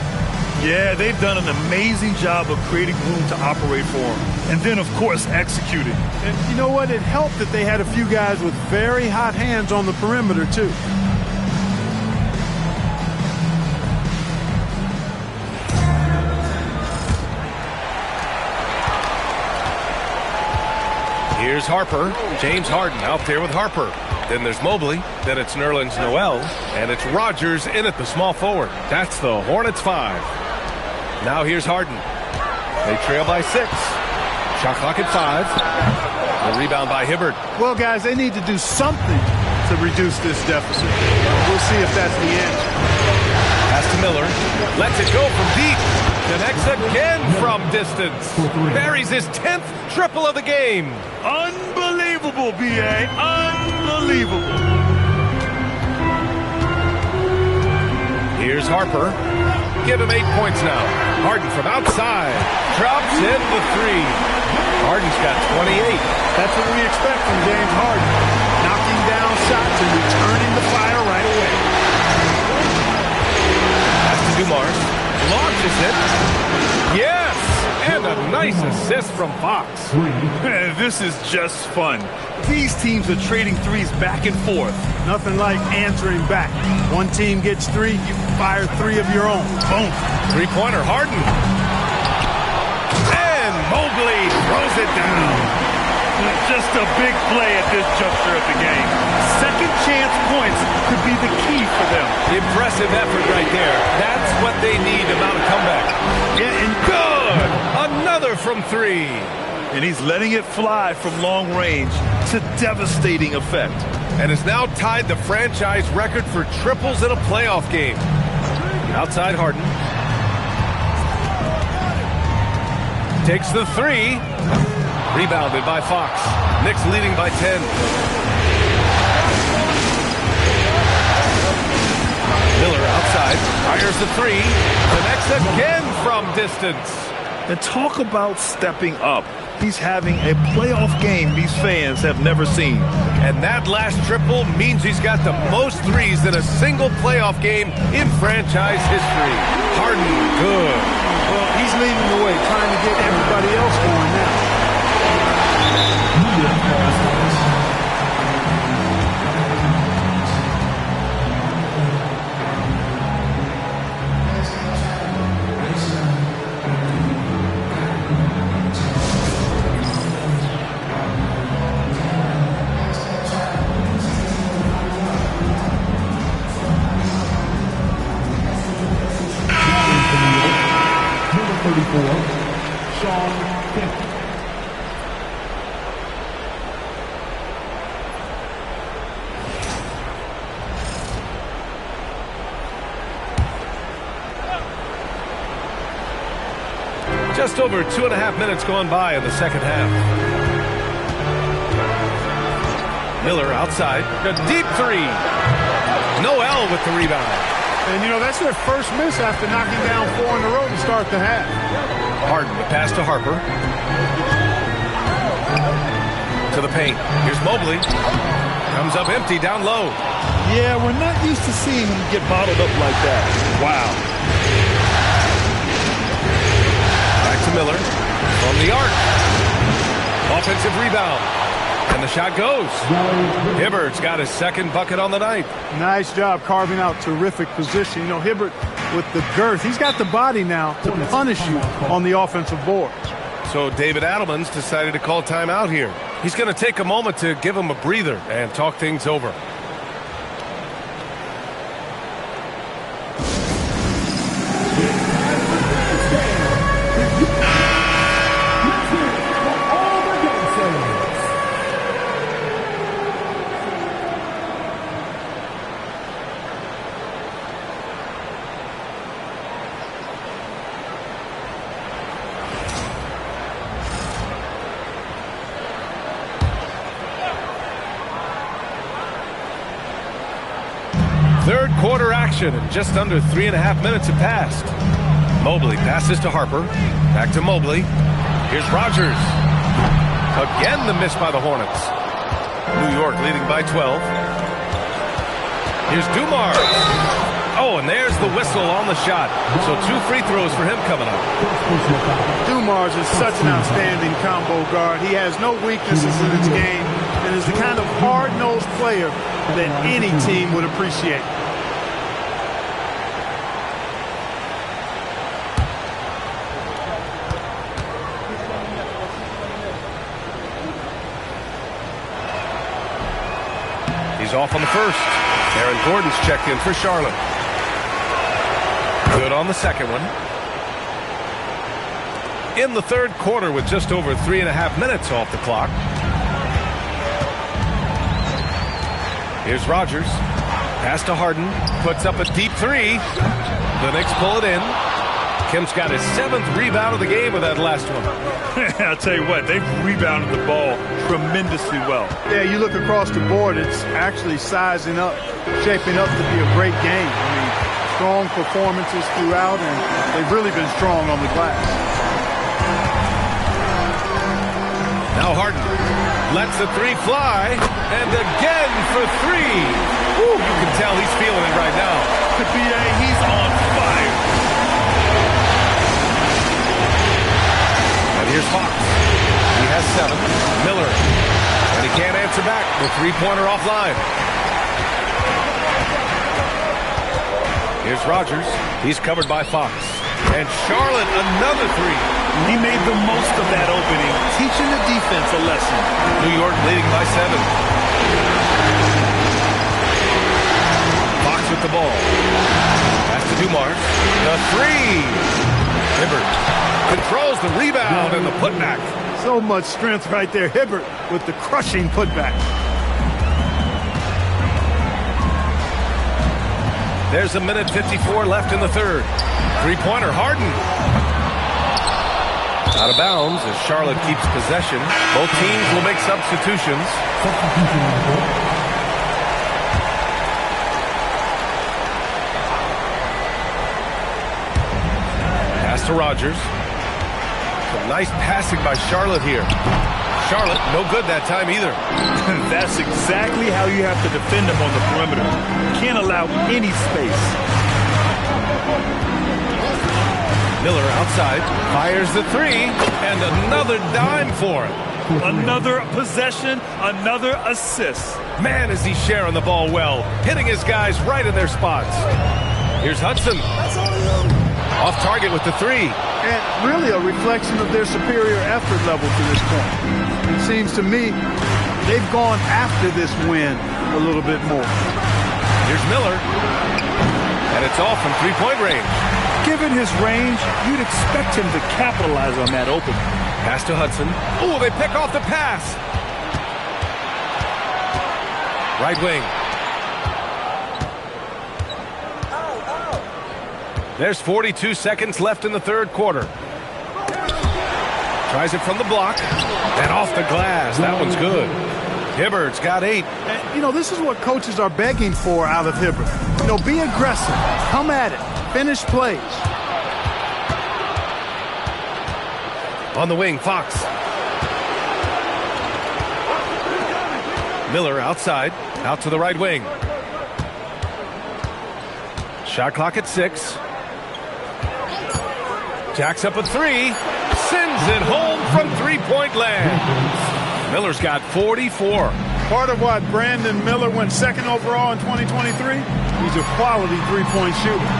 Yeah, they've done an amazing job of creating room to operate for him. And then, of course, executing. And you know what? It helped that they had a few guys with very hot hands on the perimeter, too. Here's Harper. James Harden out there with Harper. Then there's Mobley. Then it's Nerlens Noel. And it's Rodgers in at the small forward. That's the Hornets 5. Now here's Harden. They trail by 6. Shot clock at 5. The rebound by Hibbert. Well, guys, they need to do something to reduce this deficit. We'll see if that's the answer. Pass to Miller. Lets it go from deep. Connects again from distance. Buries his 10th triple of the game. Unbelievable, B.A. Unbelievable. Here's Harper. Give him 8 points now. Harden from outside. Drops in the 3. Harden's got 28. That's what we expect from James Harden. Knocking down shots and returning the fire right away. Pass to Dumars. Launches it. Yes! And a nice assist from Fox. This is just fun. These teams are trading threes back and forth. Nothing like answering back. One team gets 3, you fire 3 of your own. Boom. Three-pointer, Harden. And Mobley throws it down. Just a big play at this juncture of the game. Second chance points could be the key for them. Impressive effort right there. That's what they need to mount a comeback. Yeah, and good. Another from 3. And he's letting it fly from long range to devastating effect. And has now tied the franchise record for triples in a playoff game. Outside Harden. Takes the 3. Rebounded by Fox. Knicks leading by 10. Miller outside. Fires the 3. Connects again from distance. And talk about stepping up. He's having a playoff game these fans have never seen. And that last triple means he's got the most threes in a single playoff game in franchise history. Harden, good. Well, he's leading the way, trying to get everybody else going now. Just over 2.5 minutes gone by in the second half. Miller outside. A deep 3. Noel with the rebound. And, you know, that's their first miss after knocking down 4 in a row to start the half. Harden, the pass to Harper. To the paint. Here's Mobley. Comes up empty down low. Yeah, we're not used to seeing him get bottled up like that. Wow. To Miller from the arc. Offensive rebound. And the shot goes. Hibbert's got his second bucket on the night. Nice job carving out terrific position. You know, Hibbert with the girth. He's got the body now to punish you on the offensive board. So David Adelman's decided to call timeout here. He's going to take a moment to give him a breather and talk things over. Third quarter action, and just under 3.5 minutes have passed. Mobley passes to Harper. Back to Mobley. Here's Rogers. Again the miss by the Hornets. New York leading by 12. Here's Dumars. Oh, and there's the whistle on the shot. So 2 free throws for him coming up. Dumars is such an outstanding combo guard. He has no weaknesses in his game and is the kind of hard-nosed player that any team would appreciate. He's off on the first. Aaron Gordon's checked in for Charlotte. Good on the second one. In the third quarter with just over 3.5 minutes off the clock. Here's Rogers. Pass to Harden. Puts up a deep 3. The Knicks pull it in. Kemp's got his 7th rebound of the game with that last one. I'll tell you what, they've rebounded the ball tremendously well. Yeah, you look across the board, it's actually sizing up, shaping up to be a great game. I mean, strong performances throughout, and they've really been strong on the glass. Now Harden lets the three fly, and again for three. Woo, you can tell he's feeling it right now. Could be he's on fire. And here's Fox. He has 7. Miller. And he can't answer back. The three-pointer offline. Here's Rogers. He's covered by Fox. And Charlotte, another three. He made the most of that opening, teaching the defense a lesson. New York leading by 7. Fox with the ball. Pass to Dumars. The three. Hibbert controls the rebound and the putback. So much strength right there. Hibbert with the crushing putback. There's a minute 54 left in the third. Three-pointer, Harden. Out of bounds as Charlotte keeps possession. Both teams will make substitutions. Pass to Rogers. Some nice passing by Charlotte here. Charlotte, no good that time either. That's exactly how you have to defend them on the perimeter. Can't allow any space. Miller outside, fires the three, and another dime for him. Another possession, another assist. Man, is he sharing the ball well, hitting his guys right in their spots. Here's Hudson. Off target with the three. And really a reflection of their superior effort level to this point. It seems to me they've gone after this win a little bit more. Here's Miller. And it's off from three-point range. Given his range, you'd expect him to capitalize on that opening. Pass to Hudson. Oh, they pick off the pass. Right wing. There's 42 seconds left in the third quarter. Tries it from the block. And off the glass. That one's good. Hibbert's got 8. And, you know, this is what coaches are begging for out of Hibbert. You know, be aggressive. Come at it. Finish plays. On the wing, Fox. Miller outside. Out to the right wing. Shot clock at 6. Jacks up a 3. Sends it home from three-point land. Miller's got 44. Part of why Brandon Miller went 2nd overall in 2023, he's a quality three-point shooter.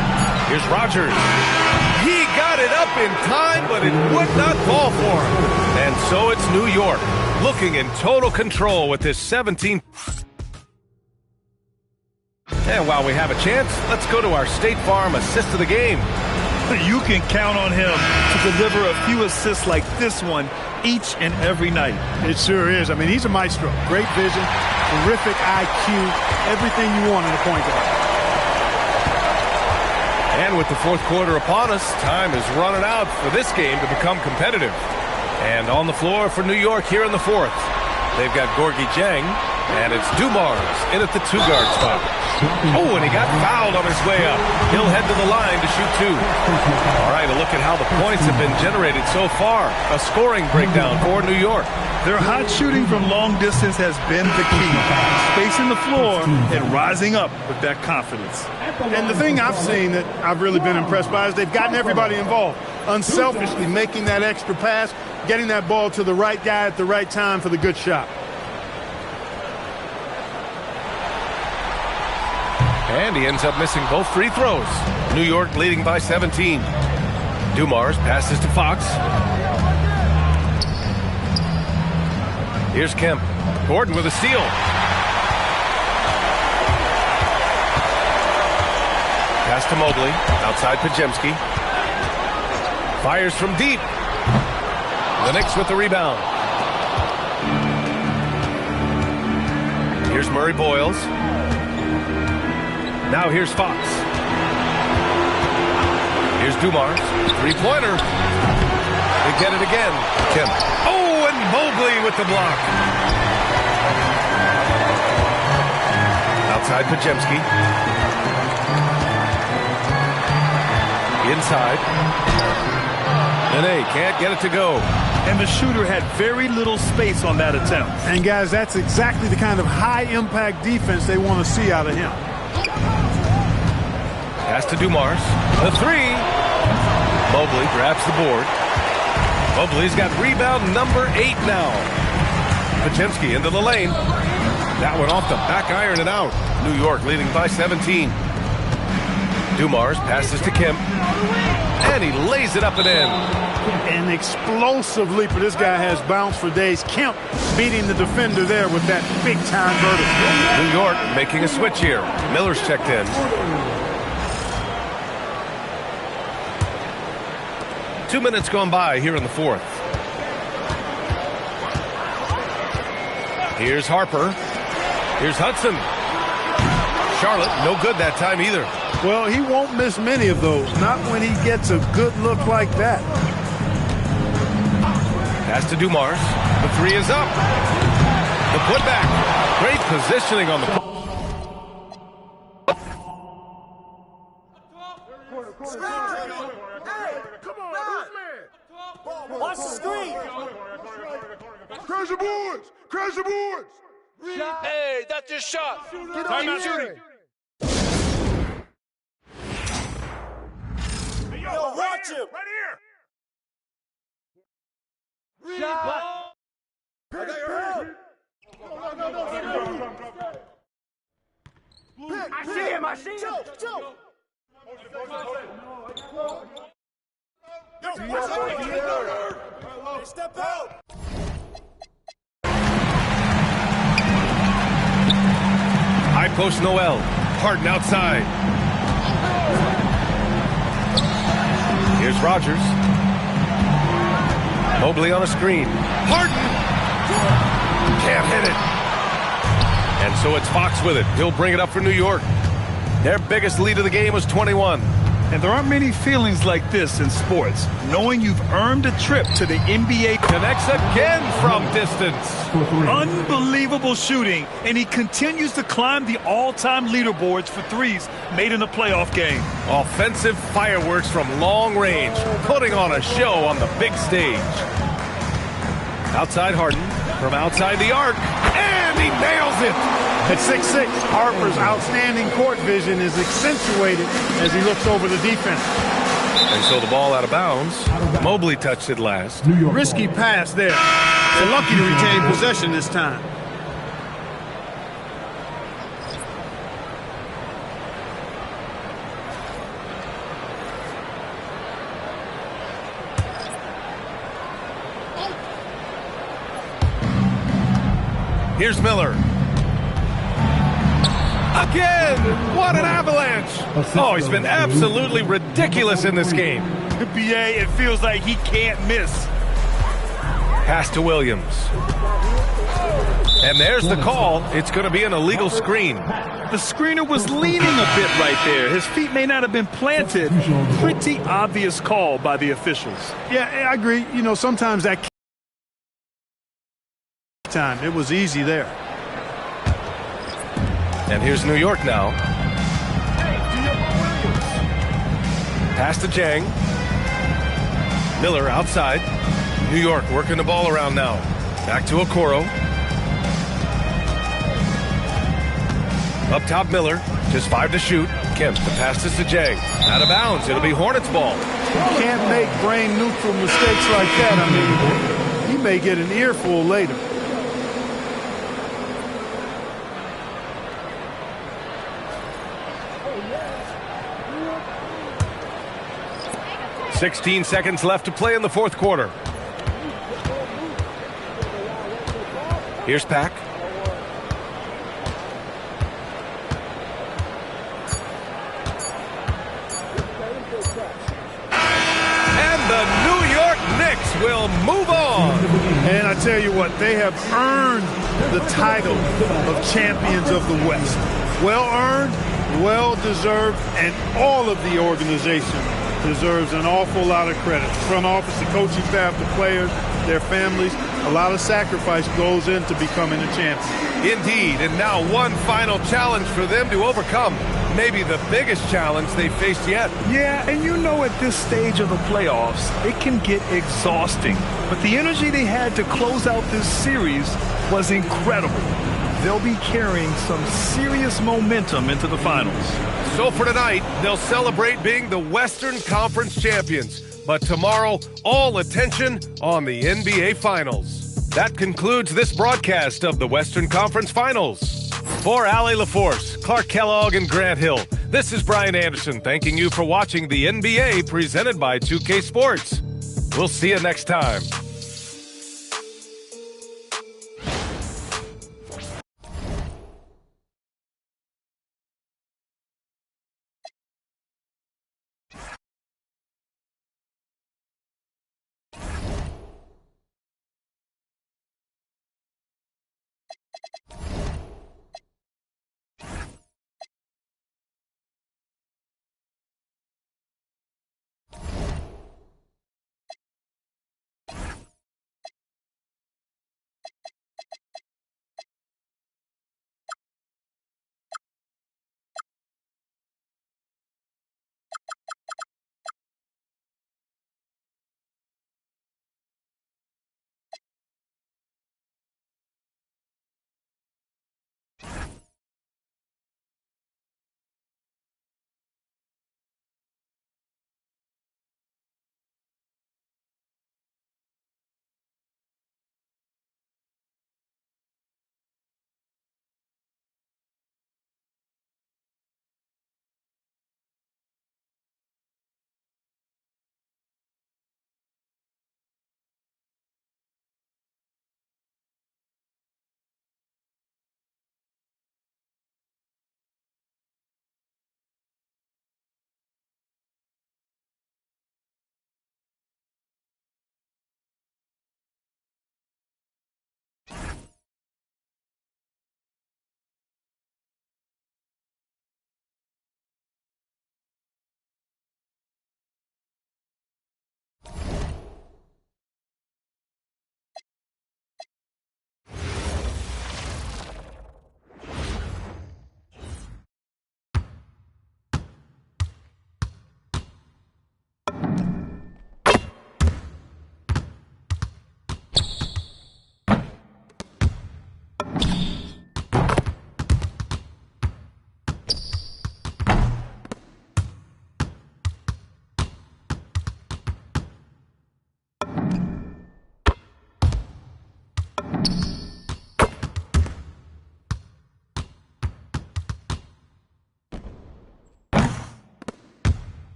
Here's Rogers. He got it up in time, but it would not fall for him. And so it's New York, looking in total control with this 17. And while we have a chance, let's go to our State Farm assist of the game. You can count on him to deliver a few assists like this one each and every night. It sure is. I mean, he's a maestro. Great vision, terrific IQ, everything you want in a point guard. And with the fourth quarter upon us, time is running out for this game to become competitive. And on the floor for New York here in the fourth, they've got Gorgie Jang, and it's Dumars in at the 2-guard spot. Oh, and he got fouled on his way up. He'll head to the line to shoot 2. All right, a look at how the points have been generated so far. A scoring breakdown for New York. Their hot shooting from long distance has been the key. Spacing the floor and rising up with that confidence. And the thing I've seen that I've really been impressed by is they've gotten everybody involved. Unselfishly making that extra pass, getting that ball to the right guy at the right time for the good shot. And he ends up missing both free throws. New York leading by 17. Dumars passes to Fox. Here's Kemp. Gordon with a steal. Pass to Mobley. Outside Pajemski. Fires from deep. The Knicks with the rebound. Here's Murray Boyles. Now here's Fox. Here's Dumars. Three-pointer. They get it again. Kemp. Oh, and Mobley with the block. Outside Pajemski. Inside. Nene can't get it to go. And the shooter had very little space on that attempt. And guys, that's exactly the kind of high-impact defense they want to see out of him. Pass to Dumars. The three. Mobley grabs the board. Mobley's got rebound number 8 now. Pajemski into the lane. That one off the back iron and out. New York leading by 17. Dumars passes to Kemp. And he lays it up and in. An explosive leaper. This guy has bounce for days. Kemp beating the defender there with that big-time vertical. New York making a switch here. Miller's checked in. 2 minutes gone by here in the fourth. Here's Harper. Here's Hudson. Charlotte, no good that time either. Well, he won't miss many of those. Not when he gets a good look like that. Pass to Dumars. The three is up. The putback. Great positioning on the... Watch the screen. Crash the boards! Crash the boards! Hey, that's your shot. Time out shooting. Yo, watch him. Right here. Shot. I got your hand. I see him. I see him. Step out. High post Noel. Harden outside. Here's Rogers. Mobley on a screen. Harden! Can't hit it. And so it's Fox with it. He'll bring it up for New York. Their biggest lead of the game was 21. And there aren't many feelings like this in sports. Knowing you've earned a trip to the NBA. Connects again from distance. Unbelievable shooting. And he continues to climb the all-time leaderboards for threes made in a playoff game. Offensive fireworks from long range. Putting on a show on the big stage. Outside Harden. From outside the arc. And he nails it. At 6'6", Harper's outstanding court vision is accentuated as he looks over the defense. And so the ball out of bounds. Mobley touched it last. Risky pass there. They're lucky to retain possession this time. Here's Miller. Again! What an avalanche! Oh, he's been absolutely ridiculous in this game. BA, it feels like he can't miss. Pass to Williams. And there's the call. It's going to be an illegal screen. The screener was leaning a bit right there. His feet may not have been planted. Pretty obvious call by the officials. Yeah, I agree. You know, sometimes that time, it was easy there. And here's New York now. Pass to Jang. Miller outside. New York working the ball around now. Back to Okoro. Up top Miller. Just 5 to shoot. Kemp, the pass is to Jang. Out of bounds. It'll be Hornets ball. You can't make brain neutral mistakes like that. I mean, he may get an earful later. $16 seconds left to play in the fourth quarter. Here's Pack. And the New York Knicks will move on. And I tell you what, they have earned the title of champions of the West. Well earned, well deserved, and all of the organization deserves an awful lot of credit. The front office, the coaching staff, the players, their families, a lot of sacrifice goes into becoming a champion. Indeed, and now one final challenge for them to overcome. Maybe the biggest challenge they've faced yet. Yeah, and you know at this stage of the playoffs, it can get exhausting. But the energy they had to close out this series was incredible. They'll be carrying some serious momentum into the finals. So for tonight, they'll celebrate being the Western Conference champions. But tomorrow, all attention on the NBA Finals. That concludes this broadcast of the Western Conference Finals. For Allie LaForce, Clark Kellogg, and Grant Hill, this is Brian Anderson thanking you for watching the NBA presented by 2K Sports. We'll see you next time.